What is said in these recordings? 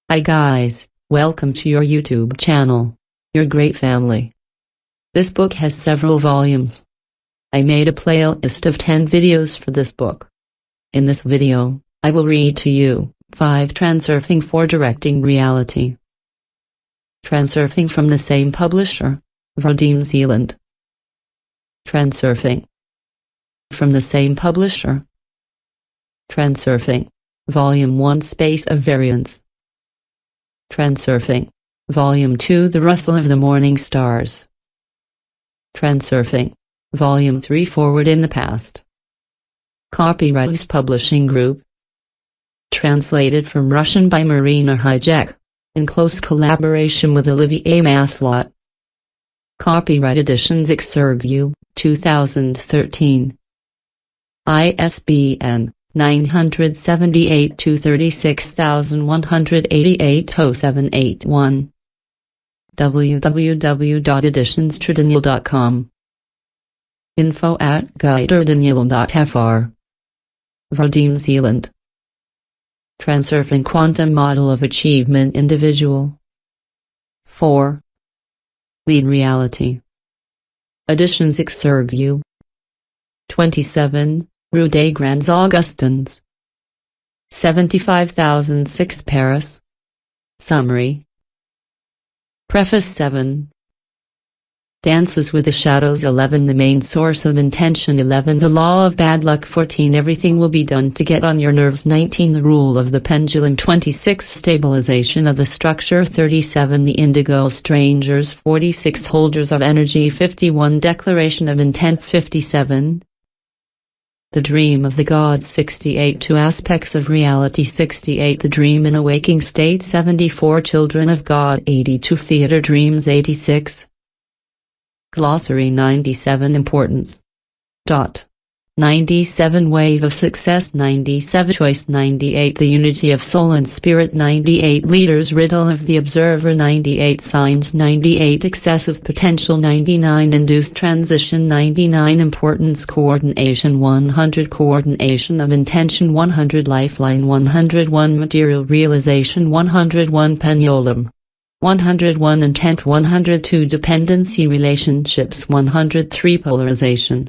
Hi guys, welcome to your YouTube channel, your great family. This book has several volumes. I made a playlist of 10 videos for this book. In this video, I will read to you 5 Transurfing for Directing Reality. Transurfing from the same publisher, VADIM Zealand. Transurfing from the same publisher. Transurfing, Volume 1 Space of Variance. Transurfing, Volume 2 The Rustle of the Morning Stars. Transurfing, Volume 3 Forward in the Past. Copyright Publishing Group. Translated from Russian by Marina Hijek, in close collaboration with Olivier Maslot. Copyright Editions Xergu, 2013. ISBN 978-236,188-0781. www.editionstradaniel.com. info@guiderdaniel.fr. VADIM Zealand. Transurfing Quantum Model of Achievement Individual. 4. Lead Reality. Editions Xergu. 27, Rue des Grands Augustins. 75,006 Paris. Summary. Preface 7. Dances with the Shadows 11 The main source of intention 11 The law of bad luck 14 Everything will be done to get on your nerves 19 The rule of the pendulum 26 Stabilization of the structure 37 The indigo strangers 46 Holders of energy 51 Declaration of intent 57 The dream of the gods 68 Two aspects of reality 68 The dream in a waking state 74 Children of God 82 Theater dreams 86 Glossary 97 Importance. 97 Wave of success 97 Choice 98 The unity of soul and spirit 98 Leaders riddle of the observer 98 Signs 98 Excessive potential 99 Induced transition 99 Importance coordination 100 Coordination of intention 100 Lifeline 101 Material realization 101 Pendulum 101 Intent 102 Dependency relationships 103 Polarization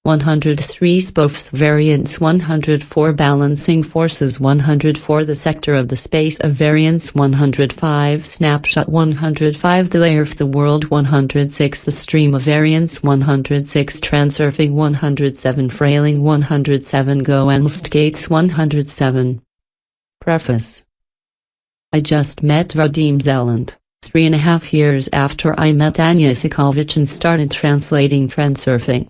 103 Spofs variance 104 Balancing forces 104 The sector of the space of variance 105 Snapshot 105 The layer of the world 106 The stream of variance 106 Transurfing 107 Frailing 107 Go Amst Gates 107 Preface. I just met VADIM Zealand, 3.5 years after I met Anya Sikovic and started translating Transurfing.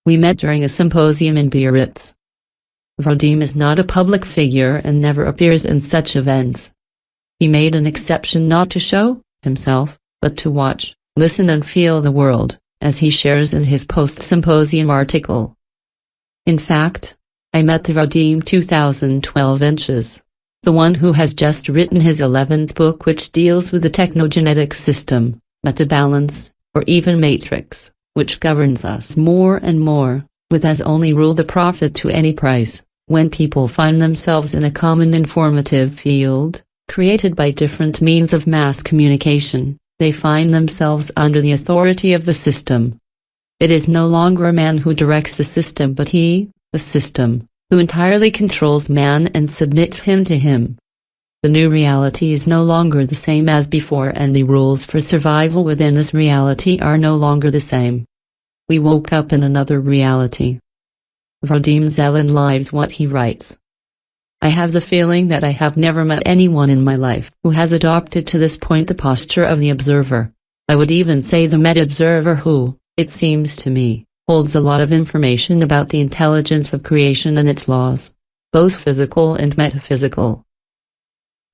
We met during a symposium in Biarritz. VADIM is not a public figure and never appears in such events. He made an exception not to show himself, but to watch, listen and feel the world, as he shares in his post-symposium article. In fact, I met the VADIM 2012 inches. The one who has just written his 11th book which deals with the technogenetic system, metabalance, or even matrix, which governs us more and more, with as only rule the profit to any price. When people find themselves in a common informative field, created by different means of mass communication, they find themselves under the authority of the system. It is no longer a man who directs the system but he, the system, who entirely controls man and submits him to him. The new reality is no longer the same as before and the rules for survival within this reality are no longer the same. We woke up in another reality. VADIM Zealand lives what he writes. I have the feeling that I have never met anyone in my life who has adopted to this point the posture of the observer. I would even say the meta-observer who, it seems to me, holds a lot of information about the intelligence of creation and its laws, both physical and metaphysical.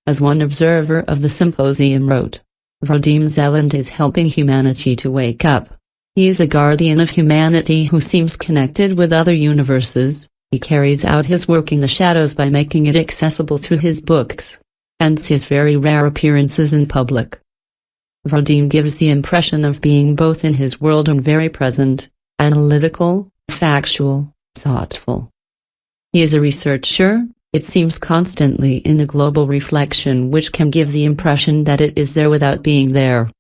As one observer of the symposium wrote, VADIM Zealand is helping humanity to wake up. He is a guardian of humanity who seems connected with other universes. He carries out his work in the shadows by making it accessible through his books, hence his very rare appearances in public. VADIM gives the impression of being both in his world and very present, analytical, factual, thoughtful. He is a researcher, It seems constantly in a global reflection which can give the impression that it is there without being there.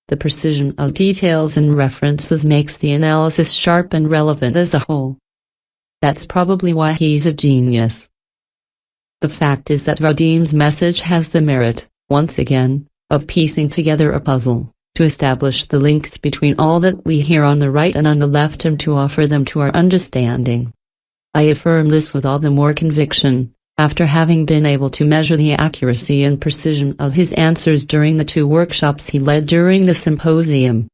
The precision of details and references makes the analysis sharp and relevant as a whole. That's probably why he's a genius. The fact is that Vadim's message has the merit, once again, of piecing together a puzzle, to establish the links between all that we hear on the right and on the left and to offer them to our understanding. I affirm this with all the more conviction, after having been able to measure the accuracy and precision of his answers during the 2 workshops he led during the symposium.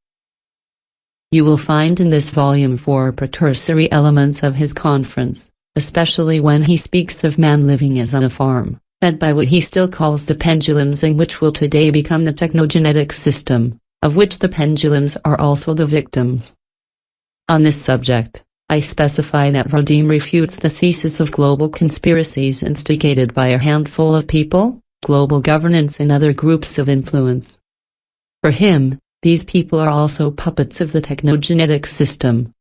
You will find in this volume 4 precursory elements of his conference, especially when he speaks of man living as on a farm, fed by what he still calls the pendulums and which will today become the technogenetic system, of which the pendulums are also the victims. On this subject, I specify that Vadim refutes the thesis of global conspiracies instigated by a handful of people, global governance and other groups of influence. For him, these people are also puppets of the technogenetic system.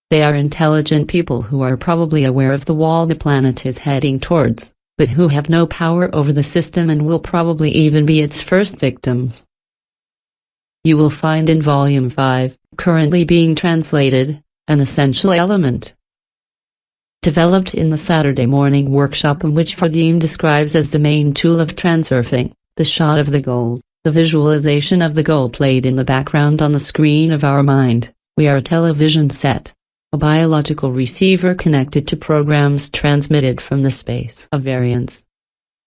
They are intelligent people who are probably aware of the wall the planet is heading towards, but who have no power over the system and will probably even be its first victims. You will find in Volume 5, currently being translated, an essential element developed in the Saturday morning workshop, in which Vadim describes as the main tool of transurfing, the shot of the goal, the visualization of the goal played in the background on the screen of our mind. We are a television set, a biological receiver connected to programs transmitted from the space of variance.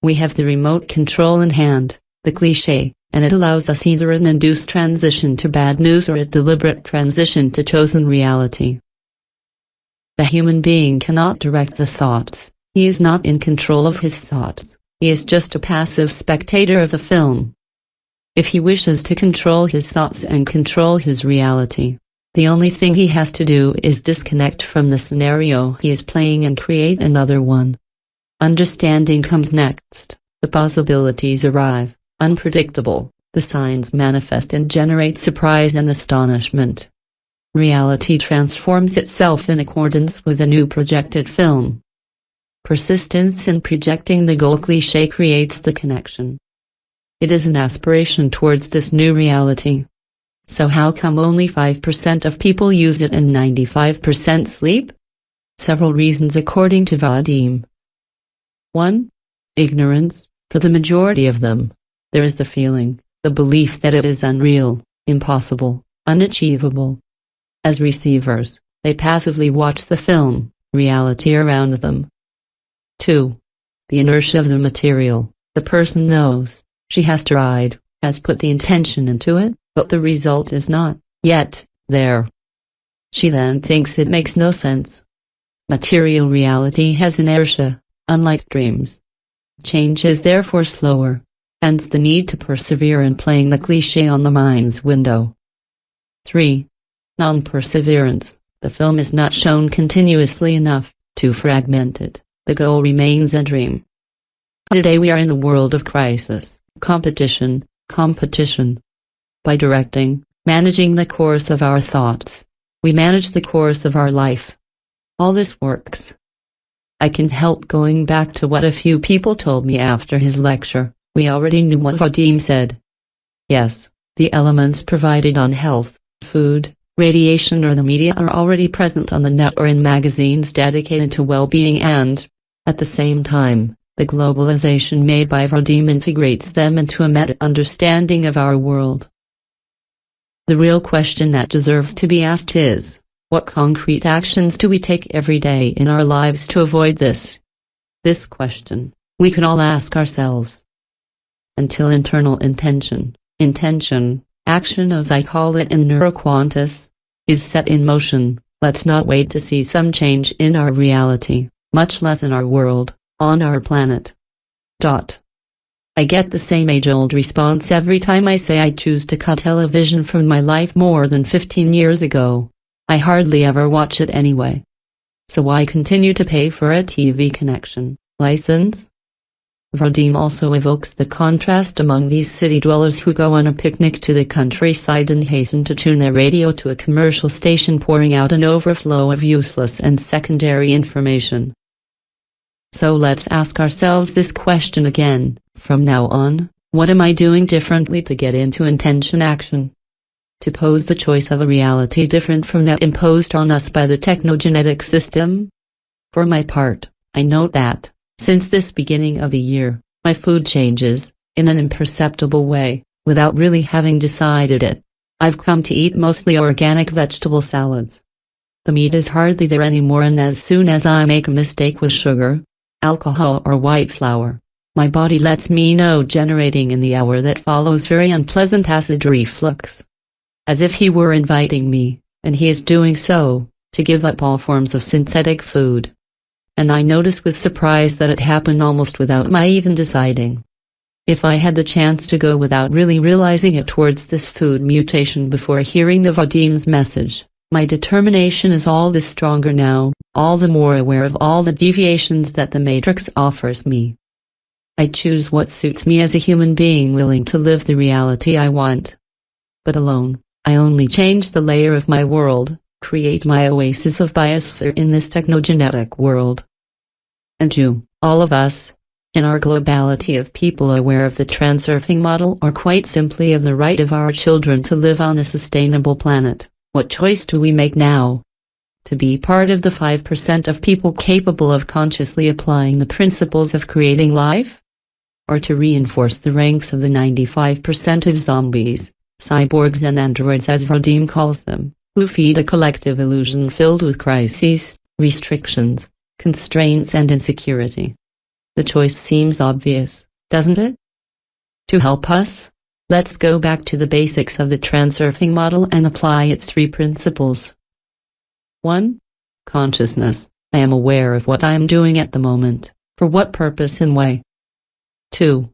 We have the remote control in hand, the cliché, and it allows us either an induced transition to bad news or a deliberate transition to chosen reality. The human being cannot direct the thoughts, he is not in control of his thoughts, he is just a passive spectator of the film. If he wishes to control his thoughts and control his reality, the only thing he has to do is disconnect from the scenario he is playing and create another one. Understanding comes next, the possibilities arrive, unpredictable, the signs manifest and generate surprise and astonishment. Reality transforms itself in accordance with a new projected film. Persistence in projecting the goal cliché creates the connection. It is an aspiration towards this new reality. So how come only 5% of people use it and 95% sleep? Several reasons according to Vadim. 1. Ignorance. For the majority of them, there is the feeling, the belief that it is unreal, impossible, unachievable. As receivers, they passively watch the film, reality around them. 2. The inertia of the material. The person knows, she has tried, has put the intention into it, but the result is not, yet, there. She then thinks it makes no sense. Material reality has inertia, unlike dreams. Change is therefore slower, hence the need to persevere in playing the cliché on the mind's window. 3. Non-perseverance. The film is not shown continuously enough, too fragmented, the goal remains a dream. Today we are in the world of crisis, competition. By directing, managing the course of our thoughts, we manage the course of our life. All this works. I can help going back to what a few people told me after his lecture. We already knew what Vadim said. Yes, the elements provided on health, food, radiation or the media are already present on the net or in magazines dedicated to well-being and, at the same time, the globalization made by Vadim integrates them into a meta-understanding of our world. The real question that deserves to be asked is, what concrete actions do we take every day in our lives to avoid this? This question, we can all ask ourselves. Until internal intention, action as I call it in neuroquantis, is set in motion, let's not wait to see some change in our reality, much less in our world, on our planet. I get the same age-old response every time I say I choose to cut television from my life more than 15 years ago. I hardly ever watch it anyway. So why continue to pay for a TV connection, license? Vadim also evokes the contrast among these city dwellers who go on a picnic to the countryside and hasten to tune their radio to a commercial station pouring out an overflow of useless and secondary information. So let's ask ourselves this question again. From now on, what am I doing differently to get into intention action? To pose the choice of a reality different from that imposed on us by the technogenetic system? For my part, I note that, since this beginning of the year, my food changes, in an imperceptible way, without really having decided it. I've come to eat mostly organic vegetable salads. The meat is hardly there anymore, and as soon as I make a mistake with sugar, alcohol or white flour, my body lets me know, generating in the hour that follows very unpleasant acid reflux. As if he were inviting me, and he is doing so, to give up all forms of synthetic food. And I notice with surprise that it happened almost without my even deciding. If I had the chance to go without really realizing it towards this food mutation before hearing the VADIM's message, my determination is all the stronger now, all the more aware of all the deviations that the Matrix offers me. I choose what suits me as a human being willing to live the reality I want. But alone, I only change the layer of my world, create my oasis of biosphere in this technogenetic world. And you, all of us, in our globality of people aware of the transurfing model, or quite simply of the right of our children to live on a sustainable planet, what choice do we make now? To be part of the 5% of people capable of consciously applying the principles of creating life? Or to reinforce the ranks of the 95% of zombies, cyborgs and androids as VADIM calls them, who feed a collective illusion filled with crises, restrictions, constraints and insecurity? The choice seems obvious, doesn't it? To help us, let's go back to the basics of the transurfing model and apply its 3 principles. 1. Consciousness. I am aware of what I am doing at the moment, for what purpose and why. 2.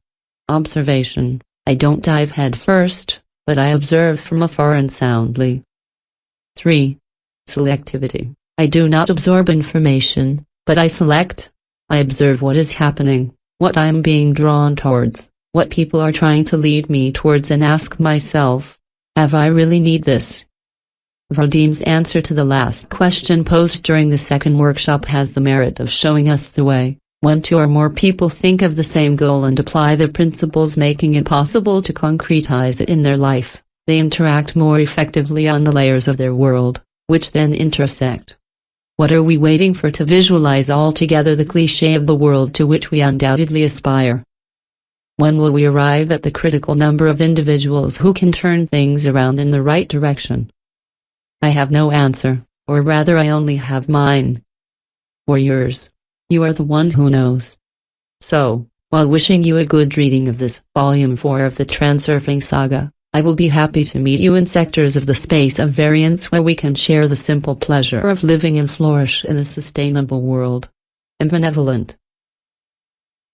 Observation. I don't dive head first, but I observe from afar and soundly. 3. Selectivity. I do not absorb information, but I select. I observe what is happening, what I am being drawn towards, what people are trying to lead me towards, and ask myself, have I really need this? VADIM's answer to the last question posed during the second workshop has the merit of showing us the way. When 2 or more people think of the same goal and apply the principles, making it possible to concretize it in their life, they interact more effectively on the layers of their world, which then intersect. What are we waiting for to visualize altogether the cliché of the world to which we undoubtedly aspire? When will we arrive at the critical number of individuals who can turn things around in the right direction? I have no answer, or rather I only have mine. Or yours. You are the one who knows. So, while wishing you a good reading of this Volume 4 of the Transurfing Saga, I will be happy to meet you in sectors of the space of variance where we can share the simple pleasure of living and flourish in a sustainable world. And benevolent.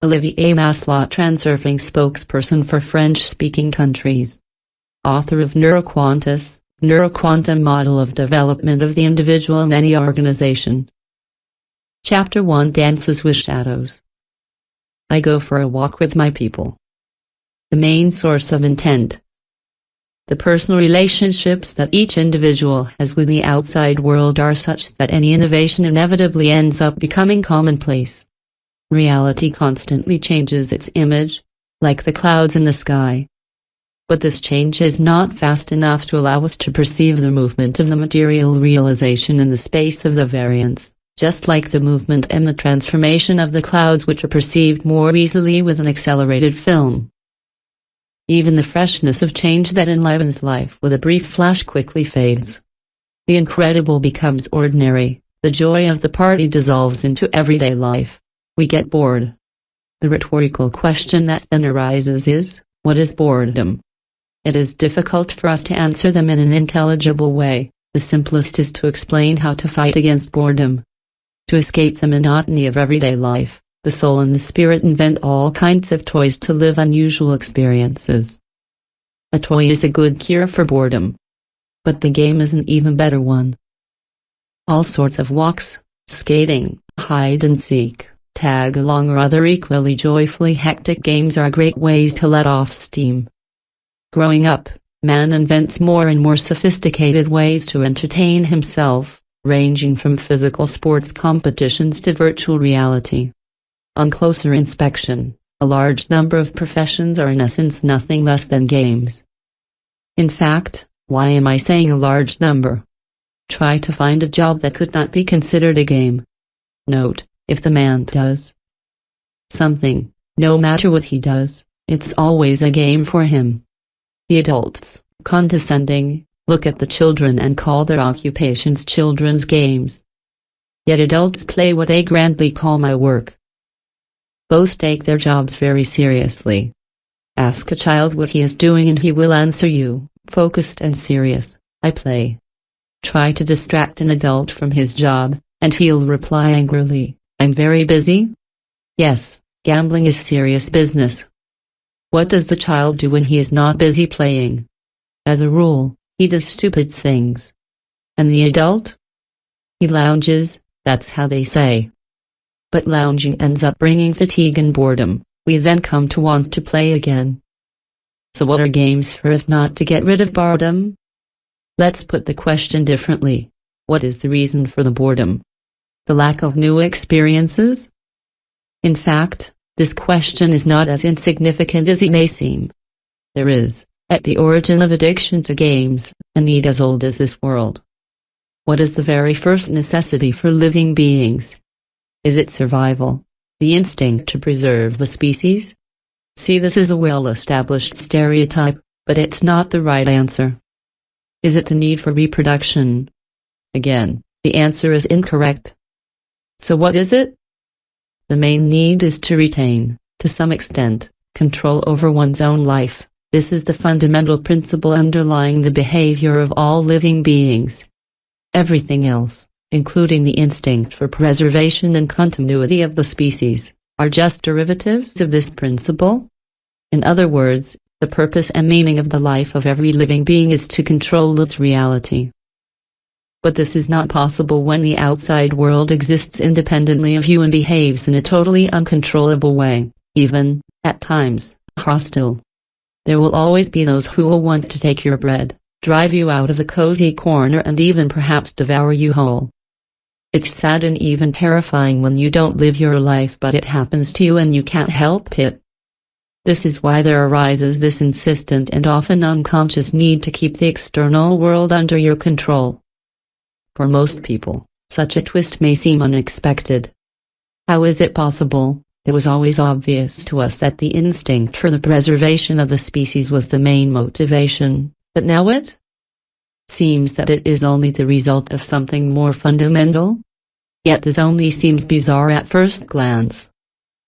Olivier Maslot, Transurfing spokesperson for French-speaking countries. Author of NeuroQuantus, Neuroquantum Model of Development of the Individual in Any Organization. Chapter 1, Dances with Shadows. I go for a walk with my people. The main source of intent. The personal relationships that each individual has with the outside world are such that any innovation inevitably ends up becoming commonplace. Reality constantly changes its image, like the clouds in the sky. But this change is not fast enough to allow us to perceive the movement of the material realization in the space of the variance, just like the movement and the transformation of the clouds, which are perceived more easily with an accelerated film. Even the freshness of change that enlivens life with a brief flash quickly fades. The incredible becomes ordinary, the joy of the party dissolves into everyday life. We get bored. The rhetorical question that then arises is, what is boredom? It is difficult for us to answer them in an intelligible way. The simplest is to explain how to fight against boredom. To escape the monotony of everyday life, the soul and the spirit invent all kinds of toys to live unusual experiences. A toy is a good cure for boredom. But the game is an even better one. All sorts of walks, skating, hide and seek, tag along or other equally joyfully hectic games are great ways to let off steam. Growing up, man invents more and more sophisticated ways to entertain himself, ranging from physical sports competitions to virtual reality. On closer inspection, a large number of professions are in essence nothing less than games. In fact, why am I saying a large number? Try to find a job that could not be considered a game. Note, if the man does something, no matter what he does, it's always a game for him. The adults, condescending, look at the children and call their occupations children's games. Yet adults play what they grandly call my work. Both take their jobs very seriously. Ask a child what he is doing and he will answer you, focused and serious, I play. Try to distract an adult from his job, and he'll reply angrily, I'm very busy. Yes, gambling is serious business. What does the child do when he is not busy playing? As a rule, he does stupid things. And the adult? He lounges, that's how they say. But lounging ends up bringing fatigue and boredom. We then come to want to play again. So what are games for if not to get rid of boredom? Let's put the question differently. What is the reason for the boredom? The lack of new experiences? In fact, this question is not as insignificant as it may seem. There is, at the origin of addiction to games, a need as old as this world. What is the very first necessity for living beings? Is it survival? The instinct to preserve the species? See, this is a well-established stereotype, but it's not the right answer. Is it the need for reproduction? Again, the answer is incorrect. So what is it? The main need is to retain, to some extent, control over one's own life. This is the fundamental principle underlying the behavior of all living beings. Everything else, including the instinct for preservation and continuity of the species, are just derivatives of this principle. In other words, the purpose and meaning of the life of every living being is to control its reality. But this is not possible when the outside world exists independently of you and behaves in a totally uncontrollable way, even, at times, hostile. There will always be those who will want to take your bread, drive you out of a cozy corner and even perhaps devour you whole. It's sad and even terrifying when you don't live your life but it happens to you and you can't help it. This is why there arises this insistent and often unconscious need to keep the external world under your control. For most people, such a twist may seem unexpected. How is it possible? It was always obvious to us that the instinct for the preservation of the species was the main motivation, but now it seems that it is only the result of something more fundamental. Yet this only seems bizarre at first glance.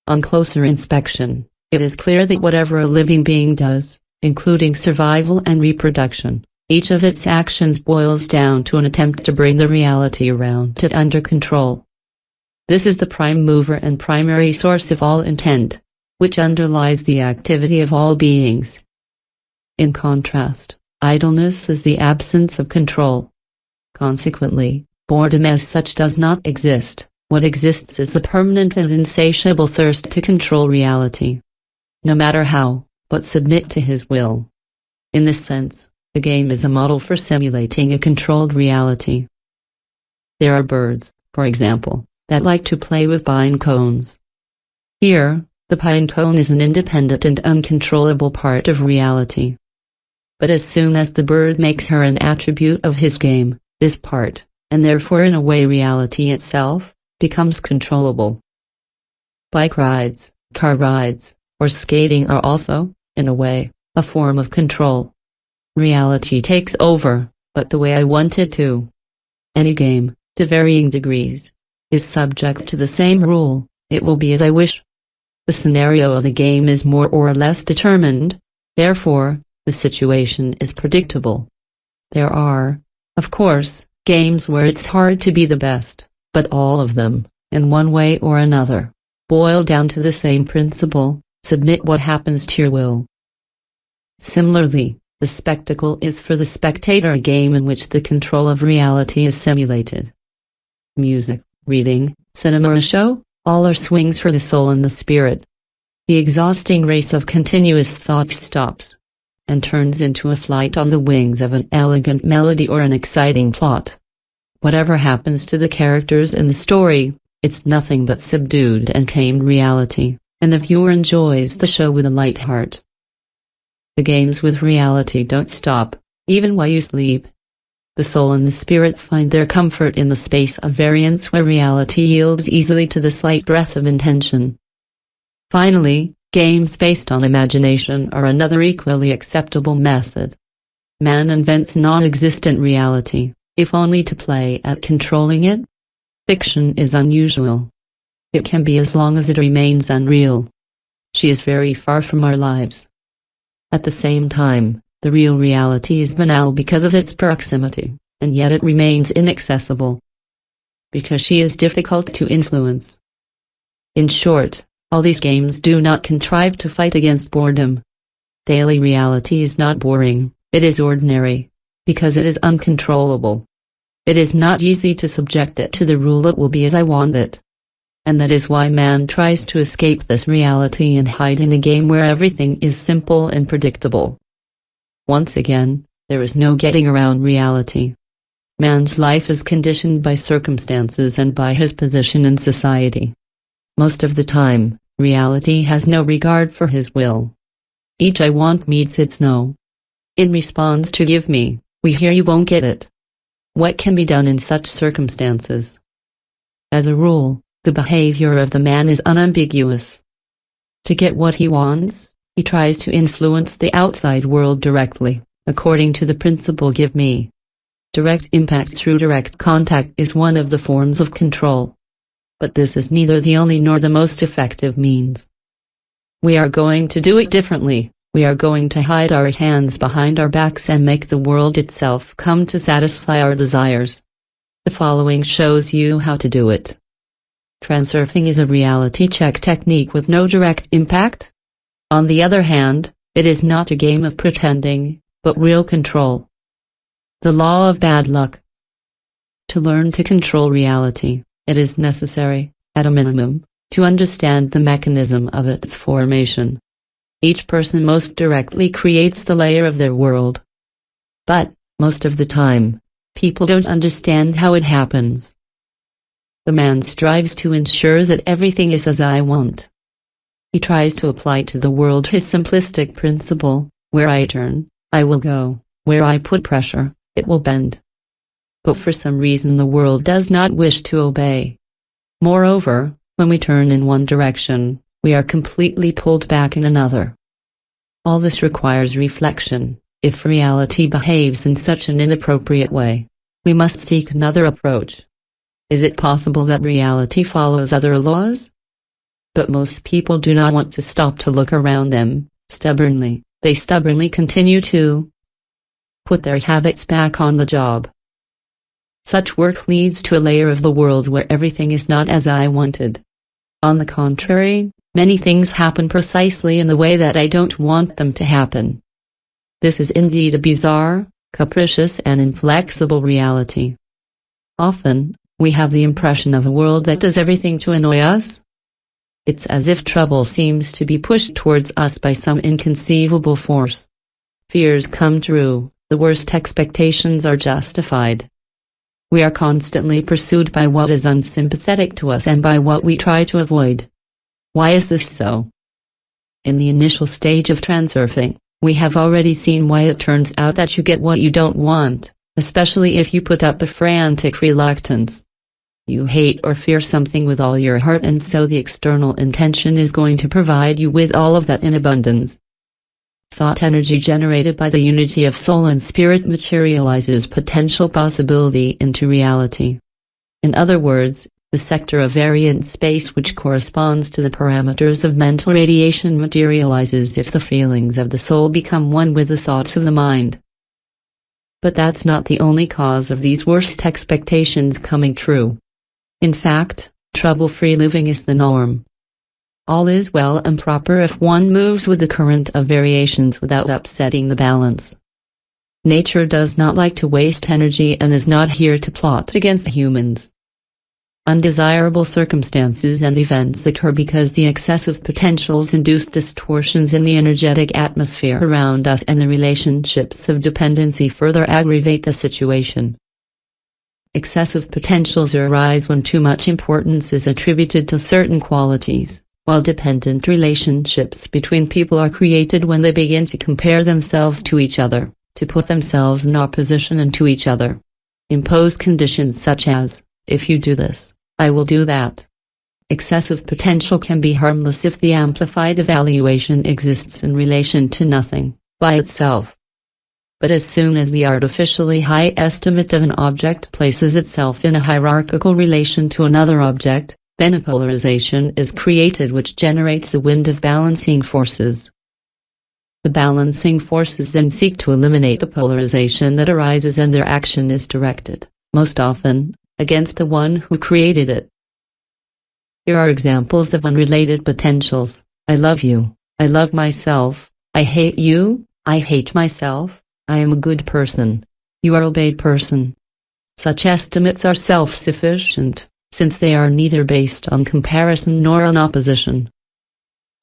On closer inspection, it is clear that whatever a living being does, including survival and reproduction, each of its actions boils down to an attempt to bring the reality around it under control. This is the prime mover and primary source of all intent, which underlies the activity of all beings. In contrast, idleness is the absence of control. Consequently, boredom as such does not exist. What exists is the permanent and insatiable thirst to control reality. No matter how, but submit to his will. In this sense, the game is a model for simulating a controlled reality. There are birds, for example, that like to play with pine cones. Here, the pine cone is an independent and uncontrollable part of reality. But as soon as the bird makes her an attribute of his game, this part, and therefore in a way reality itself, becomes controllable. Bike rides, car rides, or skating are also, in a way, a form of control. Reality takes over, but the way I want it to. Any game, to varying degrees, is subject to the same rule, it will be as I wish. The scenario of the game is more or less determined, therefore, the situation is predictable. There are, of course, games where it's hard to be the best, but all of them, in one way or another, boil down to the same principle: submit what happens to your will. Similarly, the spectacle is for the spectator a game in which the control of reality is simulated. Music, reading, cinema, a show, all are swings for the soul and the spirit. The exhausting race of continuous thoughts stops, and turns into a flight on the wings of an elegant melody or an exciting plot. Whatever happens to the characters in the story, It's nothing but subdued and tamed reality, and the viewer enjoys the show with a light heart. The games with reality don't stop, even while you sleep. The soul and the spirit find their comfort in the space of variance where reality yields easily to the slight breath of intention. Finally, games based on imagination are another equally acceptable method. Man invents non-existent reality, if only to play at controlling it. Fiction is unusual. It can be as long as it remains unreal. She is very far from our lives. At the same time, the real reality is banal because of its proximity, and yet it remains inaccessible. Because she is difficult to influence. In short, all these games do not contrive to fight against boredom. Daily reality is not boring, it is ordinary, because it is uncontrollable. It is not easy to subject it to the rule "it will be as I want it." And that is why man tries to escape this reality and hide in a game where everything is simple and predictable. Once again, there is no getting around reality. Man's life is conditioned by circumstances and by his position in society. Most of the time, reality has no regard for his will. Each "I want" meets its "no." In response to "give me," we hear "you won't get it." What can be done in such circumstances? As a rule, the behavior of the man is unambiguous. To get what he wants, he tries to influence the outside world directly, according to the principle "give me." Direct impact through direct contact is one of the forms of control. But this is neither the only nor the most effective means. We are going to do it differently. We are going to hide our hands behind our backs and make the world itself come to satisfy our desires. The following shows you how to do it. Transurfing is a reality check technique with no direct impact. On the other hand, it is not a game of pretending, but real control. The law of bad luck. To learn to control reality, it is necessary, at a minimum, to understand the mechanism of its formation. Each person most directly creates the layer of their world. But, most of the time, people don't understand how it happens. The man strives to ensure that everything is as I want. He tries to apply to the world his simplistic principle: where I turn, I will go, where I put pressure, it will bend. But for some reason the world does not wish to obey. Moreover, when we turn in one direction, we are completely pulled back in another. All this requires reflection. If reality behaves in such an inappropriate way, we must seek another approach. Is it possible that reality follows other laws? But most people do not want to stop to look around them. They stubbornly continue to put their habits back on the job. Such work leads to a layer of the world where everything is not as I wanted. On the contrary, many things happen precisely in the way that I don't want them to happen. This is indeed a bizarre, capricious and inflexible reality. Often, we have the impression of a world that does everything to annoy us. It's as if trouble seems to be pushed towards us by some inconceivable force. Fears come true, the worst expectations are justified. We are constantly pursued by what is unsympathetic to us and by what we try to avoid. Why is this so? In the initial stage of transurfing, we have already seen why it turns out that you get what you don't want, especially if you put up a frantic reluctance. You hate or fear something with all your heart, and so the external intention is going to provide you with all of that in abundance. Thought energy generated by the unity of soul and spirit materializes potential possibility into reality. In other words, the sector of variant space which corresponds to the parameters of mental radiation materializes if the feelings of the soul become one with the thoughts of the mind. But that's not the only cause of these worst expectations coming true. In fact, trouble-free living is the norm. All is well and proper if one moves with the current of variations without upsetting the balance. Nature does not like to waste energy and is not here to plot against humans. Undesirable circumstances and events occur because the excessive potentials induce distortions in the energetic atmosphere around us, and the relationships of dependency further aggravate the situation. Excessive potentials arise when too much importance is attributed to certain qualities, while dependent relationships between people are created when they begin to compare themselves to each other, to put themselves in opposition and to each other. Impose conditions such as, if you do this, I will do that. Excessive potential can be harmless if the amplified evaluation exists in relation to nothing, by itself. But as soon as the artificially high estimate of an object places itself in a hierarchical relation to another object, then a polarization is created which generates a wind of balancing forces. The balancing forces then seek to eliminate the polarization that arises, and their action is directed, most often, against the one who created it. Here are examples of unrelated potentials: I love you, I love myself, I hate you, I hate myself, I am a good person, you are a bad person. Such estimates are self-sufficient, since they are neither based on comparison nor on opposition.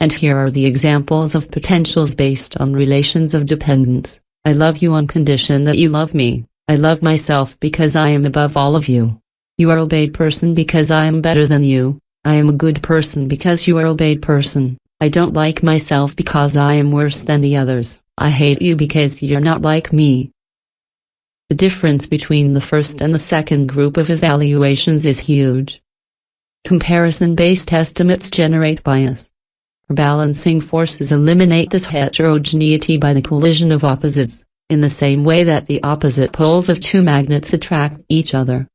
And here are the examples of potentials based on relations of dependence: I love you on condition that you love me, I love myself because I am above all of you. You are a bad person because I am better than you, I am a good person because you are a bad person, I don't like myself because I am worse than the others, I hate you because you're not like me. The difference between the first and the second group of evaluations is huge. Comparison-based estimates generate bias. Balancing forces eliminate this heterogeneity by the collision of opposites, in the same way that the opposite poles of two magnets attract each other.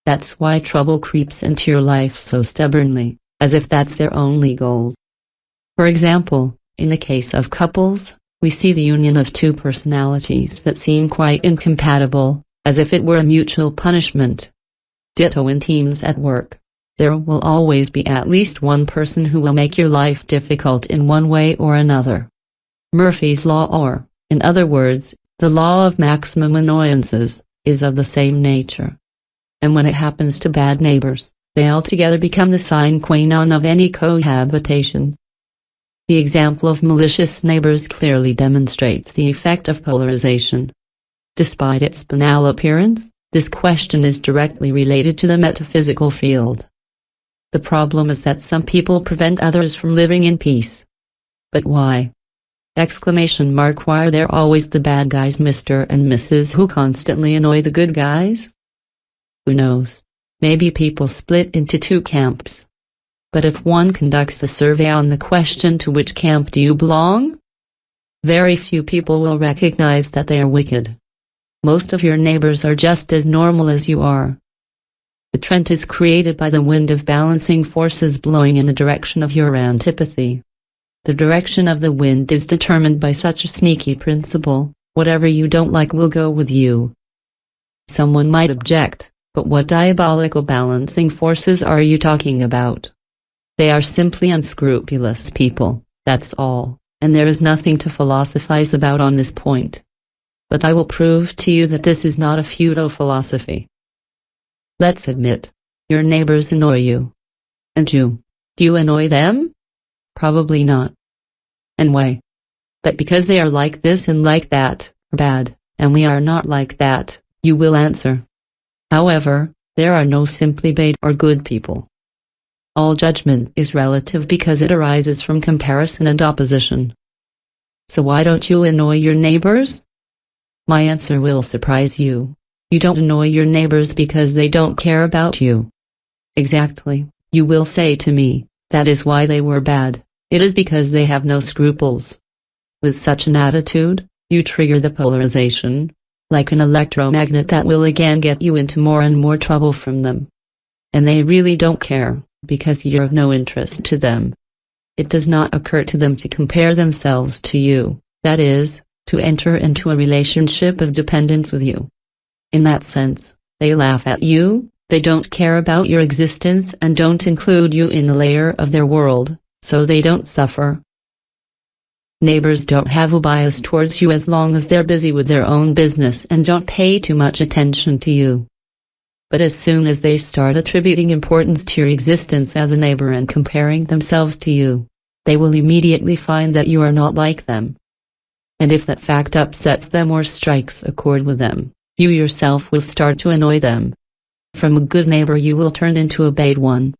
That's why trouble creeps into your life so stubbornly, as if that's their only goal. For example, in the case of couples, we see the union of two personalities that seem quite incompatible, as if it were a mutual punishment. Ditto in teams at work. There will always be at least one person who will make your life difficult in one way or another. Murphy's Law, or, in other words, the law of maximum annoyances, is of the same nature. And when it happens to bad neighbors, they altogether become the sine qua non of any cohabitation. The example of malicious neighbors clearly demonstrates the effect of polarization. Despite its banal appearance, this question is directly related to the metaphysical field. The problem is that some people prevent others from living in peace. But why? Why are there always the bad guys, Mr. and Mrs. who constantly annoy the good guys? Who knows? Maybe people split into two camps. But if one conducts a survey on the question, to which camp do you belong? Very few people will recognize that they are wicked. Most of your neighbors are just as normal as you are. The trend is created by the wind of balancing forces blowing in the direction of your antipathy. The direction of the wind is determined by such a sneaky principle: whatever you don't like will go with you. Someone might object, but what diabolical balancing forces are you talking about? They are simply unscrupulous people, that's all, and there is nothing to philosophize about on this point. But I will prove to you that this is not a futile philosophy. Let's admit, your neighbors annoy you. And you? Do you annoy them? Probably not. And why? But because they are like this and like that, or bad, and we are not like that, you will answer. However, there are no simply bad or good people. All judgment is relative because it arises from comparison and opposition. So why don't you annoy your neighbors? My answer will surprise you. You don't annoy your neighbors because they don't care about you. Exactly, you will say to me, that is why they were bad, it is because they have no scruples. With such an attitude, you trigger the polarization, like an electromagnet that will again get you into more and more trouble from them. And they really don't care, because you're of no interest to them. It does not occur to them to compare themselves to you, that is, to enter into a relationship of dependence with you. In that sense, they laugh at you, they don't care about your existence and don't include you in the layer of their world, so they don't suffer. Neighbors don't have a bias towards you as long as they're busy with their own business and don't pay too much attention to you. But as soon as they start attributing importance to your existence as a neighbor and comparing themselves to you, they will immediately find that you are not like them. And if that fact upsets them or strikes a chord with them, You yourself will start to annoy them. From a good neighbor you will turn into a bad one.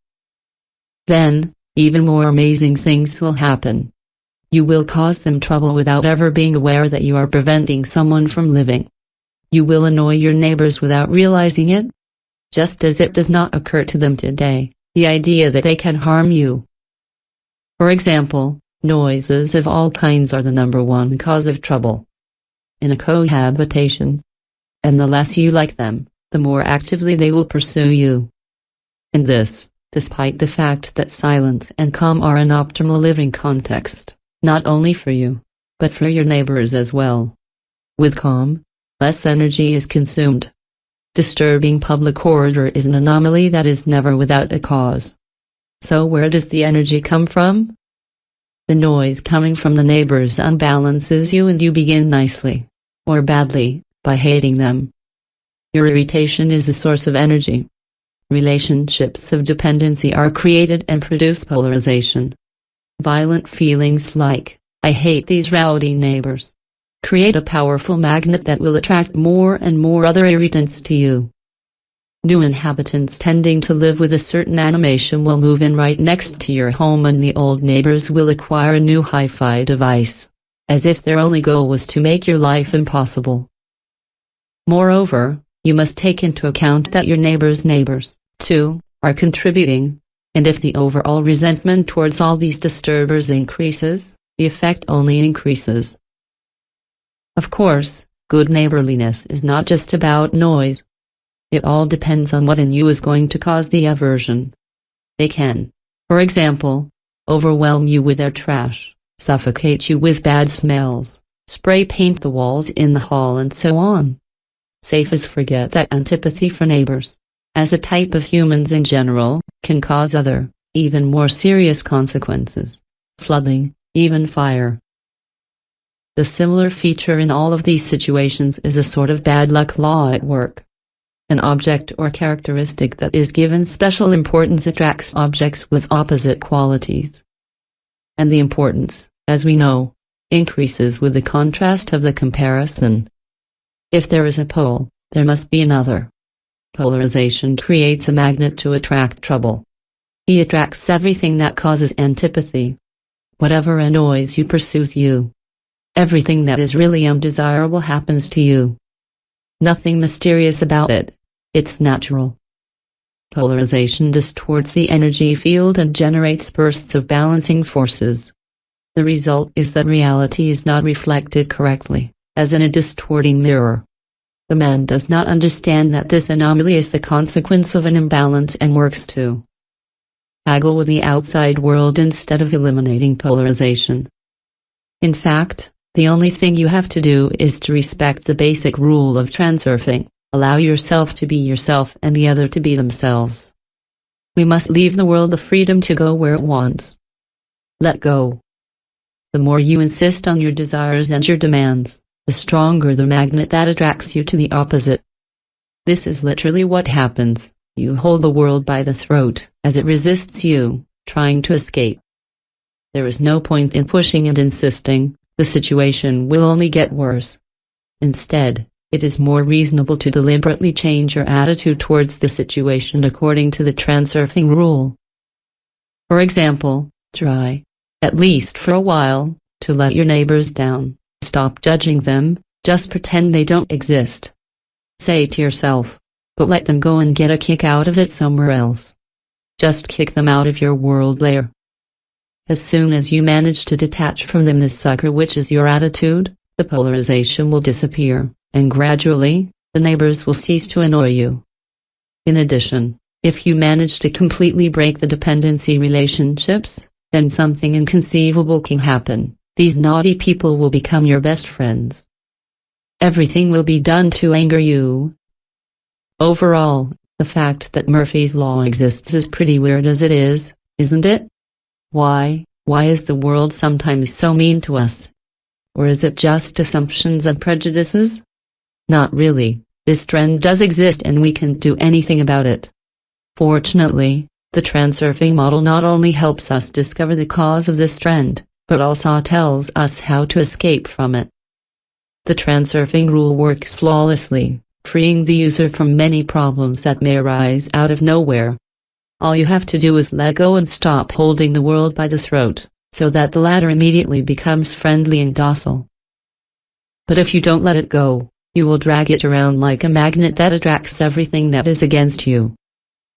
Then, even more amazing things will happen. You will cause them trouble without ever being aware that you are preventing someone from living. You will annoy your neighbors without realizing it. Just as it does not occur to them today, the idea that they can harm you. For example, noises of all kinds are the #1 cause of trouble in a cohabitation. And the less you like them, the more actively they will pursue you. And this, despite the fact that silence and calm are an optimal living context, not only for you, but for your neighbors as well. With calm, less energy is consumed. Disturbing public order is an anomaly that is never without a cause. So where does the energy come from? The noise coming from the neighbors unbalances you and you begin nicely, or badly, by hating them. Your irritation is a source of energy. Relationships of dependency are created and produce polarization. Violent feelings like, "I hate these rowdy neighbors," create a powerful magnet that will attract more and more other irritants to you. New inhabitants tending to live with a certain animation will move in right next to your home and the old neighbors will acquire a new hi-fi device, as if their only goal was to make your life impossible. Moreover, you must take into account that your neighbors' neighbors, too, are contributing, and if the overall resentment towards all these disturbers increases, the effect only increases. Of course, good neighborliness is not just about noise. It all depends on what in you is going to cause the aversion. They can, for example, overwhelm you with their trash, suffocate you with bad smells, spray paint the walls in the hall and so on. Safe as forget that antipathy for neighbors, as a type of humans in general, can cause other, even more serious consequences. Flooding, even fire. The similar feature in all of these situations is a sort of bad luck law at work. An object or characteristic that is given special importance attracts objects with opposite qualities. And the importance, as we know, increases with the contrast of the comparison. If there is a pole, there must be another. Polarization creates a magnet to attract trouble. He attracts everything that causes antipathy. Whatever annoys you pursues you. Everything that is really undesirable happens to you. Nothing mysterious about it. It's natural. Polarization distorts the energy field and generates bursts of balancing forces. The result is that reality is not reflected correctly, as in a distorting mirror. The man does not understand that this anomaly is the consequence of an imbalance and works to haggle with the outside world instead of eliminating polarization. In fact, the only thing you have to do is to respect the basic rule of transurfing, allow yourself to be yourself and the other to be themselves. We must leave the world the freedom to go where it wants. Let go. The more you insist on your desires and your demands, the stronger the magnet that attracts you to the opposite. This is literally what happens. You hold the world by the throat, as it resists you, trying to escape. There is no point in pushing and insisting. The situation will only get worse. Instead, it is more reasonable to deliberately change your attitude towards the situation according to the transurfing rule. For example, try, at least for a while, to let your neighbors down. Stop judging them, just pretend they don't exist. Say to yourself, but let them go and get a kick out of it somewhere else. Just kick them out of your world layer. As soon as you manage to detach from them this sucker which is your attitude, the polarization will disappear, and gradually, the neighbors will cease to annoy you. In addition, if you manage to completely break the dependency relationships, then something inconceivable can happen. These naughty people will become your best friends. Everything will be done to anger you. Overall, the fact that Murphy's Law exists is pretty weird as it is, isn't it? Why is the world sometimes so mean to us? Or is it just assumptions and prejudices? Not really, this trend does exist and we can't do anything about it. Fortunately, the transurfing model not only helps us discover the cause of this trend, but also tells us how to escape from it. The transurfing rule works flawlessly. freeing the user from many problems that may arise out of nowhere. All you have to do is let go and stop holding the world by the throat, so that the latter immediately becomes friendly and docile. But if you don't let it go, you will drag it around like a magnet that attracts everything that is against you.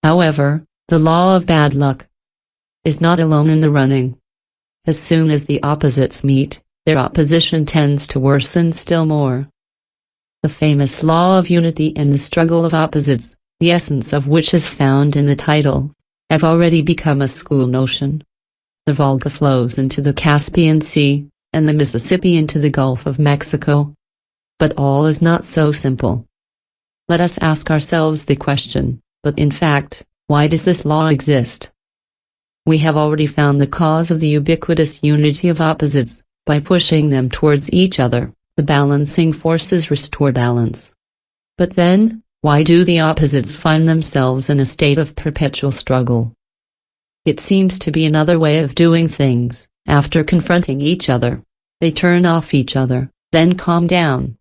However, the law of bad luck is not alone in the running. As soon as the opposites meet, their opposition tends to worsen still more. The famous law of unity and the struggle of opposites, the essence of which is found in the title, have already become a school notion. The Volga flows into the Caspian Sea, and the Mississippi into the Gulf of Mexico. But all is not so simple. Let us ask ourselves the question, but in fact, why does this law exist? We have already found the cause of the ubiquitous unity of opposites. By pushing them towards each other, the balancing forces restore balance. But then, why do the opposites find themselves in a state of perpetual struggle? It seems to be another way of doing things. After confronting each other, they turn off each other, then calm down.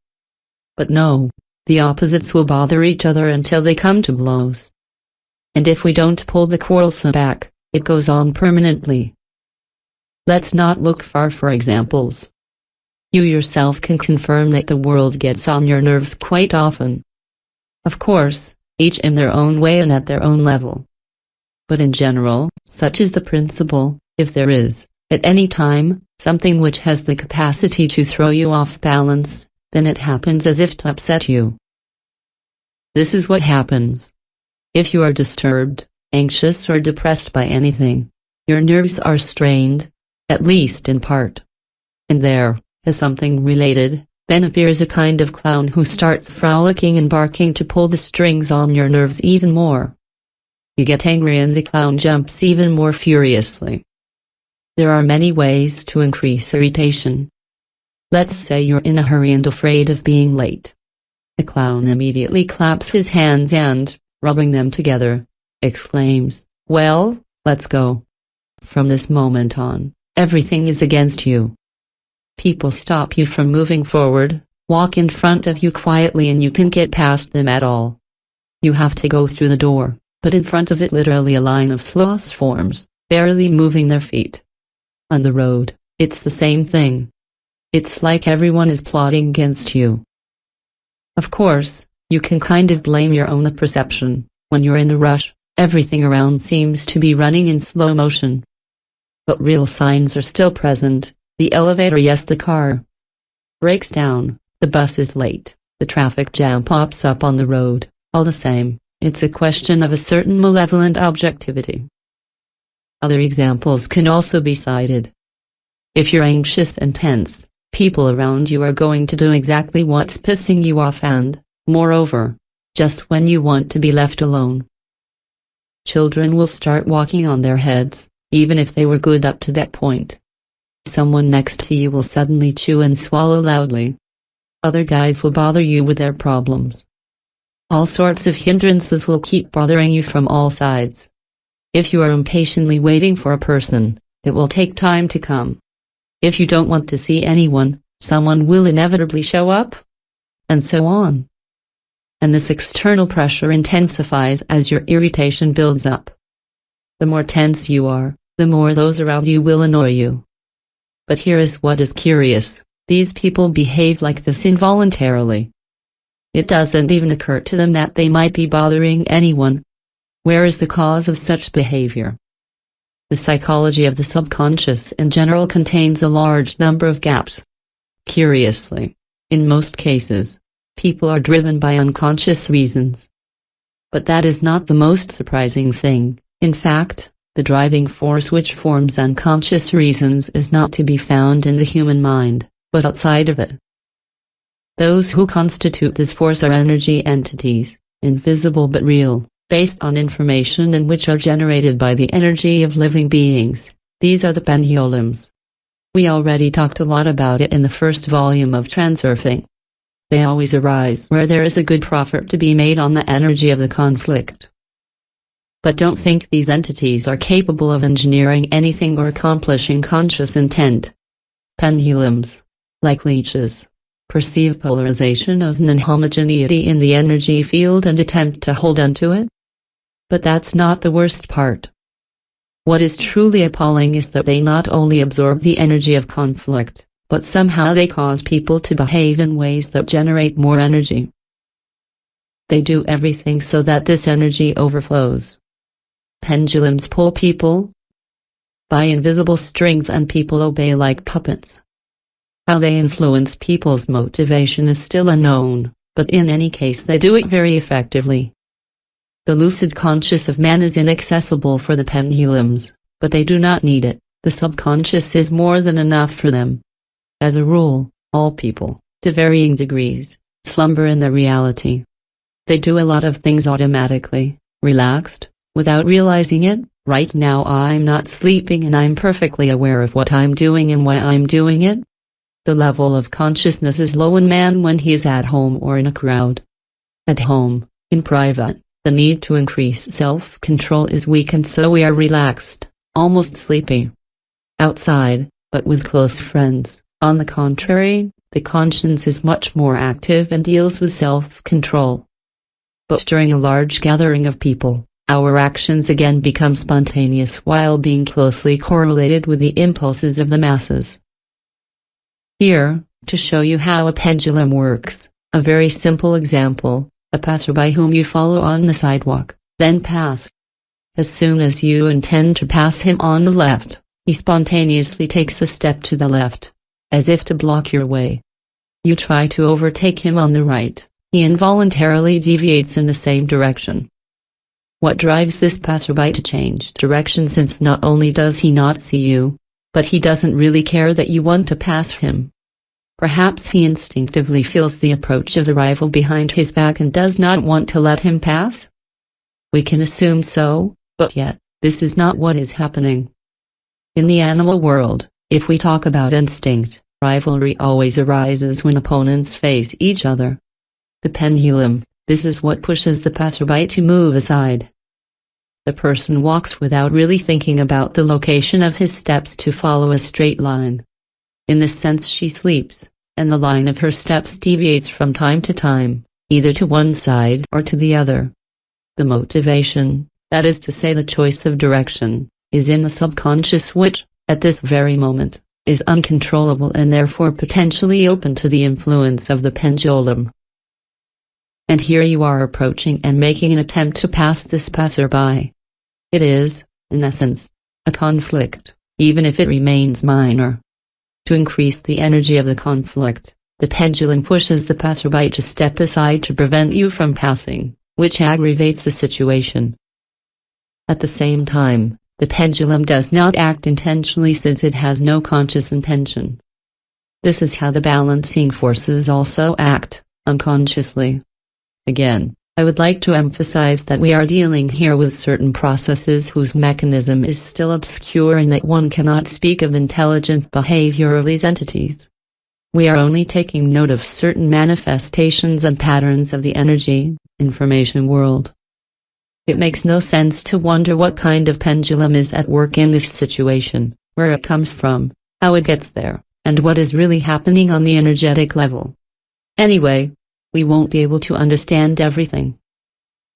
But no, the opposites will bother each other until they come to blows. And if we don't pull the quarrelsome back, it goes on permanently. Let's not look far for examples. You yourself can confirm that the world gets on your nerves quite often. Of course, each in their own way and at their own level. But in general, such is the principle: if there is, at any time, something which has the capacity to throw you off balance, then it happens as if to upset you. This is what happens. If you are disturbed, anxious or depressed by anything, your nerves are strained, at least in part. And there, as something related, then appears a kind of clown who starts frolicking and barking to pull the strings on your nerves even more. You get angry and the clown jumps even more furiously. There are many ways to increase irritation. Let's say you're in a hurry and afraid of being late. The clown immediately claps his hands and, rubbing them together, exclaims, "Well, let's go." From this moment on, everything is against you. People stop you from moving forward, walk in front of you quietly, and you can't get past them at all. You have to go through the door, but in front of it literally a line of sloths forms, barely moving their feet. On the road, it's the same thing. It's like everyone is plotting against you. Of course, you can kind of blame your own perception. When you're in a rush, everything around seems to be running in slow motion. But real signs are still present. The elevator, yes, the car breaks down, the bus is late, the traffic jam pops up on the road. All the same, it's a question of a certain malevolent objectivity. Other examples can also be cited. If you're anxious and tense, people around you are going to do exactly what's pissing you off and, moreover, just when you want to be left alone. Children will start walking on their heads, even if they were good up to that point. Someone next to you will suddenly chew and swallow loudly. Other guys will bother you with their problems. All sorts of hindrances will keep bothering you from all sides. If you are impatiently waiting for a person, it will take time to come. If you don't want to see anyone, someone will inevitably show up. And so on. And this external pressure intensifies as your irritation builds up. The more tense you are, the more those around you will annoy you. But here is what is curious: these people behave like this involuntarily. It doesn't even occur to them that they might be bothering anyone. Where is the cause of such behavior? The psychology of the subconscious in general contains a large number of gaps. Curiously, in most cases, people are driven by unconscious reasons. But that is not the most surprising thing. In fact, the driving force which forms unconscious reasons is not to be found in the human mind, but outside of it. Those who constitute this force are energy entities, invisible but real, based on information and which are generated by the energy of living beings. These are the pendulums. We already talked a lot about it in the first volume of Transurfing. They always arise where there is a good profit to be made on the energy of the conflict. But don't think these entities are capable of engineering anything or accomplishing conscious intent. Pendulums, like leeches, perceive polarization as an inhomogeneity in the energy field and attempt to hold onto it. But that's not the worst part. What is truly appalling is that they not only absorb the energy of conflict, but somehow they cause people to behave in ways that generate more energy. They do everything so that this energy overflows. Pendulums pull people by invisible strings and people obey like puppets. How they influence people's motivation is still unknown, but in any case they do it very effectively. The lucid conscious of man is inaccessible for the pendulums, but they do not need it. The subconscious is more than enough for them. As a rule, all people, to varying degrees, slumber in their reality. They do a lot of things automatically, relaxed, without realizing it. Right now I'm not sleeping and I'm perfectly aware of what I'm doing and why I'm doing it. The level of consciousness is low in man when he is at home or in a crowd. At home, in private, the need to increase self-control is weak and so we are relaxed, almost sleepy. Outside, but with close friends, on the contrary, the conscience is much more active and deals with self-control. But during a large gathering of people, our actions again become spontaneous while being closely correlated with the impulses of the masses. Here, to show you how a pendulum works, a very simple example: a passerby whom you follow on the sidewalk, then pass. As soon as you intend to pass him on the left, he spontaneously takes a step to the left, as if to block your way. You try to overtake him on the right, he involuntarily deviates in the same direction. What drives this passerby to change direction, since not only does he not see you, but he doesn't really care that you want to pass him? Perhaps he instinctively feels the approach of the rival behind his back and does not want to let him pass? We can assume so, but yet, this is not what is happening. In the animal world, if we talk about instinct, rivalry always arises when opponents face each other. The pendulum, this is what pushes the passerby to move aside. The person walks without really thinking about the location of his steps to follow a straight line. In this sense she sleeps, and the line of her steps deviates from time to time, either to one side or to the other. The motivation, that is to say the choice of direction, is in the subconscious which, at this very moment, is uncontrollable and therefore potentially open to the influence of the pendulum. And here you are approaching and making an attempt to pass this passerby. It is, in essence, a conflict, even if it remains minor. To increase the energy of the conflict, the pendulum pushes the passerby to step aside to prevent you from passing, which aggravates the situation. At the same time, the pendulum does not act intentionally since it has no conscious intention. This is how the balancing forces also act, unconsciously. Again, I would like to emphasize that we are dealing here with certain processes whose mechanism is still obscure and that one cannot speak of intelligent behavior of these entities. We are only taking note of certain manifestations and patterns of the energy, information world. It makes no sense to wonder what kind of pendulum is at work in this situation, where it comes from, how it gets there, and what is really happening on the energetic level. Anyway, we won't be able to understand everything.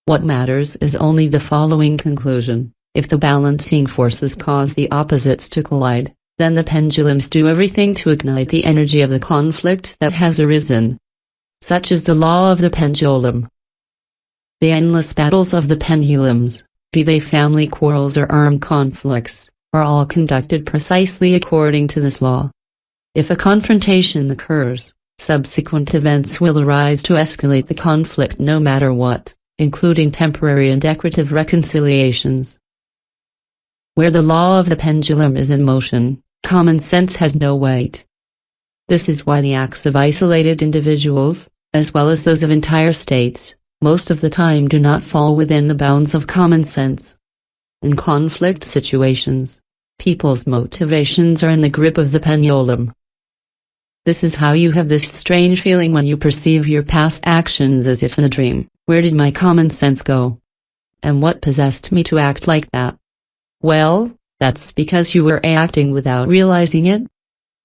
What matters is only the following conclusion: if the balancing forces cause the opposites to collide, then the pendulums do everything to ignite the energy of the conflict that has arisen. Such is the law of the pendulum. The endless battles of the pendulums, be they family quarrels or armed conflicts, are all conducted precisely according to this law. If a confrontation occurs, subsequent events will arise to escalate the conflict no matter what, including temporary and decorative reconciliations. Where the law of the pendulum is in motion, common sense has no weight. This is why the acts of isolated individuals, as well as those of entire states, most of the time do not fall within the bounds of common sense. In conflict situations, people's motivations are in the grip of the pendulum. This is how you have this strange feeling when you perceive your past actions as if in a dream. Where did my common sense go? And what possessed me to act like that? Well, that's because you were acting without realizing it.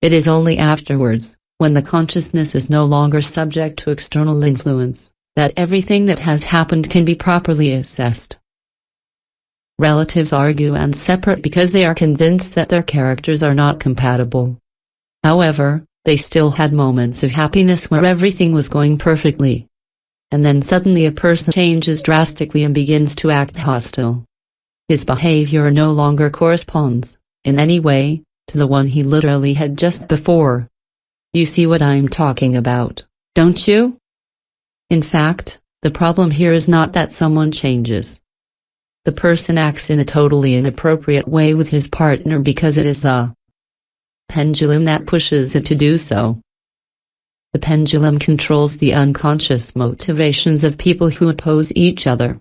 It is only afterwards, when the consciousness is no longer subject to external influence, that everything that has happened can be properly assessed. Relatives argue and separate because they are convinced that their characters are not compatible. However, they still had moments of happiness where everything was going perfectly. And then suddenly a person changes drastically and begins to act hostile. His behavior no longer corresponds, in any way, to the one he literally had just before. You see what I'm talking about, don't you? In fact, the problem here is not that someone changes. The person acts in a totally inappropriate way with his partner because it is the pendulum that pushes it to do so. The pendulum controls the unconscious motivations of people who oppose each other.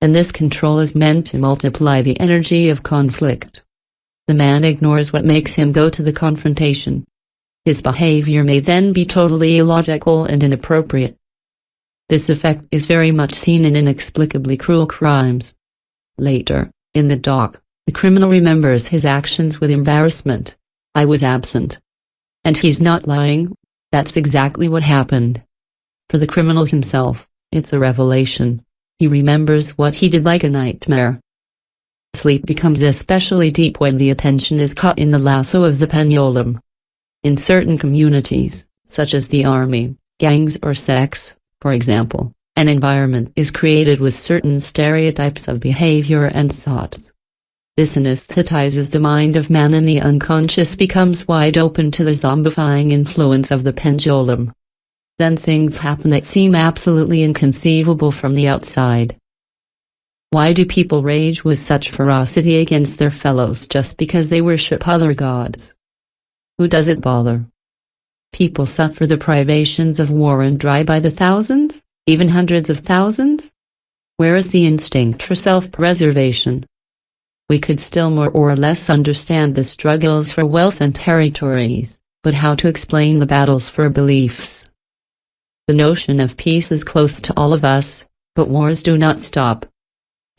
And this control is meant to multiply the energy of conflict. The man ignores what makes him go to the confrontation. His behavior may then be totally illogical and inappropriate. This effect is very much seen in inexplicably cruel crimes. Later, in the dock, the criminal remembers his actions with embarrassment. I was absent. And he's not lying. That's exactly what happened. For the criminal himself, it's a revelation. He remembers what he did like a nightmare. Sleep becomes especially deep when the attention is caught in the lasso of the pendulum. In certain communities, such as the army, gangs or sex, for example, an environment is created with certain stereotypes of behavior and thoughts. This anesthetizes the mind of man and the unconscious becomes wide open to the zombifying influence of the pendulum. Then things happen that seem absolutely inconceivable from the outside. Why do people rage with such ferocity against their fellows just because they worship other gods? Who does it bother? People suffer the privations of war and die by the thousands, even hundreds of thousands? Where is the instinct for self-preservation? We could still more or less understand the struggles for wealth and territories, but how to explain the battles for beliefs? The notion of peace is close to all of us, but wars do not stop.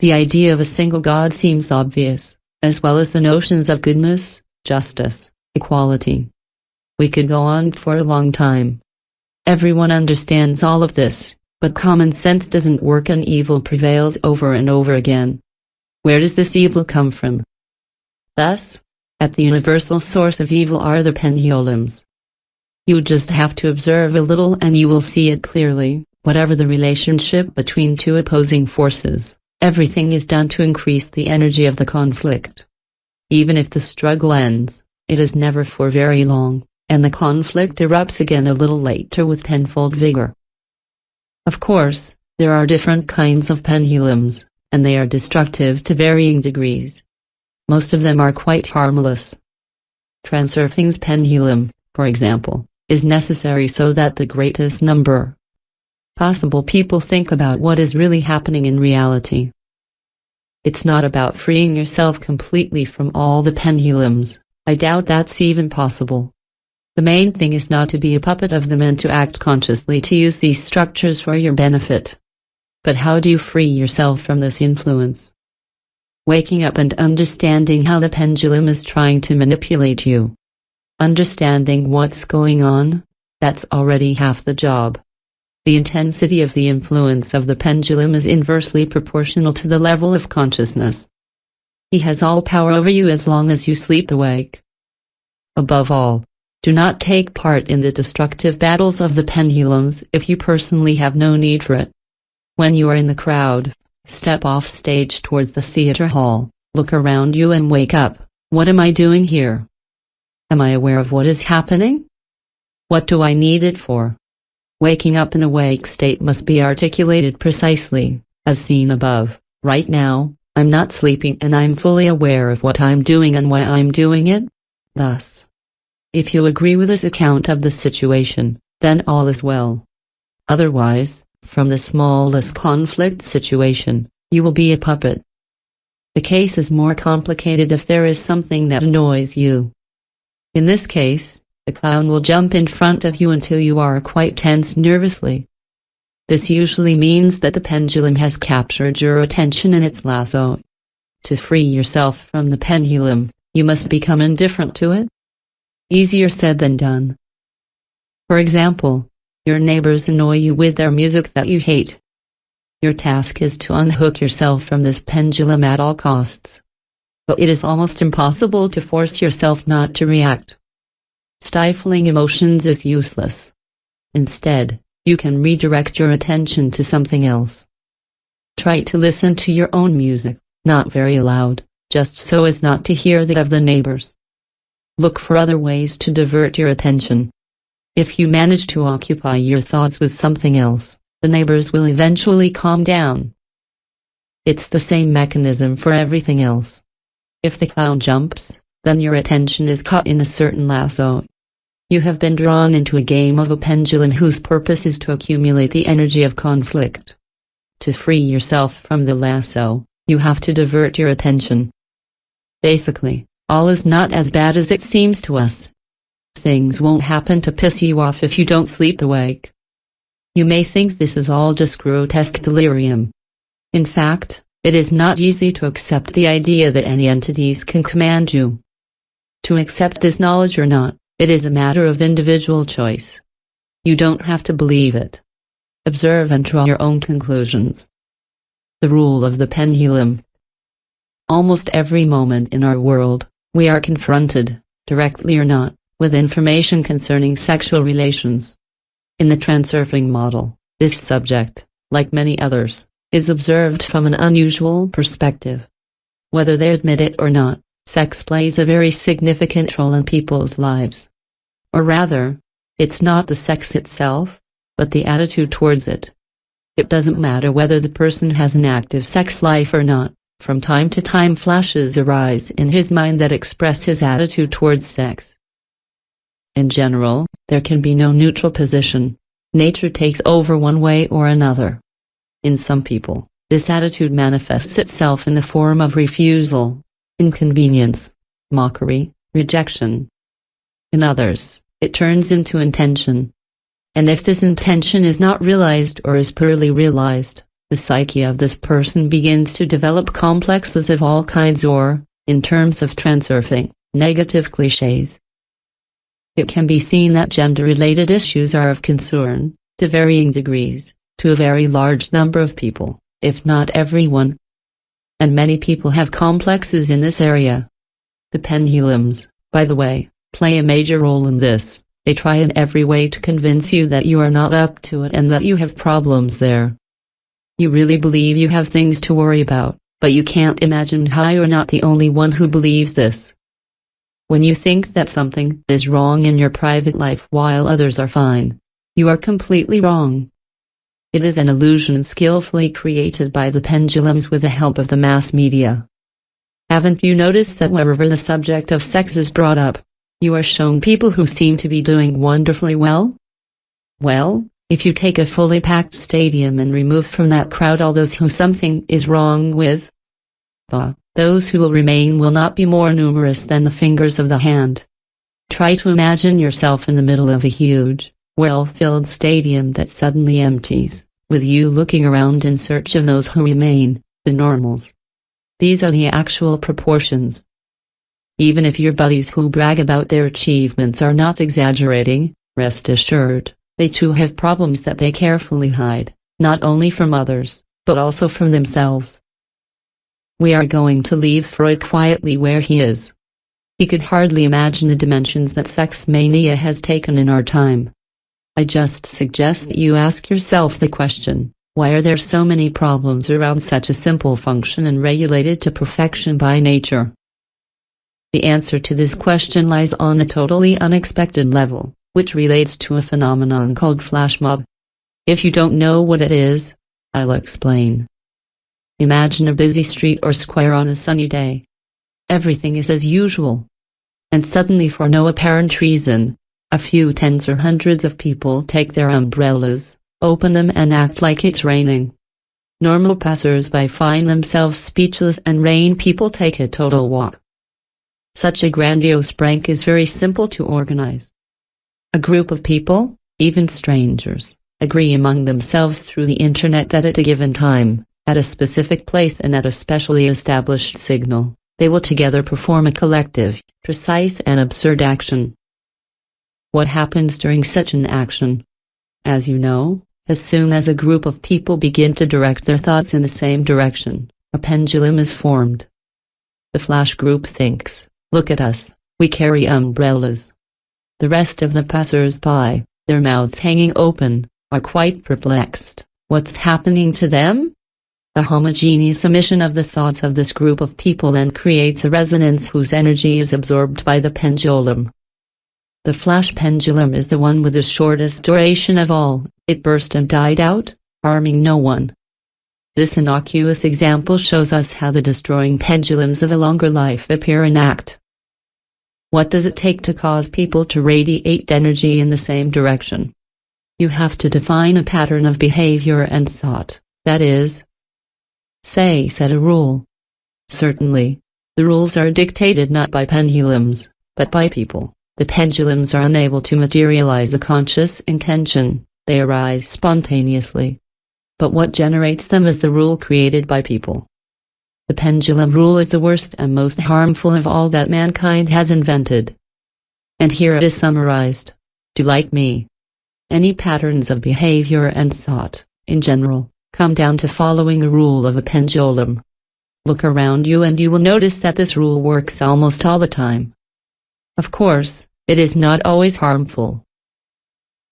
The idea of a single God seems obvious, as well as the notions of goodness, justice, equality. We could go on for a long time. Everyone understands all of this, but common sense doesn't work and evil prevails over and over again. Where does this evil come from? Thus, at the universal source of evil are the pendulums. You just have to observe a little and you will see it clearly. Whatever the relationship between two opposing forces, everything is done to increase the energy of the conflict. Even if the struggle ends, it is never for very long, and the conflict erupts again a little later with tenfold vigor. Of course, there are different kinds of pendulums, and they are destructive to varying degrees. Most of them are quite harmless. Transurfing's pendulum, for example, is necessary so that the greatest number possible people think about what is really happening in reality. It's not about freeing yourself completely from all the pendulums. I doubt that's even possible. The main thing is not to be a puppet of them and to act consciously to use these structures for your benefit. But how do you free yourself from this influence? Waking up and understanding how the pendulum is trying to manipulate you. Understanding what's going on, that's already half the job. The intensity of the influence of the pendulum is inversely proportional to the level of consciousness. He has all power over you as long as you sleep awake. Above all, do not take part in the destructive battles of the pendulums if you personally have no need for it. When you are in the crowd, step off stage towards the theater hall, look around you and wake up. What am I doing here? Am I aware of what is happening? What do I need it for? Waking up in a awake state must be articulated precisely, as seen above. Right now, I'm not sleeping and I'm fully aware of what I'm doing and why I'm doing it. Thus, if you agree with this account of the situation, then all is well. Otherwise, from the smallest conflict situation, you will be a puppet. The case is more complicated if there is something that annoys you. In this case, the clown will jump in front of you until you are quite tense nervously. This usually means that the pendulum has captured your attention in its lasso. To free yourself from the pendulum, you must become indifferent to it. Easier said than done. For example, your neighbors annoy you with their music that you hate. Your task is to unhook yourself from this pendulum at all costs. But it is almost impossible to force yourself not to react. Stifling emotions is useless. Instead, you can redirect your attention to something else. Try to listen to your own music, not very loud, just so as not to hear that of the neighbors. Look for other ways to divert your attention. If you manage to occupy your thoughts with something else, the neighbors will eventually calm down. It's the same mechanism for everything else. If the clown jumps, then your attention is caught in a certain lasso. You have been drawn into a game of a pendulum whose purpose is to accumulate the energy of conflict. To free yourself from the lasso, you have to divert your attention. Basically, all is not as bad as it seems to us. Things won't happen to piss you off if you don't sleep awake. You may think this is all just grotesque delirium. In fact, it is not easy to accept the idea that any entities can command you. To accept this knowledge or not, it is a matter of individual choice. You don't have to believe it. Observe and draw your own conclusions. The rule of the pendulum. Almost every moment in our world, we are confronted, directly or not, with information concerning sexual relations. In the transurfing model, this subject, like many others, is observed from an unusual perspective. Whether they admit it or not, sex plays a very significant role in people's lives. Or rather, it's not the sex itself, but the attitude towards it. It doesn't matter whether the person has an active sex life or not, from time to time flashes arise in his mind that express his attitude towards sex. In general, there can be no neutral position. Nature takes over one way or another. In some people, this attitude manifests itself in the form of refusal, inconvenience, mockery, rejection. In others, it turns into intention. And if this intention is not realized or is poorly realized, the psyche of this person begins to develop complexes of all kinds or, in terms of transurfing, negative cliches. It can be seen that gender-related issues are of concern, to varying degrees, to a very large number of people, if not everyone. And many people have complexes in this area. The pendulums, by the way, play a major role in this. They try in every way to convince you that you are not up to it and that you have problems there. You really believe you have things to worry about, but you can't imagine how you're not the only one who believes this. When you think that something is wrong in your private life while others are fine, you are completely wrong. It is an illusion skillfully created by the pendulums with the help of the mass media. Haven't you noticed that wherever the subject of sex is brought up, you are shown people who seem to be doing wonderfully well? Well, if you take a fully packed stadium and remove from that crowd all those who something is wrong with, those who will remain will not be more numerous than the fingers of the hand. Try to imagine yourself in the middle of a huge, well-filled stadium that suddenly empties, with you looking around in search of those who remain, the normals. These are the actual proportions. Even if your buddies who brag about their achievements are not exaggerating, rest assured, they too have problems that they carefully hide, not only from others, but also from themselves. We are going to leave Freud quietly where he is. He could hardly imagine the dimensions that sex mania has taken in our time. I just suggest you ask yourself the question, why are there so many problems around such a simple function and regulated to perfection by nature? The answer to this question lies on a totally unexpected level, which relates to a phenomenon called flash mob. If you don't know what it is, I'll explain. Imagine a busy street or square on a sunny day. Everything is as usual. And suddenly, for no apparent reason, a few tens or hundreds of people take their umbrellas, open them and act like it's raining. Normal passers-by find themselves speechless and rain people take a total walk. Such a grandiose prank is very simple to organize. A group of people, even strangers, agree among themselves through the internet that at a given time, at a specific place and at a specially established signal, they will together perform a collective, precise and absurd action. What happens during such an action? As you know, as soon as a group of people begin to direct their thoughts in the same direction, a pendulum is formed. The flash group thinks, "Look at us, we carry umbrellas." The rest of the passers-by, their mouths hanging open, are quite perplexed. What's happening to them? The homogeneous emission of the thoughts of this group of people then creates a resonance whose energy is absorbed by the pendulum. The flash pendulum is the one with the shortest duration of all. It burst and died out, harming no one. This innocuous example shows us how the destroying pendulums of a longer life appear and act. What does it take to cause people to radiate energy in the same direction? You have to define a pattern of behavior and thought, that is, set a rule. Certainly, the rules are dictated not by pendulums, but by people. The pendulums are unable to materialize a conscious intention, they arise spontaneously. But what generates them is the rule created by people. The pendulum rule is the worst and most harmful of all that mankind has invented. And here it is summarized. Do like me. Any patterns of behavior and thought, in general, come down to following a rule of a pendulum. Look around you and you will notice that this rule works almost all the time. Of course, it is not always harmful.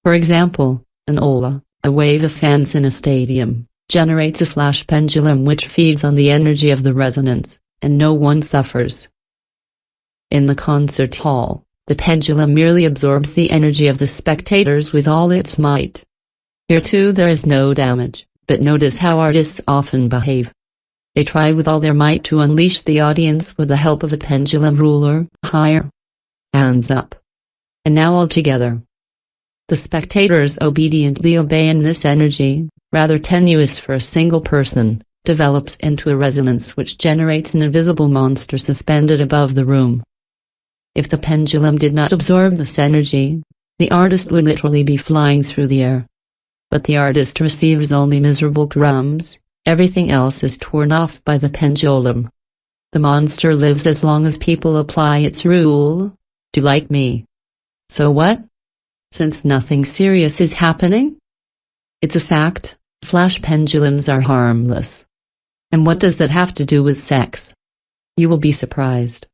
For example, an ola, a wave of fans in a stadium, generates a flash pendulum which feeds on the energy of the resonance, and no one suffers. In the concert hall, the pendulum merely absorbs the energy of the spectators with all its might. Here too there is no damage, but notice how artists often behave. They try with all their might to unleash the audience with the help of a pendulum ruler, higher. Hands up. And now all together. The spectators obediently obey, and this energy, rather tenuous for a single person, develops into a resonance which generates an invisible monster suspended above the room. If the pendulum did not absorb this energy, the artist would literally be flying through the air. But the artist receives only miserable crumbs, everything else is torn off by the pendulum. The monster lives as long as people apply its rule. Do like me. So what? Since nothing serious is happening? It's a fact, flash pendulums are harmless. And what does that have to do with sex? You will be surprised.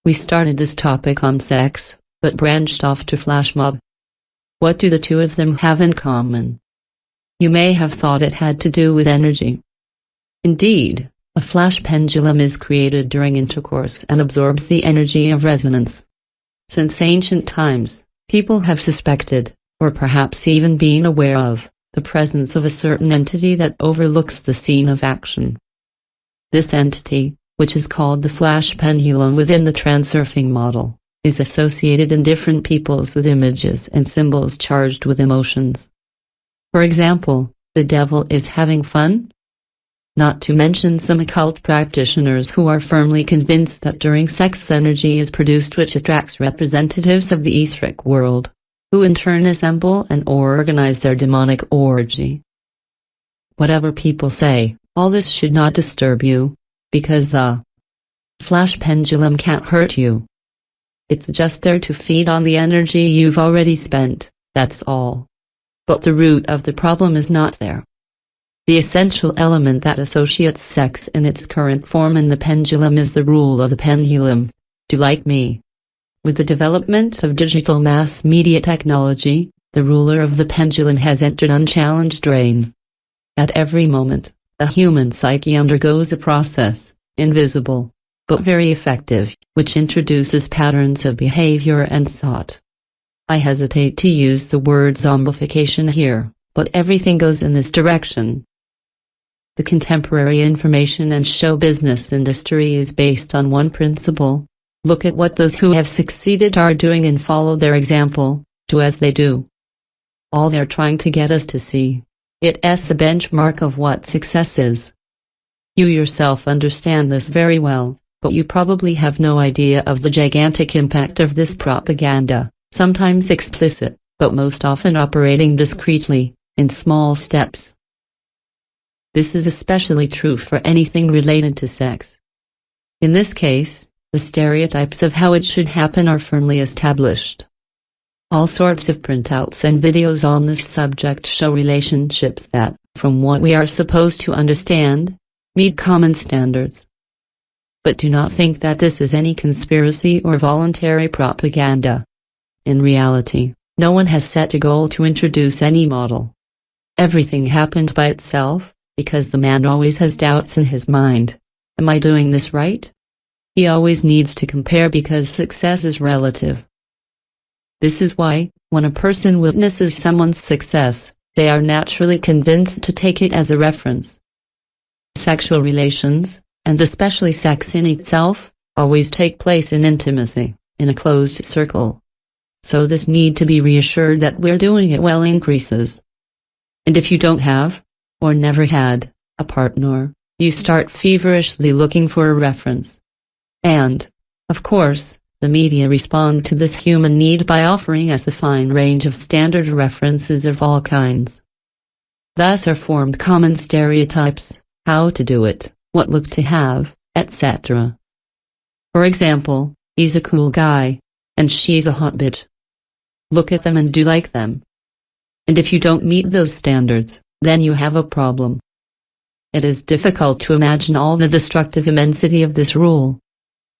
We started this topic on sex, but branched off to flash mob. What do the two of them have in common? You may have thought it had to do with energy. Indeed, a flash pendulum is created during intercourse and absorbs the energy of resonance. Since ancient times, people have suspected, or perhaps even been aware of, the presence of a certain entity that overlooks the scene of action. This entity, which is called the flash pendulum within the transurfing model, is associated in different peoples with images and symbols charged with emotions. For example, the devil is having fun? Not to mention some occult practitioners who are firmly convinced that during sex energy is produced which attracts representatives of the etheric world, who in turn assemble and organize their demonic orgy. Whatever people say, all this should not disturb you, because the flash pendulum can't hurt you. It's just there to feed on the energy you've already spent, that's all. But the root of the problem is not there. The essential element that associates sex in its current form in the pendulum is the rule of the pendulum. Do like me. With the development of digital mass media technology, the ruler of the pendulum has entered unchallenged reign. At every moment, a human psyche undergoes a process, invisible, but very effective, which introduces patterns of behavior and thought. I hesitate to use the word zombification here, but everything goes in this direction. The contemporary information and show business industry is based on one principle. Look at what those who have succeeded are doing and follow their example, do as they do. All they're trying to get us to see. It's a benchmark of what success is. You yourself understand this very well, but you probably have no idea of the gigantic impact of this propaganda, sometimes explicit, but most often operating discreetly, in small steps. This is especially true for anything related to sex. In this case, the stereotypes of how it should happen are firmly established. All sorts of printouts and videos on this subject show relationships that, from what we are supposed to understand, meet common standards. But do not think that this is any conspiracy or voluntary propaganda. In reality, no one has set a goal to introduce any model. Everything happened by itself, because the man always has doubts in his mind. Am I doing this right? He always needs to compare because success is relative. This is why, when a person witnesses someone's success, they are naturally convinced to take it as a reference. Sexual relations, and especially sex in itself, always take place in intimacy, in a closed circle. So this need to be reassured that we're doing it well increases. And if you don't have, or never had, a partner, you start feverishly looking for a reference. And, of course, the media respond to this human need by offering us a fine range of standard references of all kinds. Thus are formed common stereotypes, how to do it, what look to have, etc. For example, he's a cool guy, and she's a hot bitch. Look at them and do like them. And if you don't meet those standards, then you have a problem. It is difficult to imagine all the destructive immensity of this rule.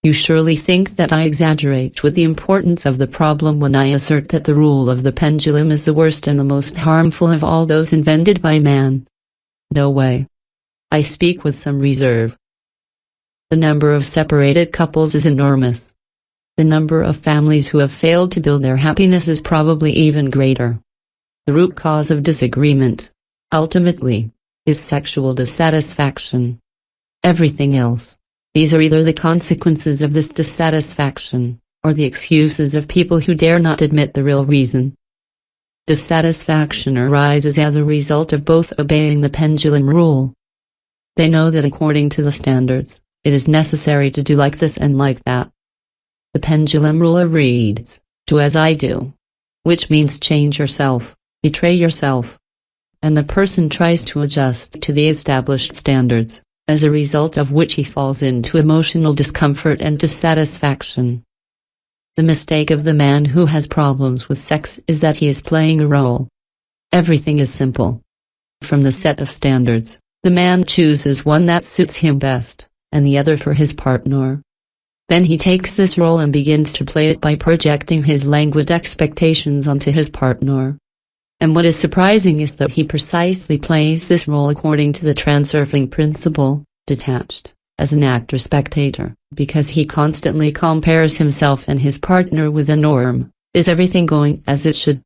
You surely think that I exaggerate with the importance of the problem when I assert that the rule of the pendulum is the worst and the most harmful of all those invented by man. No way. I speak with some reserve. The number of separated couples is enormous. The number of families who have failed to build their happiness is probably even greater. The root cause of disagreement, ultimately, is sexual dissatisfaction. Everything else. These are either the consequences of this dissatisfaction, or the excuses of people who dare not admit the real reason. Dissatisfaction arises as a result of both obeying the pendulum rule. They know that according to the standards, it is necessary to do like this and like that. The pendulum rule reads, do as I do. Which means change yourself, betray yourself. And the person tries to adjust to the established standards, as a result of which he falls into emotional discomfort and dissatisfaction. The mistake of the man who has problems with sex is that he is playing a role. Everything is simple. From the set of standards, the man chooses one that suits him best, and the other for his partner. Then he takes this role and begins to play it by projecting his languid expectations onto his partner. And what is surprising is that he precisely plays this role according to the transurfing principle, detached, as an actor-spectator, because he constantly compares himself and his partner with a norm. Is everything going as it should?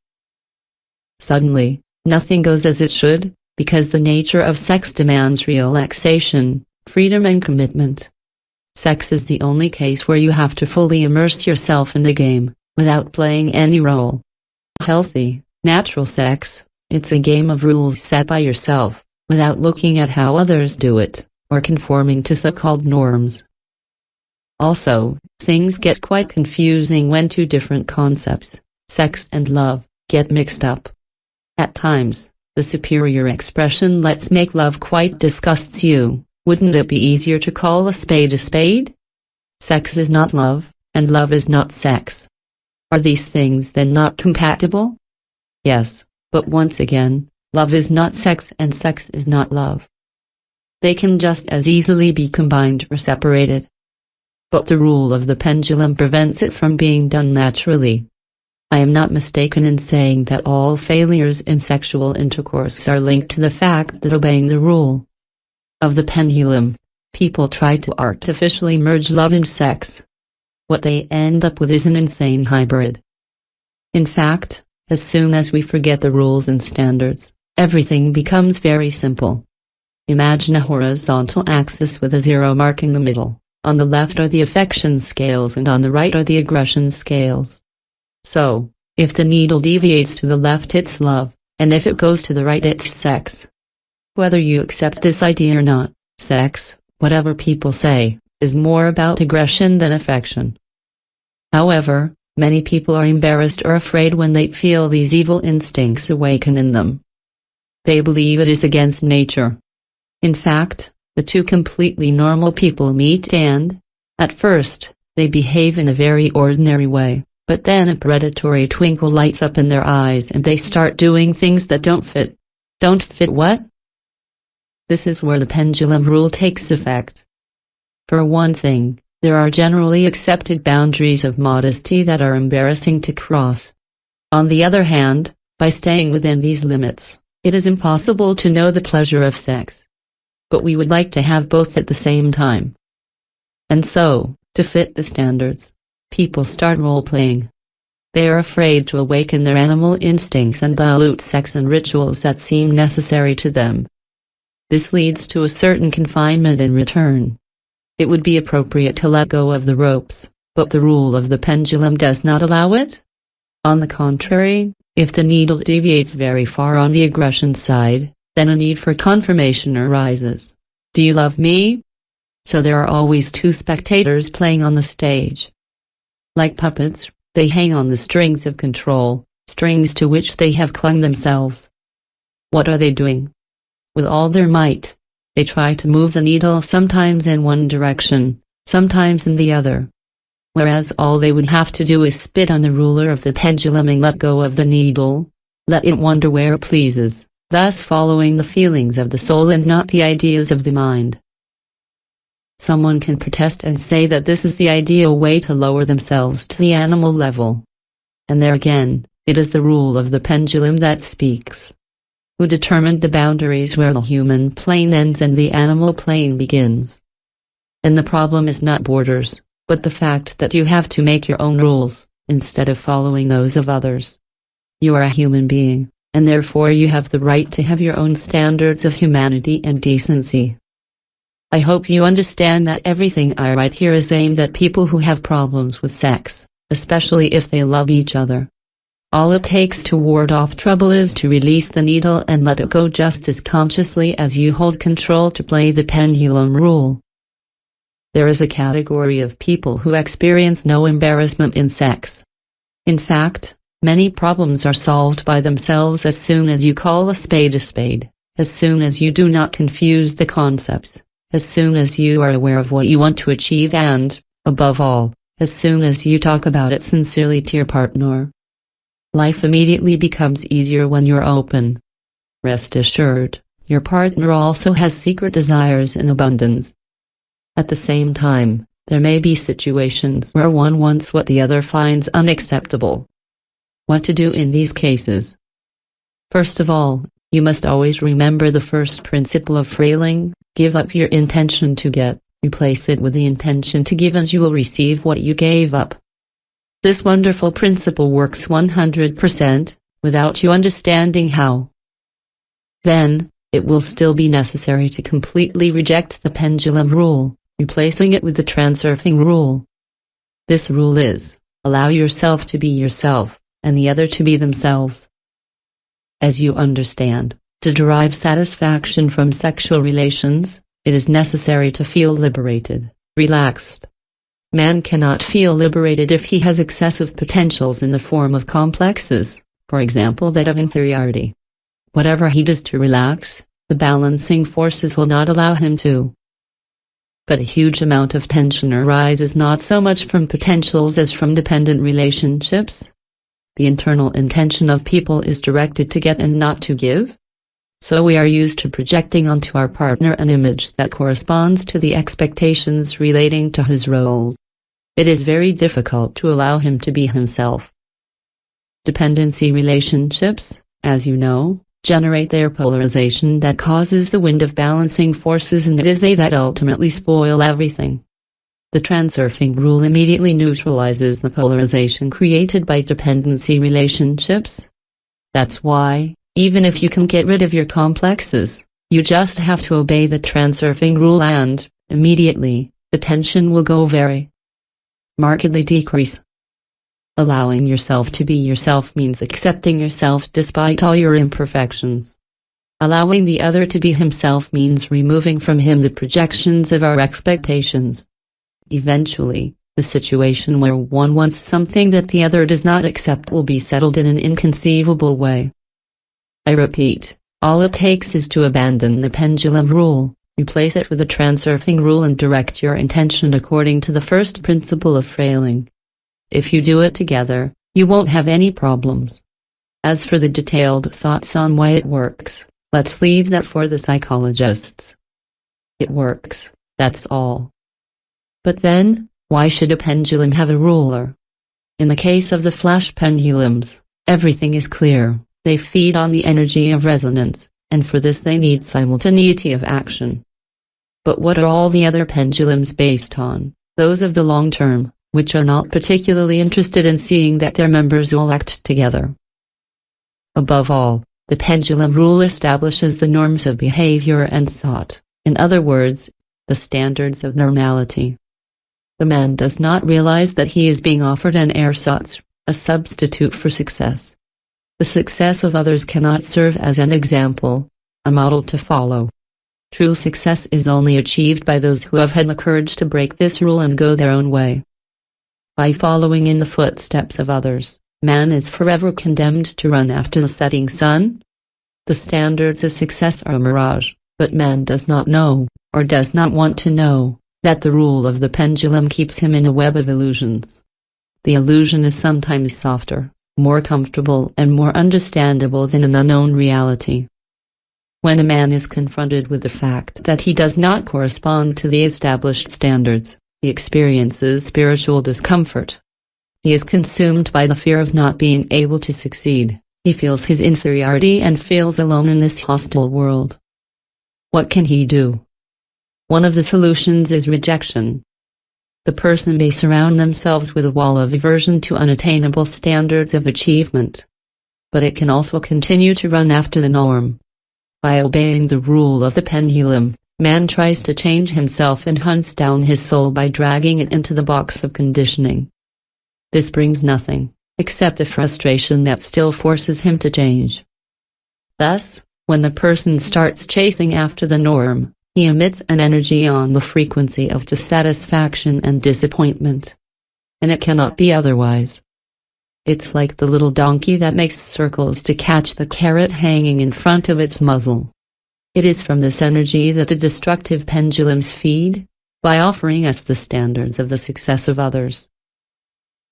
Suddenly, nothing goes as it should, because the nature of sex demands relaxation, freedom and commitment. Sex is the only case where you have to fully immerse yourself in the game, without playing any role. Healthy, natural sex, it's a game of rules set by yourself, without looking at how others do it, or conforming to so-called norms. Also, things get quite confusing when two different concepts, sex and love, get mixed up. At times, the superior expression "let's make love" quite disgusts you. Wouldn't it be easier to call a spade a spade? Sex is not love, and love is not sex. Are these things then not compatible? Yes, but once again, love is not sex and sex is not love. They can just as easily be combined or separated. But the rule of the pendulum prevents it from being done naturally. I am not mistaken in saying that all failures in sexual intercourse are linked to the fact that obeying the rule of the pendulum, people try to artificially merge love and sex. What they end up with is an insane hybrid. In fact, as soon as we forget the rules and standards, everything becomes very simple. Imagine a horizontal axis with a zero marking the middle. On the left are the affection scales and on the right are the aggression scales. So, if the needle deviates to the left it's love, and if it goes to the right it's sex. Whether you accept this idea or not, sex, whatever people say, is more about aggression than affection. However, many people are embarrassed or afraid when they feel these evil instincts awaken in them. They believe it is against nature. In fact, the two completely normal people meet and, at first, they behave in a very ordinary way, But then a predatory twinkle lights up in their eyes and they start doing things that don't fit. Don't fit what? This is where the pendulum rule takes effect. For one thing, there are generally accepted boundaries of modesty that are embarrassing to cross. On the other hand, by staying within these limits, it is impossible to know the pleasure of sex. But we would like to have both at the same time. And so, to fit the standards, people start role-playing. They are afraid to awaken their animal instincts and dilute sex and rituals that seem necessary to them. This leads to a certain confinement in return. It would be appropriate to let go of the ropes, but the rule of the pendulum does not allow it. On the contrary, if the needle deviates very far on the aggression side, then a need for confirmation arises. Do you love me? So there are always two spectators playing on the stage. Like puppets, they hang on the strings of control, strings to which they have clung themselves. What are they doing? With all their might, they try to move the needle sometimes in one direction, sometimes in the other. Whereas all they would have to do is spit on the ruler of the pendulum and let go of the needle, let it wander where it pleases, thus following the feelings of the soul and not the ideas of the mind. Someone can protest and say that this is the ideal way to lower themselves to the animal level. And there again, it is the rule of the pendulum that speaks. Who determined the boundaries where the human plane ends and the animal plane begins? And the problem is not borders, but the fact that you have to make your own rules, instead of following those of others. You are a human being, and therefore you have the right to have your own standards of humanity and decency. I hope you understand that everything I write here is aimed at people who have problems with sex, especially if they love each other. All it takes to ward off trouble is to release the needle and let it go just as consciously as you hold control to play the pendulum rule. There is a category of people who experience no embarrassment in sex. In fact, many problems are solved by themselves as soon as you call a spade, as soon as you do not confuse the concepts, as soon as you are aware of what you want to achieve and, above all, as soon as you talk about it sincerely to your partner. Life immediately becomes easier when you're open. Rest assured, your partner also has secret desires in abundance. At the same time, there may be situations where one wants what the other finds unacceptable. What to do in these cases? First of all, you must always remember the first principle of frailing: give up your intention to get, replace it with the intention to give, and you will receive what you gave up. This wonderful principle works 100%, without you understanding how. Then, it will still be necessary to completely reject the pendulum rule, replacing it with the transurfing rule. This rule is, allow yourself to be yourself, and the other to be themselves. As you understand, to derive satisfaction from sexual relations, it is necessary to feel liberated, relaxed. Man cannot feel liberated if he has excessive potentials in the form of complexes, for example that of inferiority. Whatever he does to relax, the balancing forces will not allow him to. But a huge amount of tension arises not so much from potentials as from dependent relationships. The internal intention of people is directed to get and not to give. So we are used to projecting onto our partner an image that corresponds to the expectations relating to his role. It is very difficult to allow him to be himself. Dependency relationships, as you know, generate their polarization that causes the wind of balancing forces, and it is they that ultimately spoil everything. The transurfing rule immediately neutralizes the polarization created by dependency relationships. That's why, even if you can get rid of your complexes, you just have to obey the transurfing rule and, immediately, the tension will go very markedly decrease. Allowing yourself to be yourself means accepting yourself despite all your imperfections. Allowing the other to be himself means removing from him the projections of our expectations. Eventually, the situation where one wants something that the other does not accept will be settled in an inconceivable way. I repeat, all it takes is to abandon the pendulum rule, replace it with the transurfing rule, and direct your intention according to the first principle of frailing. If you do it together, you won't have any problems. As for the detailed thoughts on why it works, let's leave that for the psychologists. It works, that's all. But then, why should a pendulum have a ruler? In the case of the flash pendulums, everything is clear. They feed on the energy of resonance, and for this they need simultaneity of action. But what are all the other pendulums based on? Those of the long term, which are not particularly interested in seeing that their members all act together. Above all, the pendulum rule establishes the norms of behavior and thought, in other words, the standards of normality. The man does not realize that he is being offered an ersatz, a substitute for success. The success of others cannot serve as an example, a model to follow. True success is only achieved by those who have had the courage to break this rule and go their own way. By following in the footsteps of others, man is forever condemned to run after the setting sun. The standards of success are a mirage, but man does not know, or does not want to know, that the rule of the pendulum keeps him in a web of illusions. The illusion is sometimes softer, more comfortable and more understandable than an unknown reality. When a man is confronted with the fact that he does not correspond to the established standards, he experiences spiritual discomfort. He is consumed by the fear of not being able to succeed. He feels his inferiority and feels alone in this hostile world. What can he do? One of the solutions is rejection. The person may surround themselves with a wall of aversion to unattainable standards of achievement. But it can also continue to run after the norm. By obeying the rule of the pendulum, man tries to change himself and hunts down his soul by dragging it into the box of conditioning. This brings nothing, except a frustration that still forces him to change. Thus, when the person starts chasing after the norm, he emits an energy on the frequency of dissatisfaction and disappointment. And it cannot be otherwise. It's like the little donkey that makes circles to catch the carrot hanging in front of its muzzle. It is from this energy that the destructive pendulums feed, by offering us the standards of the success of others.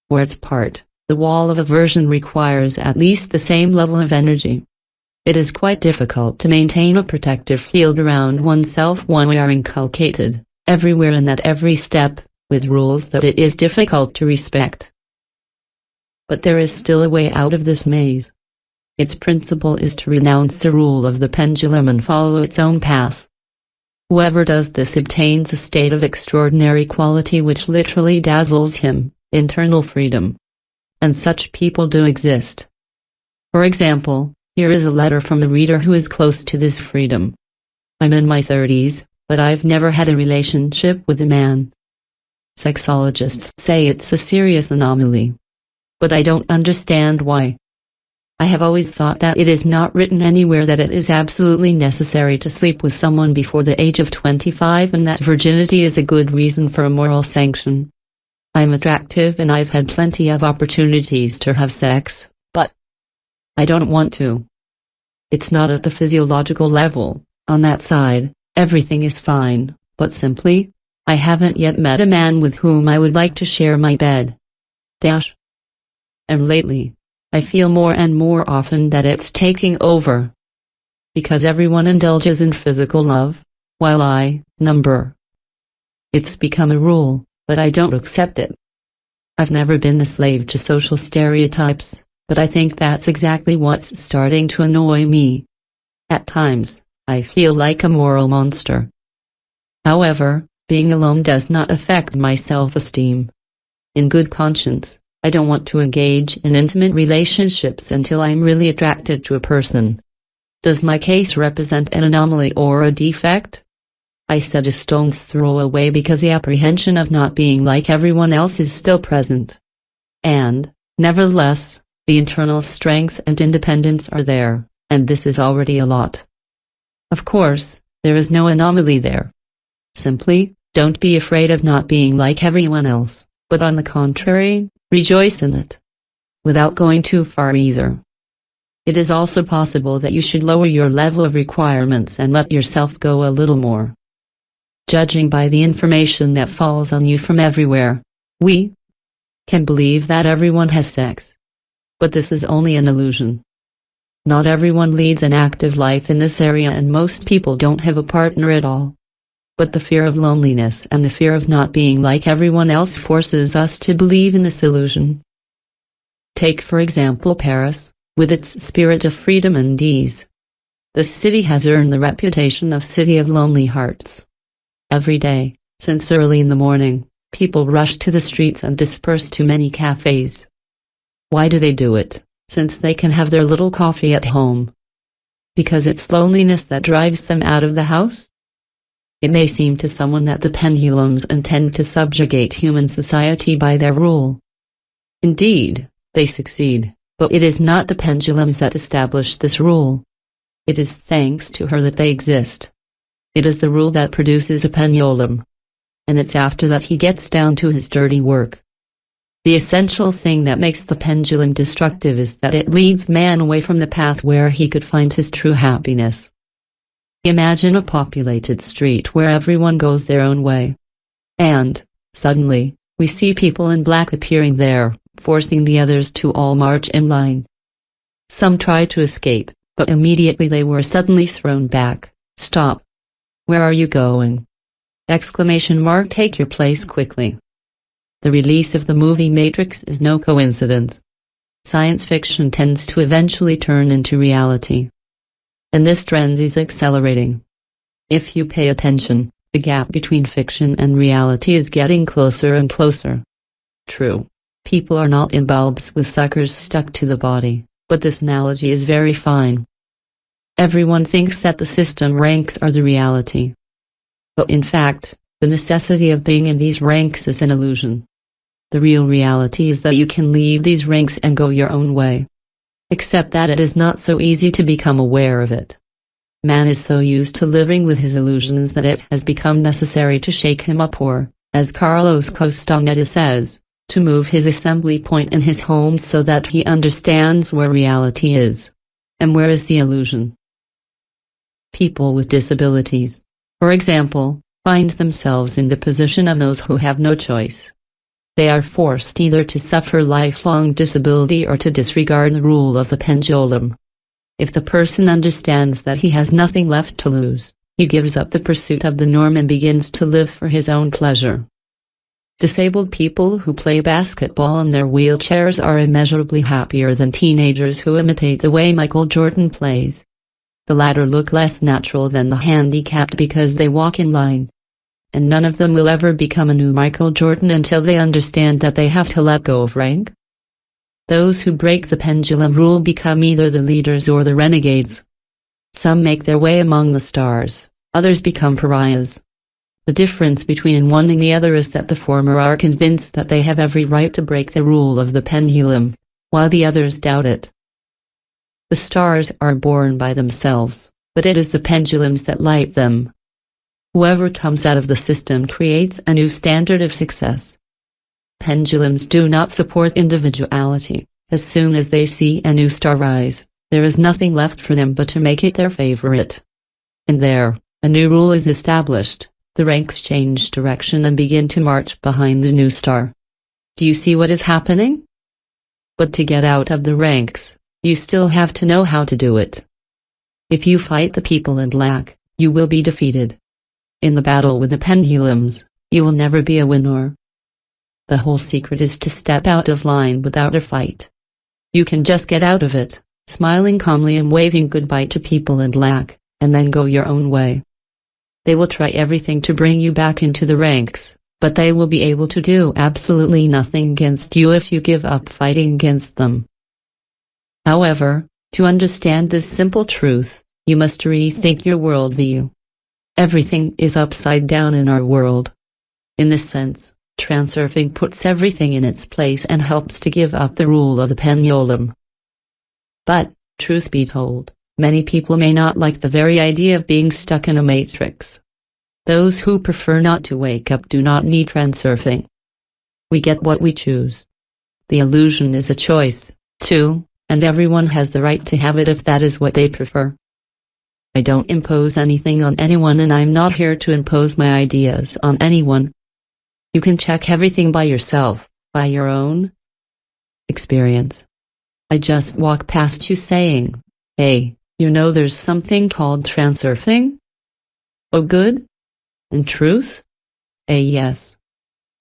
For its part, the wall of aversion requires at least the same level of energy. It is quite difficult to maintain a protective field around oneself when we are inculcated, everywhere and at every step, with rules that it is difficult to respect. But there is still a way out of this maze. Its principle is to renounce the rule of the pendulum and follow its own path. Whoever does this obtains a state of extraordinary quality which literally dazzles him, internal freedom. And such people do exist. For example, here is a letter from a reader who is close to this freedom. I'm in my 30s, but I've never had a relationship with a man. Sexologists say it's a serious anomaly. But I don't understand why. I have always thought that it is not written anywhere that it is absolutely necessary to sleep with someone before the age of 25 and that virginity is a good reason for a moral sanction. I'm attractive and I've had plenty of opportunities to have sex, but I don't want to. It's not at the physiological level. On that side, everything is fine, but simply, I haven't yet met a man with whom I would like to share my bed. And lately, I feel more and more often that it's taking over. Because everyone indulges in physical love, while I number. It's become a rule, but I don't accept it. I've never been a slave to social stereotypes, but I think that's exactly what's starting to annoy me. At times, I feel like a moral monster. However, being alone does not affect my self-esteem. In good conscience, I don't want to engage in intimate relationships until I'm really attracted to a person. Does my case represent an anomaly or a defect? I said a stone's throw away because the apprehension of not being like everyone else is still present. And, nevertheless, the internal strength and independence are there, and this is already a lot. Of course, there is no anomaly there. Simply, don't be afraid of not being like everyone else, but on the contrary, rejoice in it. Without going too far either. It is also possible that you should lower your level of requirements and let yourself go a little more. Judging by the information that falls on you from everywhere, we can believe that everyone has sex. But this is only an illusion. Not everyone leads an active life in this area, and most people don't have a partner at all. But the fear of loneliness and the fear of not being like everyone else forces us to believe in this illusion. Take for example Paris, with its spirit of freedom and ease. This city has earned the reputation of city of lonely hearts. Every day, since early in the morning, people rush to the streets and disperse to many cafes. Why do they do it, since they can have their little coffee at home? Because it's loneliness that drives them out of the house? It may seem to someone that the pendulums intend to subjugate human society by their rule. Indeed, they succeed, but it is not the pendulums that establish this rule. It is thanks to her that they exist. It is the rule that produces a pendulum. And it's after that he gets down to his dirty work. The essential thing that makes the pendulum destructive is that it leads man away from the path where he could find his true happiness. Imagine a populated street where everyone goes their own way. And, suddenly, we see people in black appearing there, forcing the others to all march in line. Some try to escape, but immediately they were suddenly thrown back. Stop. Where are you going? ! Take your place quickly. The release of the movie Matrix is no coincidence. Science fiction tends to eventually turn into reality. And this trend is accelerating. If you pay attention, the gap between fiction and reality is getting closer and closer. True, people are not in bulbs with suckers stuck to the body, but this analogy is very fine. Everyone thinks that the system ranks are the reality. But in fact, the necessity of being in these ranks is an illusion. The real reality is that you can leave these ranks and go your own way. Except that it is not so easy to become aware of it. Man is so used to living with his illusions that it has become necessary to shake him up, or, as Carlos Castaneda says, to move his assembly point in his home so that he understands where reality is. And where is the illusion? People with disabilities, for example, find themselves in the position of those who have no choice. They are forced either to suffer lifelong disability or to disregard the rule of the pendulum. If the person understands that he has nothing left to lose, he gives up the pursuit of the norm and begins to live for his own pleasure. Disabled people who play basketball in their wheelchairs are immeasurably happier than teenagers who imitate the way Michael Jordan plays. The latter look less natural than the handicapped because they walk in line. And none of them will ever become a new Michael Jordan until they understand that they have to let go of rank. Those who break the pendulum rule become either the leaders or the renegades. Some make their way among the stars, others become pariahs. The difference between one and the other is that the former are convinced that they have every right to break the rule of the pendulum, while the others doubt it. The stars are born by themselves, but it is the pendulums that light them. Whoever comes out of the system creates a new standard of success. Pendulums do not support individuality. As soon as they see a new star rise, there is nothing left for them but to make it their favorite. And there, a new rule is established. The ranks change direction and begin to march behind the new star. Do you see what is happening? But to get out of the ranks, you still have to know how to do it. If you fight the people in black, you will be defeated. In the battle with the pendulums, you will never be a winner. The whole secret is to step out of line without a fight. You can just get out of it, smiling calmly and waving goodbye to people in black, and then go your own way. They will try everything to bring you back into the ranks, but they will be able to do absolutely nothing against you if you give up fighting against them. However, to understand this simple truth, you must rethink your worldview. Everything is upside down in our world. In this sense, transurfing puts everything in its place and helps to give up the rule of the pendulum. But, truth be told, many people may not like the very idea of being stuck in a matrix. Those who prefer not to wake up do not need transurfing. We get what we choose. The illusion is a choice, too, and everyone has the right to have it if that is what they prefer. I don't impose anything on anyone, and I'm not here to impose my ideas on anyone. You can check everything by yourself, by your own experience. I just walk past you saying, "Hey, you know there's something called transurfing?" Oh good? In truth? Yes.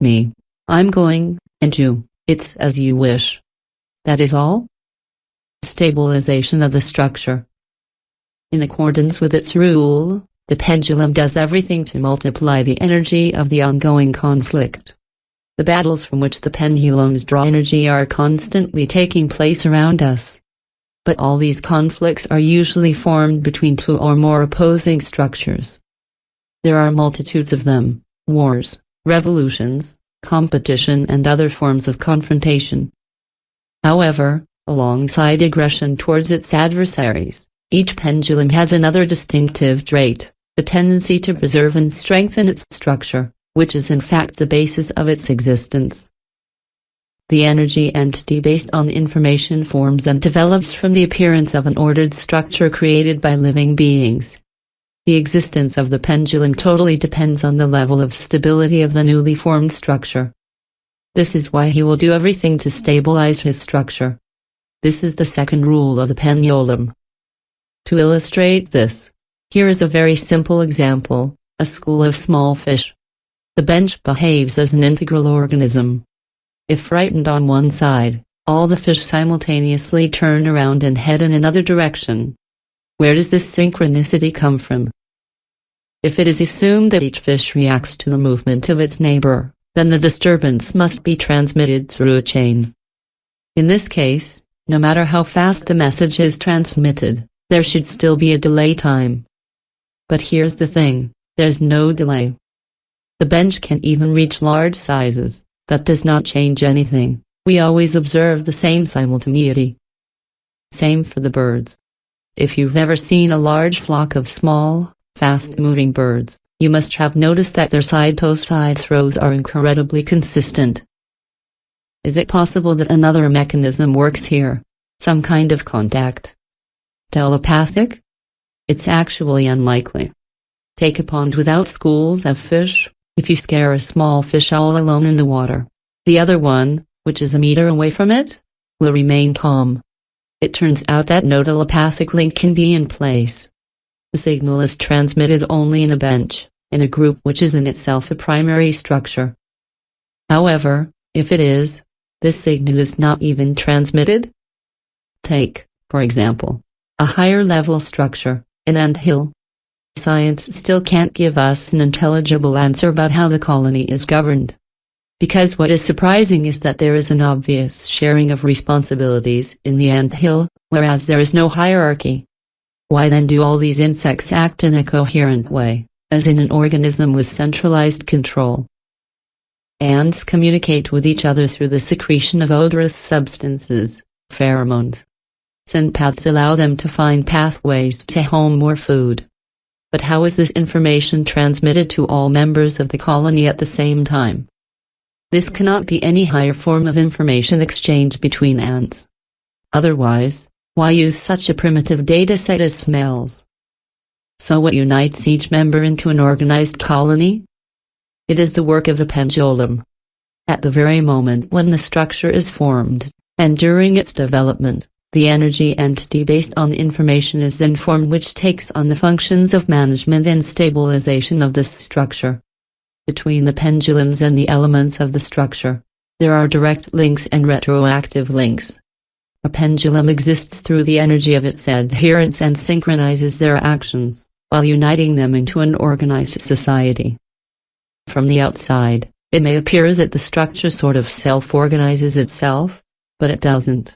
Me. I'm going, and you, it's as you wish. That is all? Stabilization of the structure. In accordance with its rule, the pendulum does everything to multiply the energy of the ongoing conflict. The battles from which the pendulums draw energy are constantly taking place around us. But all these conflicts are usually formed between two or more opposing structures. There are multitudes of them: wars, revolutions, competition, and other forms of confrontation. However, alongside aggression towards its adversaries, each pendulum has another distinctive trait: the tendency to preserve and strengthen its structure, which is in fact the basis of its existence. The energy entity based on information forms and develops from the appearance of an ordered structure created by living beings. The existence of the pendulum totally depends on the level of stability of the newly formed structure. This is why he will do everything to stabilize his structure. This is the second rule of the pendulum. To illustrate this, here is a very simple example: a school of small fish. The bench behaves as an integral organism. If frightened on one side, all the fish simultaneously turn around and head in another direction. Where does this synchronicity come from? If it is assumed that each fish reacts to the movement of its neighbor, then the disturbance must be transmitted through a chain. In this case, no matter how fast the message is transmitted, there should still be a delay time. But here's the thing: there's no delay. The bench can even reach large sizes. That does not change anything. We always observe the same simultaneity. Same for the birds. If you've ever seen a large flock of small, fast-moving birds, you must have noticed that their side-to-side throws are incredibly consistent. Is it possible that another mechanism works here? Some kind of contact? Telepathic? It's actually unlikely. Take a pond without schools of fish. If you scare a small fish all alone in the water, the other one, which is a meter away from it, will remain calm. It turns out that no telepathic link can be in place. The signal is transmitted only in a bench, in a group which is in itself a primary structure. However, if it is, this signal is not even transmitted. Take, for example, a higher level structure, an anthill. Science still can't give us an intelligible answer about how the colony is governed. Because what is surprising is that there is an obvious sharing of responsibilities in the anthill, whereas there is no hierarchy. Why then do all these insects act in a coherent way, as in an organism with centralized control? Ants communicate with each other through the secretion of odorous substances, pheromones. Scent paths allow them to find pathways to home or food. But how is this information transmitted to all members of the colony at the same time? This cannot be any higher form of information exchange between ants. Otherwise, why use such a primitive data set as smells? So what unites each member into an organized colony? It is the work of a pendulum. At the very moment when the structure is formed, and during its development, the energy entity based on the information is then formed, which takes on the functions of management and stabilization of this structure. Between the pendulums and the elements of the structure, there are direct links and retroactive links. A pendulum exists through the energy of its adherents and synchronizes their actions, while uniting them into an organized society. From the outside, it may appear that the structure sort of self-organizes itself, but it doesn't.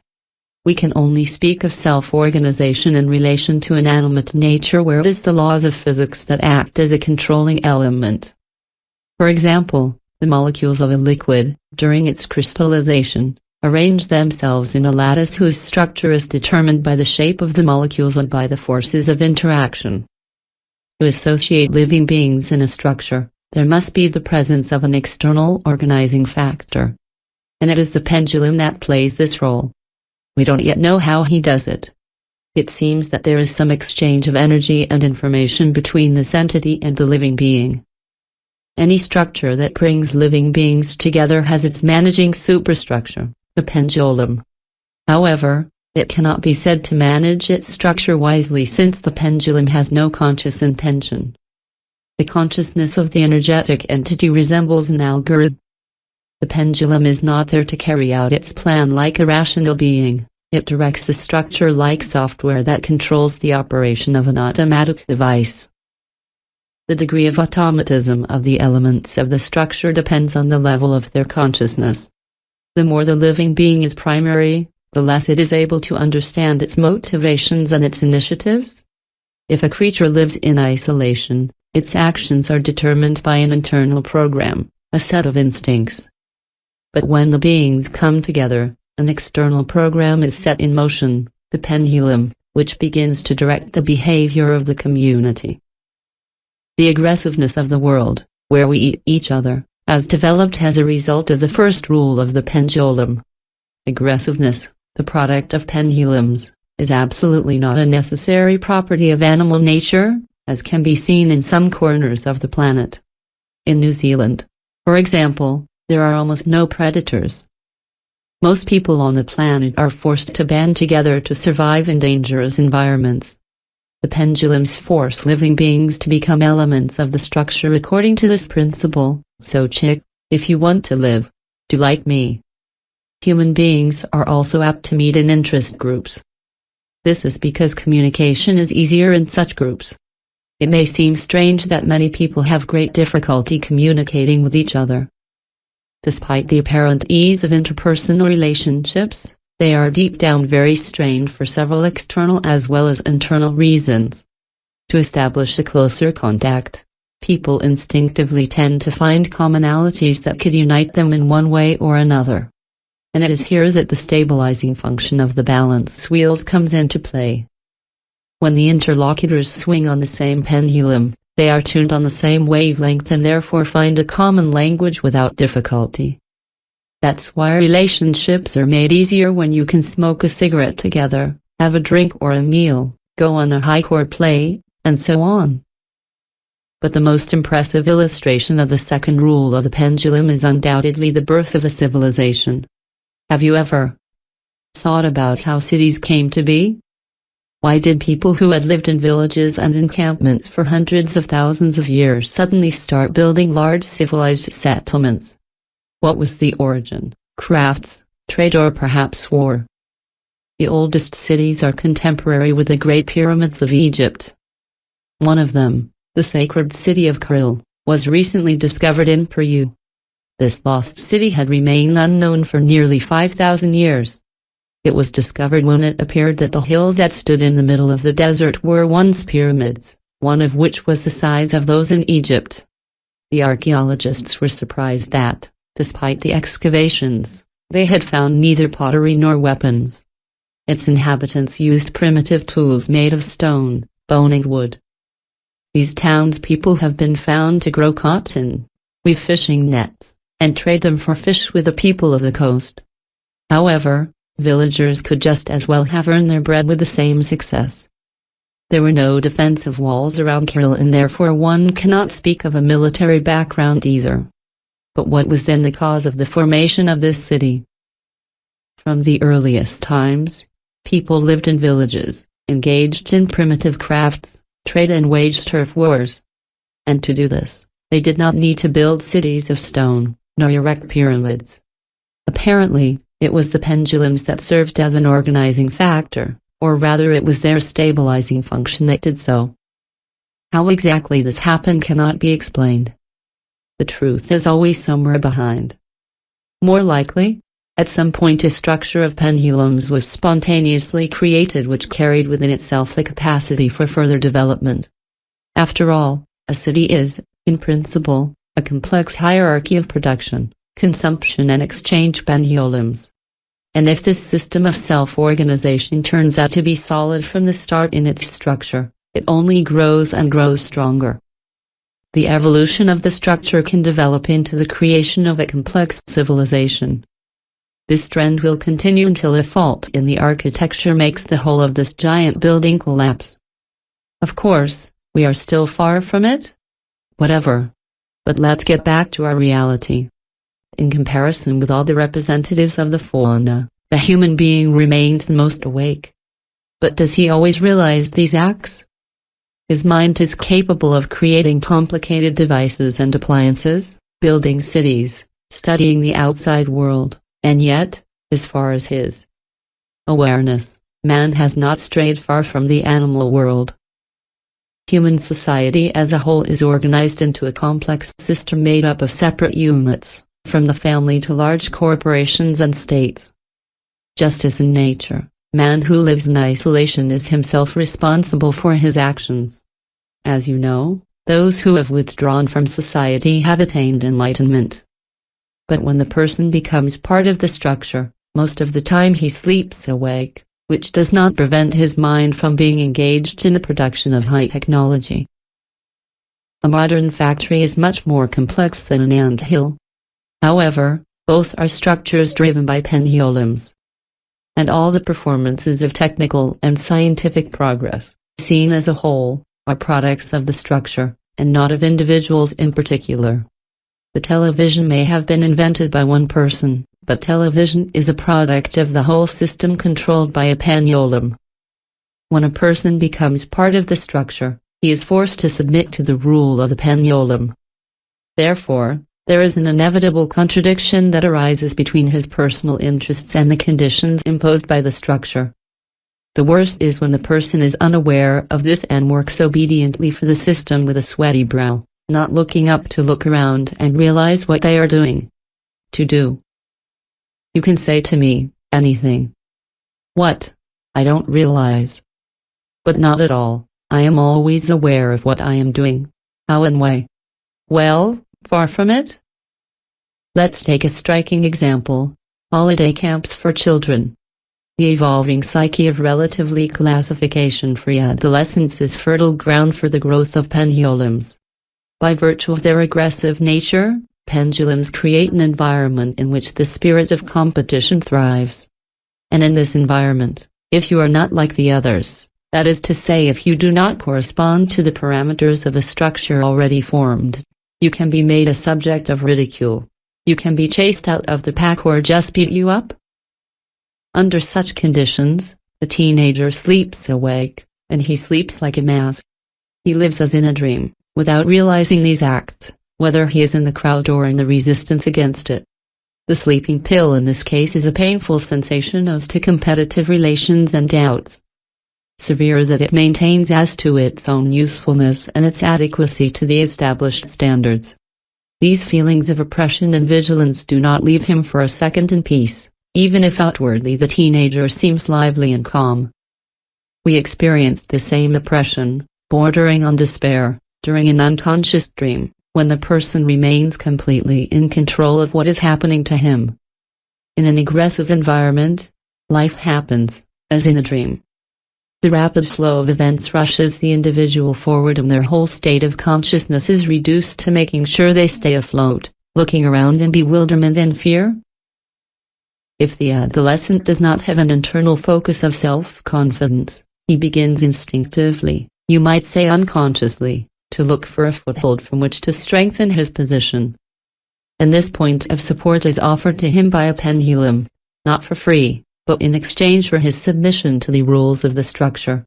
We can only speak of self-organization in relation to inanimate nature, where it is the laws of physics that act as a controlling element. For example, the molecules of a liquid, during its crystallization, arrange themselves in a lattice whose structure is determined by the shape of the molecules and by the forces of interaction. To associate living beings in a structure, there must be the presence of an external organizing factor. And it is the pendulum that plays this role. We don't yet know how he does it. It seems that there is some exchange of energy and information between this entity and the living being. Any structure that brings living beings together has its managing superstructure, the pendulum. However, it cannot be said to manage its structure wisely since the pendulum has no conscious intention. The consciousness of the energetic entity resembles an algorithm. The pendulum is not there to carry out its plan like a rational being. It directs the structure like software that controls the operation of an automatic device. The degree of automatism of the elements of the structure depends on the level of their consciousness. The more the living being is primary, the less it is able to understand its motivations and its initiatives. If a creature lives in isolation, its actions are determined by an internal program, a set of instincts. But when the beings come together, an external program is set in motion, the pendulum, which begins to direct the behavior of the community. The aggressiveness of the world, where we eat each other, has developed as a result of the first rule of the pendulum. Aggressiveness, the product of pendulums, is absolutely not a necessary property of animal nature, as can be seen in some corners of the planet. In New Zealand, for example, there are almost no predators. Most people on the planet are forced to band together to survive in dangerous environments. The pendulums force living beings to become elements of the structure according to this principle. So chick, if you want to live, do like me. Human beings are also apt to meet in interest groups. This is because communication is easier in such groups. It may seem strange that many people have great difficulty communicating with each other. Despite the apparent ease of interpersonal relationships, they are deep down very strained for several external as well as internal reasons. To establish a closer contact, people instinctively tend to find commonalities that could unite them in one way or another. And it is here that the stabilizing function of the balance wheels comes into play. When the interlocutors swing on the same pendulum, they are tuned on the same wavelength and therefore find a common language without difficulty. That's why relationships are made easier when you can smoke a cigarette together, have a drink or a meal, go on a hike or play, and so on. But the most impressive illustration of the second rule of the pendulum is undoubtedly the birth of a civilization. Have you ever thought about how cities came to be? Why did people who had lived in villages and encampments for hundreds of thousands of years suddenly start building large civilized settlements? What was the origin? Crafts, trade, or perhaps war? The oldest cities are contemporary with the Great Pyramids of Egypt. One of them, the sacred city of Cairo, was recently discovered in Peru. This lost city had remained unknown for nearly 5,000 years. It was discovered when it appeared that the hills that stood in the middle of the desert were once pyramids, one of which was the size of those in Egypt. The archaeologists were surprised that, despite the excavations, they had found neither pottery nor weapons. Its inhabitants used primitive tools made of stone, bone and wood. These townspeople have been found to grow cotton, weave fishing nets, and trade them for fish with the people of the coast. However, villagers could just as well have earned their bread with the same success. There were no defensive walls around Cairo and therefore one cannot speak of a military background either. But what was then the cause of the formation of this city? From the earliest times, people lived in villages, engaged in primitive crafts, trade and waged turf wars. And to do this, they did not need to build cities of stone, nor erect pyramids. Apparently, it was the pendulums that served as an organizing factor, or rather it was their stabilizing function that did so. How exactly this happened cannot be explained. The truth is always somewhere behind. More likely, at some point a structure of pendulums was spontaneously created which carried within itself the capacity for further development. After all, a city is, in principle, a complex hierarchy of production, consumption and exchange pendulums. And if this system of self-organization turns out to be solid from the start in its structure, it only grows and grows stronger. The evolution of the structure can develop into the creation of a complex civilization. This trend will continue until a fault in the architecture makes the whole of this giant building collapse. Of course, we are still far from it. Whatever. But let's get back to our reality. In comparison with all the representatives of the fauna, the human being remains the most awake. But does he always realize these acts? His mind is capable of creating complicated devices and appliances, building cities, studying the outside world, and yet, as far as his awareness, man has not strayed far from the animal world. Human society as a whole is organized into a complex system made up of separate units, from the family to large corporations and states. Just as in nature, man who lives in isolation is himself responsible for his actions. As you know, those who have withdrawn from society have attained enlightenment. But when the person becomes part of the structure, most of the time he sleeps awake, which does not prevent his mind from being engaged in the production of high technology. A modern factory is much more complex than an anthill. However, both are structures driven by pendulums. And all the performances of technical and scientific progress, seen as a whole, are products of the structure, and not of individuals in particular. The television may have been invented by one person, but television is a product of the whole system controlled by a pendulum. When a person becomes part of the structure, he is forced to submit to the rule of the pendulum. Therefore, there is an inevitable contradiction that arises between his personal interests and the conditions imposed by the structure. The worst is when the person is unaware of this and works obediently for the system with a sweaty brow, not looking up to look around and realize what they are doing. To do. You can say to me, anything. What? I don't realize. But not at all, I am always aware of what I am doing. How and why? Well, far from it. Let's take a striking example: holiday camps for children. The evolving psyche of relatively classification-free adolescents is fertile ground for the growth of pendulums. By virtue of their aggressive nature, pendulums create an environment in which the spirit of competition thrives. And in this environment, if you are not like the others, that is to say if you do not correspond to the parameters of the structure already formed, you can be made a subject of ridicule. You can be chased out of the pack or just beat you up. Under such conditions, the teenager sleeps awake, and he sleeps like a mask. He lives as in a dream, without realizing these acts, whether he is in the crowd or in the resistance against it. The sleeping pill in this case is a painful sensation as to competitive relations and doubts. Severe that it maintains as to its own usefulness and its adequacy to the established standards. These feelings of oppression and vigilance do not leave him for a second in peace, even if outwardly the teenager seems lively and calm. We experienced the same oppression, bordering on despair, during an unconscious dream, when the person remains completely in control of what is happening to him. In an aggressive environment, life happens, as in a dream. The rapid flow of events rushes the individual forward and their whole state of consciousness is reduced to making sure they stay afloat, looking around in bewilderment and fear. If the adolescent does not have an internal focus of self-confidence, he begins instinctively, you might say unconsciously, to look for a foothold from which to strengthen his position. And this point of support is offered to him by a pendulum, not for free, but in exchange for his submission to the rules of the structure.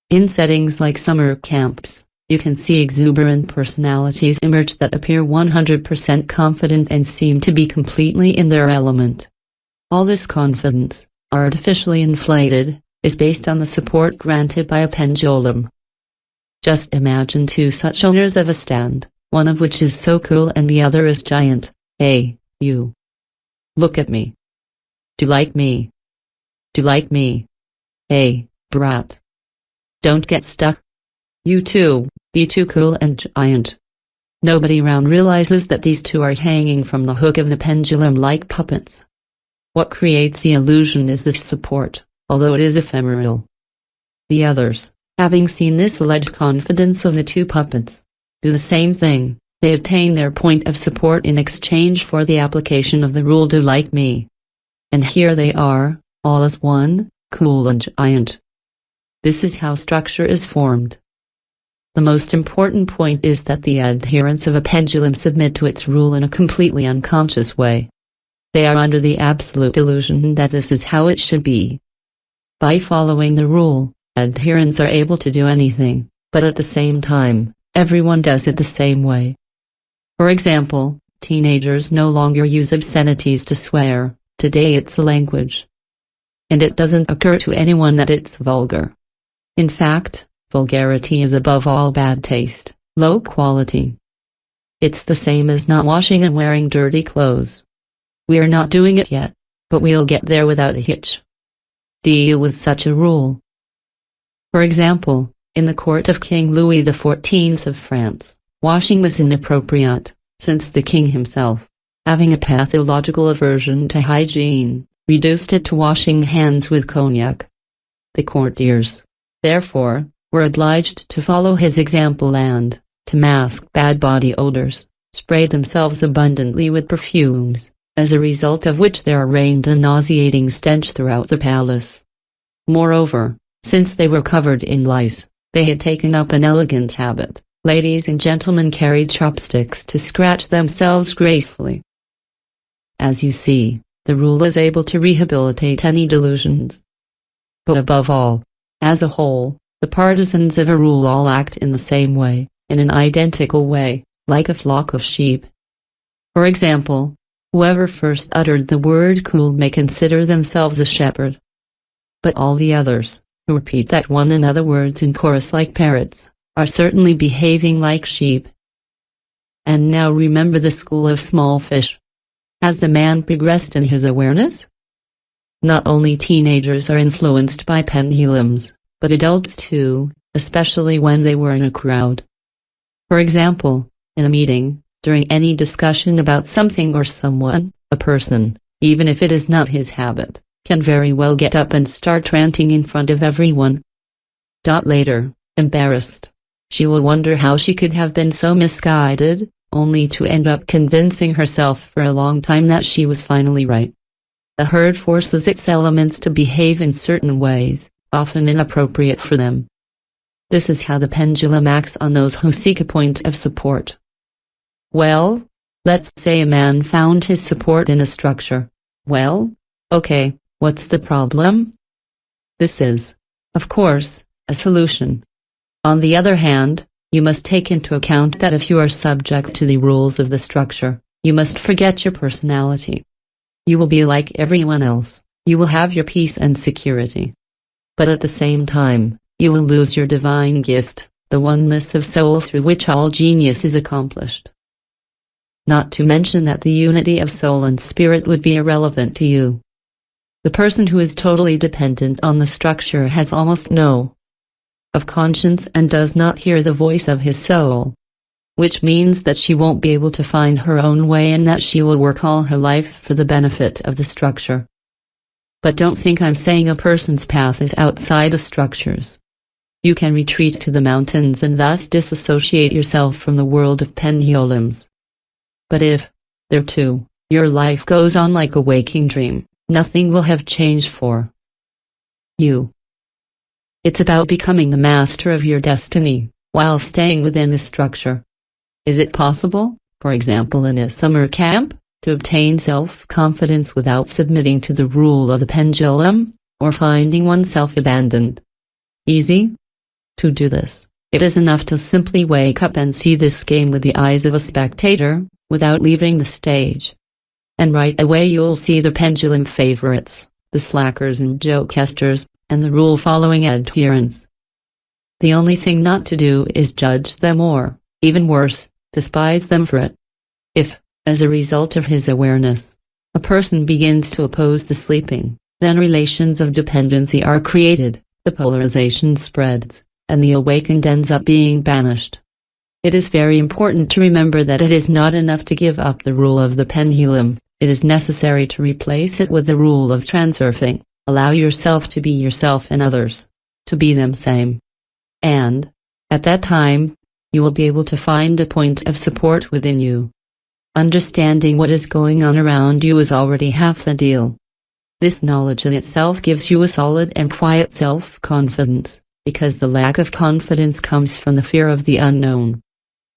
In settings like summer camps, you can see exuberant personalities emerge that appear 100% confident and seem to be completely in their element. All this confidence, artificially inflated, is based on the support granted by a pendulum. Just imagine two such owners of a stand, one of which is so cool and the other is giant. Hey, you. Look at me. Do you like me? Do you like me? Hey, brat. Don't get stuck. You too, be too cool and giant. Nobody around realizes that these two are hanging from the hook of the pendulum like puppets. What creates the illusion is this support, although it is ephemeral. The others, having seen this alleged confidence of the two puppets, do the same thing. They obtain their point of support in exchange for the application of the rule do like me. And here they are, all as one, cool and giant. This is how structure is formed. The most important point is that the adherents of a pendulum submit to its rule in a completely unconscious way. They are under the absolute illusion that this is how it should be. By following the rule, adherents are able to do anything, but at the same time, everyone does it the same way. For example, teenagers no longer use obscenities to swear. Today it's a language. And it doesn't occur to anyone that it's vulgar. In fact, vulgarity is above all bad taste, low quality. It's the same as not washing and wearing dirty clothes. We're not doing it yet, but we'll get there without a hitch. Deal with such a rule. For example, in the court of King Louis XIV of France, washing was inappropriate, since the king himself, having a pathological aversion to hygiene, reduced it to washing hands with cognac. The courtiers, therefore, were obliged to follow his example and, to mask bad body odors, sprayed themselves abundantly with perfumes, as a result of which there reigned a nauseating stench throughout the palace. Moreover, since they were covered in lice, they had taken up an elegant habit. Ladies and gentlemen carried chopsticks to scratch themselves gracefully. As you see, the rule is able to rehabilitate any delusions. But above all, as a whole, the partisans of a rule all act in the same way, in an identical way, like a flock of sheep. For example, whoever first uttered the word cool may consider themselves a shepherd. But all the others, who repeat that one and other words in chorus like parrots, are certainly behaving like sheep. And now remember the school of small fish. Has the man progressed in his awareness? Not only teenagers are influenced by pendulums, but adults too, especially when they were in a crowd. For example, in a meeting, during any discussion about something or someone, a person, even if it is not his habit, can very well get up and start ranting in front of everyone. Later, embarrassed, she will wonder how she could have been so misguided, only to end up convincing herself for a long time that she was finally right. A herd forces its elements to behave in certain ways, often inappropriate for them. This is how the pendulum acts on those who seek a point of support. Well, let's say a man found his support in a structure. Well, okay, what's the problem? This is, of course, a solution. On the other hand, you must take into account that if you are subject to the rules of the structure, you must forget your personality. You will be like everyone else, you will have your peace and security. But at the same time, you will lose your divine gift, the oneness of soul through which all genius is accomplished. Not to mention that the unity of soul and spirit would be irrelevant to you. The person who is totally dependent on the structure has almost no of conscience and does not hear the voice of his soul. Which means that she won't be able to find her own way and that she will work all her life for the benefit of the structure. But don't think I'm saying a person's path is outside of structures. You can retreat to the mountains and thus disassociate yourself from the world of pendulums. But if, there too, your life goes on like a waking dream, nothing will have changed for you. It's about becoming the master of your destiny, while staying within the structure. Is it possible, for example in a summer camp, to obtain self-confidence without submitting to the rule of the pendulum, or finding oneself abandoned? Easy? To do this, it is enough to simply wake up and see this game with the eyes of a spectator, without leaving the stage. And right away you'll see the pendulum favorites, the slackers and jokesters, and the rule-following adherents. The only thing not to do is judge them or, even worse, despise them for it. If, as a result of his awareness, a person begins to oppose the sleeping, then relations of dependency are created, the polarization spreads, and the awakened ends up being banished. It is very important to remember that it is not enough to give up the rule of the pendulum, it is necessary to replace it with the rule of transurfing. Allow yourself to be yourself and others, to be them same. And, at that time, you will be able to find a point of support within you. Understanding what is going on around you is already half the deal. This knowledge in itself gives you a solid and quiet self-confidence, because the lack of confidence comes from the fear of the unknown.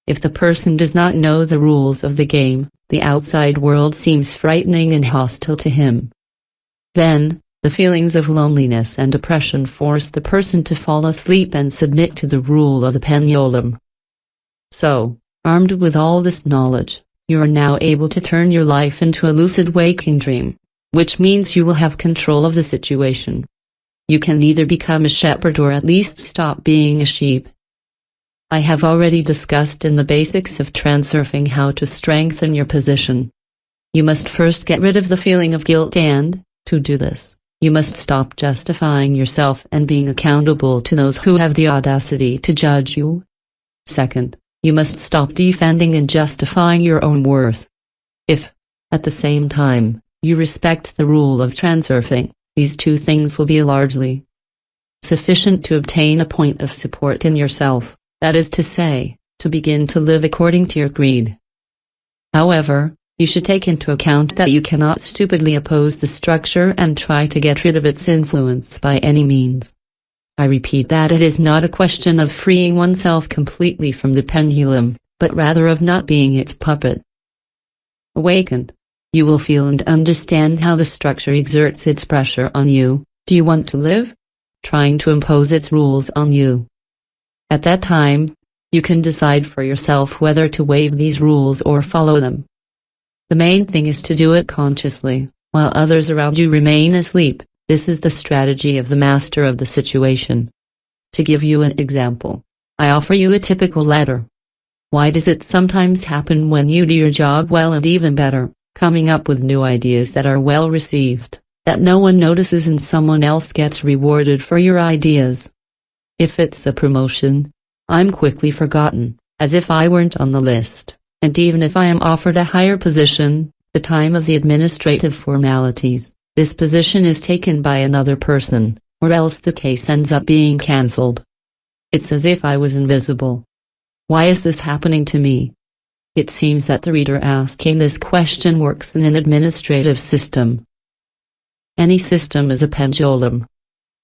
If the person does not know the rules of the game, the outside world seems frightening and hostile to him. Then, the feelings of loneliness and depression force the person to fall asleep and submit to the rule of the pendulum. So, armed with all this knowledge, you are now able to turn your life into a lucid waking dream, which means you will have control of the situation. You can either become a shepherd or at least stop being a sheep. I have already discussed in the basics of transurfing how to strengthen your position. You must first get rid of the feeling of guilt and, to do this, you must stop justifying yourself and being accountable to those who have the audacity to judge you. Second, you must stop defending and justifying your own worth. If, at the same time, you respect the rule of transurfing, these two things will be largely sufficient to obtain a point of support in yourself, that is to say, to begin to live according to your greed. However, you should take into account that you cannot stupidly oppose the structure and try to get rid of its influence by any means. I repeat that it is not a question of freeing oneself completely from the pendulum, but rather of not being its puppet. Awakened, you will feel and understand how the structure exerts its pressure on you. Do you want to live? Trying to impose its rules on you. At that time, you can decide for yourself whether to waive these rules or follow them. The main thing is to do it consciously, while others around you remain asleep. This is the strategy of the master of the situation. To give you an example, I offer you a typical letter. Why does it sometimes happen when you do your job well and even better, coming up with new ideas that are well received, that no one notices and someone else gets rewarded for your ideas? If it's a promotion, I'm quickly forgotten, as if I weren't on the list, and even if I am offered a higher position, the time of the administrative formalities, this position is taken by another person, or else the case ends up being cancelled. It's as if I was invisible. Why is this happening to me? It seems that the reader asking this question works in an administrative system. Any system is a pendulum.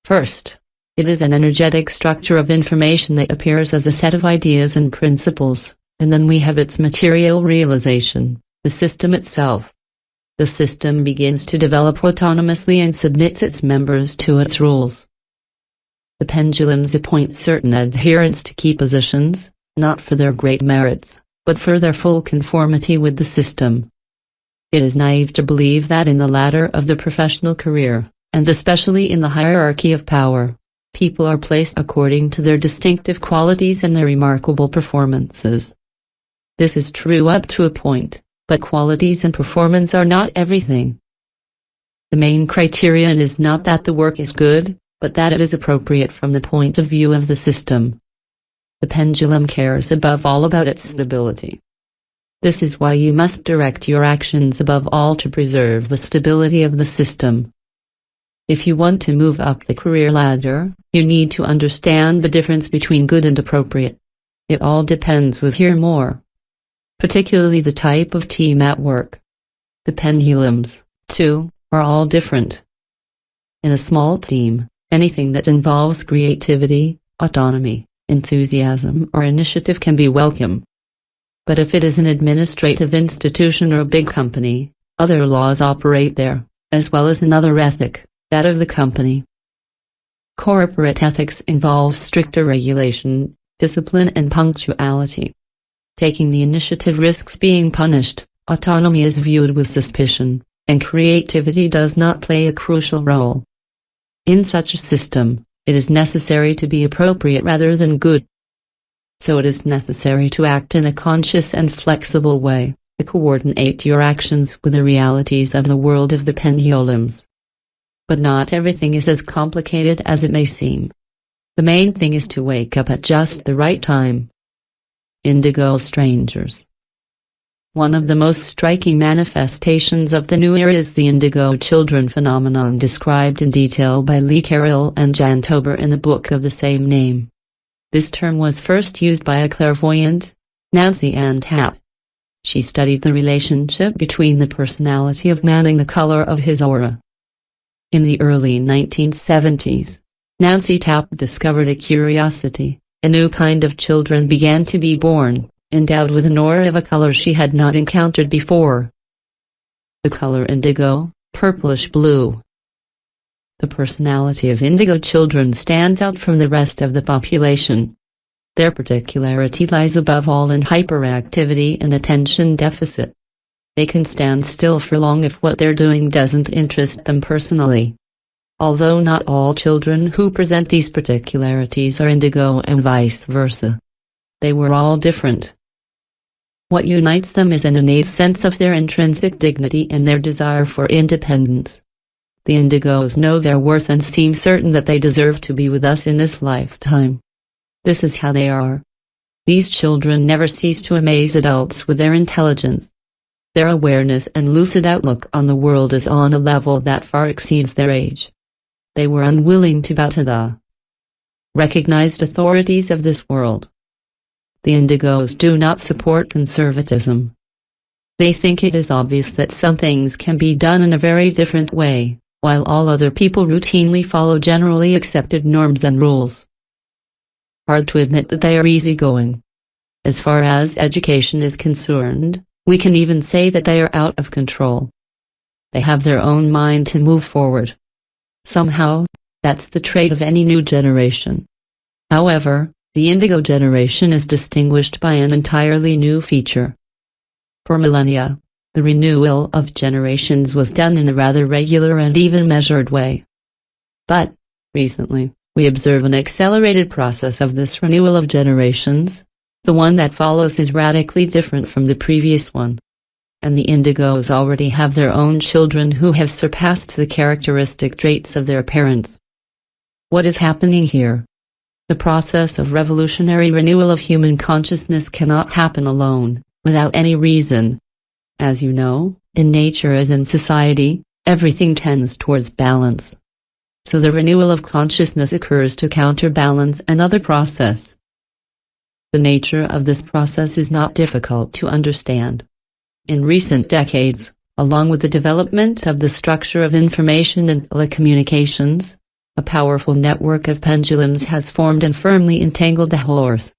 First, it is an energetic structure of information that appears as a set of ideas and principles, and then we have its material realization, the system itself. The system begins to develop autonomously and submits its members to its rules. The pendulums appoint certain adherents to key positions, not for their great merits, but for their full conformity with the system. It is naive to believe that in the ladder of the professional career, and especially in the hierarchy of power, people are placed according to their distinctive qualities and their remarkable performances. This is true up to a point, but qualities and performance are not everything. The main criterion is not that the work is good, but that it is appropriate from the point of view of the system. The pendulum cares above all about its stability. This is why you must direct your actions above all to preserve the stability of the system. If you want to move up the career ladder, you need to understand the difference between good and appropriate. It all depends with hear more. Particularly the type of team at work. The pendulums, too, are all different. In a small team, anything that involves creativity, autonomy, enthusiasm or initiative can be welcome. But if it is an administrative institution or a big company, other laws operate there, as well as another ethic, that of the company. Corporate ethics involves stricter regulation, discipline and punctuality. Taking the initiative risks being punished, autonomy is viewed with suspicion, and creativity does not play a crucial role. In such a system, it is necessary to be appropriate rather than good. So it is necessary to act in a conscious and flexible way, to coordinate your actions with the realities of the world of the pendulums. But not everything is as complicated as it may seem. The main thing is to wake up at just the right time. Indigo strangers. One of the most striking manifestations of the new era is the indigo children phenomenon described in detail by Lee Carroll and Jan Tober in the book of the same name. This term was first used by a clairvoyant, Nancy Ann Tapp. She studied the relationship between the personality of man and the color of his aura. In the early 1970s, Nancy Tapp discovered a curiosity. A new kind of children began to be born, endowed with an aura of a color she had not encountered before. The color indigo, purplish blue. The personality of indigo children stands out from the rest of the population. Their particularity lies above all in hyperactivity and attention deficit. They can stand still for long if what they're doing doesn't interest them personally. Although not all children who present these particularities are indigo and vice versa. They were all different. What unites them is an innate sense of their intrinsic dignity and their desire for independence. The indigos know their worth and seem certain that they deserve to be with us in this lifetime. This is how they are. These children never cease to amaze adults with their intelligence. Their awareness and lucid outlook on the world is on a level that far exceeds their age. They were unwilling to bow to the recognized authorities of this world. The indigos do not support conservatism. They think it is obvious that some things can be done in a very different way, while all other people routinely follow generally accepted norms and rules. Hard to admit that they are easygoing. As far as education is concerned, we can even say that they are out of control. They have their own mind to move forward. Somehow, that's the trait of any new generation. However, the indigo generation is distinguished by an entirely new feature. For millennia, the renewal of generations was done in a rather regular and even measured way. But, recently, we observe an accelerated process of this renewal of generations. The one that follows is radically different from the previous one. And the indigos already have their own children who have surpassed the characteristic traits of their parents. What is happening here? The process of revolutionary renewal of human consciousness cannot happen alone, without any reason. As you know, in nature as in society, everything tends towards balance. So the renewal of consciousness occurs to counterbalance another process. The nature of this process is not difficult to understand. In recent decades, along with the development of the structure of information and telecommunications, a powerful network of pendulums has formed and firmly entangled the whole Earth.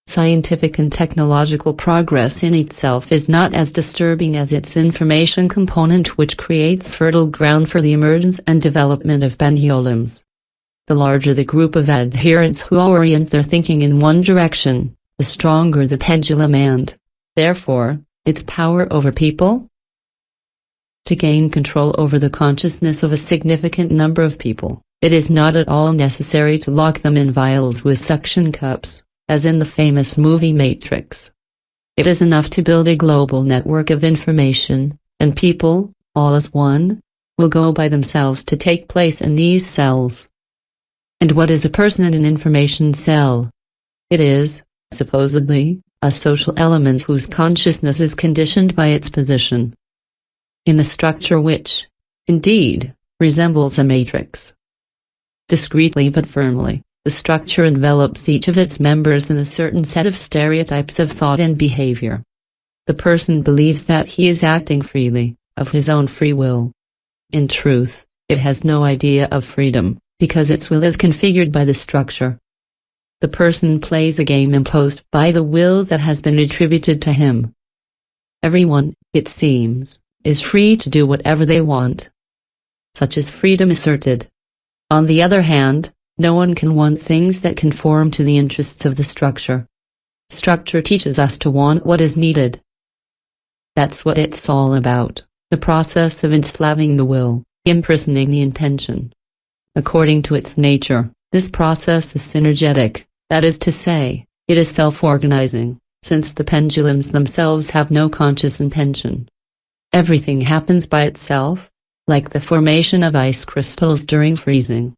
Scientific and technological progress in itself is not as disturbing as its information component, which creates fertile ground for the emergence and development of pendulums. The larger the group of adherents who orient their thinking in one direction, the stronger the pendulum and, therefore, its power over people. To gain control over the consciousness of a significant number of people, it is not at all necessary to lock them in vials with suction cups, as in the famous movie Matrix. It is enough to build a global network of information, and people, all as one, will go by themselves to take place in these cells. And what is a person in an information cell? It is, supposedly, a social element whose consciousness is conditioned by its position in the structure which, indeed, resembles a matrix. Discreetly but firmly, the structure envelops each of its members in a certain set of stereotypes of thought and behavior. The person believes that he is acting freely, of his own free will. In truth, it has no idea of freedom, because its will is configured by the structure. The person plays a game imposed by the will that has been attributed to him. Everyone, it seems, is free to do whatever they want. Such is freedom asserted. On the other hand, no one can want things that conform to the interests of the structure. Structure teaches us to want what is needed. That's what it's all about, the process of enslaving the will, imprisoning the intention. According to its nature, this process is synergetic, that is to say, it is self-organizing, since the pendulums themselves have no conscious intention. Everything happens by itself, like the formation of ice crystals during freezing.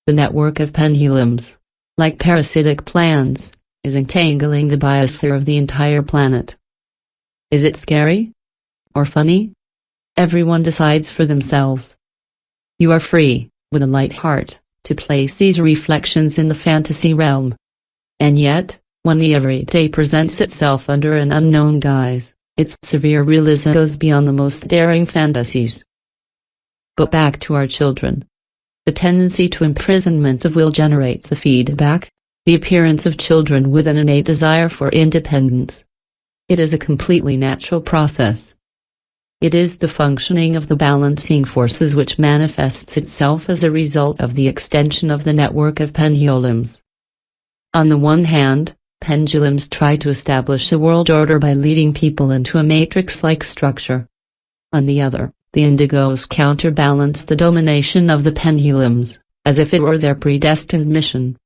The network of pendulums, like parasitic plants, is entangling the biosphere of the entire planet. Is it scary? Or funny? Everyone decides for themselves. You are free, with a light heart, to place these reflections in the fantasy realm. And yet, when the everyday presents itself under an unknown guise, its severe realism goes beyond the most daring fantasies. But back to our children. The tendency to imprisonment of will generates a feedback, the appearance of children with an innate desire for independence. It is a completely natural process. It is the functioning of the balancing forces which manifests itself as a result of the extension of the network of pendulums. On the one hand, pendulums try to establish a world order by leading people into a matrix-like structure. On the other, the indigos counterbalance the domination of the pendulums, as if it were their predestined mission.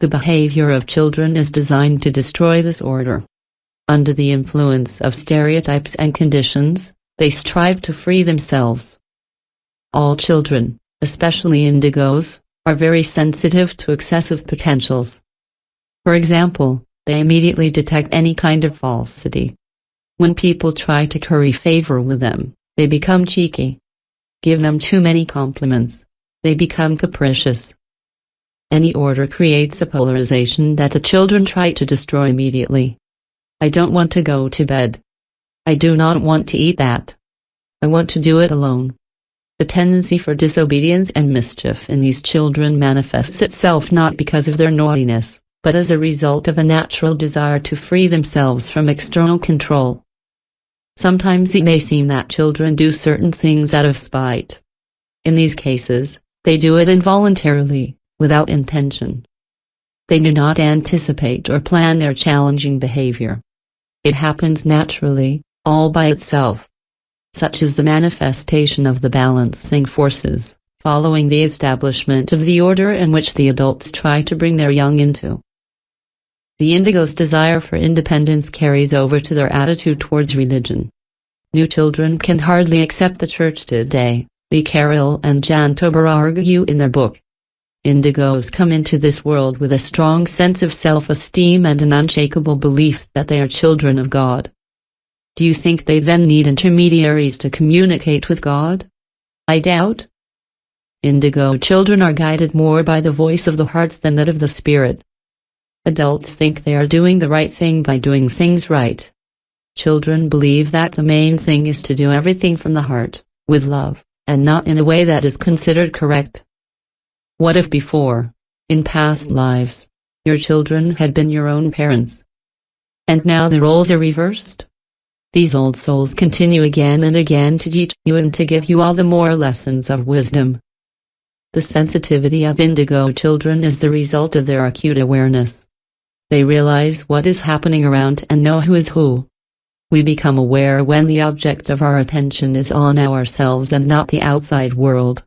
The behavior of children is designed to destroy this order. Under the influence of stereotypes and conditions, they strive to free themselves. All children, especially indigos, are very sensitive to excessive potentials. For example, they immediately detect any kind of falsity. When people try to curry favor with them, they become cheeky. Give them too many compliments, they become capricious. Any order creates a polarization that the children try to destroy immediately. I don't want to go to bed. I do not want to eat that. I want to do it alone. The tendency for disobedience and mischief in these children manifests itself not because of their naughtiness, but as a result of a natural desire to free themselves from external control. Sometimes it may seem that children do certain things out of spite. In these cases, they do it involuntarily, without intention. They do not anticipate or plan their challenging behavior. It happens naturally, all by itself. Such is the manifestation of the balancing forces, following the establishment of the order in which the adults try to bring their young into. The indigo's desire for independence carries over to their attitude towards religion. New children can hardly accept the church today, Lee Carroll and Jan Tober argue in their book. Indigos come into this world with a strong sense of self-esteem and an unshakable belief that they are children of God. Do you think they then need intermediaries to communicate with God? I doubt. Indigo children are guided more by the voice of the heart than that of the spirit. Adults think they are doing the right thing by doing things right. Children believe that the main thing is to do everything from the heart, with love, and not in a way that is considered correct. What if before, in past lives, your children had been your own parents? And now the roles are reversed? These old souls continue again and again to teach you and to give you all the more lessons of wisdom. The sensitivity of indigo children is the result of their acute awareness. They realize what is happening around and know who is who. We become aware when the object of our attention is on ourselves and not the outside world.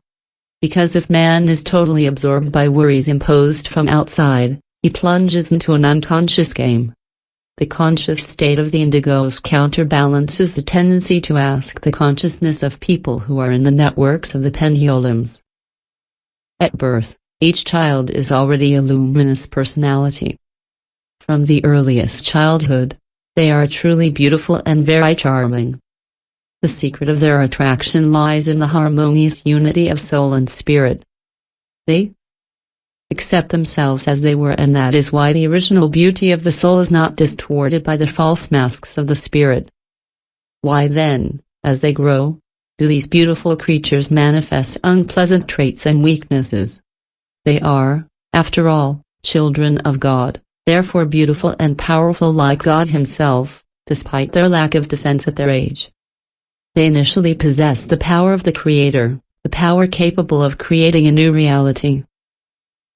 Because if man is totally absorbed by worries imposed from outside, he plunges into an unconscious game. The conscious state of the indigos counterbalances the tendency to ask the consciousness of people who are in the networks of the pendulums. At birth, each child is already a luminous personality. From the earliest childhood, they are truly beautiful and very charming. The secret of their attraction lies in the harmonious unity of soul and spirit. They accept themselves as they were, and that is why the original beauty of the soul is not distorted by the false masks of the spirit. Why then, as they grow, do these beautiful creatures manifest unpleasant traits and weaknesses? They are, after all, children of God, therefore beautiful and powerful like God Himself, despite their lack of defense at their age. They initially possess the power of the Creator, the power capable of creating a new reality.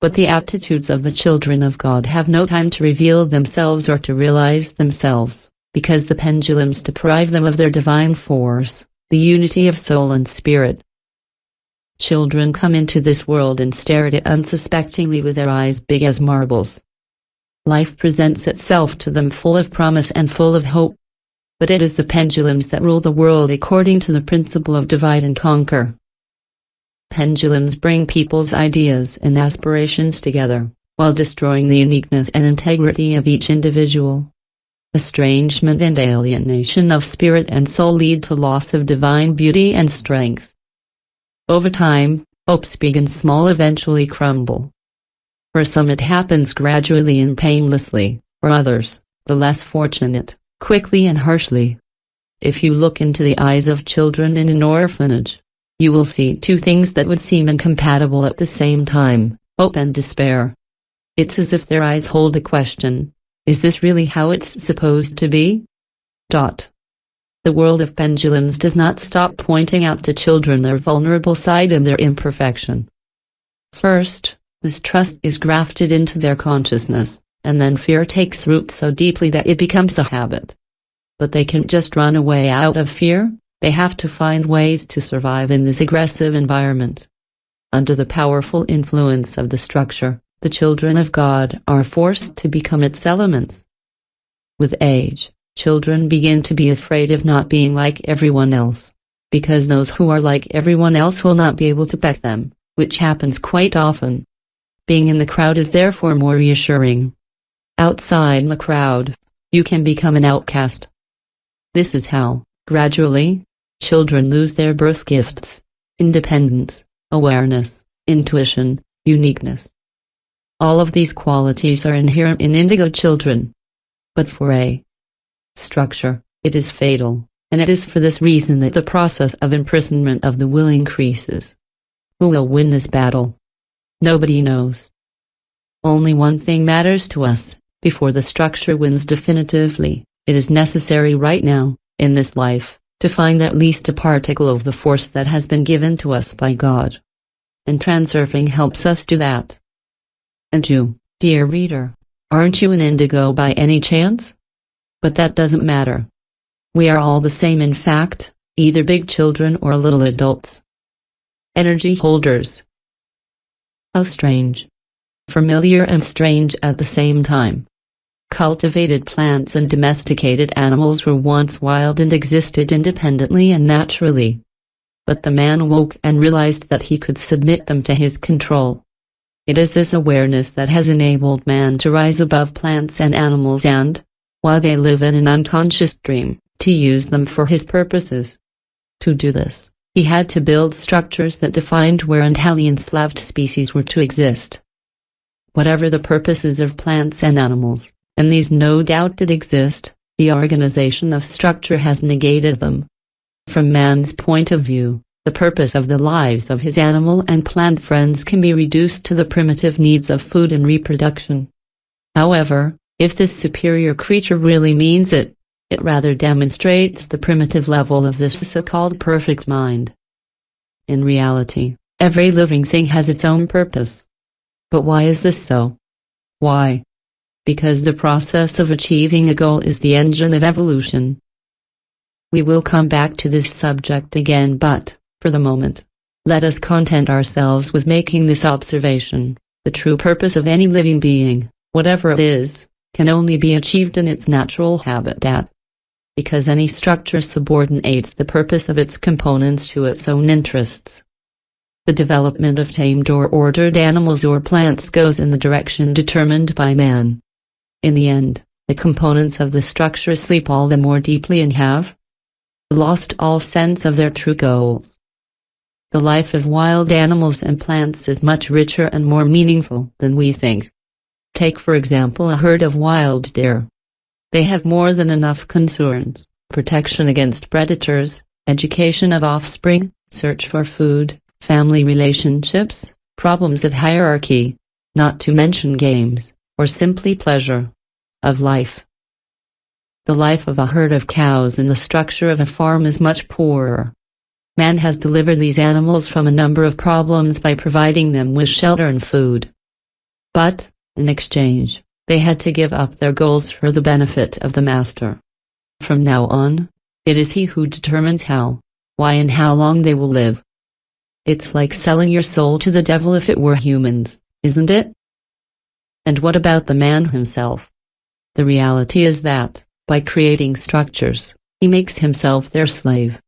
But the aptitudes of the children of God have no time to reveal themselves or to realize themselves, because the pendulums deprive them of their divine force, the unity of soul and spirit. Children come into this world and stare at it unsuspectingly with their eyes big as marbles. Life presents itself to them full of promise and full of hope. But it is the pendulums that rule the world according to the principle of divide and conquer. Pendulums bring people's ideas and aspirations together, while destroying the uniqueness and integrity of each individual. Estrangement and alienation of spirit and soul lead to loss of divine beauty and strength. Over time, hopes big and small eventually crumble. For some it happens gradually and painlessly, for others, the less fortunate, quickly and harshly. If you look into the eyes of children in an orphanage, you will see two things that would seem incompatible at the same time: hope and despair. It's as if their eyes hold a question: is this really how it's supposed to be? The world of pendulums does not stop pointing out to children their vulnerable side and their imperfection. First, mistrust is grafted into their consciousness, and then fear takes root so deeply that it becomes a habit. But they can't just run away out of fear, they have to find ways to survive in this aggressive environment. Under the powerful influence of the structure, the children of God are forced to become its elements. With age, children begin to be afraid of not being like everyone else, because those who are like everyone else will not be able to back them, which happens quite often. Being in the crowd is therefore more reassuring. Outside the crowd, you can become an outcast. This is how, gradually, children lose their birth gifts: independence, awareness, intuition, uniqueness. All of these qualities are inherent in indigo children. But for a structure, it is fatal, and it is for this reason that the process of imprisonment of the will increases. Who will win this battle? Nobody knows. Only one thing matters to us: before the structure wins definitively, it is necessary right now, in this life, to find at least a particle of the force that has been given to us by God. And transurfing helps us do that. And you, dear reader, aren't you an indigo by any chance? But that doesn't matter. We are all the same, in fact, either big children or little adults. Energy holders. How strange. Familiar and strange at the same time. Cultivated plants and domesticated animals were once wild and existed independently and naturally. But the man woke and realized that he could submit them to his control. It is this awareness that has enabled man to rise above plants and animals and, while they live in an unconscious dream, to use them for his purposes. To do this, he had to build structures that defined where and how the enslaved species were to exist. Whatever the purposes of plants and animals, and these no doubt did exist, the organization of structure has negated them. From man's point of view, the purpose of the lives of his animal and plant friends can be reduced to the primitive needs of food and reproduction. However, if this superior creature really means it, it rather demonstrates the primitive level of this so-called perfect mind. In reality, every living thing has its own purpose. But why is this so? Why? Because the process of achieving a goal is the engine of evolution. We will come back to this subject again, but, for the moment, let us content ourselves with making this observation: the true purpose of any living being, whatever it is, can only be achieved in its natural habitat. Because any structure subordinates the purpose of its components to its own interests. The development of tamed or ordered animals or plants goes in the direction determined by man. In the end, the components of the structure sleep all the more deeply and have lost all sense of their true goals. The life of wild animals and plants is much richer and more meaningful than we think. Take for example a herd of wild deer. They have more than enough concerns: protection against predators, education of offspring, search for food, family relationships, problems of hierarchy, not to mention games, or simply pleasure of life. The life of a herd of cows in the structure of a farm is much poorer. Man has delivered these animals from a number of problems by providing them with shelter and food. But, in exchange, they had to give up their goals for the benefit of the master. From now on, it is he who determines how, why and how long they will live. It's like selling your soul to the devil if it were humans, isn't it? And what about the man himself? The reality is that, by creating structures, he makes himself their slave.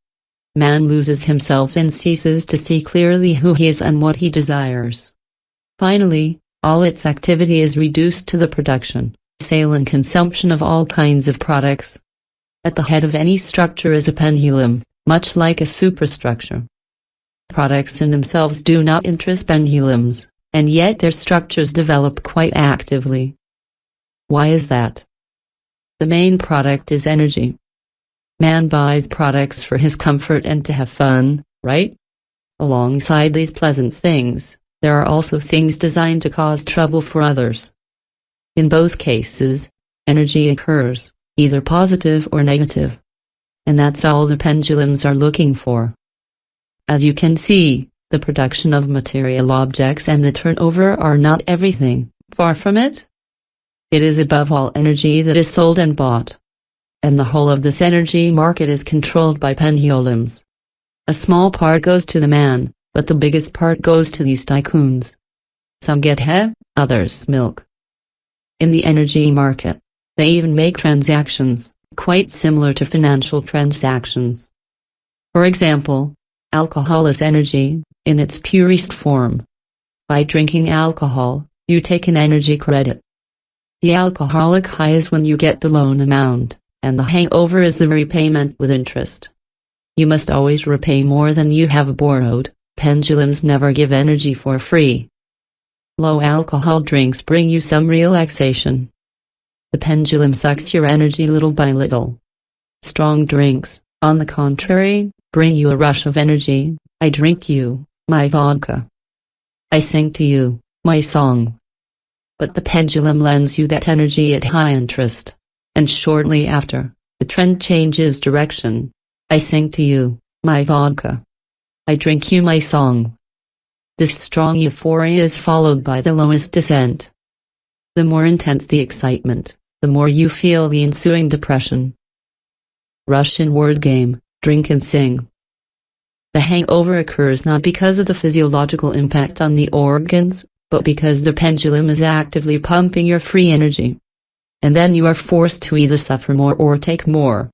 Man loses himself and ceases to see clearly who he is and what he desires. Finally, all its activity is reduced to the production, sale and consumption of all kinds of products. At the head of any structure is a pendulum, much like a superstructure. Products in themselves do not interest pendulums, and yet their structures develop quite actively. Why is that? The main product is energy. Man buys products for his comfort and to have fun, right? Alongside these pleasant things, there are also things designed to cause trouble for others. In both cases, energy occurs, either positive or negative. And that's all the pendulums are looking for. As you can see, the production of material objects and the turnover are not everything, far from it. It is above all energy that is sold and bought. And the whole of this energy market is controlled by pendulums. A small part goes to the man, but the biggest part goes to these tycoons. Some get hay, others milk. In the energy market, they even make transactions, quite similar to financial transactions. For example, alcohol is energy, in its purest form. By drinking alcohol, you take an energy credit. The alcoholic high is when you get the loan amount, and the hangover is the repayment with interest. You must always repay more than you have borrowed. Pendulums never give energy for free. Low alcohol drinks bring you some relaxation. The pendulum sucks your energy little by little. Strong drinks, on the contrary, bring you a rush of energy. I drink you, my vodka. I sing to you, my song. But the pendulum lends you that energy at high interest. And shortly after, the trend changes direction. I sing to you, my vodka. I drink you my song. This strong euphoria is followed by the lowest descent. The more intense the excitement, the more you feel the ensuing depression. Russian word game, drink and sing. The hangover occurs not because of the physiological impact on the organs, but because the pendulum is actively pumping your free energy. And then you are forced to either suffer more or take more.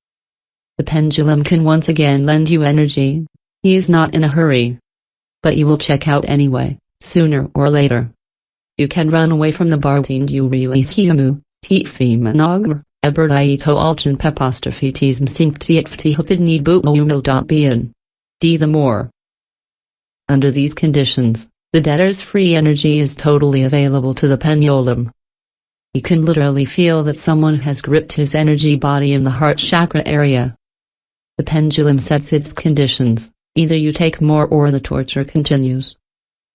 The pendulum can once again lend you energy. He is not in a hurry. But you will check out anyway, sooner or later. You can run away from the bartend you realitiamu, tifimanogr, eberdaito alchan pepostrophitism symptietftihopidni buumil.bn. D. The more. Under these conditions, the debtor's free energy is totally available to the pendulum. He can literally feel that someone has gripped his energy body in the heart chakra area. The pendulum sets its conditions, either you take more or the torture continues.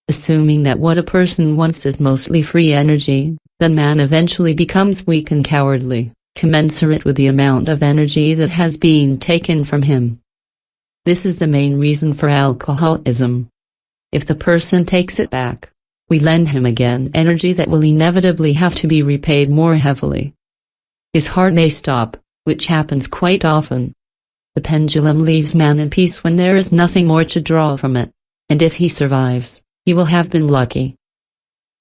Assuming that what a person wants is mostly free energy, then man eventually becomes weak and cowardly, commensurate with the amount of energy that has been taken from him. This is the main reason for alcoholism. If the person takes it back, we lend him again energy that will inevitably have to be repaid more heavily. His heart may stop, which happens quite often. The pendulum leaves man in peace when there is nothing more to draw from it, and if he survives, he will have been lucky.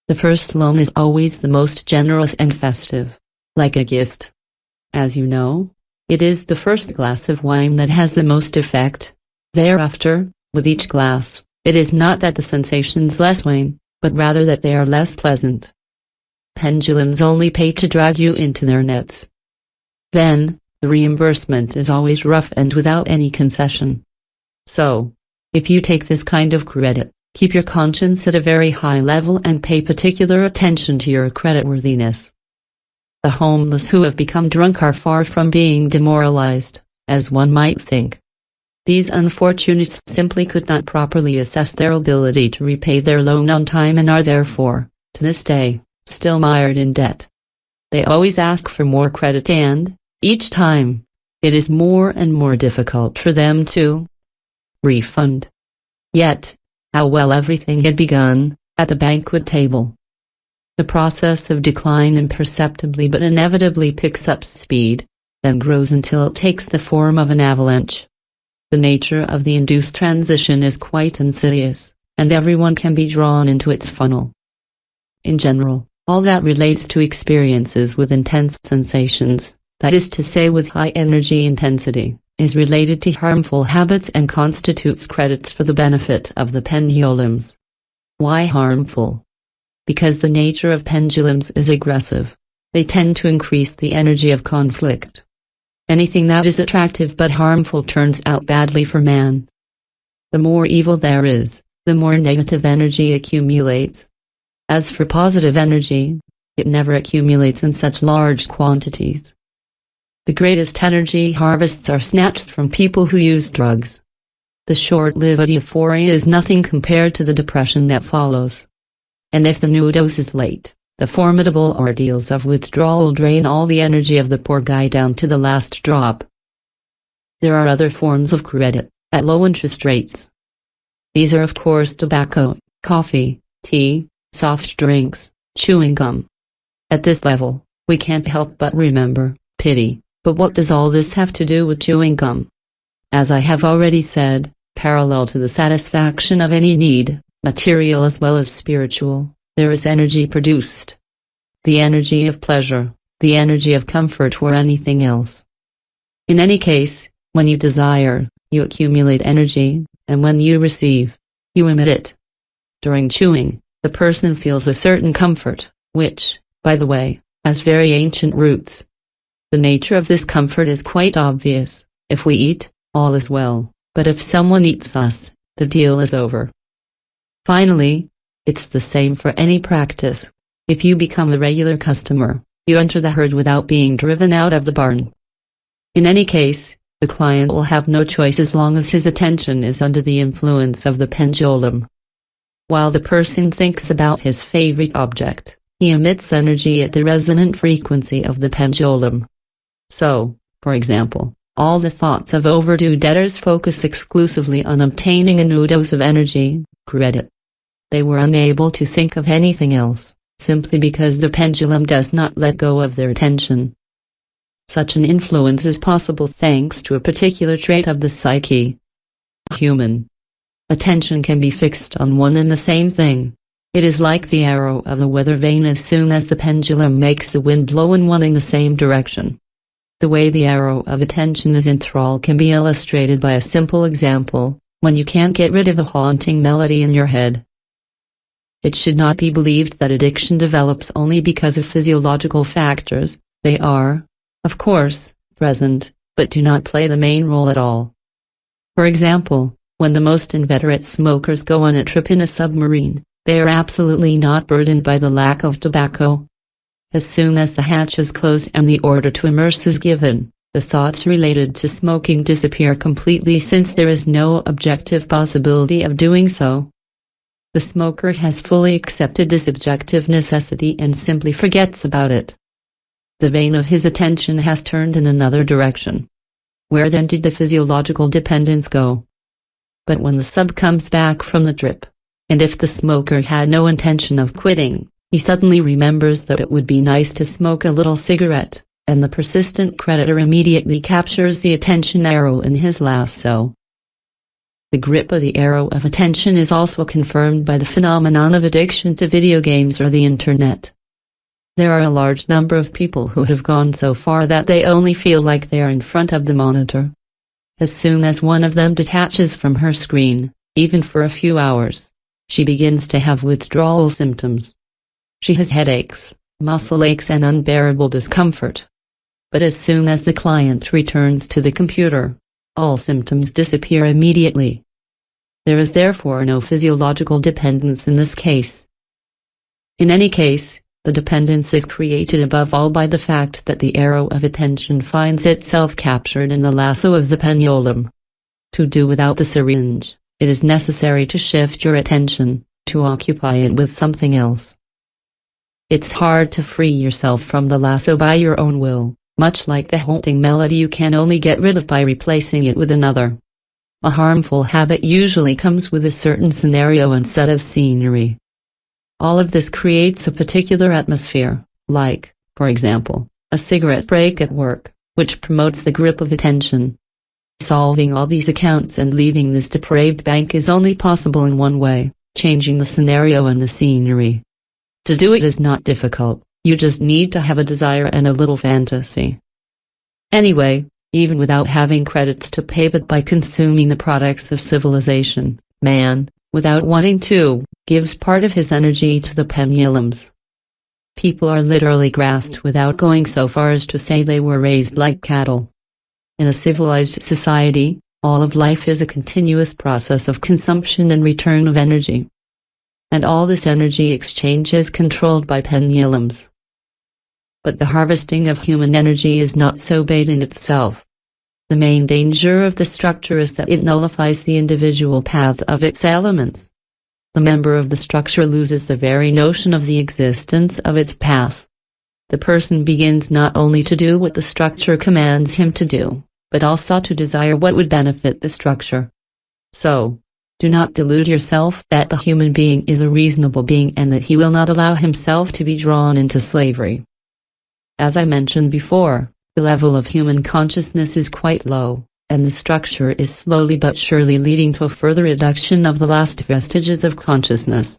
The first loan is always the most generous and festive, like a gift. As you know, it is the first glass of wine that has the most effect. Thereafter, with each glass, it is not that the sensations less wane, but rather that they are less pleasant. Pendulums only pay to drag you into their nets. Then, the reimbursement is always rough and without any concession. So, if you take this kind of credit, keep your conscience at a very high level and pay particular attention to your creditworthiness. The homeless who have become drunk are far from being demoralized, as one might think. These unfortunates simply could not properly assess their ability to repay their loan on time and are therefore, to this day, still mired in debt. They always ask for more credit and, each time, it is more and more difficult for them to refund. Yet, how well everything had begun, at the banquet table. The process of decline imperceptibly but inevitably picks up speed, then grows until it takes the form of an avalanche. The nature of the induced transition is quite insidious, and everyone can be drawn into its funnel. In general, all that relates to experiences with intense sensations, that is to say with high energy intensity, is related to harmful habits and constitutes credits for the benefit of the pendulums. Why harmful? Because the nature of pendulums is aggressive. They tend to increase the energy of conflict. Anything that is attractive but harmful turns out badly for man. The more evil there is, the more negative energy accumulates. As for positive energy, it never accumulates in such large quantities. The greatest energy harvests are snatched from people who use drugs. The short-lived euphoria is nothing compared to the depression that follows. And if the new dose is late, the formidable ordeals of withdrawal drain all the energy of the poor guy down to the last drop. There are other forms of credit, at low interest rates. These are of course tobacco, coffee, tea, soft drinks, chewing gum. At this level, we can't help but remember pity, but what does all this have to do with chewing gum? As I have already said, parallel to the satisfaction of any need, material as well as spiritual, there is energy produced. The energy of pleasure, the energy of comfort or anything else. In any case, when you desire, you accumulate energy, and when you receive, you emit it. During chewing, the person feels a certain comfort, which, by the way, has very ancient roots. The nature of this comfort is quite obvious. If we eat, all is well, but if someone eats us, the deal is over. Finally, it's the same for any practice. If you become a regular customer, you enter the herd without being driven out of the barn. In any case, the client will have no choice as long as his attention is under the influence of the pendulum. While the person thinks about his favorite object, he emits energy at the resonant frequency of the pendulum. So, for example, all the thoughts of overdue debtors focus exclusively on obtaining a new dose of energy, credit. They were unable to think of anything else, simply because the pendulum does not let go of their attention. Such an influence is possible thanks to a particular trait of the psyche. Human attention can be fixed on one and the same thing. It is like the arrow of the weather vane as soon as the pendulum makes the wind blow in one and the same direction. The way the arrow of attention is enthralled can be illustrated by a simple example, when you can't get rid of a haunting melody in your head. It should not be believed that addiction develops only because of physiological factors. They are, of course, present, but do not play the main role at all. For example, when the most inveterate smokers go on a trip in a submarine, they are absolutely not burdened by the lack of tobacco. As soon as the hatch is closed and the order to immerse is given, the thoughts related to smoking disappear completely since there is no objective possibility of doing so. The smoker has fully accepted this objective necessity and simply forgets about it. The vein of his attention has turned in another direction. Where then did the physiological dependence go? But when the sub comes back from the trip, and if the smoker had no intention of quitting, he suddenly remembers that it would be nice to smoke a little cigarette, and the persistent creditor immediately captures the attention arrow in his lasso. The grip of the arrow of attention is also confirmed by the phenomenon of addiction to video games or the internet. There are a large number of people who have gone so far that they only feel like they are in front of the monitor. As soon as one of them detaches from her screen, even for a few hours, she begins to have withdrawal symptoms. She has headaches, muscle aches and unbearable discomfort. But as soon as the client returns to the computer, all symptoms disappear immediately. There is therefore no physiological dependence in this case. In any case, the dependence is created above all by the fact that the arrow of attention finds itself captured in the lasso of the pendulum. To do without the syringe, it is necessary to shift your attention, to occupy it with something else. It's hard to free yourself from the lasso by your own will, much like the haunting melody you can only get rid of by replacing it with another. A harmful habit usually comes with a certain scenario and set of scenery. All of this creates a particular atmosphere, like, for example, a cigarette break at work, which promotes the grip of attention. Solving all these accounts and leaving this depraved bank is only possible in one way, changing the scenario and the scenery. To do it is not difficult, you just need to have a desire and a little fantasy. Anyway, even without having credits to pay but by consuming the products of civilization, man, without wanting to, gives part of his energy to the pendulums. People are literally grasped without going so far as to say they were raised like cattle. In a civilized society, all of life is a continuous process of consumption and return of energy. And all this energy exchange is controlled by pendulums. But the harvesting of human energy is not so bad in itself. The main danger of the structure is that it nullifies the individual path of its elements. The member of the structure loses the very notion of the existence of its path. The person begins not only to do what the structure commands him to do, but also to desire what would benefit the structure. So, do not delude yourself that the human being is a reasonable being and that he will not allow himself to be drawn into slavery. As I mentioned before, the level of human consciousness is quite low, and the structure is slowly but surely leading to a further reduction of the last vestiges of consciousness.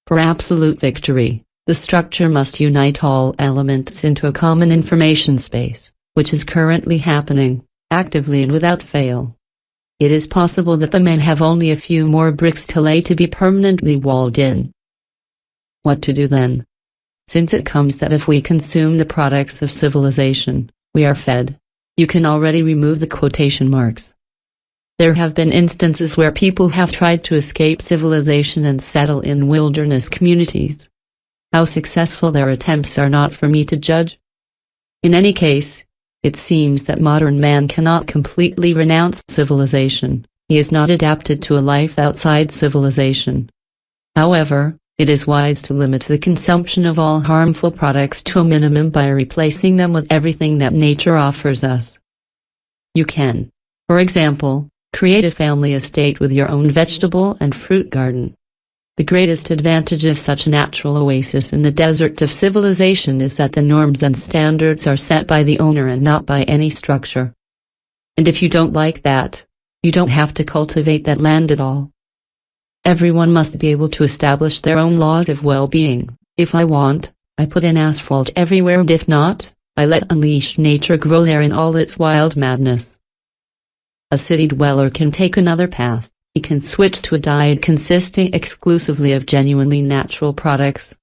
For absolute victory, the structure must unite all elements into a common information space, which is currently happening, actively and without fail. It is possible that the men have only a few more bricks to lay to be permanently walled in. What to do then? Since it comes that if we consume the products of civilization, we are fed, you can already remove the quotation marks. There have been instances where people have tried to escape civilization and settle in wilderness communities. How successful their attempts are not for me to judge. In any case, it seems that modern man cannot completely renounce civilization. He is not adapted to a life outside civilization. However, it is wise to limit the consumption of all harmful products to a minimum by replacing them with everything that nature offers us. You can, for example, create a family estate with your own vegetable and fruit garden. The greatest advantage of such a natural oasis in the desert of civilization is that the norms and standards are set by the owner and not by any structure. And if you don't like that, you don't have to cultivate that land at all. Everyone must be able to establish their own laws of well-being. If I want, I put in asphalt everywhere, and if not, I let unleash nature grow there in all its wild madness. A city dweller can take another path. He can switch to a diet consisting exclusively of genuinely natural products.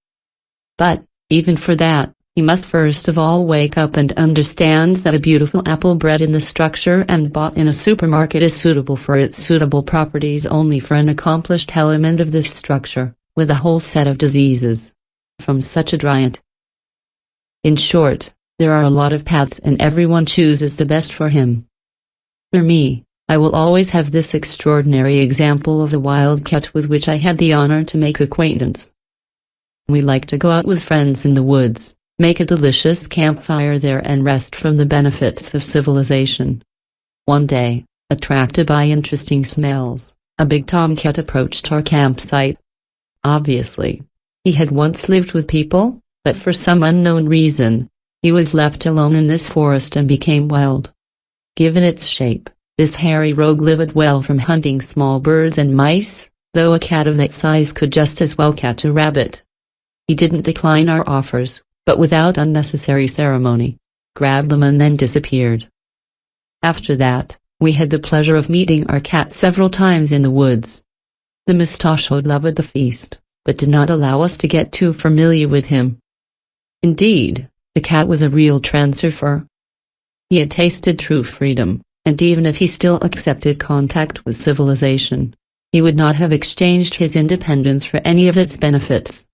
But, even for that, he must first of all wake up and understand that a beautiful apple bred in the structure and bought in a supermarket is suitable for its suitable properties only for an accomplished element of this structure, with a whole set of diseases from such a diet. In short, there are a lot of paths and everyone chooses the best for him. For me, I will always have this extraordinary example of a wildcat with which I had the honor to make acquaintance. We like to go out with friends in the woods, make a delicious campfire there and rest from the benefits of civilization. One day, attracted by interesting smells, a big tomcat approached our campsite. Obviously, he had once lived with people, but for some unknown reason, he was left alone in this forest and became wild. Given its shape, this hairy rogue lived well from hunting small birds and mice, though a cat of that size could just as well catch a rabbit. He didn't decline our offers, but without unnecessary ceremony, grabbed them and then disappeared. After that, we had the pleasure of meeting our cat several times in the woods. The mustachioed loved the feast, but did not allow us to get too familiar with him. Indeed, the cat was a real transurfer. He had tasted true freedom, and even if he still accepted contact with civilization, he would not have exchanged his independence for any of its benefits.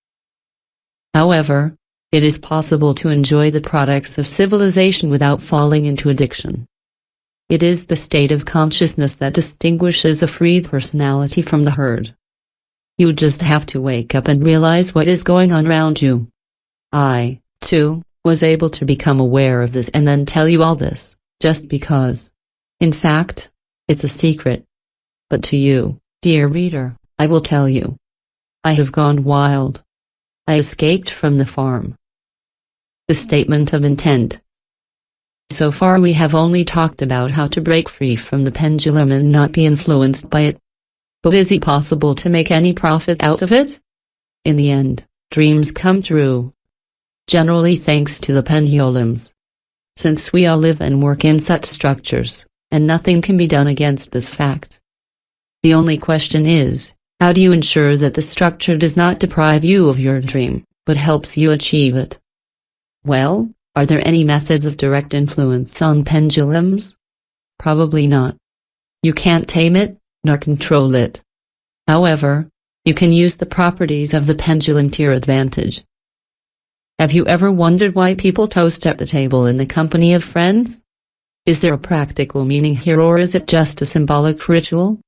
However, it is possible to enjoy the products of civilization without falling into addiction. It is the state of consciousness that distinguishes a free personality from the herd. You just have to wake up and realize what is going on around you. I, too, was able to become aware of this and then tell you all this, just because. In fact, it's a secret. But to you, dear reader, I will tell you. I have gone wild. I escaped from the farm. The statement of intent. So far we have only talked about how to break free from the pendulum and not be influenced by it. But is it possible to make any profit out of it? In the end, dreams come true. Generally thanks to the pendulums. Since we all live and work in such structures, and nothing can be done against this fact. The only question is, how do you ensure that the structure does not deprive you of your dream, but helps you achieve it? Well, are there any methods of direct influence on pendulums? Probably not. You can't tame it, nor control it. However, you can use the properties of the pendulum to your advantage. Have you ever wondered why people toast at the table in the company of friends? Is there a practical meaning here, or is it just a symbolic ritual?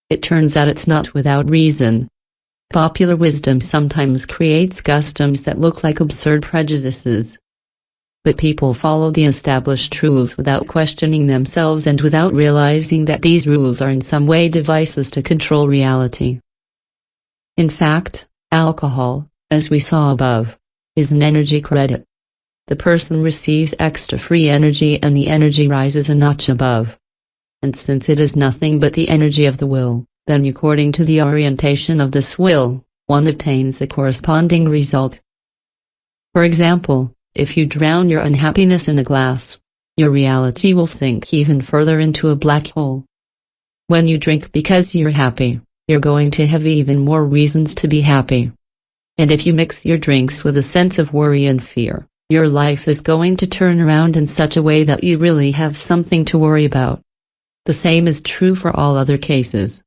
It turns out it's not without reason. Popular wisdom sometimes creates customs that look like absurd prejudices. But people follow the established rules without questioning themselves and without realizing that these rules are in some way devices to control reality. In fact, alcohol, as we saw above, is an energy credit. The person receives extra free energy and the energy rises a notch above. And since it is nothing but the energy of the will, then according to the orientation of this will, one obtains a corresponding result. For example, if you drown your unhappiness in a glass, your reality will sink even further into a black hole. When you drink because you're happy, you're going to have even more reasons to be happy. And if you mix your drinks with a sense of worry and fear, your life is going to turn around in such a way that you really have something to worry about. The same is true for all other cases.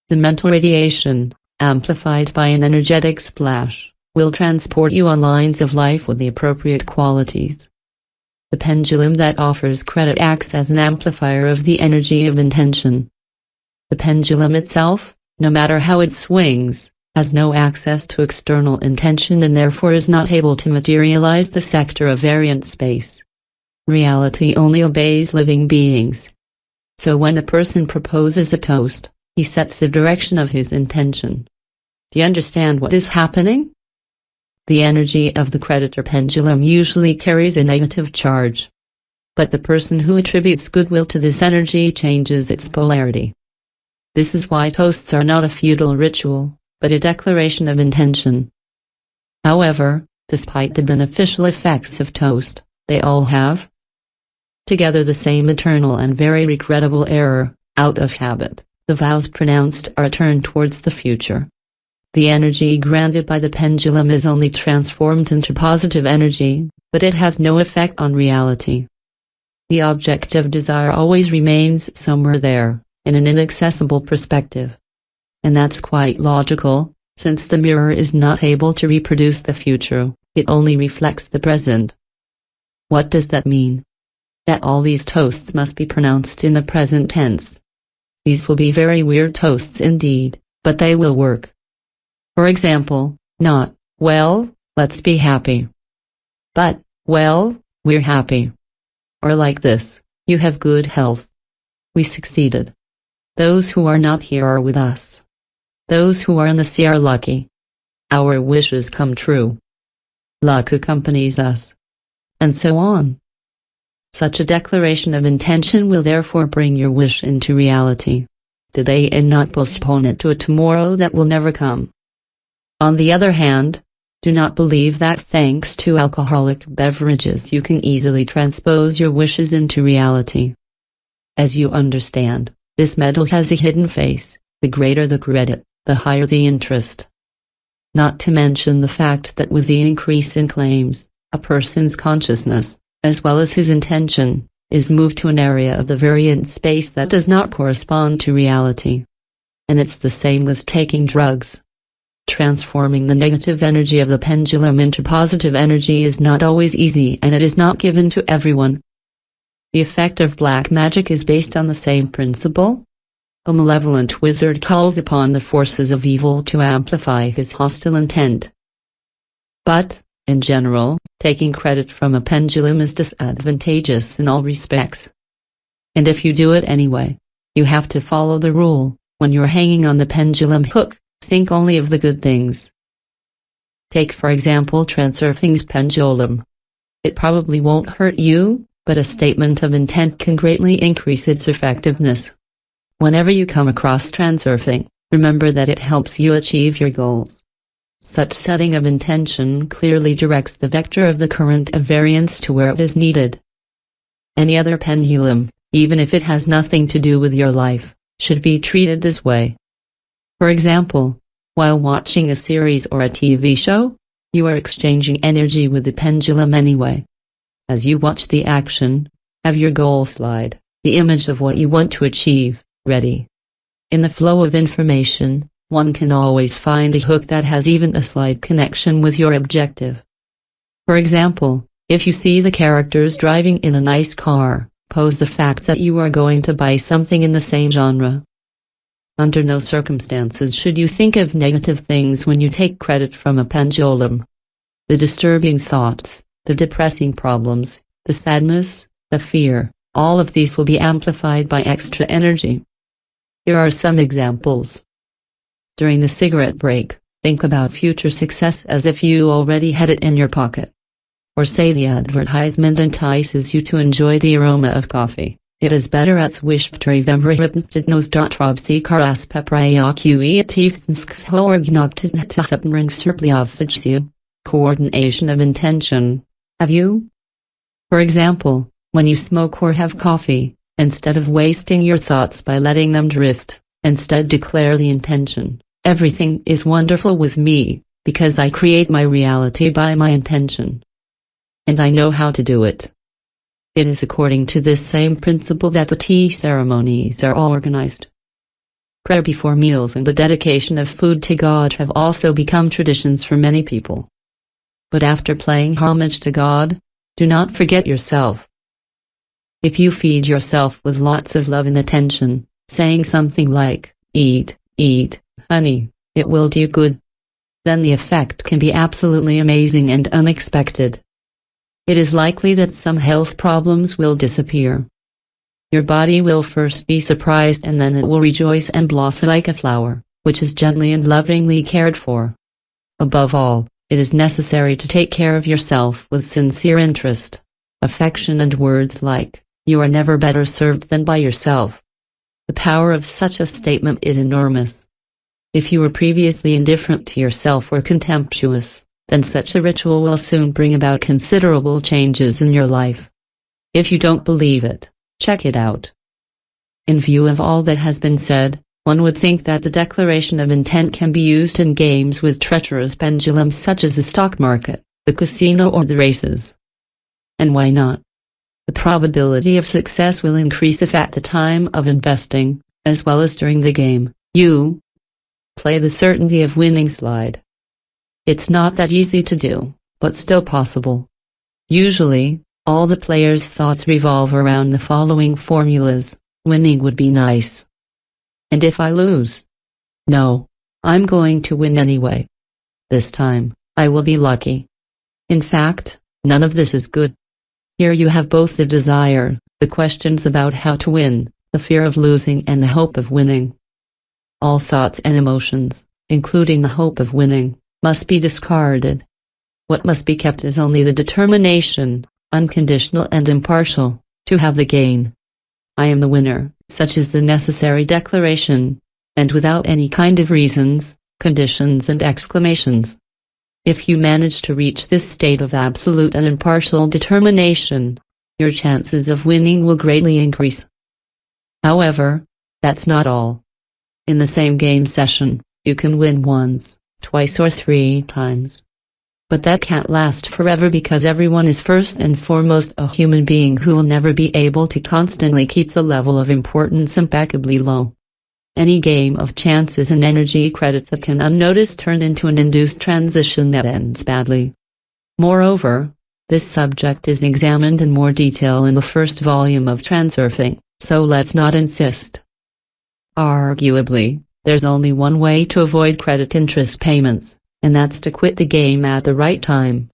The mental radiation, amplified by an energetic splash, will transport you on lines of life with the appropriate qualities. The pendulum that offers credit acts as an amplifier of the energy of intention. The pendulum itself, no matter how it swings, has no access to external intention and therefore is not able to materialize the sector of variant space. Reality only obeys living beings. So when a person proposes a toast, he sets the direction of his intention. Do you understand what is happening? The energy of the creditor pendulum usually carries a negative charge. But the person who attributes goodwill to this energy changes its polarity. This is why toasts are not a futile ritual, but a declaration of intention. However, despite the beneficial effects of toast, they all have together the same eternal and very regrettable error: out of habit, the vows pronounced are turned towards the future. The energy granted by the pendulum is only transformed into positive energy, but it has no effect on reality. The object of desire always remains somewhere there, in an inaccessible perspective. And that's quite logical, since the mirror is not able to reproduce the future, it only reflects the present. What does that mean? That all these toasts must be pronounced in the present tense. These will be very weird toasts indeed, but they will work. For example, not, well, let's be happy, but, well, we're happy. Or like this, you have good health. We succeeded. Those who are not here are with us. Those who are in the sea are lucky. Our wishes come true. Luck accompanies us. And so on. Such a declaration of intention will therefore bring your wish into reality today and not postpone it to a tomorrow that will never come. On the other hand, do not believe that thanks to alcoholic beverages you can easily transpose your wishes into reality. As you understand, this medal has a hidden face: the greater the credit, the higher the interest. Not to mention the fact that with the increase in claims, a person's consciousness, as well as his intention, is moved to an area of the variant space that does not correspond to reality. And it's the same with taking drugs. Transforming the negative energy of the pendulum into positive energy is not always easy, and it is not given to everyone. The effect of black magic is based on the same principle. A malevolent wizard calls upon the forces of evil to amplify his hostile intent. But, in general, taking credit from a pendulum is disadvantageous in all respects. And if you do it anyway, you have to follow the rule: when you're hanging on the pendulum hook, think only of the good things. Take for example transurfing's pendulum. It probably won't hurt you, but a statement of intent can greatly increase its effectiveness. Whenever you come across transurfing, remember that it helps you achieve your goals. Such setting of intention clearly directs the vector of the current of variance to where it is needed. Any other pendulum, even if it has nothing to do with your life, should be treated this way. For example, while watching a series or a TV show, you are exchanging energy with the pendulum anyway. As you watch the action, have your goal slide, the image of what you want to achieve, ready. In the flow of information, one can always find a hook that has even a slight connection with your objective. For example, if you see the characters driving in a nice car, Pose the fact that you are going to buy something in the same genre. Under no circumstances should you think of negative things when you take credit from a pendulum. The disturbing thoughts, the depressing problems, the sadness, the fear, all of these will be amplified by extra energy. Here are some examples. During the cigarette break, think about future success as if you already had it in your pocket. Or say the advertisement entices you to enjoy the aroma of coffee. It is better at Coordination of intention. Have you? For example, when you smoke or have coffee, instead of wasting your thoughts by letting them drift, instead declare the intention, everything is wonderful with me, because I create my reality by my intention. And I know how to do it. It is according to this same principle that the tea ceremonies are all organized. Prayer before meals and the dedication of food to God have also become traditions for many people. But after paying homage to God, do not forget yourself. If you feed yourself with lots of love and attention, saying something like, "Eat, eat, honey, it will do good," then the effect can be absolutely amazing and unexpected. It is likely that some health problems will disappear. Your body will first be surprised and then it will rejoice and blossom like a flower, which is gently and lovingly cared for. Above all, it is necessary to take care of yourself with sincere interest, affection and words like, "You are never better served than by yourself." The power of such a statement is enormous. If you were previously indifferent to yourself or contemptuous, then such a ritual will soon bring about considerable changes in your life. If you don't believe it, check it out. In view of all that has been said, one would think that the declaration of intent can be used in games with treacherous pendulums such as the stock market, the casino or the races. And why not? The probability of success will increase if at the time of investing, as well as during the game, you play the certainty of winning slide. It's not that easy to do, but still possible. Usually, all the players' thoughts revolve around the following formulas: winning would be nice. And if I lose? No, I'm going to win anyway. This time, I will be lucky. In fact, none of this is good. Here you have both the desire, the questions about how to win, the fear of losing and the hope of winning. All thoughts and emotions, including the hope of winning, must be discarded. What must be kept is only the determination, unconditional and impartial, to have the gain. I am the winner, such is the necessary declaration, and without any kind of reasons, conditions and exclamations. If you manage to reach this state of absolute and impartial determination, your chances of winning will greatly increase. However, that's not all. In the same game session, you can win once, twice or 3 times. But that can't last forever because everyone is first and foremost a human being who will never be able to constantly keep the level of importance impeccably low. Any game of chance is an energy credit that can unnoticed turn into an induced transition that ends badly. Moreover, this subject is examined in more detail in the first volume of Transurfing, so let's not insist. Arguably, there's only one way to avoid credit interest payments, and that's to quit the game at the right time.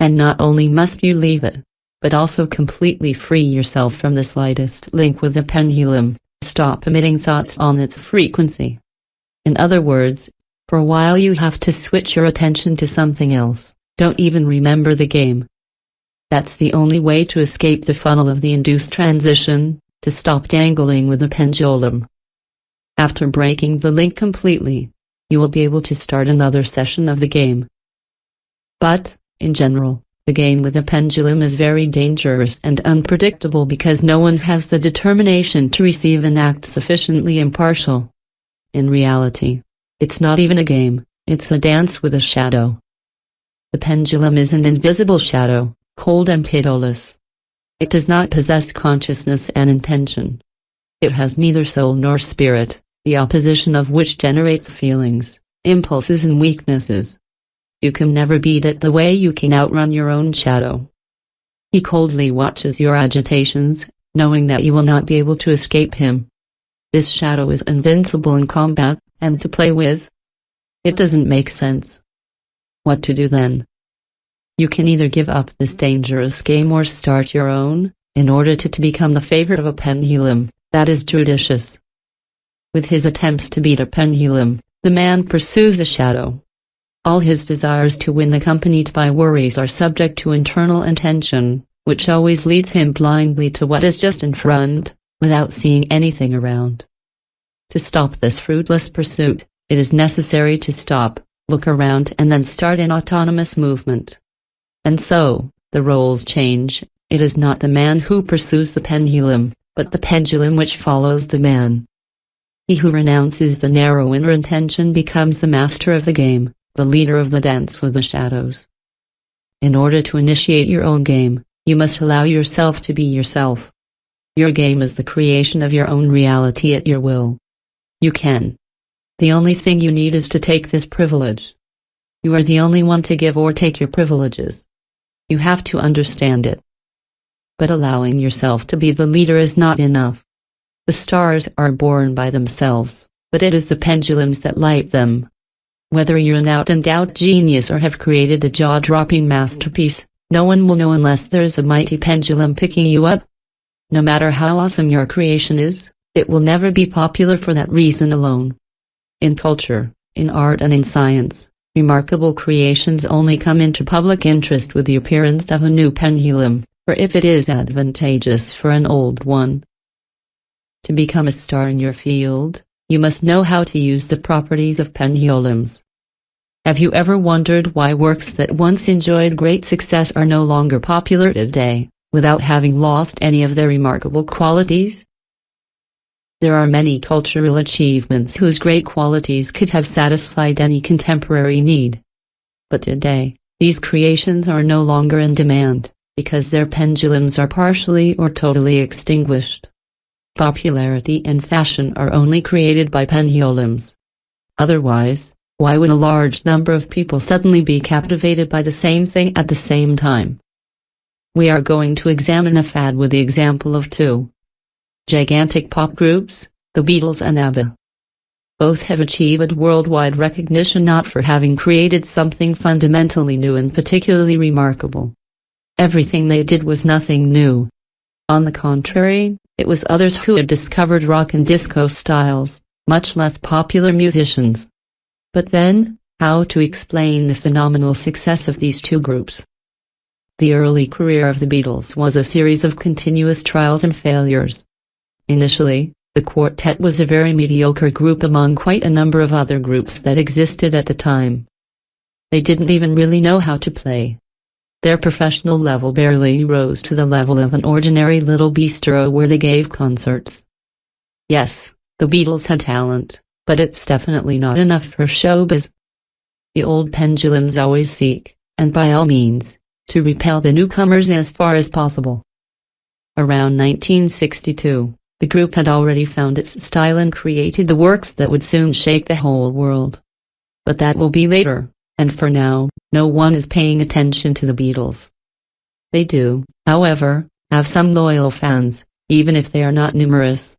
And not only must you leave it, but also completely free yourself from the slightest link with the pendulum, stop emitting thoughts on its frequency. In other words, for a while you have to switch your attention to something else, don't even remember the game. That's the only way to escape the funnel of the induced transition, to stop dangling with the pendulum. After breaking the link completely, you will be able to start another session of the game. But, in general, the game with a pendulum is very dangerous and unpredictable because no one has the determination to receive an act sufficiently impartial. In reality, it's not even a game, it's a dance with a shadow. The pendulum is an invisible shadow, cold and pitiless. It does not possess consciousness and intention. It has neither soul nor spirit, the opposition of which generates feelings, impulses and weaknesses. You can never beat it the way you can outrun your own shadow. He coldly watches your agitations, knowing that you will not be able to escape him. This shadow is invincible in combat, and to play with. It doesn't make sense. What to do then? You can either give up this dangerous game or start your own, in order to become the favorite of a pendulum, that is judicious. With his attempts to beat a pendulum, the man pursues the shadow. All his desires to win accompanied by worries are subject to internal intention, which always leads him blindly to what is just in front, without seeing anything around. To stop this fruitless pursuit, it is necessary to stop, look around and then start an autonomous movement. And so, the roles change. It is not the man who pursues the pendulum, but the pendulum which follows the man. He who renounces the narrow inner intention becomes the master of the game, the leader of the dance with the shadows. In order to initiate your own game, you must allow yourself to be yourself. Your game is the creation of your own reality at your will. You can. The only thing you need is to take this privilege. You are the only one to give or take your privileges. You have to understand it. But allowing yourself to be the leader is not enough. The stars are born by themselves, but it is the pendulums that light them. Whether you're an out-and-out genius or have created a jaw-dropping masterpiece, no one will know unless there's a mighty pendulum picking you up. No matter how awesome your creation is, it will never be popular for that reason alone. In culture, in art and in science, remarkable creations only come into public interest with the appearance of a new pendulum, or if it is advantageous for an old one. To become a star in your field, you must know how to use the properties of pendulums. Have you ever wondered why works that once enjoyed great success are no longer popular today, without having lost any of their remarkable qualities? There are many cultural achievements whose great qualities could have satisfied any contemporary need. But today, these creations are no longer in demand, because their pendulums are partially or totally extinguished. Popularity and fashion are only created by pendulums. Otherwise, why would a large number of people suddenly be captivated by the same thing at the same time? We are going to examine a fad with the example of two gigantic pop groups, the Beatles and ABBA. Both have achieved worldwide recognition not for having created something fundamentally new and particularly remarkable. Everything they did was nothing new. On the contrary, it was others who had discovered rock and disco styles, much less popular musicians. But then, how to explain the phenomenal success of these two groups? The early career of the Beatles was a series of continuous trials and failures. Initially, the quartet was a very mediocre group among quite a number of other groups that existed at the time. They didn't even really know how to play. Their professional level barely rose to the level of an ordinary little bistro where they gave concerts. Yes, the Beatles had talent, but it's definitely not enough for showbiz. The old pendulums always seek, and by all means, to repel the newcomers as far as possible. Around 1962, the group had already found its style and created the works that would soon shake the whole world. But that will be later, and for now, no one is paying attention to the Beatles. They do, however, have some loyal fans, even if they are not numerous.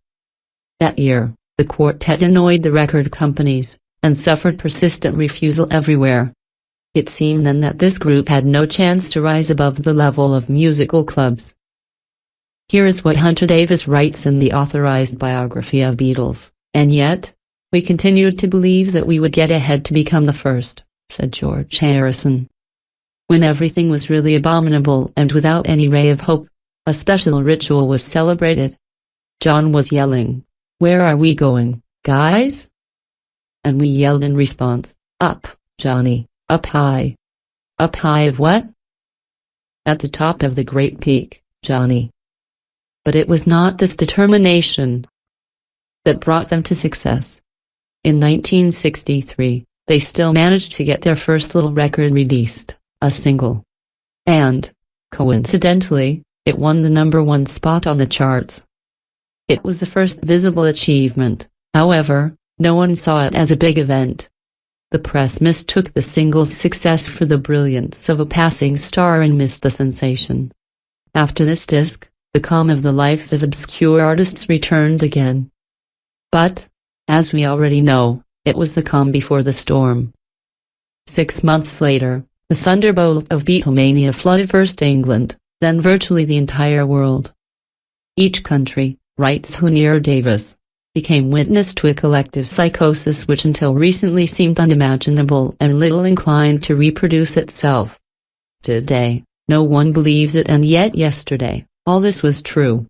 That year, the quartet annoyed the record companies, and suffered persistent refusal everywhere. It seemed then that this group had no chance to rise above the level of musical clubs. Here is what Hunter Davis writes in the authorized biography of Beatles, and yet, we continued to believe that we would get ahead to become the first, said George Harrison. When everything was really abominable and without any ray of hope, a special ritual was celebrated. John was yelling, "Where are we going, guys?" And we yelled in response, "Up, Johnny, up high." Up high of what? At the top of the great peak, Johnny. But it was not this determination that brought them to success. In 1963, they still managed to get their first little record released, a single. And, coincidentally, it won the #1 spot on the charts. It was the first visible achievement, however, no one saw it as a big event. The press mistook the single's success for the brilliance of a passing star and missed the sensation. After this disc, the calm of the life of obscure artists returned again. But, as we already know, it was the calm before the storm. 6 months later, the thunderbolt of Beatlemania flooded first England, then virtually the entire world. Each country, writes Hunter Davis, became witness to a collective psychosis which until recently seemed unimaginable and little inclined to reproduce itself. Today, no one believes it, and yet yesterday, all this was true.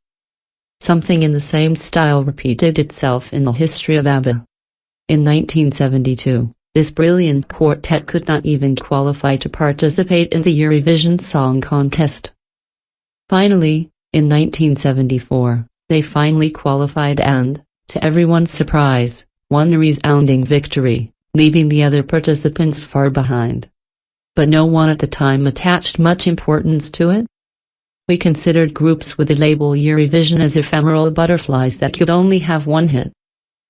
Something in the same style repeated itself in the history of ABBA. In 1972, this brilliant quartet could not even qualify to participate in the Eurovision Song Contest. Finally, in 1974, they finally qualified and, to everyone's surprise, won a resounding victory, leaving the other participants far behind. But no one at the time attached much importance to it. We considered groups with the label Eurovision as ephemeral butterflies that could only have one hit.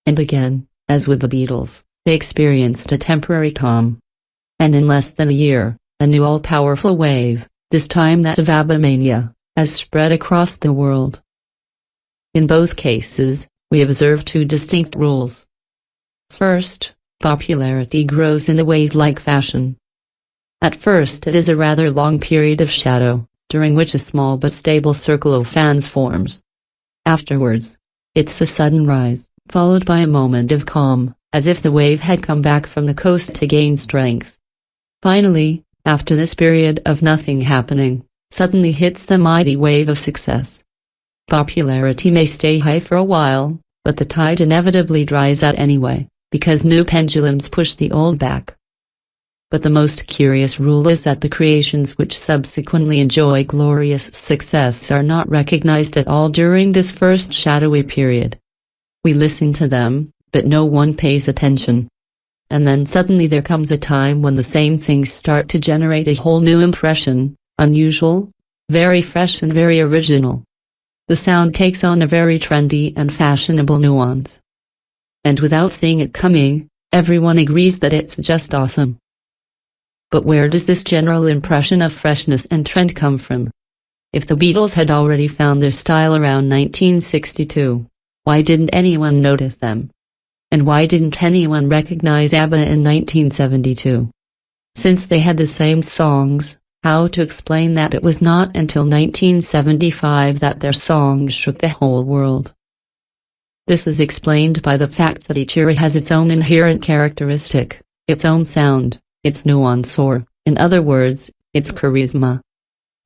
And again, as with the Beatles, they experienced a temporary calm. And in less than a year, a new all-powerful wave, this time that of ABBA mania, has spread across the world. In both cases, we observe two distinct rules. First, popularity grows in a wave-like fashion. At first it is a rather long period of shadow, during which a small but stable circle of fans forms. Afterwards, it's a sudden rise, followed by a moment of calm, as if the wave had come back from the coast to gain strength. Finally, after this period of nothing happening, suddenly hits the mighty wave of success. Popularity may stay high for a while, but the tide inevitably dries out anyway, because new pendulums push the old back. But the most curious rule is that the creations which subsequently enjoy glorious success are not recognized at all during this first shadowy period. We listen to them, but no one pays attention. And then suddenly there comes a time when the same things start to generate a whole new impression, unusual, very fresh and very original. The sound takes on a very trendy and fashionable nuance. And without seeing it coming, everyone agrees that it's just awesome. But where does this general impression of freshness and trend come from? If the Beatles had already found their style around 1962, why didn't anyone notice them? And why didn't anyone recognize ABBA in 1972? Since they had the same songs, how to explain that it was not until 1975 that their songs shook the whole world? This is explained by the fact that each era has its own inherent characteristic, its own sound, its nuance, or, in other words, its charisma.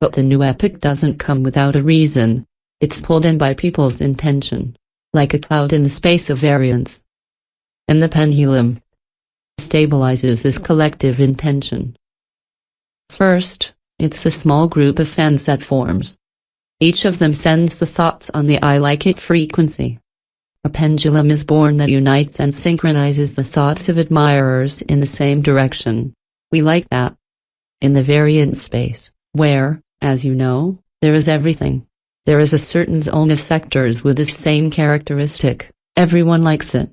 But the new epic doesn't come without a reason. It's pulled in by people's intention, like a cloud in the space of variance. And the pendulum stabilizes this collective intention. First, it's a small group of fans that forms. Each of them sends the thoughts on the I like it frequency. A pendulum is born that unites and synchronizes the thoughts of admirers in the same direction. We like that. In the variant space, where, as you know, there is everything, there is a certain zone of sectors with this same characteristic. Everyone likes it.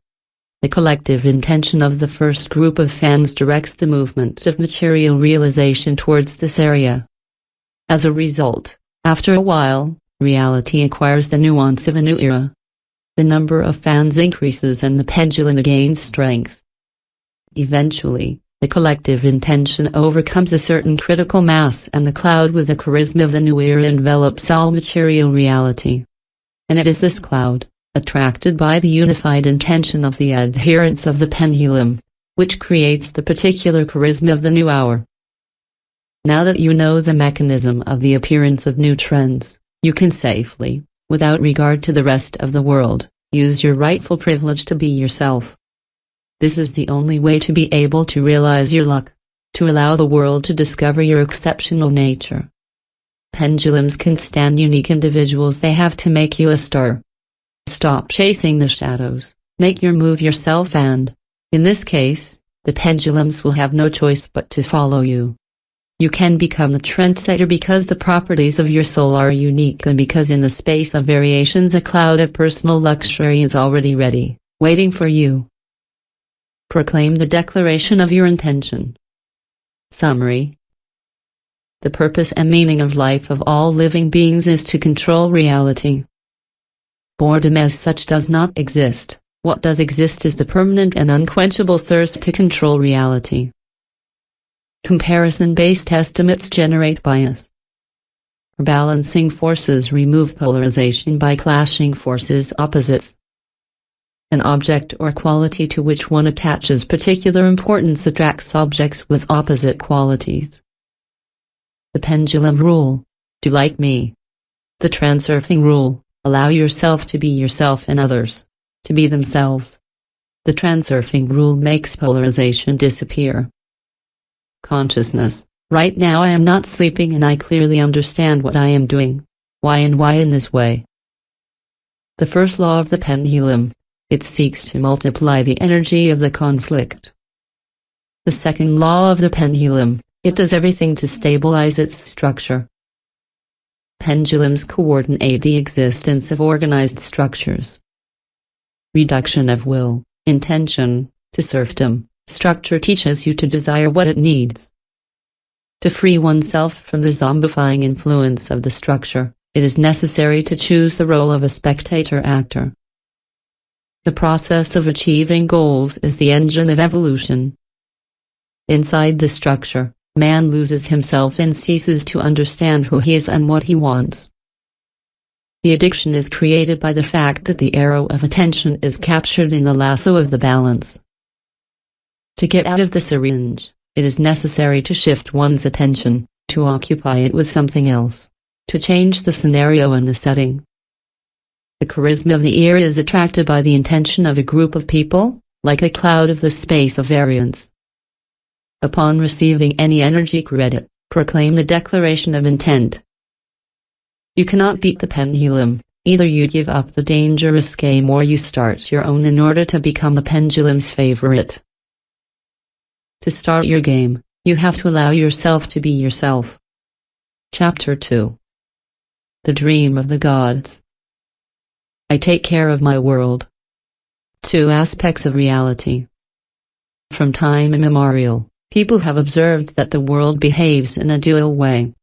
The collective intention of the first group of fans directs the movement of material realization towards this area. As a result, after a while, reality acquires the nuance of a new era. The number of fans increases and the pendulum gains strength. Eventually, the collective intention overcomes a certain critical mass and the cloud with the charisma of the new era envelops all material reality. And it is this cloud, attracted by the unified intention of the adherents of the pendulum, which creates the particular charisma of the new hour. Now that you know the mechanism of the appearance of new trends, you can safely, without regard to the rest of the world, use your rightful privilege to be yourself. This is the only way to be able to realize your luck, to allow the world to discover your exceptional nature. Pendulums can stand unique individuals, they have to make you a star. Stop chasing the shadows, make your move yourself, and, in this case, the pendulums will have no choice but to follow you. You can become the trendsetter because the properties of your soul are unique and because in the space of variations a cloud of personal luxury is already ready, waiting for you. Proclaim the declaration of your intention. Summary. The purpose and meaning of life of all living beings is to control reality. Boredom as such does not exist. What does exist is the permanent and unquenchable thirst to control reality. Comparison-based estimates generate bias. Balancing forces remove polarization by clashing forces opposites. An object or quality to which one attaches particular importance attracts objects with opposite qualities. The pendulum rule. Do like me. The transurfing rule. Allow yourself to be yourself and others to be themselves. The transurfing rule makes polarization disappear. Consciousness. Right now I am not sleeping and I clearly understand what I am doing. Why and why in this way? The first law of the pendulum. It seeks to multiply the energy of the conflict. The second law of the pendulum. It does everything to stabilize its structure. Pendulums coordinate the existence of organized structures. Reduction of will, intention, to serfdom. Structure teaches you to desire what it needs. To free oneself from the zombifying influence of the structure, it is necessary to choose the role of a spectator-actor. The process of achieving goals is the engine of evolution. Inside the structure, man loses himself and ceases to understand who he is and what he wants. The addiction is created by the fact that the arrow of attention is captured in the lasso of the balance. To get out of the syringe, it is necessary to shift one's attention, to occupy it with something else, to change the scenario and the setting. The charisma of the ear is attracted by the intention of a group of people, like a cloud of the space of variance. Upon receiving any energy credit, proclaim the declaration of intent. You cannot beat the pendulum. Either you give up the dangerous game or you start your own in order to become the pendulum's favorite. To start your game, you have to allow yourself to be yourself. Chapter 2. The Dream of the Gods. I take care of my world. Two aspects of reality. From time immemorial, people have observed that the world behaves in a dual way.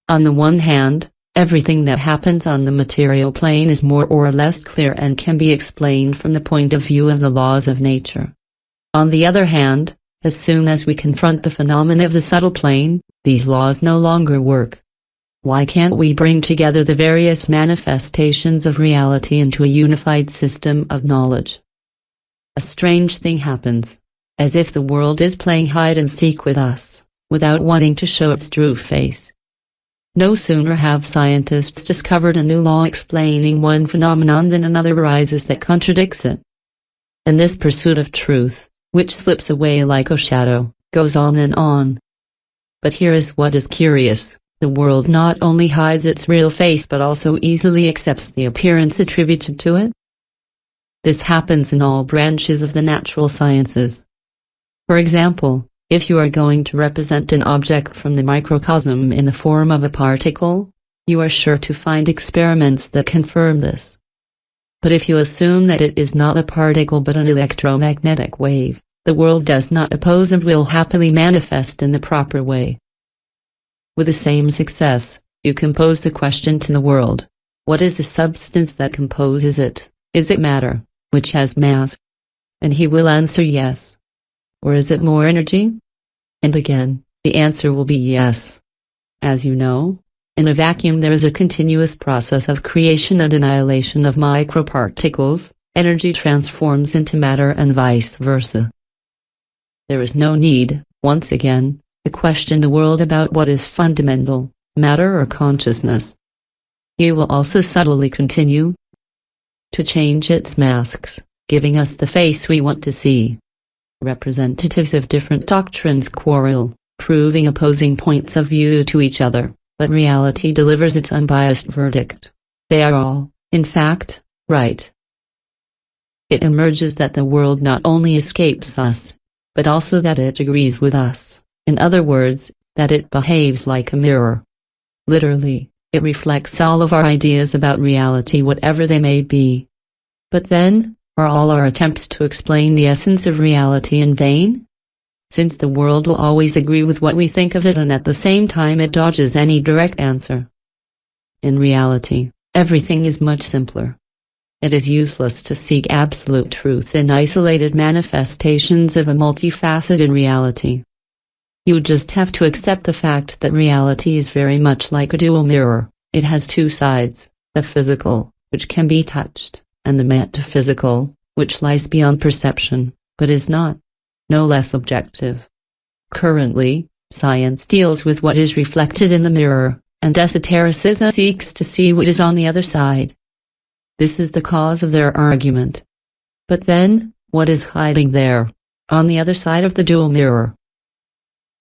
On the one hand, everything that happens on the material plane is more or less clear and can be explained from the point of view of the laws of nature. On the other hand, as soon as we confront the phenomena of the subtle plane, these laws no longer work. Why can't we bring together the various manifestations of reality into a unified system of knowledge? A strange thing happens, as if the world is playing hide and seek with us, without wanting to show its true face. No sooner have scientists discovered a new law explaining one phenomenon than another arises that contradicts it. And this pursuit of truth, which slips away like a shadow, goes on and on. But here is what is curious. The world not only hides its real face but also easily accepts the appearance attributed to it. This happens in all branches of the natural sciences. For example, if you are going to represent an object from the microcosm in the form of a particle, you are sure to find experiments that confirm this. But if you assume that it is not a particle but an electromagnetic wave, the world does not oppose and will happily manifest in the proper way. With the same success, you can pose the question to the world: what is the substance that composes it? Is it matter, which has mass? And he will answer yes. Or is it more energy? And again, the answer will be yes. As you know, in a vacuum there is a continuous process of creation and annihilation of microparticles. Energy transforms into matter and vice versa. There is no need, once again, to question the world about what is fundamental, matter or consciousness. He will also subtly continue to change its masks, giving us the face we want to see. Representatives of different doctrines quarrel, proving opposing points of view to each other, but reality delivers its unbiased verdict. They are all, in fact, right. It emerges that the world not only escapes us, but also that it agrees with us. In other words, that it behaves like a mirror. Literally, it reflects all of our ideas about reality, whatever they may be. But then, are all our attempts to explain the essence of reality in vain? since the world will always agree with what we think of it and at the same time it dodges any direct answer. In reality, everything is much simpler. It is useless to seek absolute truth in isolated manifestations of a multifaceted reality. You just have to accept the fact that reality is very much like a dual mirror. It has two sides, the physical, which can be touched, and the metaphysical, which lies beyond perception, but is not, no less objective. Currently, science deals with what is reflected in the mirror, and esotericism seeks to see what is on the other side. This is the cause of their argument. But then, what is hiding there, on the other side of the dual mirror?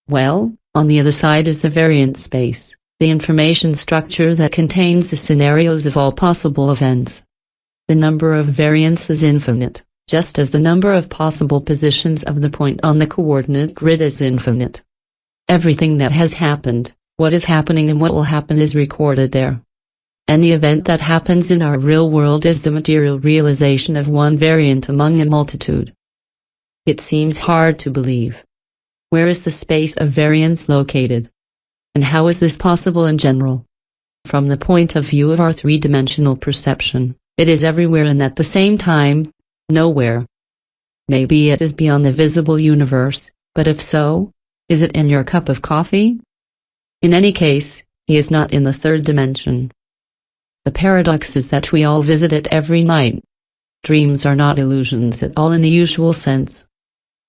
Well, on the other side is the variance space, the information structure that contains the scenarios of all possible events. The number of variants is infinite, just as the number of possible positions of the point on the coordinate grid is infinite. Everything that has happened, what is happening and what will happen is recorded there. Any event that happens in our real world is the material realization of one variant among a multitude. It seems hard to believe. Where is the space of variance located? And how is this possible in general? From the point of view of our three-dimensional perception, it is everywhere and at the same time, nowhere. Maybe it is beyond the visible universe, but if so, is it in your cup of coffee? In any case, he is not in the third dimension. The paradox is that we all visit it every night. Dreams are not illusions at all in the usual sense.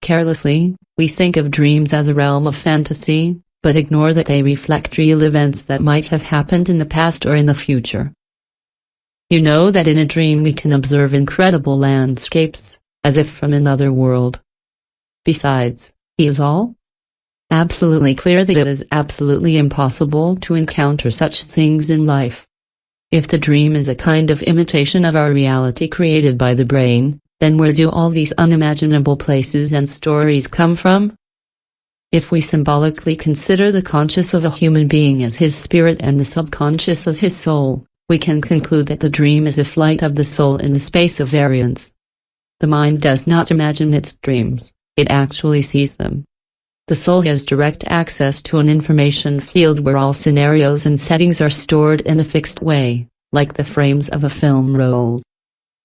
Carelessly, we think of dreams as a realm of fantasy, but ignore that they reflect real events that might have happened in the past or in the future. You know that in a dream we can observe incredible landscapes, as if from another world. Besides, he is all absolutely clear that it is absolutely impossible to encounter such things in life. If the dream is a kind of imitation of our reality created by the brain, then where do all these unimaginable places and stories come from? If we symbolically consider the conscious of a human being as his spirit and the subconscious as his soul, we can conclude that the dream is a flight of the soul in the space of variance. The mind does not imagine its dreams, it actually sees them. The soul has direct access to an information field where all scenarios and settings are stored in a fixed way, like the frames of a film roll.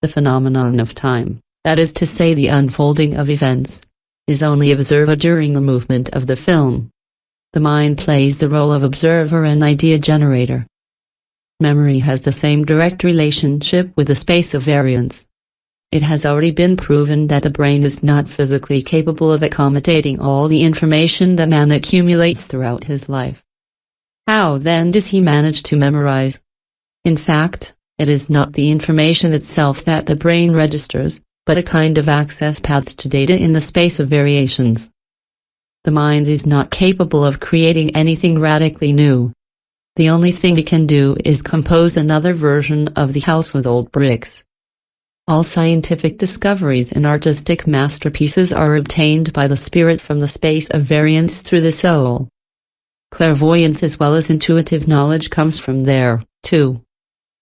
The phenomenon of time, that is to say the unfolding of events, is only observed during the movement of the film. The mind plays the role of observer and idea generator. Memory has the same direct relationship with the space of variance. It has already been proven that the brain is not physically capable of accommodating all the information that man accumulates throughout his life. How then does he manage to memorize? In fact, it is not the information itself that the brain registers, but a kind of access path to data in the space of variations. The mind is not capable of creating anything radically new. The only thing it can do is compose another version of the house with old bricks. All scientific discoveries and artistic masterpieces are obtained by the spirit from the space of variance through the soul. Clairvoyance as well as intuitive knowledge comes from there, too.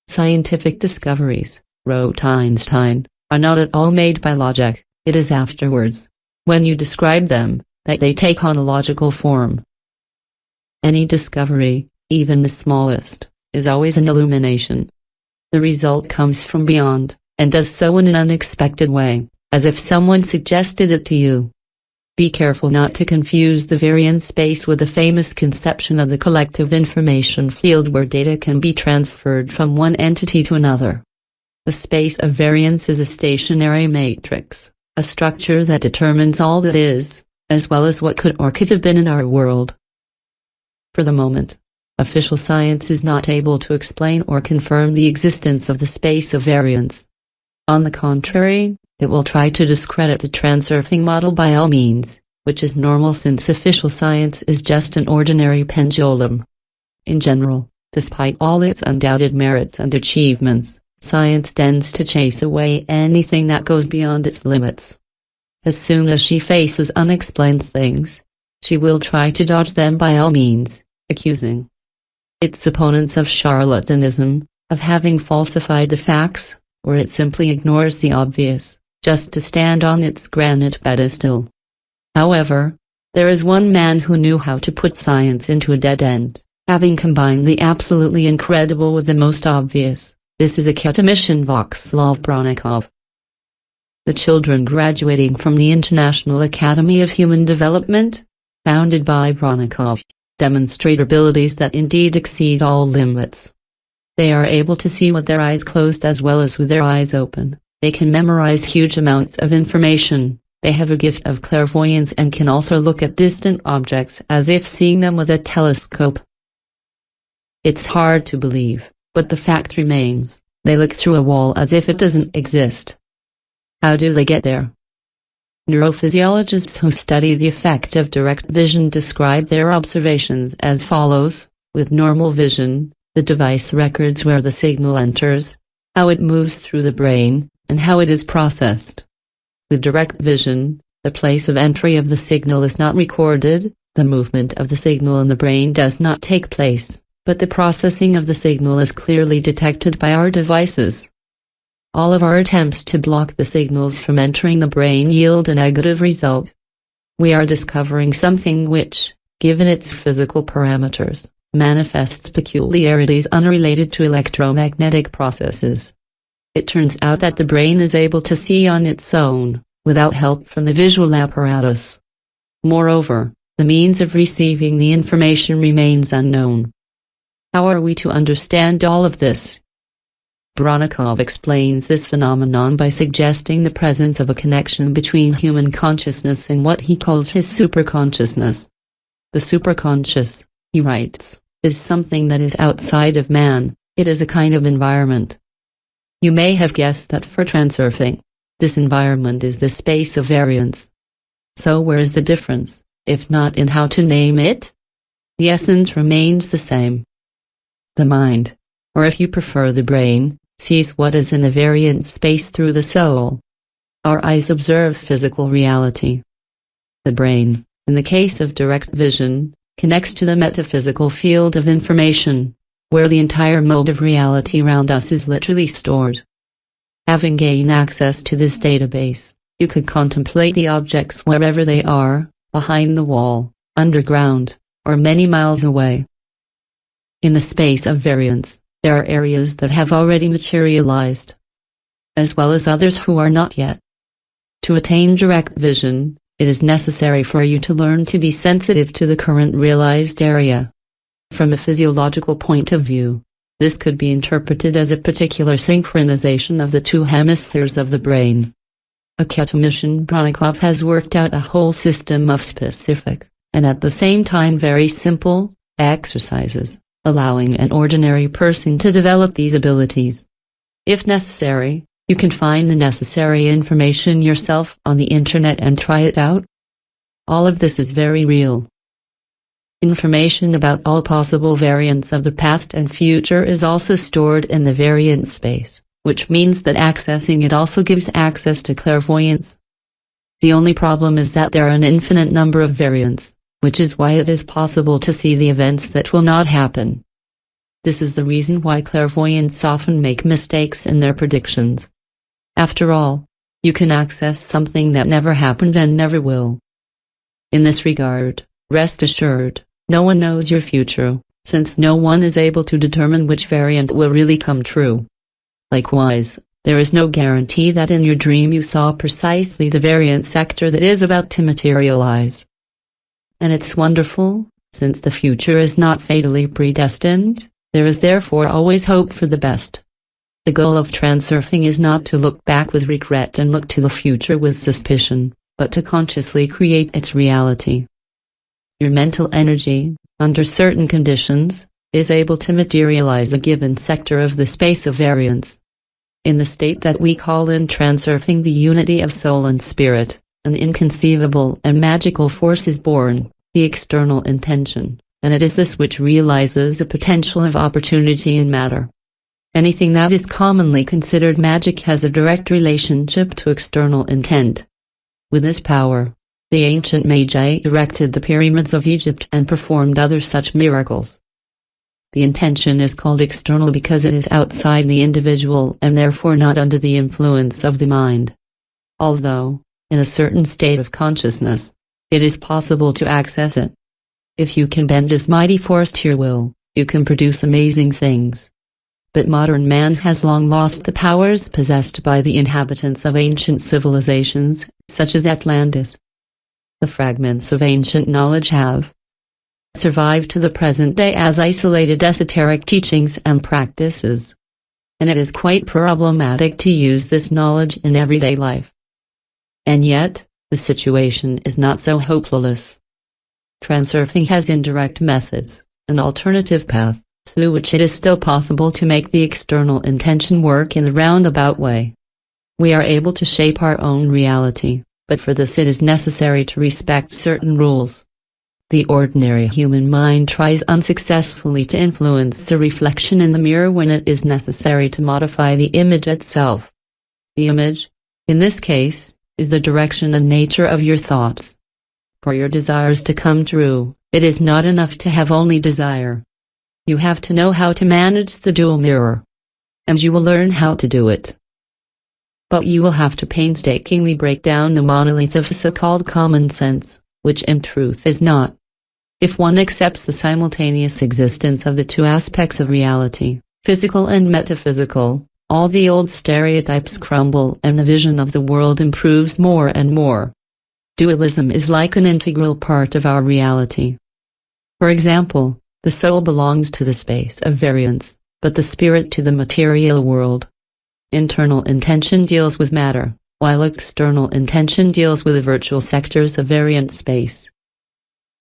Scientific discoveries, wrote Einstein, are not at all made by logic, it is afterwards, when you describe them, that they take on a logical form. Any discovery, even the smallest, is always an illumination. The result comes from beyond, and does so in an unexpected way, as if someone suggested it to you. Be careful not to confuse the variance space with the famous conception of the collective information field where data can be transferred from one entity to another. The space of variance is a stationary matrix, a structure that determines all that is, as well as what could or could have been in our world. For the moment, official science is not able to explain or confirm the existence of the space of variance. On the contrary, it will try to discredit the transurfing model by all means, which is normal since official science is just an ordinary pendulum. In general, despite all its undoubted merits and achievements, science tends to chase away anything that goes beyond its limits. As soon as she faces unexplained things, she will try to dodge them by all means, accusing its opponents of charlatanism, of having falsified the facts, or it simply ignores the obvious, just to stand on its granite pedestal. However, There is one man who knew how to put science into a dead end, having combined the absolutely incredible with the most obvious. This is Akademician Václav Bronikov. The children graduating from the International Academy of Human Development, founded by Bronikov, demonstrate abilities that indeed exceed all limits. They are able to see with their eyes closed as well as with their eyes open. They can memorize huge amounts of information. They have a gift of clairvoyance and can also look at distant objects as if seeing them with a telescope. It's hard to believe, but the fact remains. They look through a wall as if it doesn't exist. How do they get there? Neurophysiologists who study the effect of direct vision describe their observations as follows: with normal vision, the device records where the signal enters, how it moves through the brain, and how it is processed. With direct vision, the place of entry of the signal is not recorded, the movement of the signal in the brain does not take place, but the processing of the signal is clearly detected by our devices. All of our attempts to block the signals from entering the brain yield a negative result. We are discovering something which, given its physical parameters, manifests peculiarities unrelated to electromagnetic processes. It turns out that the brain is able to see on its own, without help from the visual apparatus. Moreover, the means of receiving the information remains unknown. How are we to understand all of this? Bronikov explains this phenomenon by suggesting the presence of a connection between human consciousness and what he calls his superconsciousness. The superconscious, he writes, is something that is outside of man. It is a kind of environment. You may have guessed that for transurfing, this environment is the space of variance. So where is the difference, if not in how to name it? The essence remains the same. The mind, or if you prefer the brain, sees what is in the variant space through the soul. Our eyes observe physical reality. The brain, in the case of direct vision, connects to the metaphysical field of information, where the entire mode of reality around us is literally stored. Having gained access to this database, you could contemplate the objects wherever they are, behind the wall, underground, or many miles away. In the space of variance, there are areas that have already materialized, as well as others who are not yet. To attain direct vision, it is necessary for you to learn to be sensitive to the current realized area. From a physiological point of view, this could be interpreted as a particular synchronization of the two hemispheres of the brain. Akademician Bronikov has worked out a whole system of specific, and at the same time very simple, exercises, allowing an ordinary person to develop these abilities. If necessary, you can find the necessary information yourself on the internet and try it out. All of this is very real. Information about all possible variants of the past and future is also stored in the variant space, which means that accessing it also gives access to clairvoyance. The only problem is that there are an infinite number of variants, which is why it is possible to see the events that will not happen. This is the reason why clairvoyants often make mistakes in their predictions. After all, you can access something that never happened and never will. In this regard, rest assured, no one knows your future, since no one is able to determine which variant will really come true. Likewise, there is no guarantee that in your dream you saw precisely the variant sector that is about to materialize. And it's wonderful, since the future is not fatally predestined, there is therefore always hope for the best. The goal of transurfing is not to look back with regret and look to the future with suspicion, but to consciously create its reality. Your mental energy, under certain conditions, is able to materialize a given sector of the space of variance. In the state that we call in transurfing the unity of soul and spirit, an inconceivable and magical force is born, the external intention, and it is this which realizes the potential of opportunity in matter. Anything that is commonly considered magic has a direct relationship to external intent. With this power, the ancient Magi erected the pyramids of Egypt and performed other such miracles. The intention is called external because it is outside the individual and therefore not under the influence of the mind. Although, in a certain state of consciousness, it is possible to access it. If you can bend this mighty force to your will, you can produce amazing things. But modern man has long lost the powers possessed by the inhabitants of ancient civilizations, such as Atlantis. The fragments of ancient knowledge have survived to the present day as isolated esoteric teachings and practices. And it is quite problematic to use this knowledge in everyday life. And yet, the situation is not so hopeless. Transurfing has indirect methods, an alternative path, through which it is still possible to make the external intention work in a roundabout way. We are able to shape our own reality, but for this it is necessary to respect certain rules. The ordinary human mind tries unsuccessfully to influence the reflection in the mirror when it is necessary to modify the image itself. The image, in this case, is the direction and nature of your thoughts. For your desires to come true, it is not enough to have only desire. You have to know how to manage the dual mirror. And you will learn how to do it. But you will have to painstakingly break down the monolith of so-called common sense, which in truth is not. If one accepts the simultaneous existence of the two aspects of reality, physical and metaphysical, all the old stereotypes crumble and the vision of the world improves more and more. Dualism is like an integral part of our reality. For example, the soul belongs to the space of variance, but the spirit to the material world. Internal intention deals with matter, while external intention deals with the virtual sectors of variant space.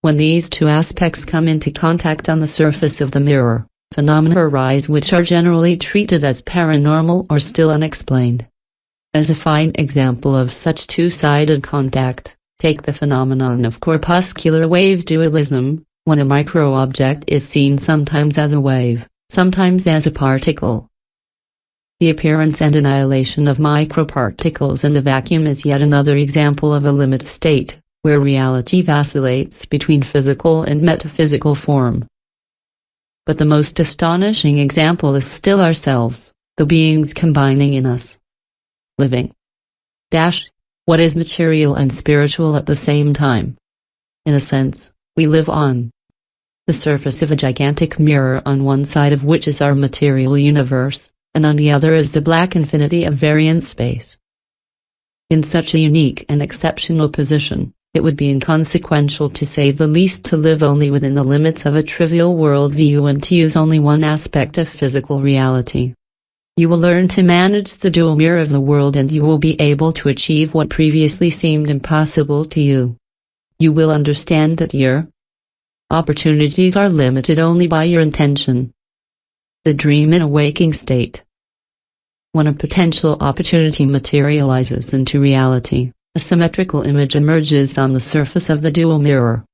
When these two aspects come into contact on the surface of the mirror, phenomena arise which are generally treated as paranormal or still unexplained. As a fine example of such two-sided contact, take the phenomenon of corpuscular wave dualism, when a micro-object is seen sometimes as a wave, sometimes as a particle. The appearance and annihilation of microparticles in the vacuum is yet another example of a limit state, where reality vacillates between physical and metaphysical form. But the most astonishing example is still ourselves, the beings combining in us. Living. What is material and spiritual at the same time? In a sense, we live on the surface of a gigantic mirror, on one side of which is our material universe, and on the other is the black infinity of variant space. In such a unique and exceptional position, it would be inconsequential, to say the least, to live only within the limits of a trivial worldview and to use only one aspect of physical reality. You will learn to manage the dual mirror of the world, and you will be able to achieve what previously seemed impossible to you. You will understand that your opportunities are limited only by your intention. The dream in a waking state. When a potential opportunity materializes into reality, a symmetrical image emerges on the surface of the dual mirror.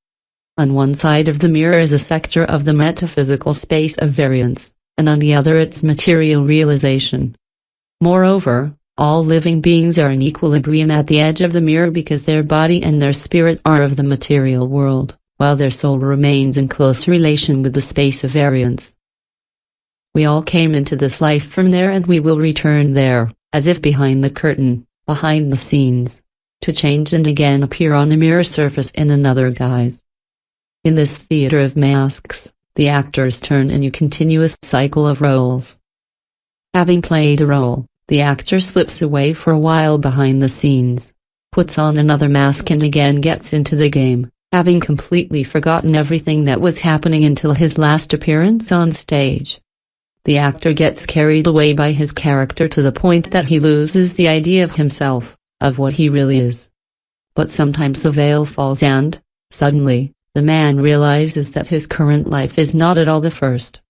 On one side of the mirror is a sector of the metaphysical space of variance, and on the other its material realization. Moreover, all living beings are in equilibrium at the edge of the mirror, because their body and their spirit are of the material world, while their soul remains in close relation with the space of variance. We all came into this life from there, and we will return there, as if behind the curtain, behind the scenes, to change and again appear on the mirror surface in another guise. In this theater of masks, the actors turn in a continuous cycle of roles. Having played a role, the actor slips away for a while behind the scenes, puts on another mask, and again gets into the game, having completely forgotten everything that was happening until his last appearance on stage. The actor gets carried away by his character to the point that he loses the idea of himself, of what he really is. But sometimes the veil falls and, suddenly, the man realizes that his current life is not at all the first.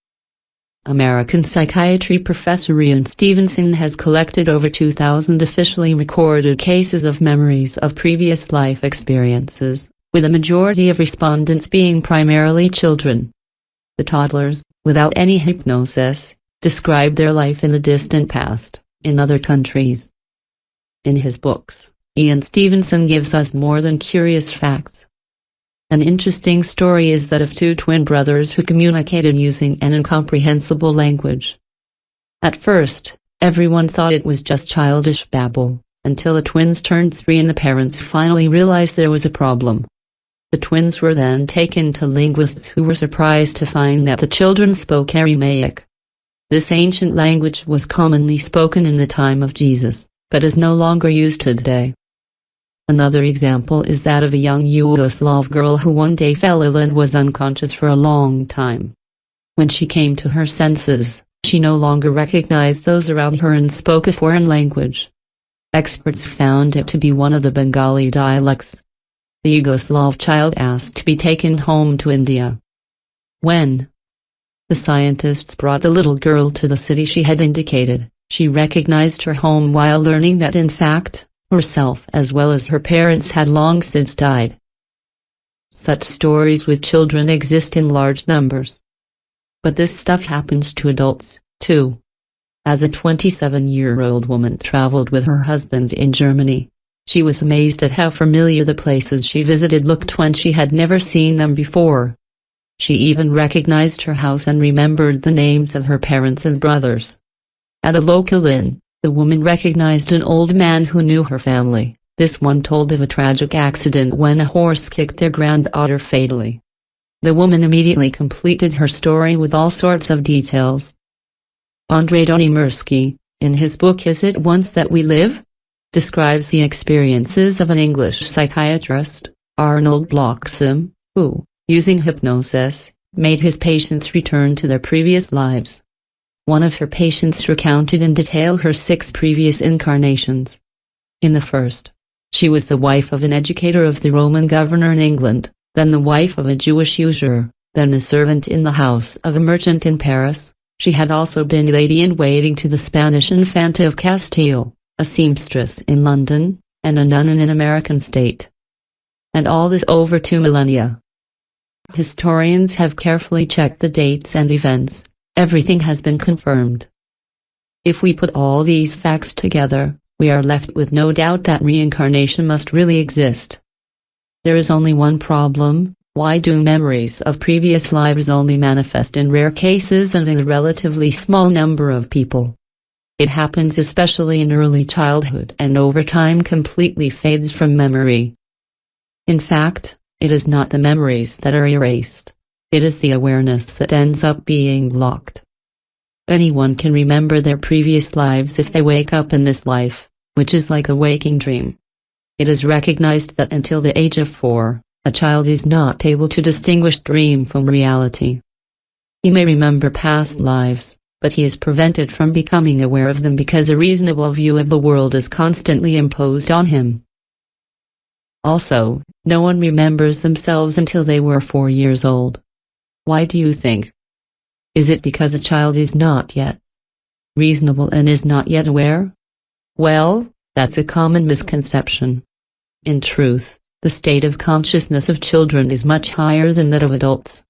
American psychiatry professor Ian Stevenson has collected over 2,000 officially recorded cases of memories of previous life experiences, with a majority of respondents being primarily children. The toddlers, without any hypnosis, describe their life in the distant past, in other countries. In his books, Ian Stevenson gives us more than curious facts. An interesting story is that of two twin brothers who communicated using an incomprehensible language. At first, everyone thought it was just childish babble, until the twins turned 3 and the parents finally realized there was a problem. The twins were then taken to linguists who were surprised to find that the children spoke Aramaic. This ancient language was commonly spoken in the time of Jesus, but is no longer used today. Another example is that of a young Yugoslav girl who one day fell ill and was unconscious for a long time. When she came to her senses, she no longer recognized those around her and spoke a foreign language. Experts found it to be one of the Bengali dialects. The Yugoslav child asked to be taken home to India. When the scientists brought the little girl to the city she had indicated, she recognized her home while learning that in fact, herself as well as her parents had long since died. Such stories with children exist in large numbers. But this stuff happens to adults, too. As a 27-year-old woman traveled with her husband in Germany, she was amazed at how familiar the places she visited looked when she had never seen them before. She even recognized her house and remembered the names of her parents and brothers. At a local inn, the woman recognized an old man who knew her family. This one told of a tragic accident when a horse kicked their granddaughter fatally. The woman immediately completed her story with all sorts of details. Andrei Donimersky, in his book Is It Once That We Live?, describes the experiences of an English psychiatrist, Arnold Bloxham, who, using hypnosis, made his patients return to their previous lives. One of her patients recounted in detail her 6 previous incarnations. In the first, she was the wife of an educator of the Roman governor in England, then the wife of a Jewish usurer, then a servant in the house of a merchant in Paris. She had also been lady-in-waiting to the Spanish Infanta of Castile, a seamstress in London, and a nun in an American state. And all this over 2 millennia. Historians have carefully checked the dates and events. Everything has been confirmed. If we put all these facts together, we are left with no doubt that reincarnation must really exist. There is only one problem: why do memories of previous lives only manifest in rare cases and in a relatively small number of people? It happens especially in early childhood and over time completely fades from memory. In fact, it is not the memories that are erased. It is the awareness that ends up being blocked. Anyone can remember their previous lives if they wake up in this life, which is like a waking dream. It is recognized that until the age of 4, a child is not able to distinguish dream from reality. He may remember past lives, but he is prevented from becoming aware of them because a reasonable view of the world is constantly imposed on him. Also, no one remembers themselves until they were 4 years old. Why do you think? Is it because a child is not yet reasonable and is not yet aware? Well, that's a common misconception. In truth, the state of consciousness of children is much higher than that of adults.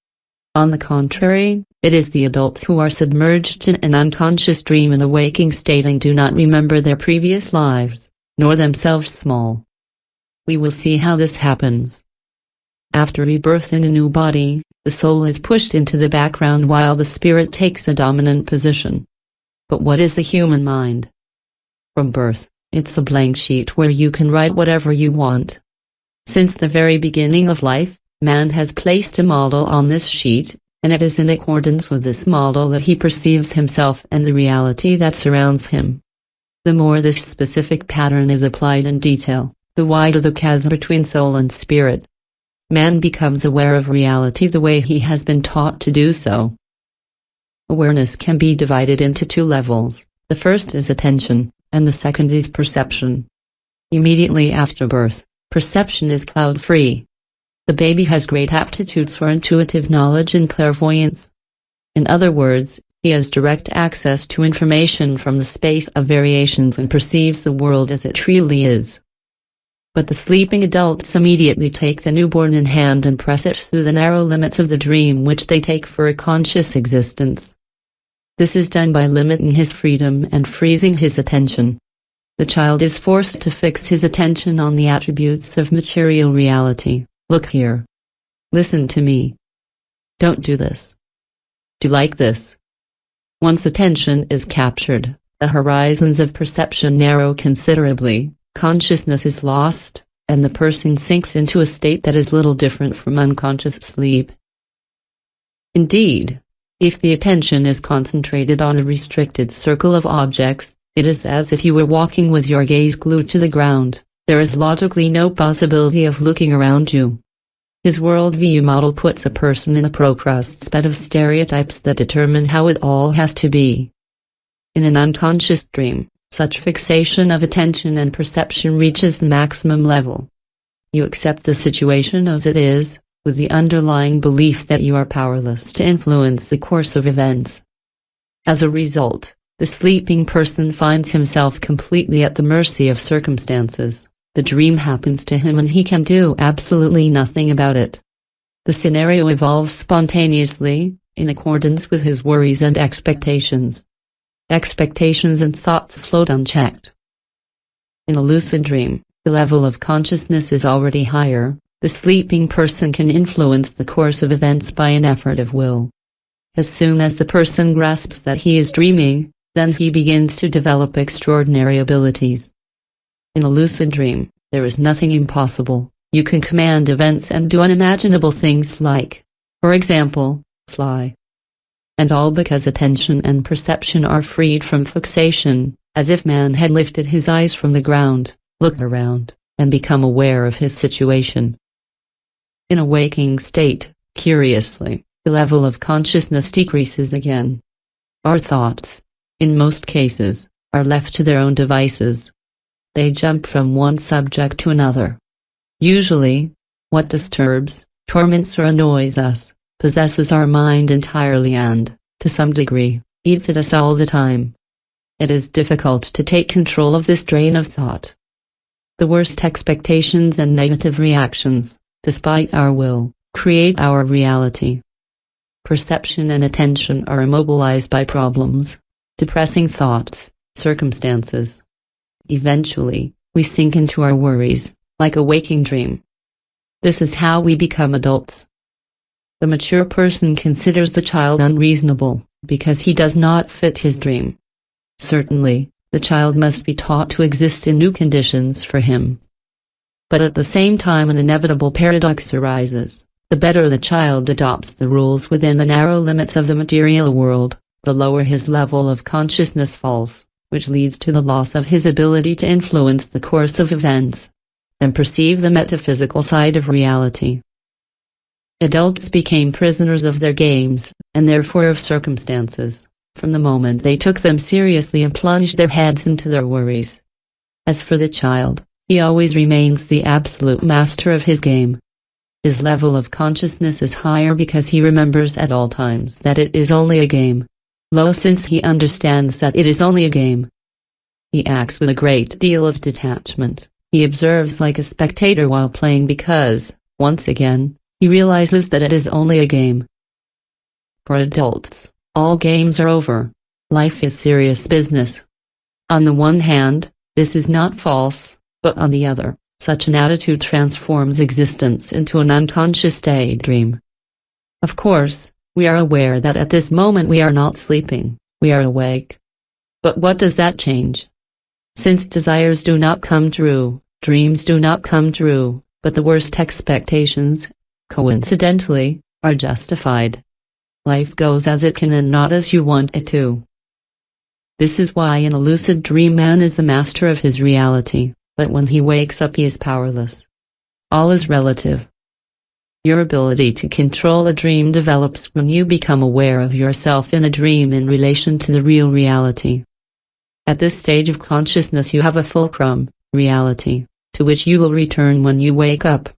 On the contrary, it is the adults who are submerged in an unconscious dream in a waking state and do not remember their previous lives, nor themselves small. We will see how this happens. After rebirth in a new body, the soul is pushed into the background while the spirit takes a dominant position. But what is the human mind? From birth, it's a blank sheet where you can write whatever you want. Since the very beginning of life, man has placed a model on this sheet, and it is in accordance with this model that he perceives himself and the reality that surrounds him. The more this specific pattern is applied in detail, the wider the chasm between soul and spirit. Man becomes aware of reality the way he has been taught to do so. Awareness can be divided into 2 levels. The first is attention, and the second is perception. Immediately after birth, perception is cloud-free. The baby has great aptitudes for intuitive knowledge and clairvoyance. In other words, he has direct access to information from the space of variations and perceives the world as it truly is. But the sleeping adults immediately take the newborn in hand and press it through the narrow limits of the dream which they take for a conscious existence. This is done by limiting his freedom and freezing his attention. The child is forced to fix his attention on the attributes of material reality. Look here. Listen to me. Don't do this. Do like this. Once attention is captured, the horizons of perception narrow considerably. Consciousness is lost, and the person sinks into a state that is little different from unconscious sleep. Indeed, if the attention is concentrated on a restricted circle of objects, it is as if you were walking with your gaze glued to the ground. There is logically no possibility of looking around you. His worldview model puts a person in a procrust bed of stereotypes that determine how it all has to be. In an unconscious dream, such fixation of attention and perception reaches the maximum level. You accept the situation as it is, with the underlying belief that you are powerless to influence the course of events. As a result, the sleeping person finds himself completely at the mercy of circumstances. The dream happens to him and he can do absolutely nothing about it. The scenario evolves spontaneously, in accordance with his worries and expectations. Expectations and thoughts float unchecked. In a lucid dream, the level of consciousness is already higher. The sleeping person can influence the course of events by an effort of will. As soon as the person grasps that he is dreaming, then he begins to develop extraordinary abilities. In a lucid dream, there is nothing impossible. You can command events and do unimaginable things like, for example, fly. And all because attention and perception are freed from fixation, as if man had lifted his eyes from the ground, looked around, and become aware of his situation. In a waking state, curiously, the level of consciousness decreases again. Our thoughts, in most cases, are left to their own devices. They jump from one subject to another. Usually, what disturbs, torments or annoys us, possesses our mind entirely and, to some degree, eats at us all the time. It is difficult to take control of this train of thought. The worst expectations and negative reactions, despite our will, create our reality. Perception and attention are immobilized by problems, depressing thoughts, circumstances. Eventually, we sink into our worries, like a waking dream. This is how we become adults. The mature person considers the child unreasonable, because he does not fit his dream. Certainly, the child must be taught to exist in new conditions for him. But at the same time an inevitable paradox arises. The better the child adopts the rules within the narrow limits of the material world, the lower his level of consciousness falls, which leads to the loss of his ability to influence the course of events and perceive the metaphysical side of reality. Adults became prisoners of their games, and therefore of circumstances, from the moment they took them seriously and plunged their heads into their worries. As for the child, he always remains the absolute master of his game. His level of consciousness is higher because he remembers at all times that it is only a game. Low since he understands that it is only a game. He acts with a great deal of detachment. He observes like a spectator while playing because, once again, he realizes that it is only a game. For adults, all games are over. Life is serious business. On the one hand, this is not false, but on the other, such an attitude transforms existence into an unconscious daydream. Of course, we are aware that at this moment we are not sleeping, we are awake. But what does that change? Since desires do not come true, dreams do not come true, but the worst expectations, coincidentally, are justified. Life goes as it can and not as you want it to. This is why in a lucid dream man is the master of his reality, but when he wakes up he is powerless. All is relative. Your ability to control a dream develops when you become aware of yourself in a dream in relation to the real reality. At this stage of consciousness you have a fulcrum, reality, to which you will return when you wake up.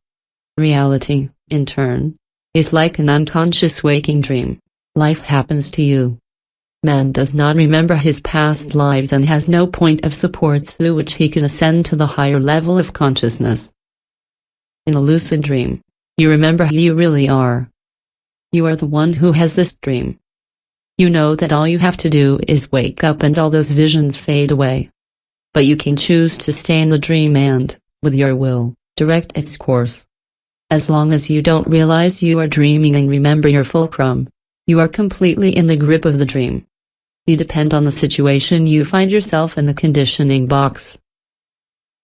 Reality, in turn, is like an unconscious waking dream. Life happens to you. Man does not remember his past lives and has no point of support through which he can ascend to the higher level of consciousness. In a lucid dream, you remember who you really are. You are the one who has this dream. You know that all you have to do is wake up and all those visions fade away. But you can choose to stay in the dream and, with your will, direct its course. As long as you don't realize you are dreaming and remember your fulcrum, you are completely in the grip of the dream. You depend on the situation you find yourself in the conditioning box.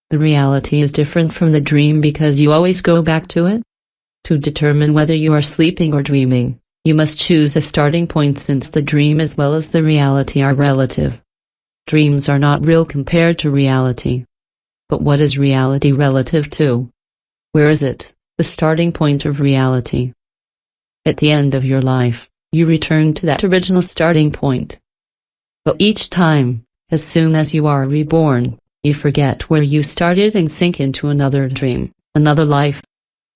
The reality is different from the dream because you always go back to it. To determine whether you are sleeping or dreaming, you must choose a starting point since the dream as well as the reality are relative. Dreams are not real compared to reality. But what is reality relative to? Where is it, the starting point of reality? At the end of your life, you return to that original starting point. But each time, as soon as you are reborn, you forget where you started and sink into another dream, another life.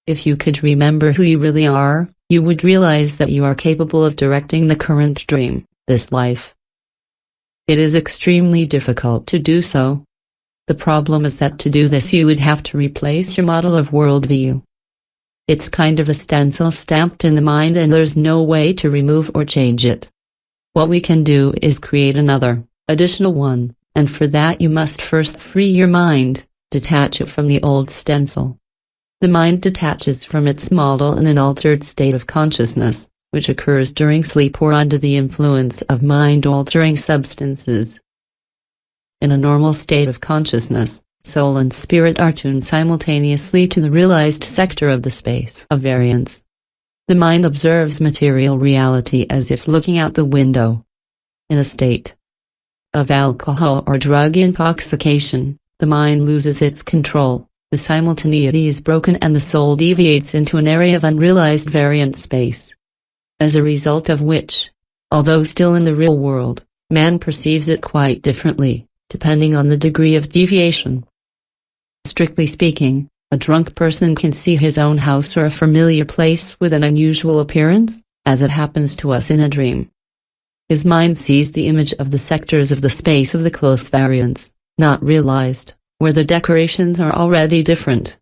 If you could remember who you really are, you would realize that you are capable of directing the current dream, this life. It is extremely difficult to do so. The problem is that to do this you would have to replace your model of worldview. It's kind of a stencil stamped in the mind and there's no way to remove or change it. What we can do is create another, additional one, and for that you must first free your mind, detach it from the old stencil. The mind detaches from its model in an altered state of consciousness, which occurs during sleep or under the influence of mind-altering substances. In a normal state of consciousness, soul and spirit are tuned simultaneously to the realized sector of the space of variance. The mind observes material reality as if looking out the window. In a state of alcohol or drug intoxication, the mind loses its control. The simultaneity is broken and the soul deviates into an area of unrealized variant space. As a result of which, although still in the real world, man perceives it quite differently, depending on the degree of deviation. Strictly speaking, a drunk person can see his own house or a familiar place with an unusual appearance, as it happens to us in a dream. His mind sees the image of the sectors of the space of the close variance, not realized, where the decorations are already different.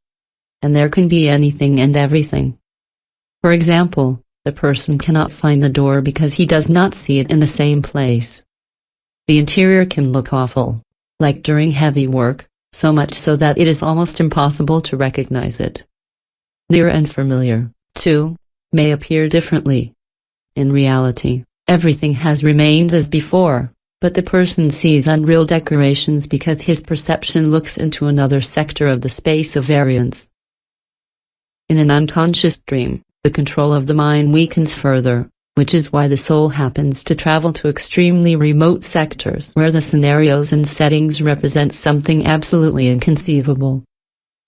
And there can be anything and everything. For example, the person cannot find the door because he does not see it in the same place. The interior can look awful, like during heavy work, so much so that it is almost impossible to recognize it. Near and familiar, too, may appear differently. In reality, everything has remained as before. But the person sees unreal decorations because his perception looks into another sector of the space of variance. In an unconscious dream, the control of the mind weakens further, which is why the soul happens to travel to extremely remote sectors where the scenarios and settings represent something absolutely inconceivable.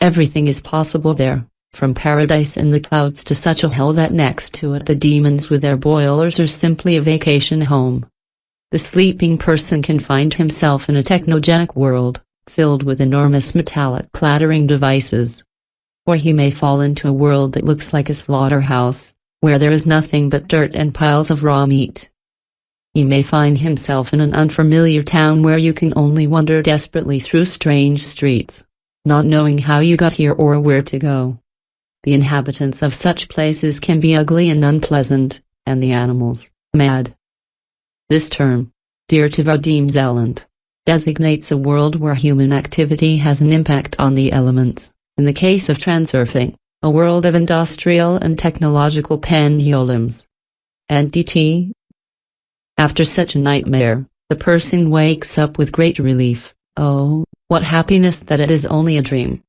Everything is possible there, from paradise in the clouds to such a hell that next to it the demons with their boilers are simply a vacation home. The sleeping person can find himself in a technogenic world, filled with enormous metallic clattering devices. Or he may fall into a world that looks like a slaughterhouse, where there is nothing but dirt and piles of raw meat. He may find himself in an unfamiliar town where you can only wander desperately through strange streets, not knowing how you got here or where to go. The inhabitants of such places can be ugly and unpleasant, and the animals, mad. This term, dear to VADIM ZEALAND, designates a world where human activity has an impact on the elements, in the case of transurfing, a world of industrial and technological pendulums. NDT. After such a nightmare, the person wakes up with great relief. Oh, what happiness that it is only a dream.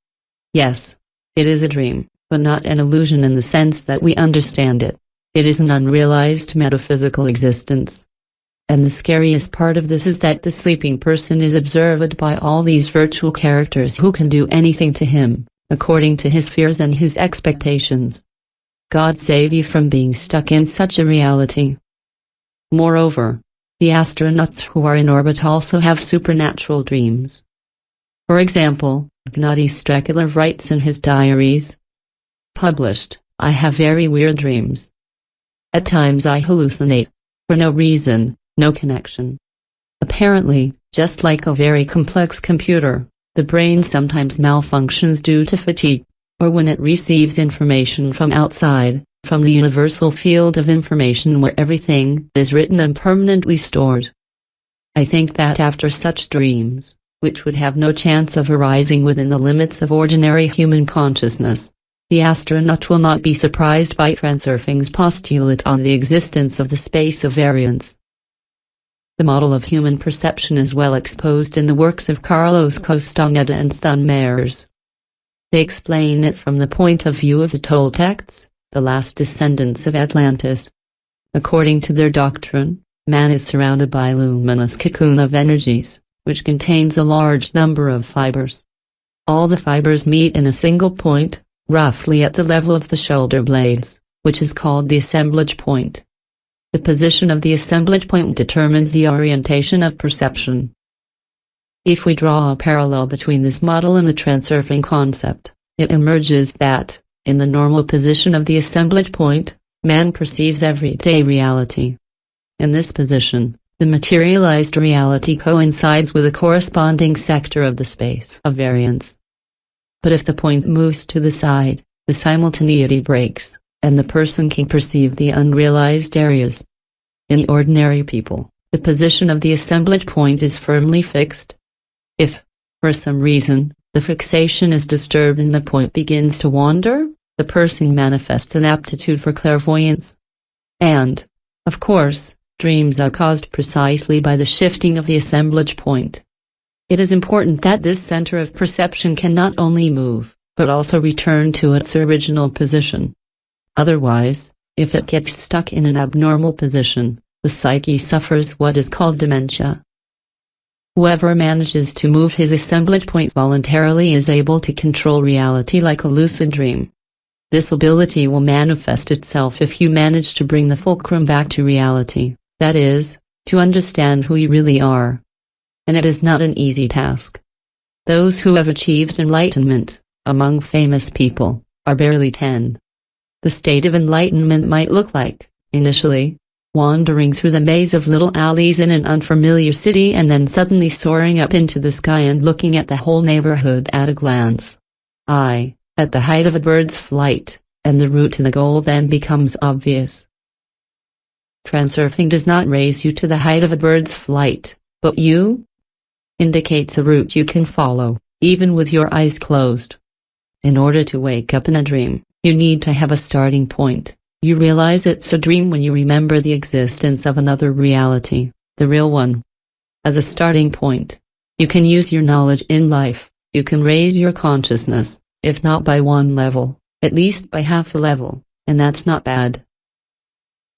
Yes, it is a dream, but not an illusion in the sense that we understand it. It is an unrealized metaphysical existence. And the scariest part of this is that the sleeping person is observed by all these virtual characters who can do anything to him, according to his fears and his expectations. God save you from being stuck in such a reality. Moreover, the astronauts who are in orbit also have supernatural dreams. For example, Ignatiy Strekalov writes in his diaries, published, I have very weird dreams. At times I hallucinate, for no reason. No connection. Apparently, just like a very complex computer, the brain sometimes malfunctions due to fatigue, or when it receives information from outside, from the universal field of information where everything is written and permanently stored. I think that after such dreams, which would have no chance of arising within the limits of ordinary human consciousness, the astronaut will not be surprised by transurfing's postulate on the existence of the space of variance. The model of human perception is well exposed in the works of Carlos Castaneda and Thun Mayers. They explain it from the point of view of the Toltecs, the last descendants of Atlantis. According to their doctrine, man is surrounded by a luminous cocoon of energies, which contains a large number of fibers. All the fibers meet in a single point, roughly at the level of the shoulder blades, which is called the assemblage point. The position of the assemblage point determines the orientation of perception. If we draw a parallel between this model and the transurfing concept, it emerges that, in the normal position of the assemblage point, man perceives everyday reality. In this position, the materialized reality coincides with a corresponding sector of the space of variance. But if the point moves to the side, the simultaneity breaks, and the person can perceive the unrealized areas. In ordinary people, the position of the assemblage point is firmly fixed. If, for some reason, the fixation is disturbed and the point begins to wander, the person manifests an aptitude for clairvoyance. And, of course, dreams are caused precisely by the shifting of the assemblage point. It is important that this center of perception can not only move, but also return to its original position. Otherwise, if it gets stuck in an abnormal position, the psyche suffers what is called dementia. Whoever manages to move his assemblage point voluntarily is able to control reality like a lucid dream. This ability will manifest itself if you manage to bring the fulcrum back to reality, that is, to understand who you really are. And it is not an easy task. Those who have achieved enlightenment, among famous people, are barely 10. The state of enlightenment might look like, initially, wandering through the maze of little alleys in an unfamiliar city and then suddenly soaring up into the sky and looking at the whole neighborhood at a glance. At the height of a bird's flight, and the route to the goal then becomes obvious. Transurfing does not raise you to the height of a bird's flight, but indicates a route you can follow, even with your eyes closed. In order to wake up in a dream, you need to have a starting point. You realize it's a dream when you remember the existence of another reality, the real one. As a starting point, you can use your knowledge in life, you can raise your consciousness, if not by one level, at least by half a level, and that's not bad.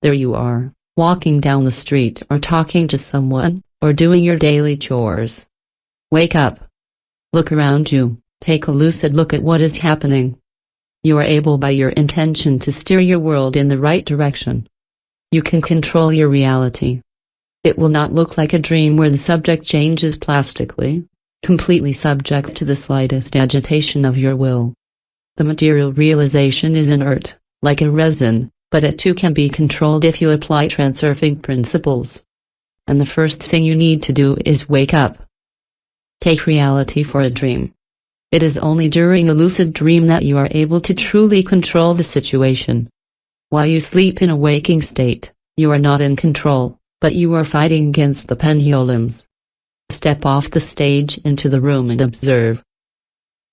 There you are, walking down the street or talking to someone, or doing your daily chores. Wake up. Look around you, take a lucid look at what is happening. You are able by your intention to steer your world in the right direction. You can control your reality. It will not look like a dream where the subject changes plastically, completely subject to the slightest agitation of your will. The material realization is inert, like a resin, but it too can be controlled if you apply transurfing principles. And the first thing you need to do is wake up. Take reality for a dream. It is only during a lucid dream that you are able to truly control the situation. While you sleep in a waking state, you are not in control, but you are fighting against the pendulums. Step off the stage into the room and observe.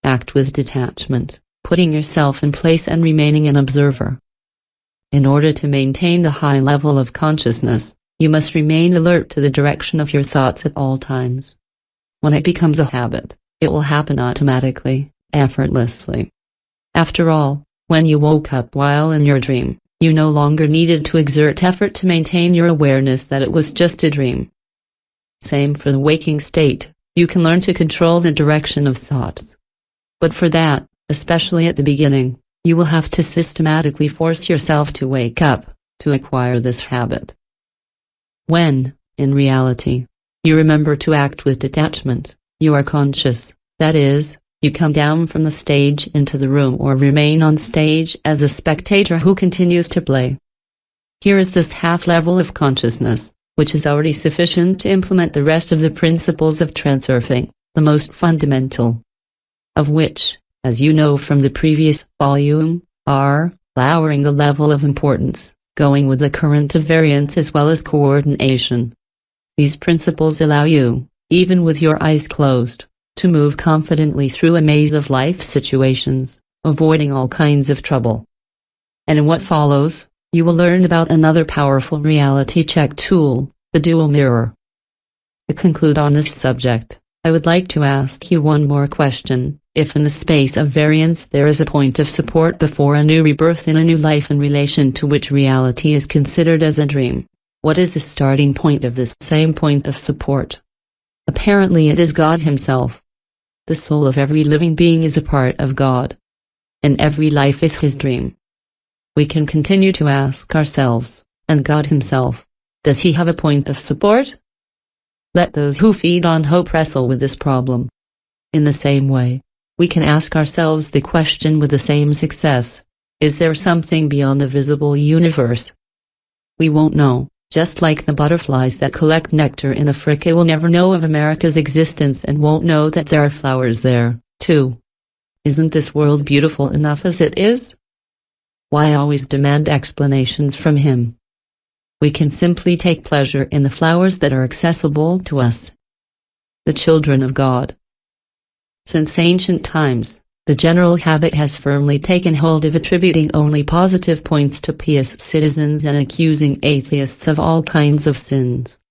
Act with detachment, putting yourself in place and remaining an observer. In order to maintain the high level of consciousness, you must remain alert to the direction of your thoughts at all times. When it becomes a habit, it will happen automatically, effortlessly. After all, when you woke up while in your dream, you no longer needed to exert effort to maintain your awareness that it was just a dream. Same for the waking state, you can learn to control the direction of thoughts. But for that, especially at the beginning, you will have to systematically force yourself to wake up, to acquire this habit. When, in reality, you remember to act with detachment, you are conscious, that is, you come down from the stage into the room or remain on stage as a spectator who continues to play. Here is this half level of consciousness, which is already sufficient to implement the rest of the principles of transurfing, the most fundamental of which, as you know from the previous volume, are lowering the level of importance, going with the current of variance as well as coordination. These principles allow you, even with your eyes closed, to move confidently through a maze of life situations, avoiding all kinds of trouble. And in what follows, you will learn about another powerful reality check tool, the dual mirror. To conclude on this subject, I would like to ask you one more question. If in the space of variance there is a point of support before a new rebirth in a new life in relation to which reality is considered as a dream, what is the starting point of this same point of support? Apparently it is God Himself. The soul of every living being is a part of God, and every life is His dream. We can continue to ask ourselves, and God Himself, does He have a point of support? Let those who feed on hope wrestle with this problem. In the same way, we can ask ourselves the question with the same success: is there something beyond the visible universe? We won't know, just like the butterflies that collect nectar in Africa will never know of America's existence and won't know that there are flowers there, too. Isn't this world beautiful enough as it is? Why always demand explanations from Him? We can simply take pleasure in the flowers that are accessible to us. The children of God. Since ancient times, the general habit has firmly taken hold of attributing only positive points to pious citizens and accusing atheists of all kinds of sins.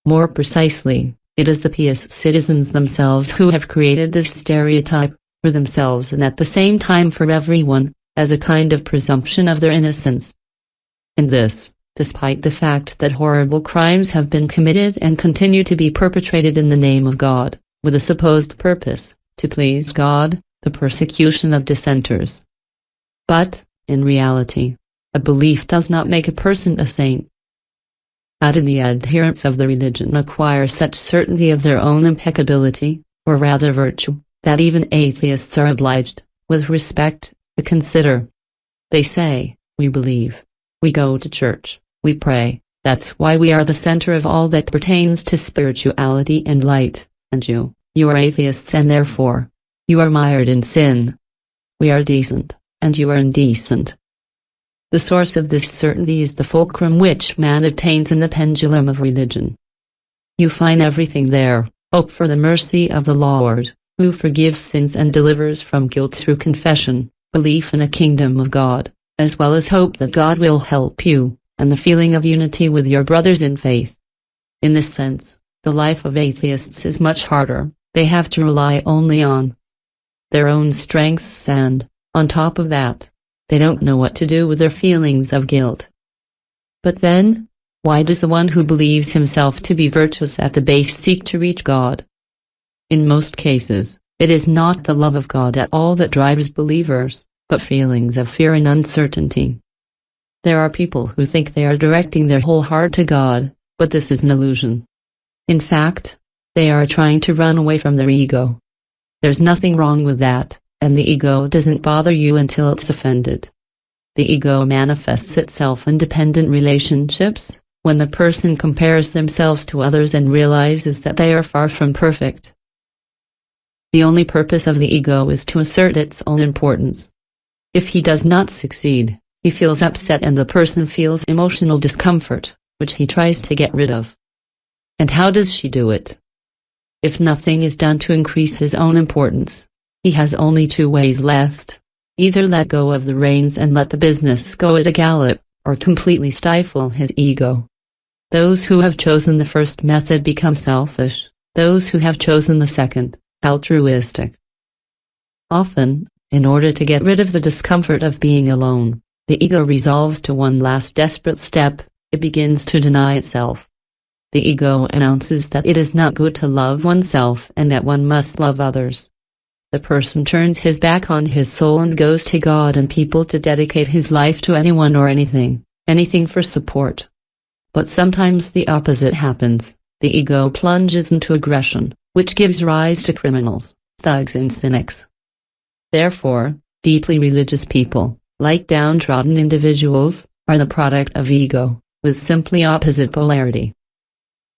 More precisely, it is the pious citizens themselves who have created this stereotype, for themselves and at the same time for everyone, as a kind of presumption of their innocence. And this, despite the fact that horrible crimes have been committed and continue to be perpetrated in the name of God, with a supposed purpose, to please God, the persecution of dissenters. But, in reality, a belief does not make a person a saint. How did the adherents of the religion acquire such certainty of their own impeccability, or rather virtue, that even atheists are obliged, with respect, to consider? They say, we believe, we go to church, we pray, that's why we are the center of all that pertains to spirituality and light, and you are atheists and therefore, you are mired in sin. We are decent, and you are indecent. The source of this certainty is the fulcrum which man obtains in the pendulum of religion. You find everything there: hope for the mercy of the Lord, who forgives sins and delivers from guilt through confession, belief in a kingdom of God, as well as hope that God will help you, and the feeling of unity with your brothers in faith. In this sense, the life of atheists is much harder. They have to rely only on their own strengths and, on top of that, they don't know what to do with their feelings of guilt. But then, why does the one who believes himself to be virtuous at the base seek to reach God? In most cases, it is not the love of God at all that drives believers, but feelings of fear and uncertainty. There are people who think they are directing their whole heart to God, but this is an illusion. In fact, they are trying to run away from their ego. There's nothing wrong with that, and the ego doesn't bother you until it's offended. The ego manifests itself in dependent relationships, when the person compares themselves to others and realizes that they are far from perfect. The only purpose of the ego is to assert its own importance. If he does not succeed, he feels upset and the person feels emotional discomfort, which he tries to get rid of. And how does she do it? If nothing is done to increase his own importance, he has only two ways left: either let go of the reins and let the business go at a gallop, or completely stifle his ego. Those who have chosen the first method become selfish, those who have chosen the second, altruistic. Often, in order to get rid of the discomfort of being alone, the ego resolves to one last desperate step: it begins to deny itself. The ego announces that it is not good to love oneself and that one must love others. The person turns his back on his soul and goes to God and people to dedicate his life to anyone or anything for support. But sometimes the opposite happens: the ego plunges into aggression, which gives rise to criminals, thugs and cynics. Therefore, deeply religious people, like downtrodden individuals, are the product of ego, with simply opposite polarity.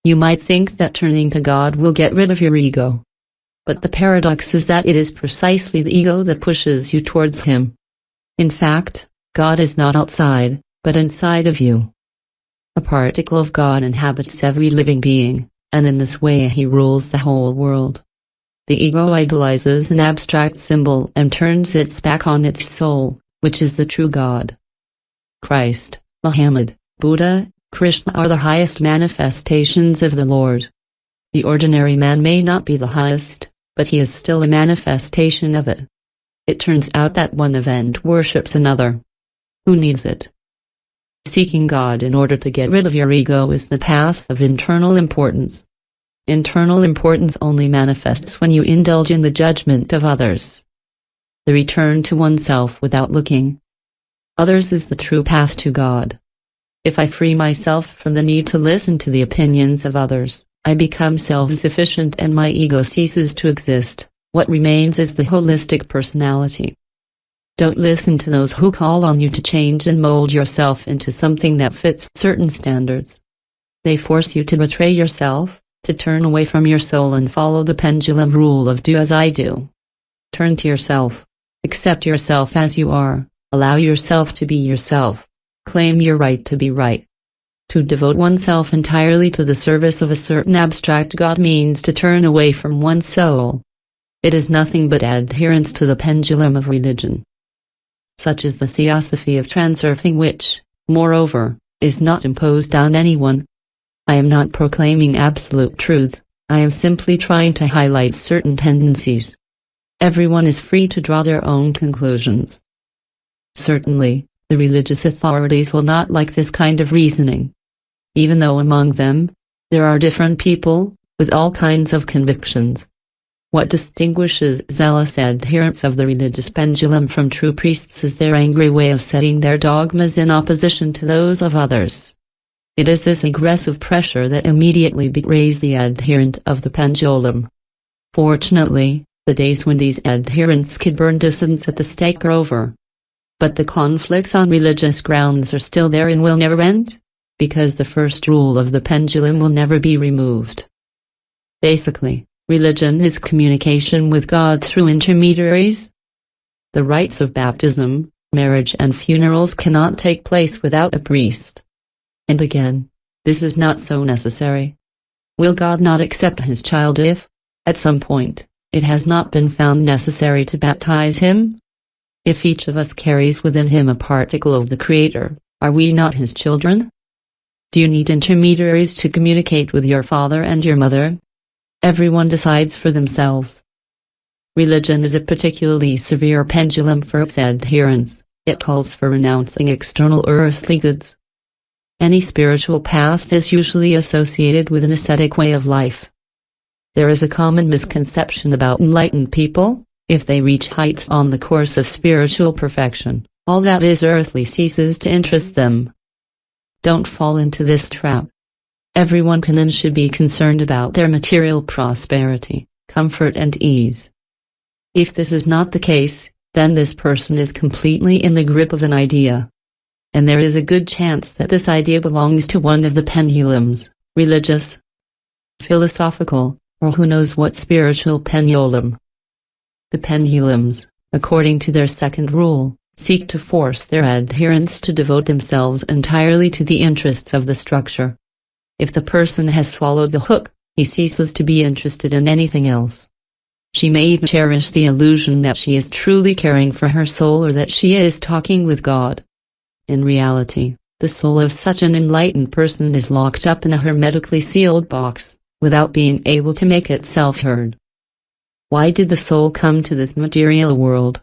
You might think that turning to God will get rid of your ego. But the paradox is that it is precisely the ego that pushes you towards Him. In fact, God is not outside, but inside of you. A particle of God inhabits every living being, and in this way He rules the whole world. The ego idolizes an abstract symbol and turns its back on its soul, which is the true God. Christ, Muhammad, Buddha, Krishna are the highest manifestations of the Lord. The ordinary man may not be the highest, but he is still a manifestation of it. It turns out that one event worships another. Who needs it? Seeking God in order to get rid of your ego is the path of internal importance. Internal importance only manifests when you indulge in the judgment of others. The return to oneself without looking others is the true path to God. If I free myself from the need to listen to the opinions of others, I become self-sufficient and my ego ceases to exist. What remains is the holistic personality. Don't listen to those who call on you to change and mold yourself into something that fits certain standards. They force you to betray yourself, to turn away from your soul and follow the pendulum rule of do as I do. Turn to yourself. Accept yourself as you are. Allow yourself to be yourself. Claim your right to be right. To devote oneself entirely to the service of a certain abstract God means to turn away from one's soul. It is nothing but adherence to the pendulum of religion. Such is the theosophy of transurfing which, moreover, is not imposed on anyone. I am not proclaiming absolute truth, I am simply trying to highlight certain tendencies. Everyone is free to draw their own conclusions. Certainly, the religious authorities will not like this kind of reasoning. Even though among them, there are different people, with all kinds of convictions. What distinguishes zealous adherents of the religious pendulum from true priests is their angry way of setting their dogmas in opposition to those of others. It is this aggressive pressure that immediately betrays the adherent of the pendulum. Fortunately, the days when these adherents could burn dissidents at the stake are over. But the conflicts on religious grounds are still there and will never end, because the first rule of the pendulum will never be removed. Basically, religion is communication with God through intermediaries. The rites of baptism, marriage and funerals cannot take place without a priest. And again, this is not so necessary. Will God not accept his child if, at some point, it has not been found necessary to baptize him? If each of us carries within him a particle of the Creator, are we not his children? Do you need intermediaries to communicate with your father and your mother? Everyone decides for themselves. Religion is a particularly severe pendulum for its adherents. It calls for renouncing external earthly goods. Any spiritual path is usually associated with an ascetic way of life. There is a common misconception about enlightened people. If they reach heights on the course of spiritual perfection, all that is earthly ceases to interest them. Don't fall into this trap. Everyone can and should be concerned about their material prosperity, comfort and ease. If this is not the case, then this person is completely in the grip of an idea. And there is a good chance that this idea belongs to one of the pendulums, religious, philosophical, or who knows what spiritual pendulum. The pendulums, according to their second rule, seek to force their adherents to devote themselves entirely to the interests of the structure. If the person has swallowed the hook, he ceases to be interested in anything else. She may even cherish the illusion that she is truly caring for her soul or that she is talking with God. In reality, the soul of such an enlightened person is locked up in a hermetically sealed box, without being able to make itself heard. Why did the soul come to this material world?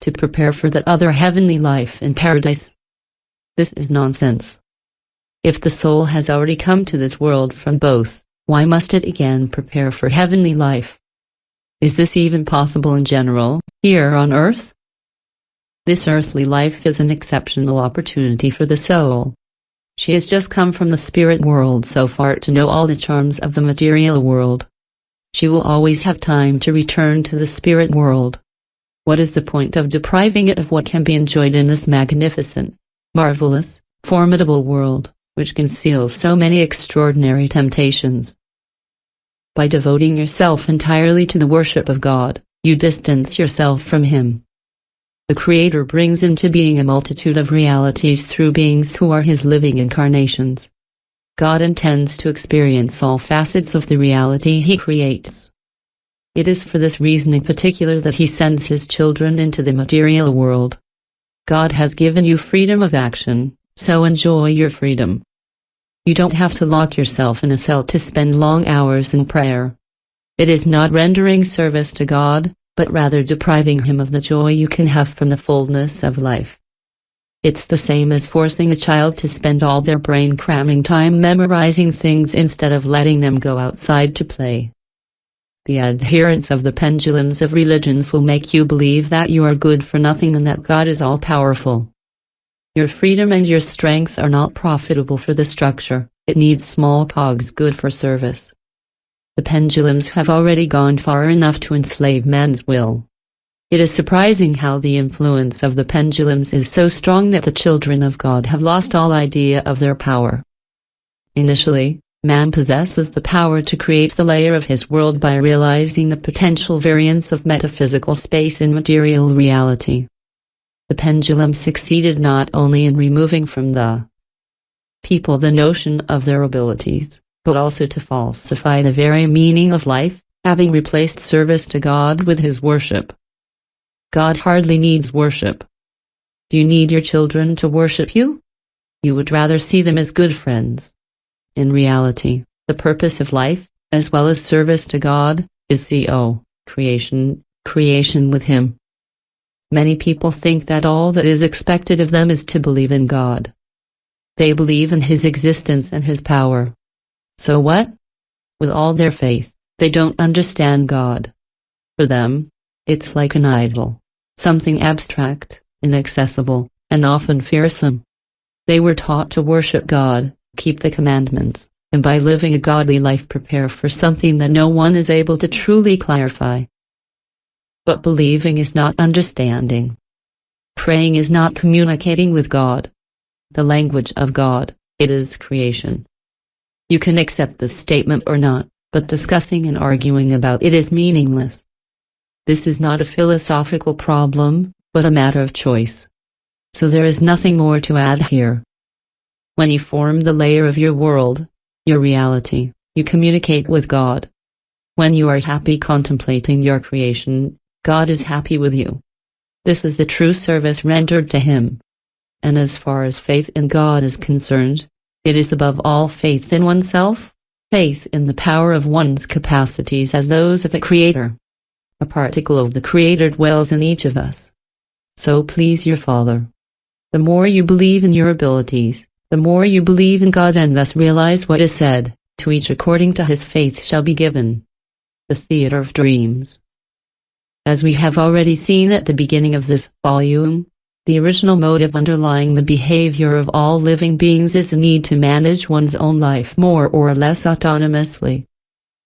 To prepare for that other heavenly life in paradise? This is nonsense. If the soul has already come to this world from both, why must it again prepare for heavenly life? Is this even possible in general, here on earth? This earthly life is an exceptional opportunity for the soul. She has just come from the spirit world so far to know all the charms of the material world. She will always have time to return to the spirit world. What is the point of depriving it of what can be enjoyed in this magnificent, marvelous, formidable world, which conceals so many extraordinary temptations? By devoting yourself entirely to the worship of God, you distance yourself from Him. The Creator brings into being a multitude of realities through beings who are His living incarnations. God intends to experience all facets of the reality He creates. It is for this reason in particular that He sends His children into the material world. God has given you freedom of action, so enjoy your freedom. You don't have to lock yourself in a cell to spend long hours in prayer. It is not rendering service to God, but rather depriving Him of the joy you can have from the fullness of life. It's the same as forcing a child to spend all their brain cramming time memorizing things instead of letting them go outside to play. The adherents of the pendulums of religions will make you believe that you are good for nothing and that God is all-powerful. Your freedom and your strength are not profitable for the structure, it needs small cogs good for service. The pendulums have already gone far enough to enslave man's will. It is surprising how the influence of the pendulums is so strong that the children of God have lost all idea of their power. Initially, man possesses the power to create the layer of his world by realizing the potential variance of metaphysical space in material reality. The pendulum succeeded not only in removing from the people the notion of their abilities, but also to falsify the very meaning of life, having replaced service to God with his worship. God hardly needs worship. Do you need your children to worship you? You would rather see them as good friends. In reality, the purpose of life, as well as service to God, is creation with Him. Many people think that all that is expected of them is to believe in God. They believe in His existence and His power. So what? With all their faith, they don't understand God. For them, it's like an idol. Something abstract, inaccessible, and often fearsome. They were taught to worship God, keep the commandments, and by living a godly life prepare for something that no one is able to truly clarify. But believing is not understanding. Praying is not communicating with God. The language of God, it is creation. You can accept this statement or not, but discussing and arguing about it is meaningless. This is not a philosophical problem, but a matter of choice. So there is nothing more to add here. When you form the layer of your world, your reality, you communicate with God. When you are happy contemplating your creation, God is happy with you. This is the true service rendered to Him. And as far as faith in God is concerned, it is above all faith in oneself, faith in the power of one's capacities as those of a Creator. A particle of the Creator dwells in each of us. So please your Father. The more you believe in your abilities, the more you believe in God and thus realize what is said, to each according to his faith shall be given. The Theater of Dreams. As we have already seen at the beginning of this volume, the original motive underlying the behavior of all living beings is the need to manage one's own life more or less autonomously.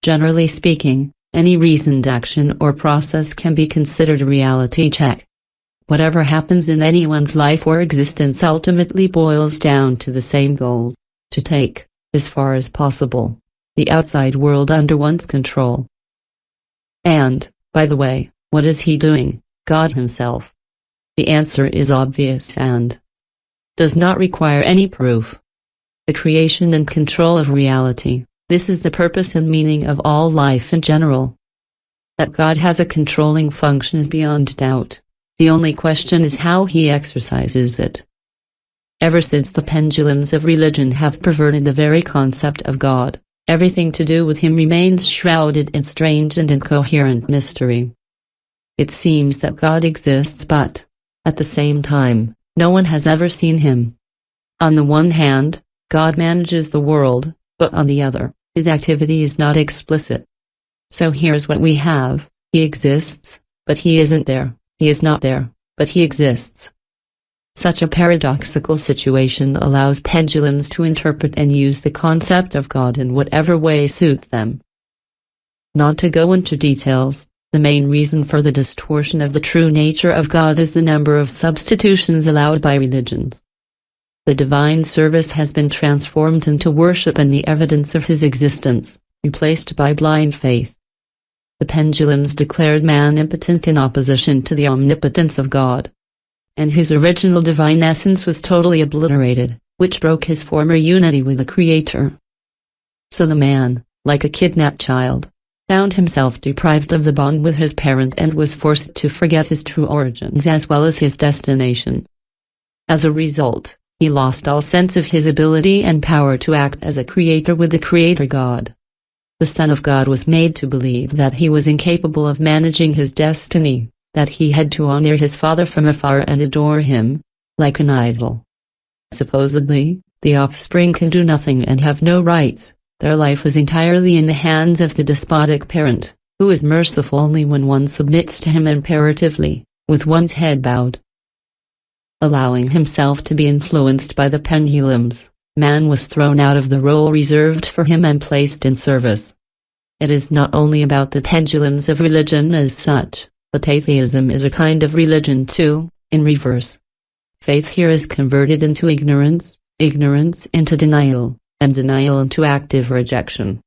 Generally speaking, any reasoned action or process can be considered a reality check. Whatever happens in anyone's life or existence ultimately boils down to the same goal: to take, as far as possible, the outside world under one's control. And, by the way, what is he doing? God himself. The answer is obvious and does not require any proof. The creation and control of reality. This is the purpose and meaning of all life in general. That God has a controlling function is beyond doubt. The only question is how he exercises it. Ever since the pendulums of religion have perverted the very concept of God, everything to do with him remains shrouded in strange and incoherent mystery. It seems that God exists, but, at the same time, no one has ever seen him. On the one hand, God manages the world, but on the other, his activity is not explicit. So here's what we have: he exists, but he isn't there; he is not there, but he exists. Such a paradoxical situation allows pendulums to interpret and use the concept of God in whatever way suits them. Not to go into details, the main reason for the distortion of the true nature of God is the number of substitutions allowed by religions. The divine service has been transformed into worship and the evidence of his existence, replaced by blind faith. The pendulums declared man impotent in opposition to the omnipotence of God. And his original divine essence was totally obliterated, which broke his former unity with the Creator. So the man, like a kidnapped child, found himself deprived of the bond with his parent and was forced to forget his true origins as well as his destination. As a result, He lost all sense of his ability and power to act as a creator with the Creator God. The Son of God was made to believe that he was incapable of managing his destiny, that he had to honor his Father from afar and adore him, like an idol. Supposedly, the offspring can do nothing and have no rights. Their life is entirely in the hands of the despotic parent, who is merciful only when one submits to him imperatively, with one's head bowed. Allowing himself to be influenced by the pendulums, man was thrown out of the role reserved for him and placed in service. It is not only about the pendulums of religion as such, but atheism is a kind of religion too, in reverse. Faith here is converted into ignorance, ignorance into denial, and denial into active rejection.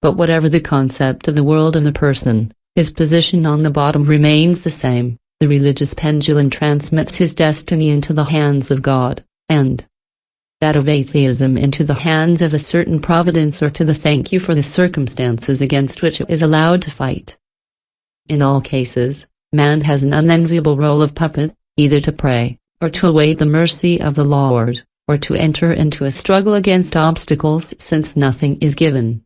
But whatever the concept of the world of the person, his position on the bottom remains the same. The religious pendulum transmits his destiny into the hands of God, and that of atheism into the hands of a certain providence or to the thank you for the circumstances against which it is allowed to fight. In all cases, man has an unenviable role of puppet, either to pray, or to await the mercy of the Lord, or to enter into a struggle against obstacles since nothing is given.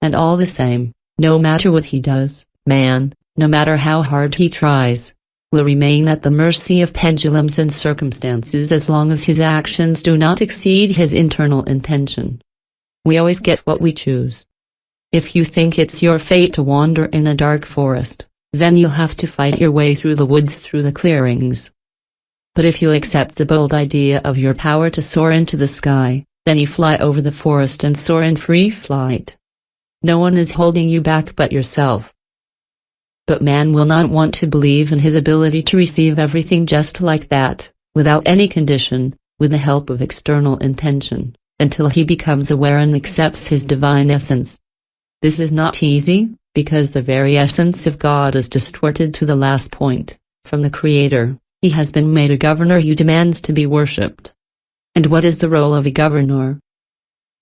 And all the same, no matter what he does, man, no matter how hard he tries, will remain at the mercy of pendulums and circumstances as long as his actions do not exceed his internal intention. We always get what we choose. If you think it's your fate to wander in a dark forest, then you'll have to fight your way through the woods through the clearings. But if you accept the bold idea of your power to soar into the sky, then you fly over the forest and soar in free flight. No one is holding you back but yourself. But man will not want to believe in his ability to receive everything just like that, without any condition, with the help of external intention, until he becomes aware and accepts his divine essence. This is not easy, because the very essence of God is distorted to the last point. From the Creator, he has been made a governor who demands to be worshipped. And what is the role of a governor?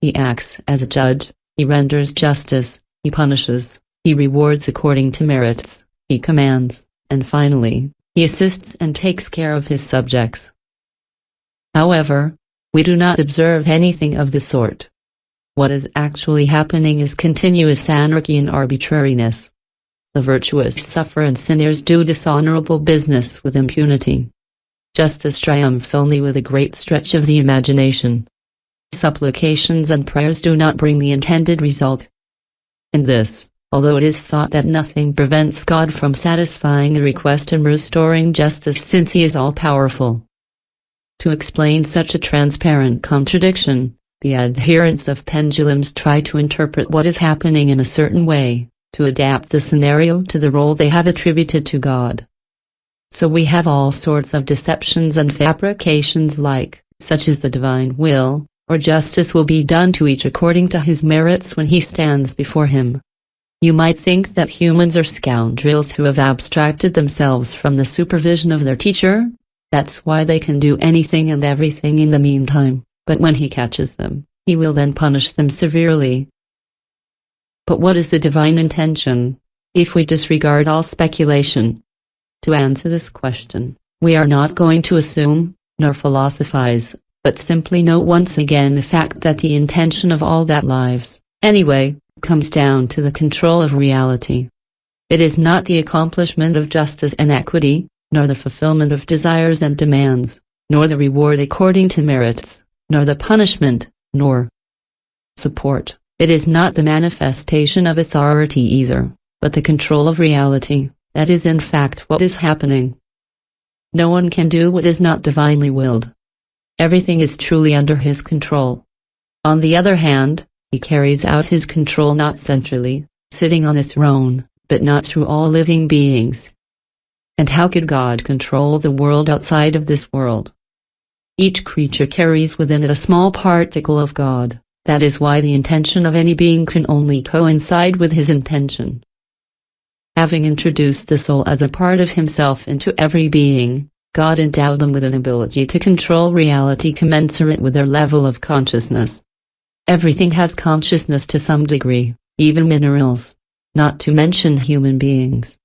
He acts as a judge, he renders justice, he punishes, he rewards according to merits, he commands, and finally, he assists and takes care of his subjects. However, we do not observe anything of the sort. What is actually happening is continuous anarchy and arbitrariness. The virtuous suffer and sinners do dishonorable business with impunity. Justice triumphs only with a great stretch of the imagination. Supplications and prayers do not bring the intended result. And this, although it is thought that nothing prevents God from satisfying the request and restoring justice since he is all-powerful. To explain such a transparent contradiction, the adherents of pendulums try to interpret what is happening in a certain way, to adapt the scenario to the role they have attributed to God. So we have all sorts of deceptions and fabrications such as the divine will, or justice will be done to each according to his merits when he stands before him. You might think that humans are scoundrels who have abstracted themselves from the supervision of their teacher. That's why they can do anything and everything in the meantime, but when he catches them, he will then punish them severely. But what is the divine intention, if we disregard all speculation? To answer this question, we are not going to assume, nor philosophize, but simply note once again the fact that the intention of all that lives, anyway, comes down to the control of reality. It is not the accomplishment of justice and equity, nor the fulfillment of desires and demands, nor the reward according to merits, nor the punishment, nor support. It is not the manifestation of authority either, but the control of reality. That is in fact what is happening. No one can do what is not divinely willed. Everything is truly under his control. On the other hand, he carries out his control not centrally, sitting on a throne, but not through all living beings. And how could God control the world outside of this world? Each creature carries within it a small particle of God. That is why the intention of any being can only coincide with his intention. Having introduced the soul as a part of himself into every being, God endowed them with an ability to control reality commensurate with their level of consciousness. Everything has consciousness to some degree, even minerals, not to mention human beings.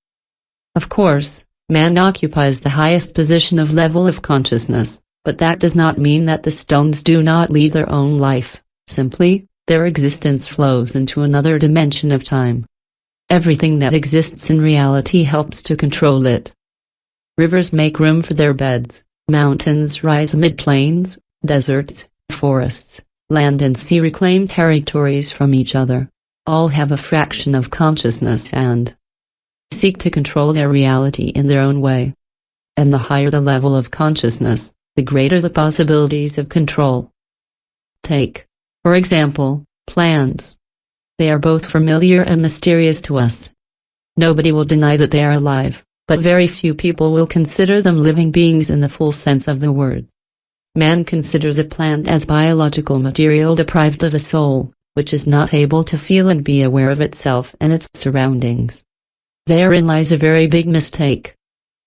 Of course, man occupies the highest position of level of consciousness, But that does not mean that the stones do not lead their own life, simply, their existence flows into another dimension of time. Everything that exists in reality helps to control it. Rivers make room for their beds, mountains rise amid plains, deserts, forests, land and sea reclaim territories from each other. All have a fraction of consciousness and seek to control their reality in their own way. And the higher the level of consciousness, the greater the possibilities of control. Take, for example, plants. They are both familiar and mysterious to us. Nobody will deny that they are alive, but very few people will consider them living beings in the full sense of the word. Man considers a plant as biological material deprived of a soul, which is not able to feel and be aware of itself and its surroundings. Therein lies a very big mistake.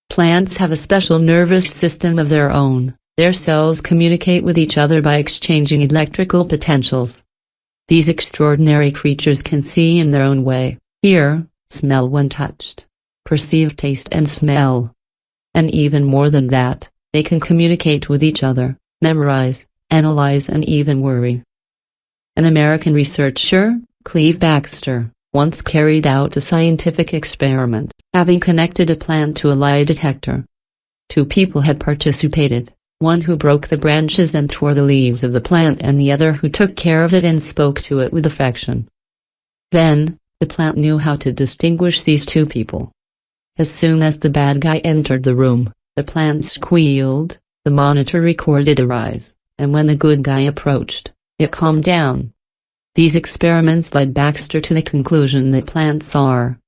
Plants have a special nervous system of their own. Their cells communicate with each other by exchanging electrical potentials. These extraordinary creatures can see in their own way, hear, smell when touched, perceive taste and smell. And even more than that, they can communicate with each other, memorize, analyze and even worry. An American researcher, Cleve Baxter, once carried out a scientific experiment, having connected a plant to a lie detector. 2 people had participated, one who broke the branches and tore the leaves of the plant and the other who took care of it and spoke to it with affection. Then, the plant knew how to distinguish these 2 people. As soon as the bad guy entered the room, the plant squealed, the monitor recorded a rise, and when the good guy approached, it calmed down. These experiments led Baxter to the conclusion that plants are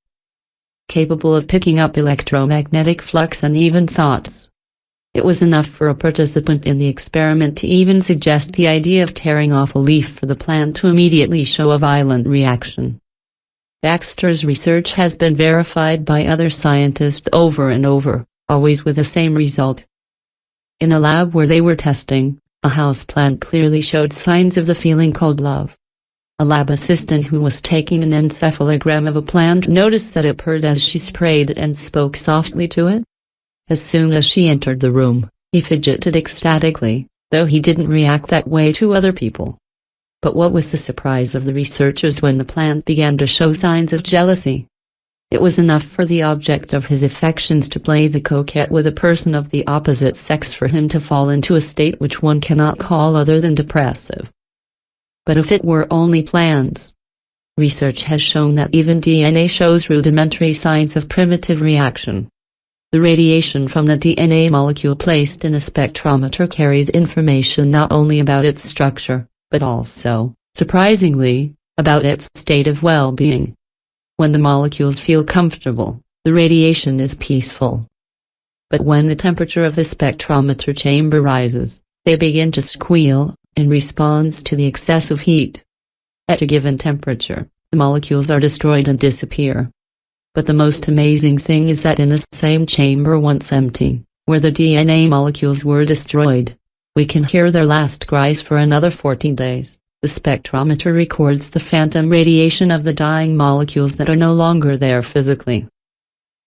capable of picking up electromagnetic flux and even thoughts. It was enough for a participant in the experiment to even suggest the idea of tearing off a leaf for the plant to immediately show a violent reaction. Baxter's research has been verified by other scientists over and over, always with the same result. In a lab where they were testing, a houseplant clearly showed signs of the feeling called love. A lab assistant who was taking an encephalogram of a plant noticed that it purred as she sprayed and spoke softly to it. As soon as she entered the room, he fidgeted ecstatically, though he didn't react that way to other people. But what was the surprise of the researchers when the plant began to show signs of jealousy? It was enough for the object of his affections to play the coquette with a person of the opposite sex for him to fall into a state which one cannot call other than depressive. But if it were only plants? Research has shown that even DNA shows rudimentary signs of primitive reaction. The radiation from the DNA molecule placed in a spectrometer carries information not only about its structure, but also, surprisingly, about its state of well-being. When the molecules feel comfortable, the radiation is peaceful. But when the temperature of the spectrometer chamber rises, they begin to squeal, in response to the excessive heat. At a given temperature, the molecules are destroyed and disappear. But the most amazing thing is that in this same chamber once empty, where the DNA molecules were destroyed, we can hear their last cries for another 14 days. The spectrometer records the phantom radiation of the dying molecules that are no longer there physically.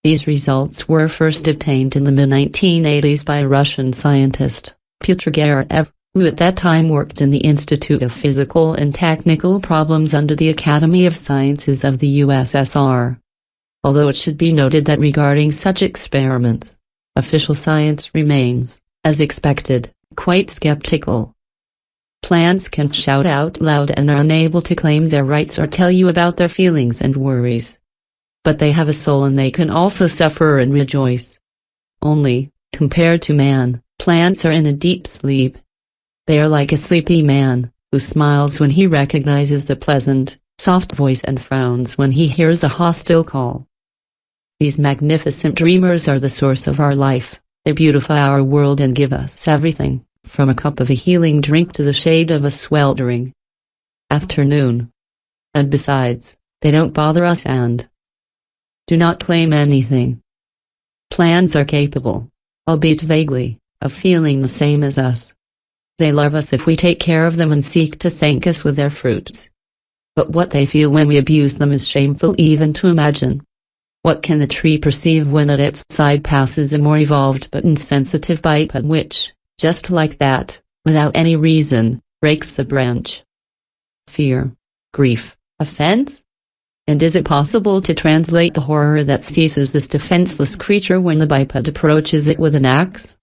These results were first obtained in the mid-1980s by a Russian scientist, Pyotr Garev, who at that time worked in the Institute of Physical and Technical Problems under the Academy of Sciences of the USSR. Although it should be noted that regarding such experiments, official science remains, as expected, quite skeptical. Plants can shout out loud and are unable to claim their rights or tell you about their feelings and worries. But they have a soul and they can also suffer and rejoice. Only, compared to man, plants are in a deep sleep. They are like a sleepy man, who smiles when he recognizes the pleasant, soft voice and frowns when he hears a hostile call. These magnificent dreamers are the source of our life. They beautify our world and give us everything, from a cup of a healing drink to the shade of a sweltering afternoon. And besides, they don't bother us and do not claim anything. Plants are capable, albeit vaguely, of feeling the same as us. They love us if we take care of them and seek to thank us with their fruits. But what they feel when we abuse them is shameful even to imagine. What can a tree perceive when at its side passes a more evolved but insensitive biped which, just like that, without any reason, breaks a branch. Fear, grief, offense? And is it possible to translate the horror that seizes this defenseless creature when the biped approaches it with an axe?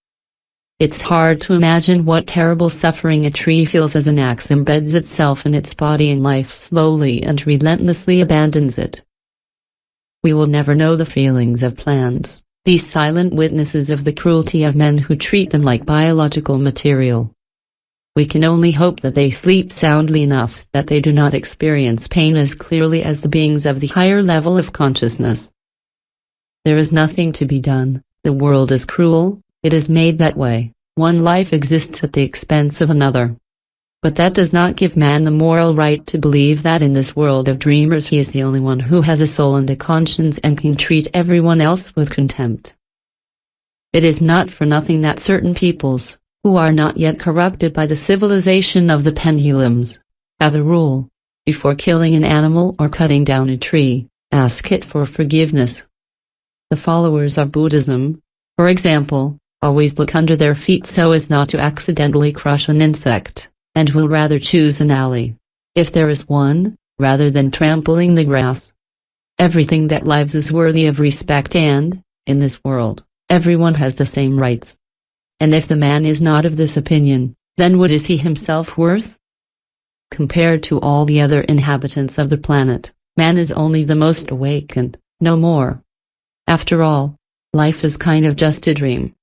It's hard to imagine what terrible suffering a tree feels as an axe embeds itself in its body and life slowly and relentlessly abandons it. We will never know the feelings of plants, these silent witnesses of the cruelty of men who treat them like biological material. We can only hope that they sleep soundly enough that they do not experience pain as clearly as the beings of the higher level of consciousness. There is nothing to be done. The world is cruel, it is made that way. One life exists at the expense of another. But that does not give man the moral right to believe that in this world of dreamers he is the only one who has a soul and a conscience and can treat everyone else with contempt. It is not for nothing that certain peoples, who are not yet corrupted by the civilization of the pendulums, have a rule: before killing an animal or cutting down a tree, ask it for forgiveness. The followers of Buddhism, for example, always look under their feet so as not to accidentally crush an insect, and will rather choose an alley, if there is one, rather than trampling the grass. Everything that lives is worthy of respect and, in this world, everyone has the same rights. And if the man is not of this opinion, then what is he himself worth? Compared to all the other inhabitants of the planet, man is only the most awakened, no more. After all, life is kind of just a dream.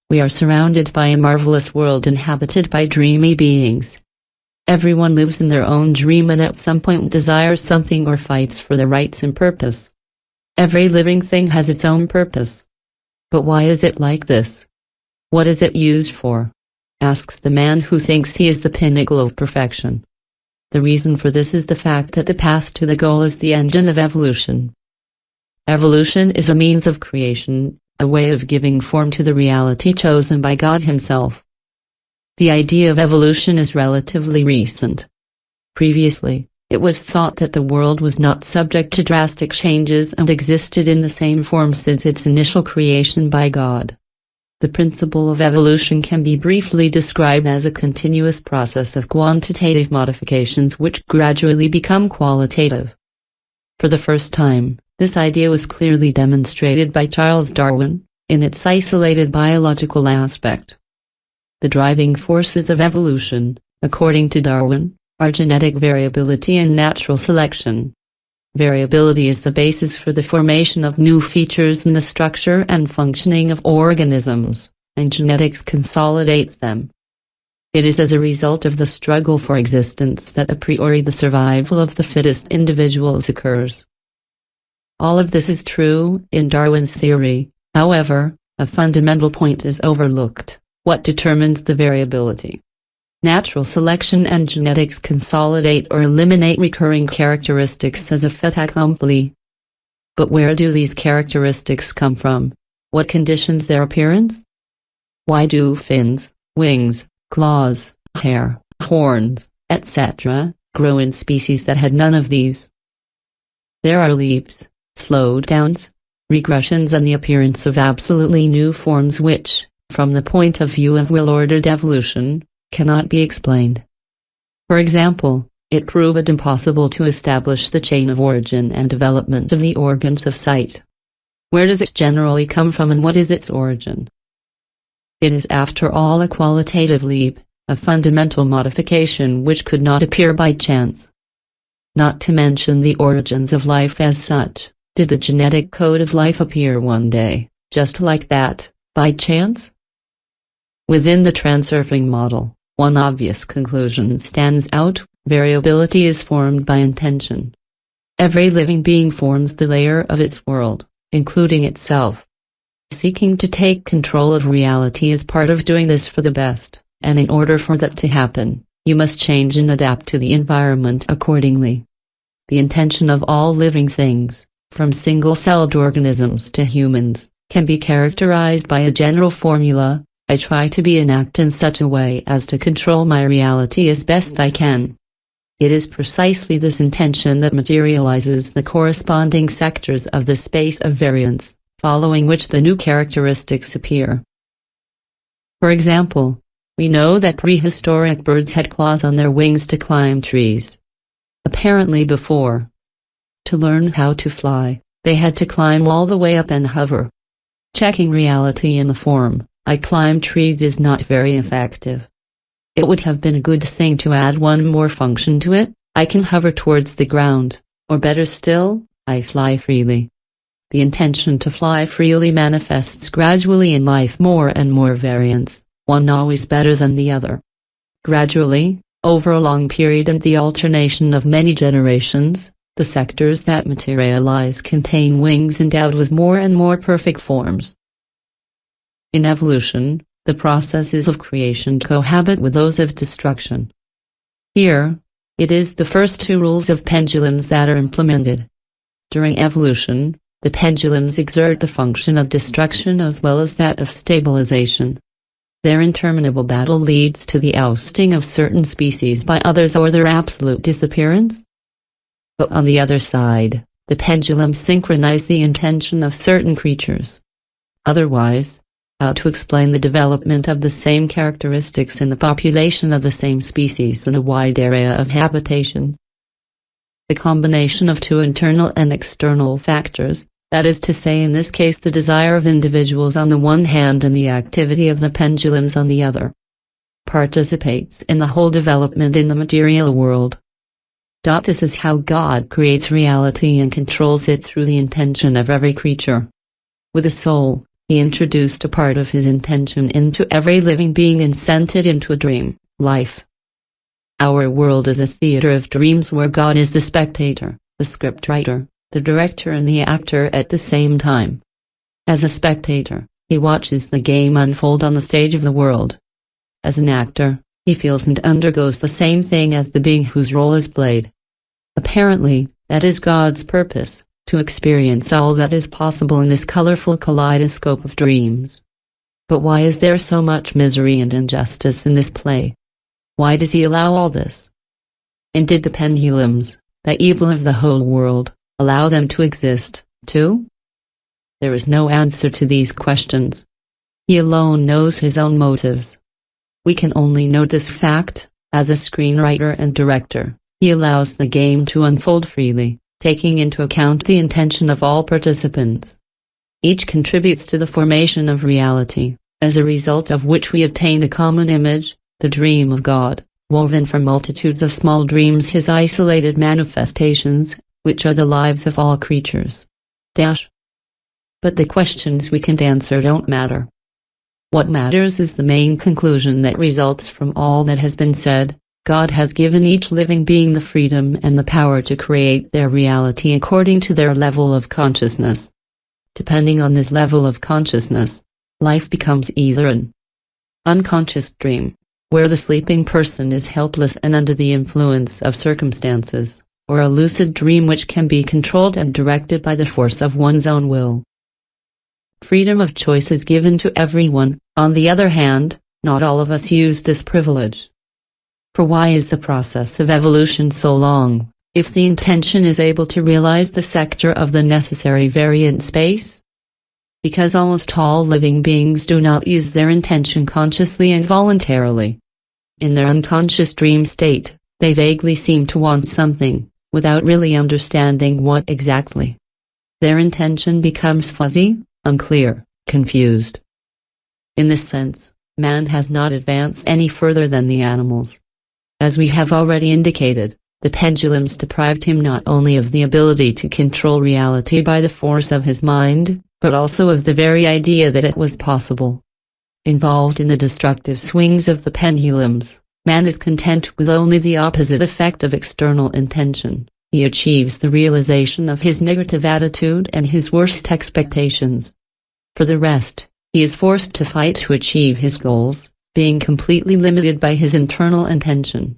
We are surrounded by a marvelous world inhabited by dreamy beings. Everyone lives in their own dream and at some point desires something or fights for their rights and purpose. Every living thing has its own purpose. But why is it like this? What is it used for? Asks the man who thinks he is the pinnacle of perfection. The reason for this is the fact that the path to the goal is the engine of evolution. Evolution is a means of creation, a way of giving form to the reality chosen by God Himself. The idea of evolution is relatively recent. Previously, it was thought that the world was not subject to drastic changes and existed in the same form since its initial creation by God. The principle of evolution can be briefly described as a continuous process of quantitative modifications which gradually become qualitative. For the first time, this idea was clearly demonstrated by Charles Darwin, in its isolated biological aspect. The driving forces of evolution, according to Darwin, are genetic variability and natural selection. Variability is the basis for the formation of new features in the structure and functioning of organisms, and genetics consolidates them. It is as a result of the struggle for existence that a priori the survival of the fittest individuals occurs. All of this is true in Darwin's theory. However, a fundamental point is overlooked: what determines the variability? Natural selection and genetics consolidate or eliminate recurring characteristics as a fait accompli. But where do these characteristics come from? What conditions their appearance? Why do fins, wings, claws, hair, horns, etc., grow in species that had none of these? There are leaps, slowdowns, regressions and the appearance of absolutely new forms which, from the point of view of well-ordered evolution, cannot be explained. For example, it proved impossible to establish the chain of origin and development of the organs of sight. Where does it generally come from and what is its origin? It is after all a qualitative leap, a fundamental modification which could not appear by chance. Not to mention the origins of life as such. Did the genetic code of life appear one day, just like that, by chance? Within the transurfing model, one obvious conclusion stands out: variability is formed by intention. Every living being forms the layer of its world, including itself. Seeking to take control of reality is part of doing this for the best, and in order for that to happen, you must change and adapt to the environment accordingly. The intention of all living things, from single-celled organisms to humans, can be characterized by a general formula: I try to be and act in such a way as to control my reality as best I can. It is precisely this intention that materializes the corresponding sectors of the space of variance, following which the new characteristics appear. For example, We know that prehistoric birds had claws on their wings to climb trees. Apparently before. To learn how to fly, they had to climb all the way up and hover. Checking reality in the form, "I climb trees" is not very effective. It would have been a good thing to add one more function to it: "I can hover towards the ground," or better still, "I fly freely." The intention to fly freely manifests gradually in life more and more variants, one always better than the other. Gradually, over a long period and the alternation of many generations, the sectors that materialize contain wings endowed with more and more perfect forms. In evolution, the processes of creation cohabit with those of destruction. Here, it is the first two rules of pendulums that are implemented. During evolution, the pendulums exert the function of destruction as well as that of stabilization. Their interminable battle leads to the ousting of certain species by others or their absolute disappearance. But on the other side, the pendulums synchronize the intention of certain creatures. Otherwise, how to explain the development of the same characteristics in the population of the same species in a wide area of habitation? The combination of two internal and external factors, that is to say in this case the desire of individuals on the one hand and the activity of the pendulums on the other, participates in the whole development in the material world. This is how God creates reality and controls it through the intention of every creature. With a soul, He introduced a part of His intention into every living being and sent it into a dream, life. Our world is a theater of dreams where God is the spectator, the scriptwriter, the director and the actor at the same time. As a spectator, he watches the game unfold on the stage of the world. As an actor, he feels and undergoes the same thing as the being whose role is played. Apparently, that is God's purpose, to experience all that is possible in this colorful kaleidoscope of dreams. But why is there so much misery and injustice in this play? Why does He allow all this? And did the pendulums, the evil of the whole world, allow them to exist, too? There is no answer to these questions. He alone knows His own motives. We can only note this fact: as a screenwriter and director, He allows the game to unfold freely, taking into account the intention of all participants. Each contributes to the formation of reality, as a result of which we obtain a common image, the dream of God, woven from multitudes of small dreams, His isolated manifestations, which are the lives of all creatures. But the questions we can't answer don't matter. What matters is the main conclusion that results from all that has been said: God has given each living being the freedom and the power to create their reality according to their level of consciousness. Depending on this level of consciousness, life becomes either an unconscious dream, where the sleeping person is helpless and under the influence of circumstances, or a lucid dream which can be controlled and directed by the force of one's own will. Freedom of choice is given to everyone. On the other hand, not all of us use this privilege. For why is the process of evolution so long, if the intention is able to realize the sector of the necessary variant space? Because almost all living beings do not use their intention consciously and voluntarily. In their unconscious dream state, they vaguely seem to want something, without really understanding what exactly. Their intention becomes fuzzy, unclear, confused. In this sense, man has not advanced any further than the animals. As we have already indicated, the pendulums deprived him not only of the ability to control reality by the force of his mind, but also of the very idea that it was possible. Involved in the destructive swings of the pendulums, man is content with only the opposite effect of external intention. He achieves the realization of his negative attitude and his worst expectations. For the rest, he is forced to fight to achieve his goals, being completely limited by his internal intention.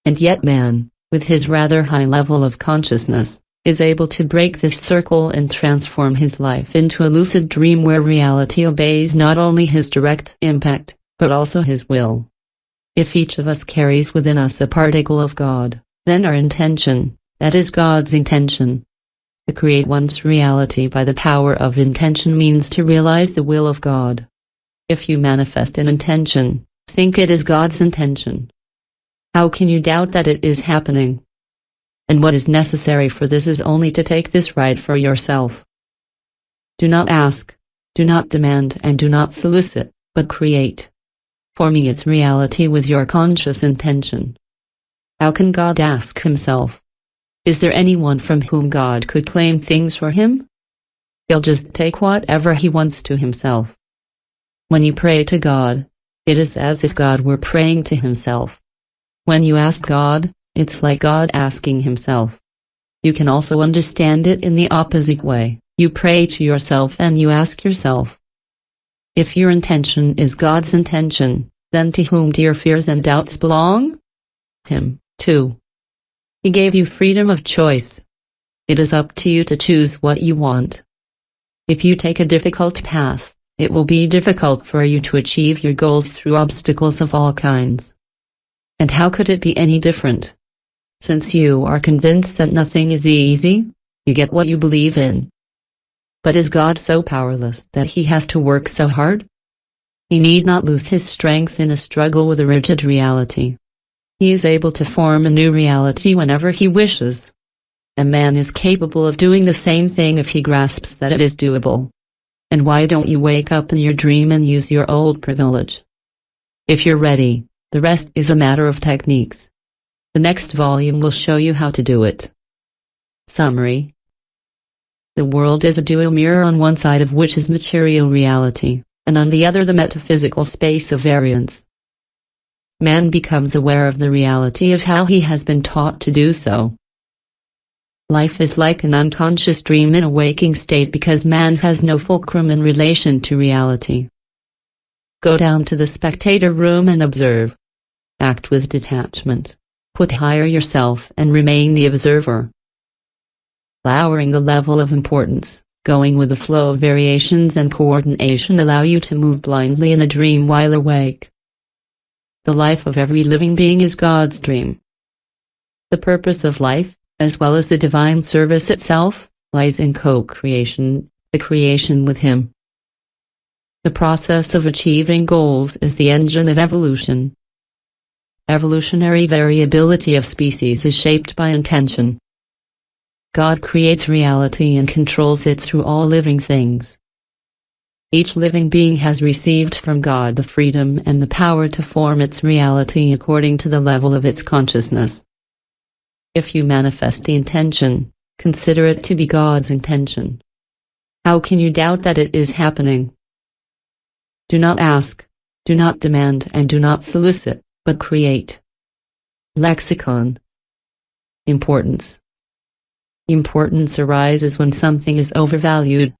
And yet man, with his rather high level of consciousness, is able to break this circle and transform his life into a lucid dream where reality obeys not only his direct impact, but also his will. If each of us carries within us a particle of God, then our intention, that is God's intention. To create one's reality by the power of intention means to realize the will of God. If you manifest an intention, think it is God's intention. How can you doubt that it is happening? And what is necessary for this is only to take this right for yourself. Do not ask, do not demand, and do not solicit, but create, forming its reality with your conscious intention. How can God ask himself? Is there anyone from whom God could claim things for him? He'll just take whatever he wants to himself. When you pray to God, it is as if God were praying to himself. When you ask God, it's like God asking himself. You can also understand it in the opposite way. You pray to yourself and you ask yourself. If your intention is God's intention, then to whom do your fears and doubts belong? Him, too. He gave you freedom of choice. It is up to you to choose what you want. If you take a difficult path, it will be difficult for you to achieve your goals through obstacles of all kinds. And how could it be any different? Since you are convinced that nothing is easy, you get what you believe in. But is God so powerless that he has to work so hard? He need not lose his strength in a struggle with a rigid reality. He is able to form a new reality whenever he wishes. A man is capable of doing the same thing if he grasps that it is doable. And why don't you wake up in your dream and use your old privilege? If you're ready, the rest is a matter of techniques. The next volume will show you how to do it. Summary. The world is a dual mirror, on one side of which is material reality, and on the other the metaphysical space of variance. Man becomes aware of the reality of how he has been taught to do so. Life is like an unconscious dream in a waking state because man has no fulcrum in relation to reality. Go down to the spectator room and observe. Act with detachment. Put higher yourself and remain the observer. Lowering the level of importance, going with the flow of variations and coordination allow you to move blindly in a dream while awake. The life of every living being is God's dream. The purpose of life, as well as the divine service itself, lies in co-creation, the creation with Him. The process of achieving goals is the engine of evolution. Evolutionary variability of species is shaped by intention. God creates reality and controls it through all living things. Each living being has received from God the freedom and the power to form its reality according to the level of its consciousness. If you manifest the intention, consider it to be God's intention. How can you doubt that it is happening? Do not ask, do not demand, and do not solicit, but create. Lexicon. Importance. Importance arises when something is overvalued.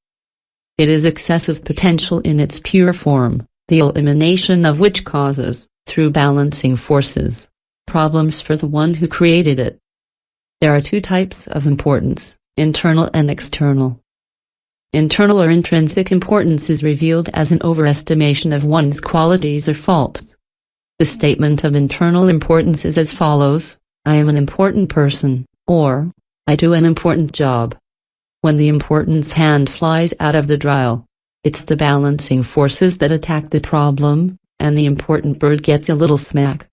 It is excessive potential in its pure form, the elimination of which causes, through balancing forces, problems for the one who created it. There are two types of importance, internal and external. Internal or intrinsic importance is revealed as an overestimation of one's qualities or faults. The statement of internal importance is as follows: I am an important person, or I do an important job. When the importance hand flies out of the dial, it's the balancing forces that attack the problem, and the important bird gets a little smack.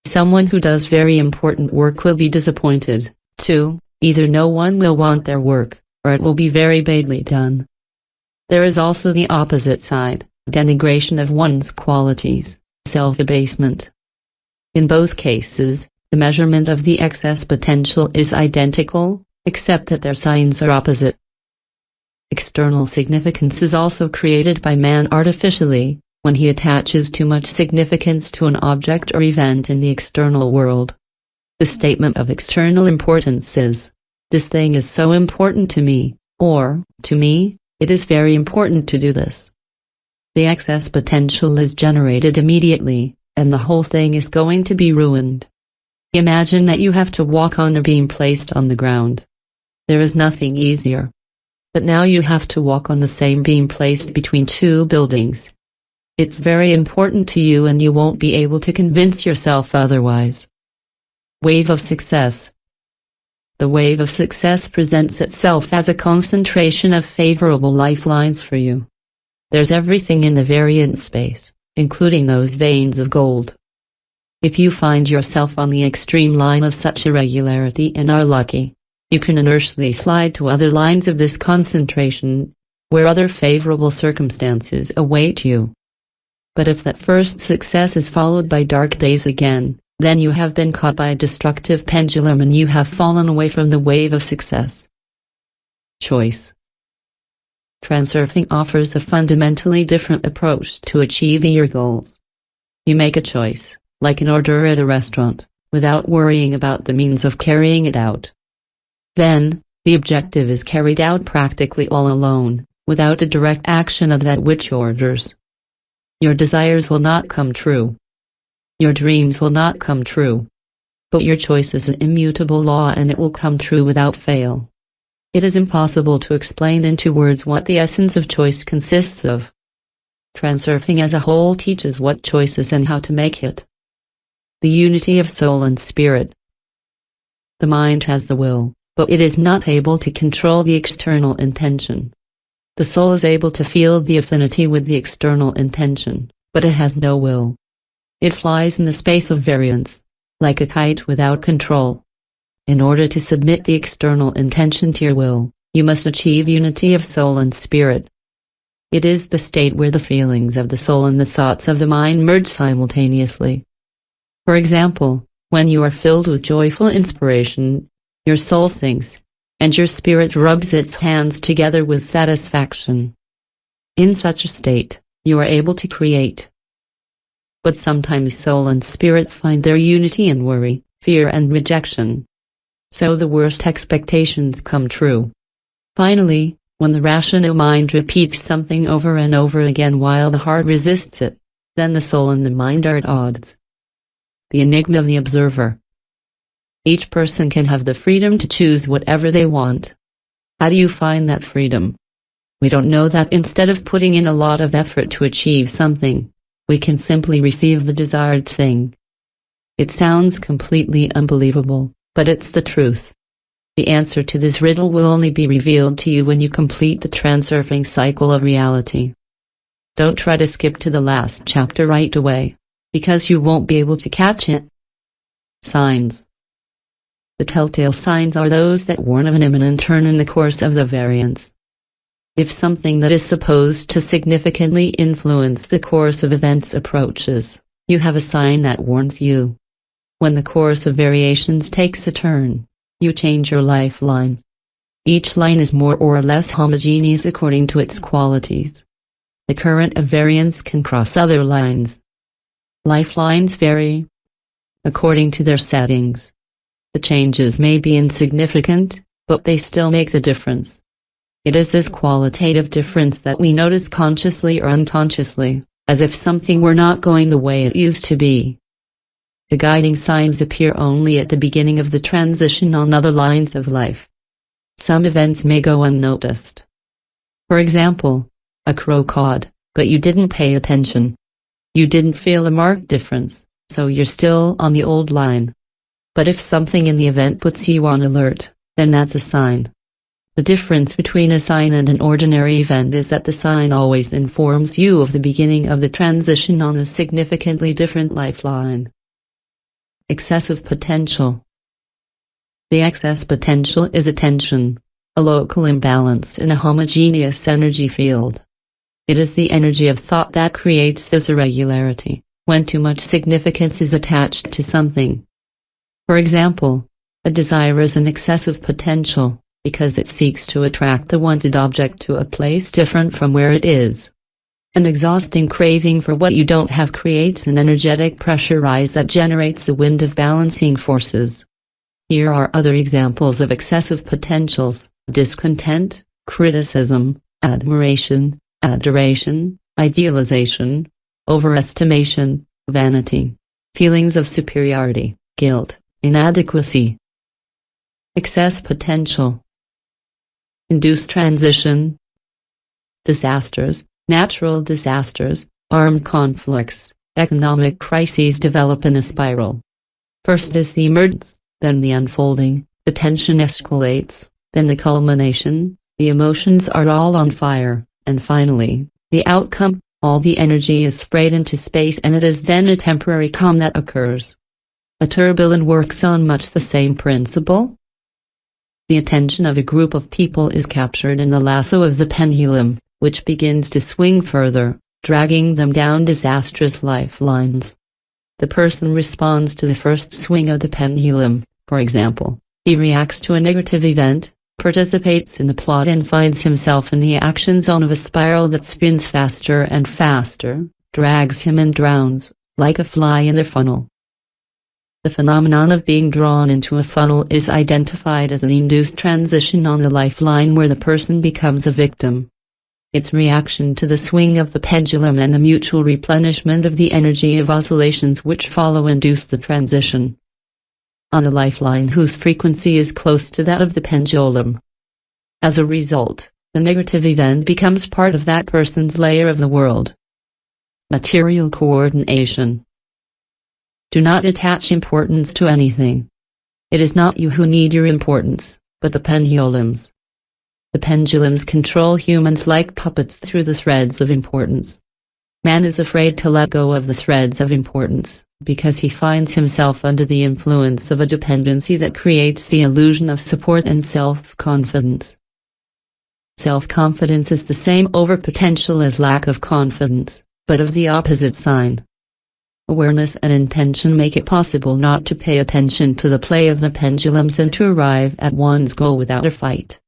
Someone who does very important work will be disappointed, too. Either no one will want their work, or it will be very badly done. There is also the opposite side, denigration of one's qualities, self-abasement. In both cases, the measurement of the excess potential is identical, except that their signs are opposite. External significance is also created by man artificially, when he attaches too much significance to an object or event in the external world. The statement of external importance is, this thing is so important to me, or, to me, it is very important to do this. The excess potential is generated immediately, and the whole thing is going to be ruined. Imagine that you have to walk on a beam placed on the ground. There is nothing easier. But now you have to walk on the same beam placed between two buildings. It's very important to you and you won't be able to convince yourself otherwise. Wave of success. The wave of success presents itself as a concentration of favorable lifelines for you. There's everything in the variant space, including those veins of gold. If you find yourself on the extreme line of such irregularity and are lucky, you can inertially slide to other lines of this concentration, where other favorable circumstances await you. But if that first success is followed by dark days again, then you have been caught by a destructive pendulum and you have fallen away from the wave of success. Choice. Transurfing offers a fundamentally different approach to achieving your goals. You make a choice, like an order at a restaurant, without worrying about the means of carrying it out. Then, the objective is carried out practically all alone, without the direct action of that which orders. Your desires will not come true. Your dreams will not come true. But your choice is an immutable law and it will come true without fail. It is impossible to explain into words what the essence of choice consists of. Transurfing as a whole teaches what choice is and how to make it. The unity of soul and spirit. The mind has the will, but it is not able to control the external intention. The soul is able to feel the affinity with the external intention, but it has no will. It flies in the space of variance, like a kite without control. In order to submit the external intention to your will, you must achieve unity of soul and spirit. It is the state where the feelings of the soul and the thoughts of the mind merge simultaneously. For example, when you are filled with joyful inspiration, your soul sings, and your spirit rubs its hands together with satisfaction. In such a state, you are able to create. But sometimes soul and spirit find their unity in worry, fear and rejection. So the worst expectations come true. Finally, when the rational mind repeats something over and over again while the heart resists it, then the soul and the mind are at odds. The enigma of the observer. Each person can have the freedom to choose whatever they want. How do you find that freedom? We don't know that. Instead of putting in a lot of effort to achieve something, we can simply receive the desired thing. It sounds completely unbelievable, but it's the truth. The answer to this riddle will only be revealed to you when you complete the transurfing cycle of reality. Don't try to skip to the last chapter right away, because you won't be able to catch it. Signs. The telltale signs are those that warn of an imminent turn in the course of the variance. If something that is supposed to significantly influence the course of events approaches, you have a sign that warns you. When the course of variations takes a turn, you change your lifeline. Each line is more or less homogeneous according to its qualities. The current of variance can cross other lines. Lifelines vary according to their settings. The changes may be insignificant, but they still make the difference. It is this qualitative difference that we notice consciously or unconsciously, as if something were not going the way it used to be. The guiding signs appear only at the beginning of the transition on other lines of life. Some events may go unnoticed. For example, a crow cawed, but you didn't pay attention. You didn't feel a marked difference, so you're still on the old line. But if something in the event puts you on alert, then that's a sign. The difference between a sign and an ordinary event is that the sign always informs you of the beginning of the transition on a significantly different lifeline. Excessive potential. The excess potential is a tension, a local imbalance in a homogeneous energy field. It is the energy of thought that creates this irregularity, when too much significance is attached to something. For example, a desire is an excessive potential, because it seeks to attract the wanted object to a place different from where it is. An exhausting craving for what you don't have creates an energetic pressure rise that generates the wind of balancing forces. Here are other examples of excessive potentials: discontent, criticism, admiration, adoration, idealization, overestimation, vanity, feelings of superiority, guilt, inadequacy. Excess potential. Induced transition. Disasters, natural disasters, armed conflicts, economic crises develop in a spiral. First is the emergence, then the unfolding, the tension escalates, then the culmination, the emotions are all on fire, and finally, the outcome, all the energy is sprayed into space, and it is then a temporary calm that occurs. A turbulent works on much the same principle. The attention of a group of people is captured in the lasso of the pendulum, which begins to swing further, dragging them down disastrous lifelines. The person responds to the first swing of the pendulum. For example, he reacts to a negative event, participates in the plot, and finds himself in the action zone of a spiral that spins faster and faster, drags him and drowns, like a fly in a funnel. The phenomenon of being drawn into a funnel is identified as an induced transition on the lifeline where the person becomes a victim. Its reaction to the swing of the pendulum and the mutual replenishment of the energy of oscillations which follow induce the transition on a lifeline whose frequency is close to that of the pendulum. As a result, the negative event becomes part of that person's layer of the world. Material coordination. Do not attach importance to anything. It is not you who need your importance, but the pendulums. The pendulums control humans like puppets through the threads of importance. Man is afraid to let go of the threads of importance, because he finds himself under the influence of a dependency that creates the illusion of support and self-confidence. Self-confidence is the same overpotential as lack of confidence, but of the opposite sign. Awareness and intention make it possible not to pay attention to the play of the pendulums and to arrive at one's goal without a fight.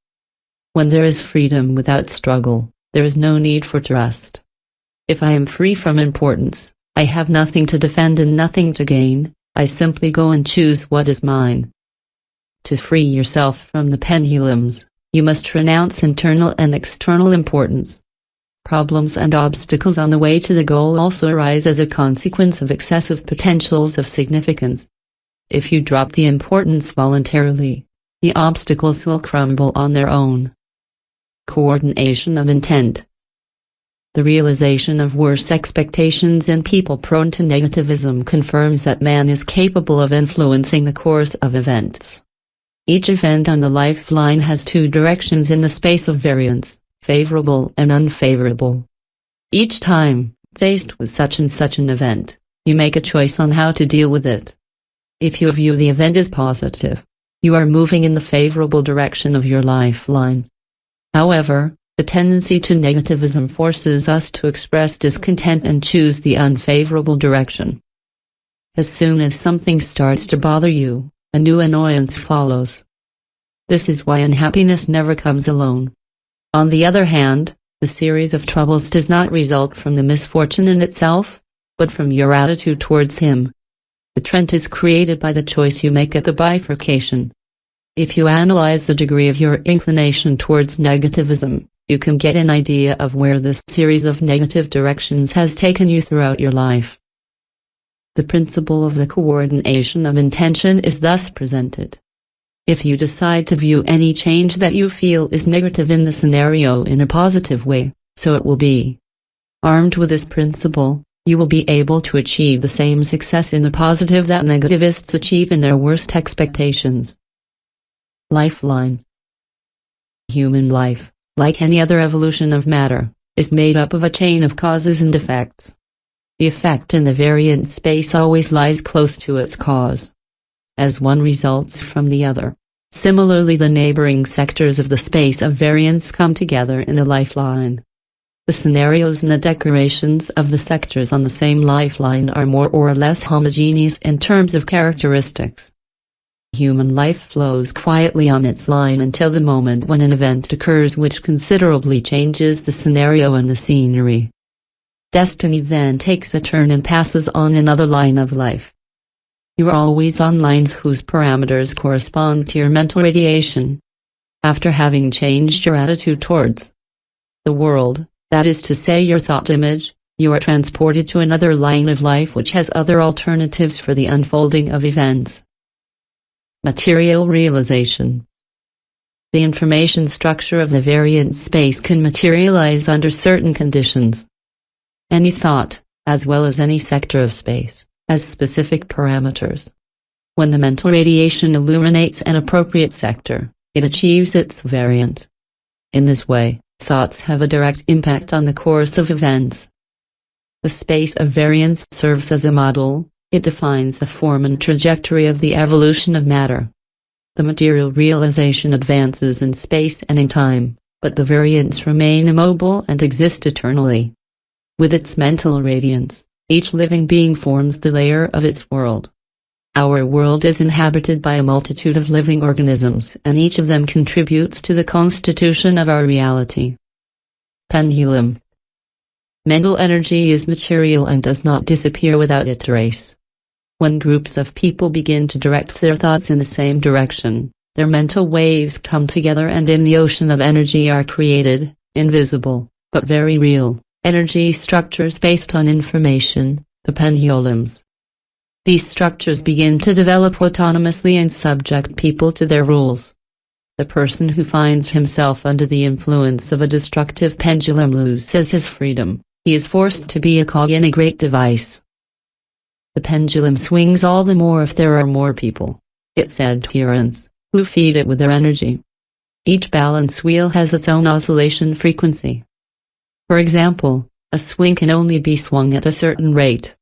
When there is freedom without struggle, there is no need for trust. If I am free from importance, I have nothing to defend and nothing to gain, I simply go and choose what is mine. To free yourself from the pendulums, you must renounce internal and external importance. Problems and obstacles on the way to the goal also arise as a consequence of excessive potentials of significance. If you drop the importance voluntarily, the obstacles will crumble on their own. Coordination of intent. The realization of worse expectations in people prone to negativism confirms that man is capable of influencing the course of events. Each event on the lifeline has two directions in the space of variance, favorable and unfavorable. Each time, faced with such and such an event, you make a choice on how to deal with it. If you view the event as positive, you are moving in the favorable direction of your lifeline. However, the tendency to negativism forces us to express discontent and choose the unfavorable direction. As soon as something starts to bother you, a new annoyance follows. This is why unhappiness never comes alone. On the other hand, the series of troubles does not result from the misfortune in itself, but from your attitude towards him. The trend is created by the choice you make at the bifurcation. If you analyze the degree of your inclination towards negativism, you can get an idea of where this series of negative directions has taken you throughout your life. The principle of the coordination of intention is thus presented. If you decide to view any change that you feel is negative in the scenario in a positive way, so it will be. Armed with this principle, you will be able to achieve the same success in the positive that negativists achieve in their worst expectations. Lifeline. Human life, like any other evolution of matter, is made up of a chain of causes and effects. The effect in the variant space always lies close to its cause, as one results from the other. Similarly, the neighboring sectors of the space of variance come together in a lifeline. The scenarios and the decorations of the sectors on the same lifeline are more or less homogeneous in terms of characteristics. Human life flows quietly on its line until the moment when an event occurs which considerably changes the scenario and the scenery. Destiny then takes a turn and passes on another line of life. You are always on lines whose parameters correspond to your mental radiation. After having changed your attitude towards the world, that is to say your thought image, you are transported to another line of life which has other alternatives for the unfolding of events. Material realization. The information structure of the variant space can materialize under certain conditions. Any thought, as well as any sector of space, has specific parameters. When the mental radiation illuminates an appropriate sector, it achieves its variant. In this way, thoughts have a direct impact on the course of events. The space of variance serves as a model. It defines the form and trajectory of the evolution of matter. The material realization advances in space and in time, but the variants remain immobile and exist eternally. With its mental radiance, each living being forms the layer of its world. Our world is inhabited by a multitude of living organisms, and each of them contributes to the constitution of our reality. Pendulum. Mental energy is material and does not disappear without its trace. When groups of people begin to direct their thoughts in the same direction, their mental waves come together and in the ocean of energy are created, invisible, but very real, energy structures based on information, the pendulums. These structures begin to develop autonomously and subject people to their rules. The person who finds himself under the influence of a destructive pendulum loses his freedom. He is forced to be a cog in a great device. The pendulum swings all the more if there are more people, its adherents, who feed it with their energy. Each balance wheel has its own oscillation frequency. For example, a swing can only be swung at a certain rate.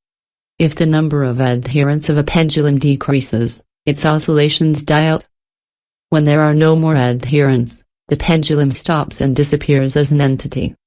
If the number of adherents of a pendulum decreases, its oscillations die out. When there are no more adherents, the pendulum stops and disappears as an entity.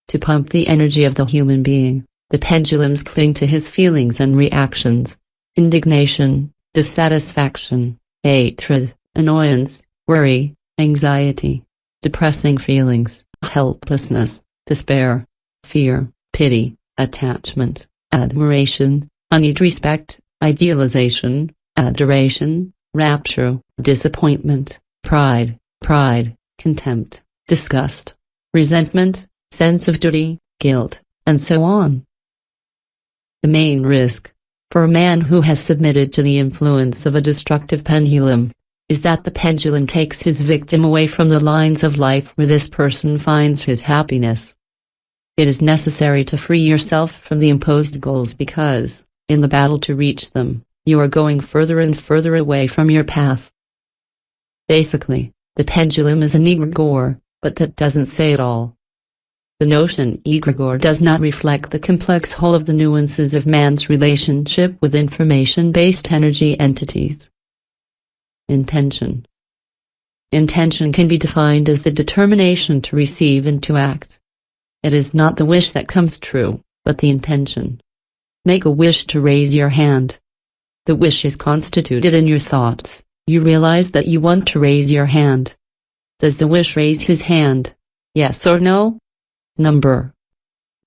To pump the energy of the human being, the pendulums cling to his feelings and reactions: indignation, dissatisfaction, hatred, annoyance, worry, anxiety, depressing feelings, helplessness, despair, fear, pity, attachment, admiration, honeyed respect, idealization, adoration, rapture, disappointment, pride, contempt, disgust, resentment, sense of duty, guilt, and so on. The main risk, for a man who has submitted to the influence of a destructive pendulum, is that the pendulum takes his victim away from the lines of life where this person finds his happiness. It is necessary to free yourself from the imposed goals because, in the battle to reach them, you are going further and further away from your path. Basically, the pendulum is an egregore, but that doesn't say it all. The notion egregore does not reflect the complex whole of the nuances of man's relationship with information-based energy entities. Intention. Intention can be defined as the determination to receive and to act. It is not the wish that comes true, but the intention. Make a wish to raise your hand. The wish is constituted in your thoughts. You realize that you want to raise your hand. Does the wish raise his hand? Yes or no? Number.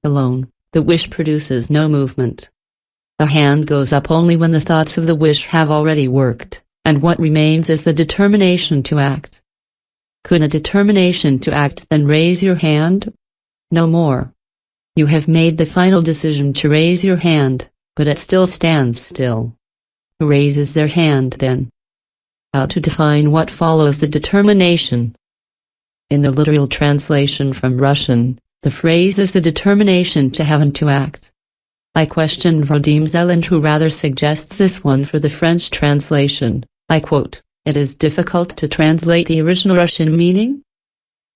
Alone, the wish produces no movement. The hand goes up only when the thoughts of the wish have already worked, and what remains is the determination to act. Could a determination to act then raise your hand? No more. You have made the final decision to raise your hand, but it still stands still. Who raises their hand then? How to define what follows the determination? In the literal translation from Russian, the phrase is the determination to have and to act. I questioned VADIM ZEALAND, who rather suggests this one for the French translation. I quote, "It is difficult to translate the original Russian meaning,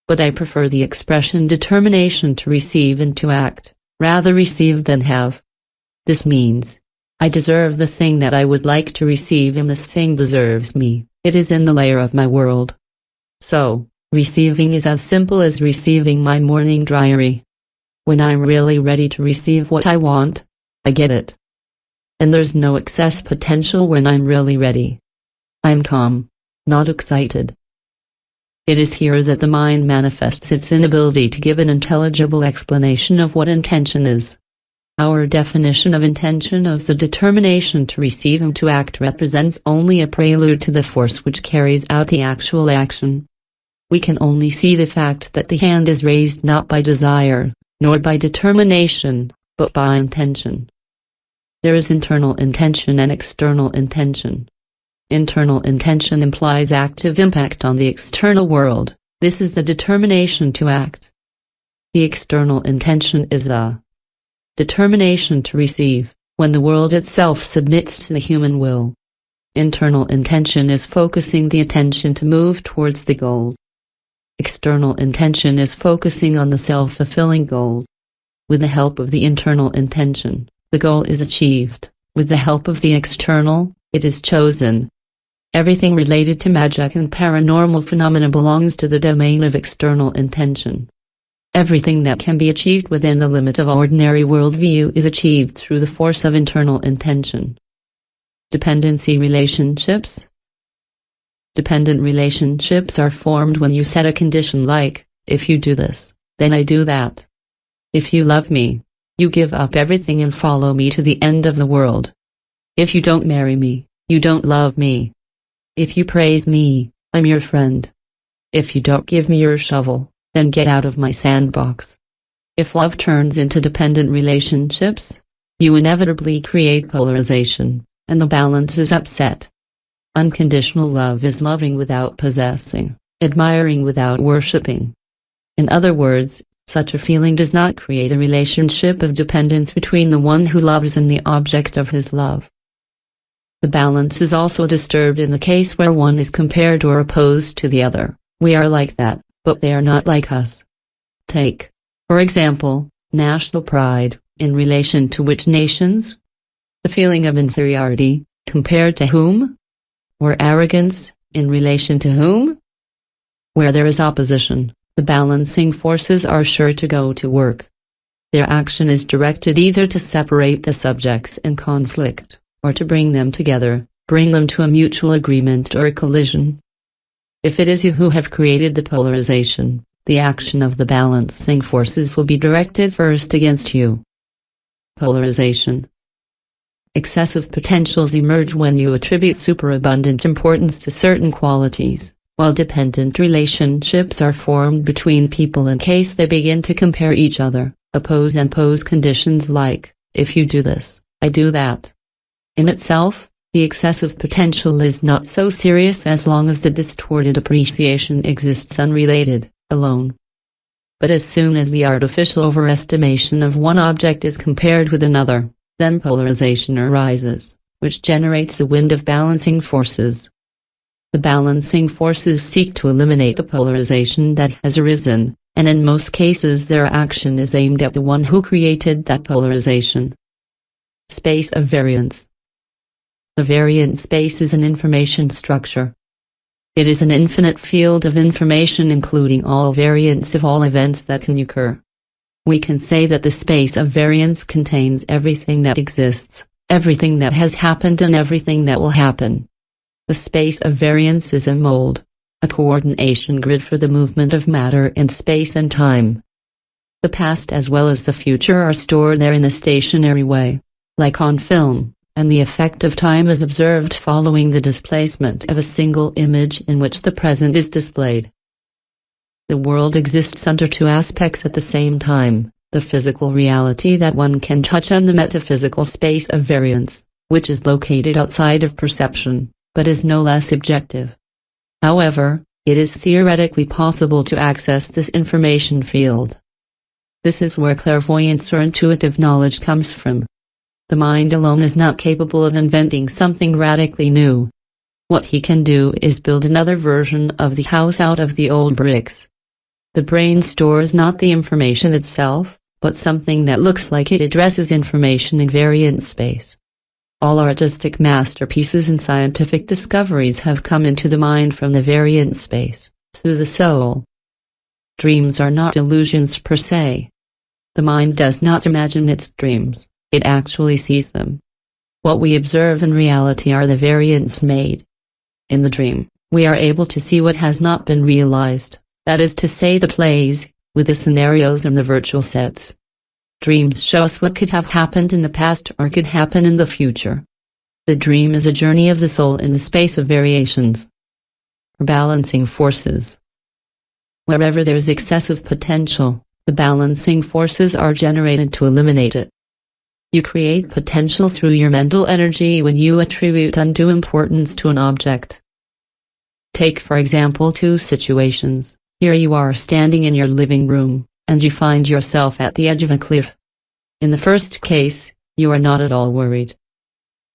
but I prefer the expression determination to receive and to act, rather receive than have. This means, I deserve the thing that I would like to receive and this thing deserves me, it is in the layer of my world. So, receiving is as simple as receiving my morning diary. When I'm really ready to receive what I want, I get it. And there's no excess potential when I'm really ready. I'm calm, not excited." It is here that the mind manifests its inability to give an intelligible explanation of what intention is. Our definition of intention as the determination to receive and to act represents only a prelude to the force which carries out the actual action. We can only see the fact that the hand is raised not by desire, nor by determination, but by intention. There is internal intention and external intention. Internal intention implies active impact on the external world. This is the determination to act. The external intention is the determination to receive, when the world itself submits to the human will. Internal intention is focusing the attention to move towards the goal. External intention is focusing on the self-fulfilling goal. With the help of the internal intention, the goal is achieved. With the help of the external, it is chosen. Everything related to magic and paranormal phenomena belongs to the domain of external intention. Everything that can be achieved within the limit of ordinary worldview is achieved through the force of internal intention. Dependency relationships. Dependent relationships are formed when you set a condition like, if you do this, then I do that. If you love me, you give up everything and follow me to the end of the world. If you don't marry me, you don't love me. If you praise me, I'm your friend. If you don't give me your shovel, then get out of my sandbox. If love turns into dependent relationships, you inevitably create polarization, and the balance is upset. Unconditional love is loving without possessing, admiring without worshipping. In other words, such a feeling does not create a relationship of dependence between the one who loves and the object of his love. The balance is also disturbed in the case where one is compared or opposed to the other. We are like that, but they are not like us. Take, for example, national pride, in relation to which nations? The feeling of inferiority, compared to whom? Or arrogance, in relation to whom? Where there is opposition, the balancing forces are sure to go to work. Their action is directed either to separate the subjects in conflict, or to bring them together, bring them to a mutual agreement or a collision. If it is you who have created the polarization, the action of the balancing forces will be directed first against you. Polarization. Excessive potentials emerge when you attribute superabundant importance to certain qualities, while dependent relationships are formed between people in case they begin to compare each other, oppose and pose conditions like, if you do this, I do that. In itself, the excessive potential is not so serious as long as the distorted appreciation exists unrelated, alone. But as soon as the artificial overestimation of one object is compared with another, then polarization arises, which generates the wind of balancing forces. The balancing forces seek to eliminate the polarization that has arisen, and in most cases their action is aimed at the one who created that polarization. Space of variance. The variant space is an information structure. It is an infinite field of information including all variants of all events that can occur. We can say that the space of variance contains everything that exists, everything that has happened and everything that will happen. The space of variance is a mold, a coordination grid for the movement of matter in space and time. The past as well as the future are stored there in a stationary way, like on film, and the effect of time is observed following the displacement of a single image in which the present is displayed. The world exists under two aspects at the same time, the physical reality that one can touch and the metaphysical space of variance, which is located outside of perception, but is no less objective. However, it is theoretically possible to access this information field. This is where clairvoyance or intuitive knowledge comes from. The mind alone is not capable of inventing something radically new. What he can do is build another version of the house out of the old bricks. The brain stores not the information itself, but something that looks like it addresses information in variant space. All artistic masterpieces and scientific discoveries have come into the mind from the variant space, through the soul. Dreams are not illusions per se. The mind does not imagine its dreams, it actually sees them. What we observe in reality are the variants made. In the dream, we are able to see what has not been realized. That is to say the plays, with the scenarios and the virtual sets. Dreams show us what could have happened in the past or could happen in the future. The dream is a journey of the soul in the space of variations. Balancing forces. Wherever there is excessive potential, the balancing forces are generated to eliminate it. You create potential through your mental energy when you attribute undue importance to an object. Take for example two situations. Here you are standing in your living room, and you find yourself at the edge of a cliff. In the first case, you are not at all worried.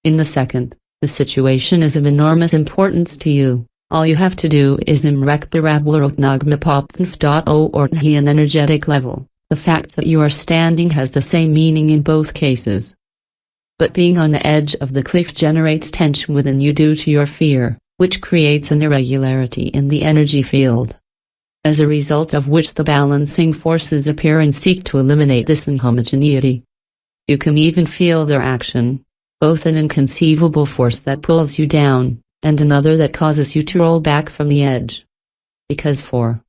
In the second, the situation is of enormous importance to you. All you have to do is an energetic level, The fact that you are standing has the same meaning in both cases. But being on the edge of the cliff generates tension within you due to your fear, which creates an irregularity in the energy field. As a result of which the balancing forces appear and seek to eliminate this inhomogeneity. You can even feel their action, both an inconceivable force that pulls you down, and another that causes you to roll back from the edge. Because for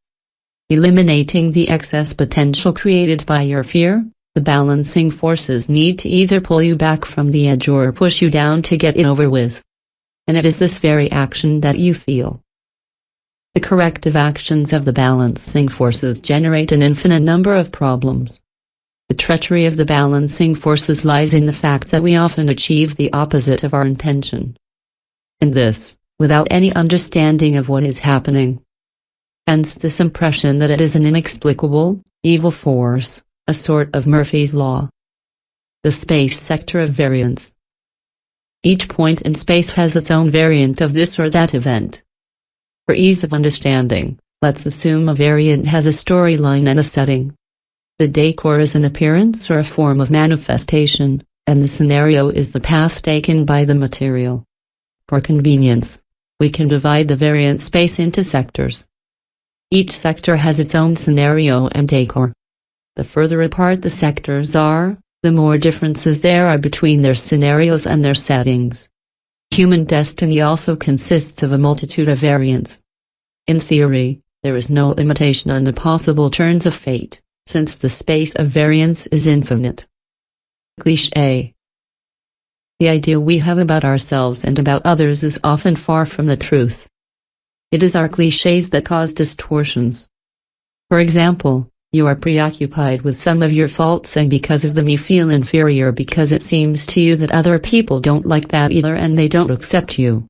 eliminating the excess potential created by your fear, the balancing forces need to either pull you back from the edge or push you down to get it over with. And it is this very action that you feel. The corrective actions of the balancing forces generate an infinite number of problems. The treachery of the balancing forces lies in the fact that we often achieve the opposite of our intention. And this, without any understanding of what is happening. Hence this impression that it is an inexplicable, evil force, a sort of Murphy's Law. The space sector of variance. Each point in space has its own variant of this or that event. For ease of understanding, let's assume a variant has a storyline and a setting. The decor is an appearance or a form of manifestation, and the scenario is the path taken by the material. For convenience, we can divide the variant space into sectors. Each sector has its own scenario and decor. The further apart the sectors are, the more differences there are between their scenarios and their settings. Human destiny also consists of a multitude of variants. In theory, there is no limitation on the possible turns of fate, since the space of variance is infinite. Cliché. The idea we have about ourselves and about others is often far from the truth. It is our clichés that cause distortions. For example, you are preoccupied with some of your faults and because of them you feel inferior because it seems to you that other people don't like that either and they don't accept you.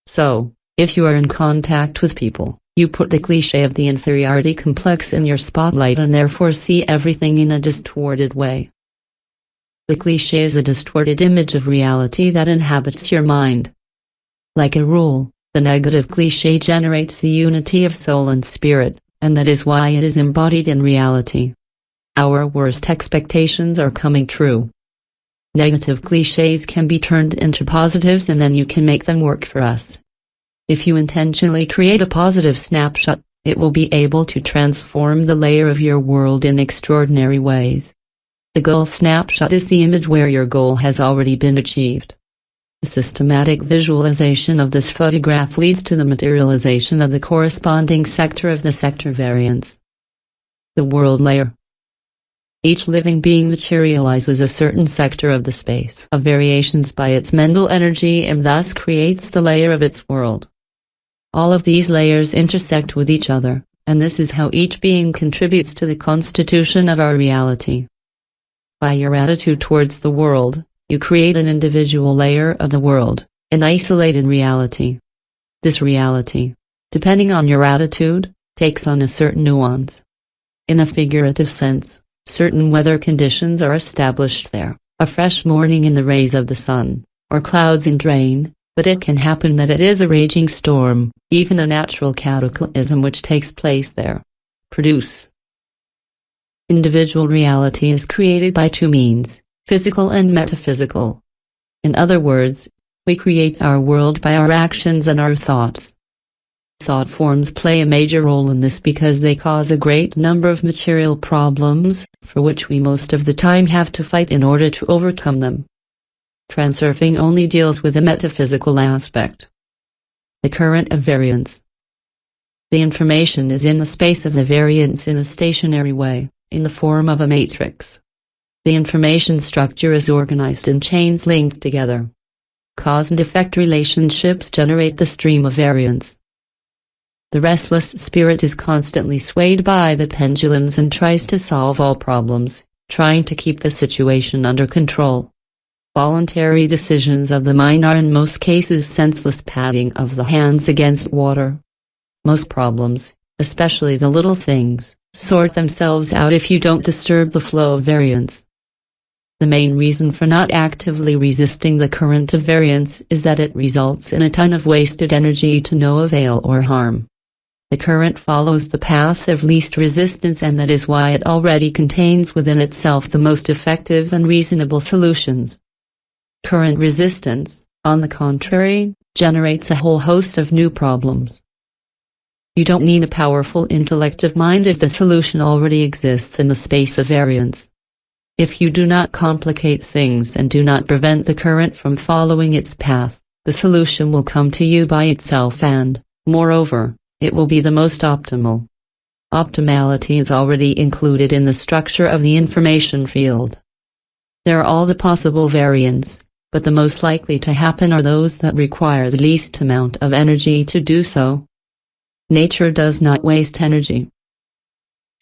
So, if you are in contact with people, you put the cliché of the inferiority complex in your spotlight and therefore see everything in a distorted way. The cliché is a distorted image of reality that inhabits your mind. Like a rule, the negative cliché generates the unity of soul and spirit, and that is why it is embodied in reality. Our worst expectations are coming true. Negative clichés can be turned into positives and then you can make them work for us. If you intentionally create a positive snapshot, it will be able to transform the layer of your world in extraordinary ways. The goal snapshot is the image where your goal has already been achieved. The systematic visualization of this photograph leads to the materialization of the corresponding sector of the sector variance. The world layer. Each living being materializes a certain sector of the space of variations by its mental energy and thus creates the layer of its world. All of these layers intersect with each other, and this is how each being contributes to the constitution of our reality. By your attitude towards the world, you create an individual layer of the world, an isolated reality. This reality, depending on your attitude, takes on a certain nuance. In a figurative sense, certain weather conditions are established there, a fresh morning in the rays of the sun, or clouds in rain, but it can happen that it is a raging storm, even a natural cataclysm which takes place there. Produce. Individual reality is created by two means, physical and metaphysical. In other words, we create our world by our actions and our thoughts. Thought forms play a major role in this because they cause a great number of material problems, for which we most of the time have to fight in order to overcome them. Transurfing only deals with the metaphysical aspect. The current of variance. The information is in the space of the variance in a stationary way, in the form of a matrix. The information structure is organized in chains linked together. Cause and effect relationships generate the stream of variance. The restless spirit is constantly swayed by the pendulums and tries to solve all problems, trying to keep the situation under control. Voluntary decisions of the mind are in most cases senseless patting of the hands against water. Most problems, especially the little things, sort themselves out if you don't disturb the flow of variance. The main reason for not actively resisting the current of variance is that it results in a ton of wasted energy to no avail or harm. The current follows the path of least resistance, and that is why it already contains within itself the most effective and reasonable solutions. Current resistance, on the contrary, generates a whole host of new problems. You don't need a powerful intellective mind if the solution already exists in the space of variance. If you do not complicate things and do not prevent the current from following its path, the solution will come to you by itself and, moreover, it will be the most optimal. Optimality is already included in the structure of the information field. There are all the possible variants, but the most likely to happen are those that require the least amount of energy to do so. Nature does not waste energy.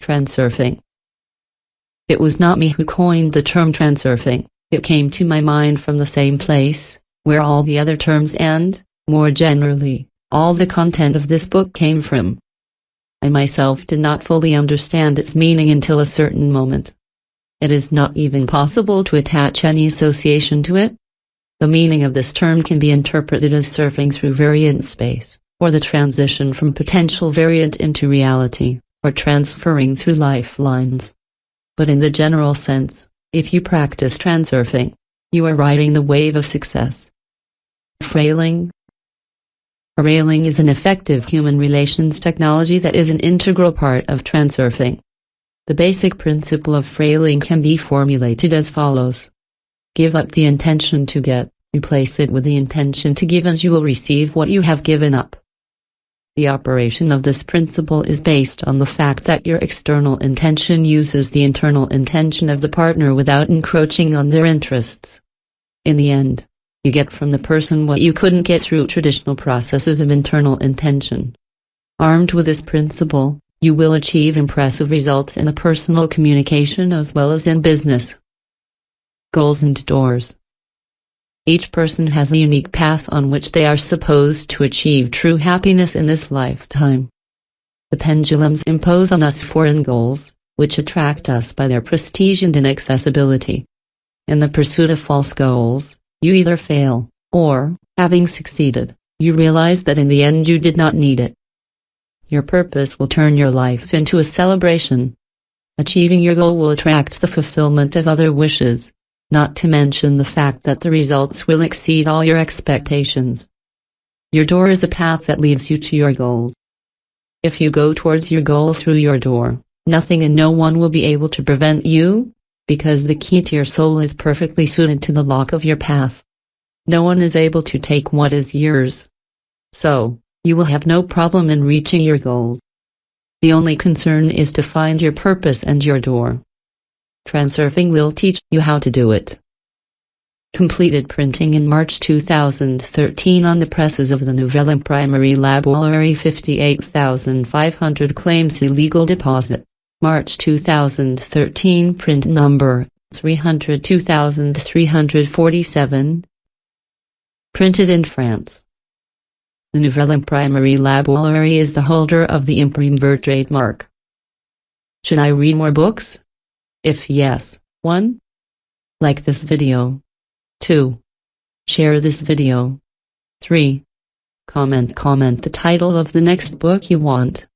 Transurfing. It was not me who coined the term transurfing, it came to my mind from the same place, where all the other terms and, more generally, all the content of this book came from. I myself did not fully understand its meaning until a certain moment. It is not even possible to attach any association to it. The meaning of this term can be interpreted as surfing through variant space, or the transition from potential variant into reality, or transferring through lifelines. But in the general sense, if you practice transurfing, you are riding the wave of success. Frailing. Railing is an effective human relations technology that is an integral part of transurfing. The basic principle of frailing can be formulated as follows. Give up the intention to get, replace it with the intention to give, and you will receive what you have given up. The operation of this principle is based on the fact that your external intention uses the internal intention of the partner without encroaching on their interests. In the end, you get from the person what you couldn't get through traditional processes of internal intention. Armed with this principle, you will achieve impressive results in the personal communication as well as in business. Goals and doors. Each person has a unique path on which they are supposed to achieve true happiness in this lifetime. The pendulums impose on us foreign goals, which attract us by their prestige and inaccessibility. In the pursuit of false goals, you either fail, or, having succeeded, you realize that in the end you did not need it. Your purpose will turn your life into a celebration. Achieving your goal will attract the fulfillment of other wishes, not to mention the fact that the results will exceed all your expectations. Your door is a path that leads you to your goal. If you go towards your goal through your door, nothing and no one will be able to prevent you, because the key to your soul is perfectly suited to the lock of your path. No one is able to take what is yours. So, you will have no problem in reaching your goal. The only concern is to find your purpose and your door. Transurfing will teach you how to do it. Completed printing in March 2013 on the presses of the Nouvelle Imprimerie Labouré. 58,500 claims illegal deposit. March 2013, print number 302,347. Printed in France. The Nouvelle Imprimerie Labouré is the holder of the Imprimerie trademark. Should I read more books? If yes, 1. Like this video. 2. Share this video. 3. Comment the title of the next book you want.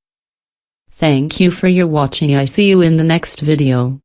Thank you for your watching. I see you in the next video.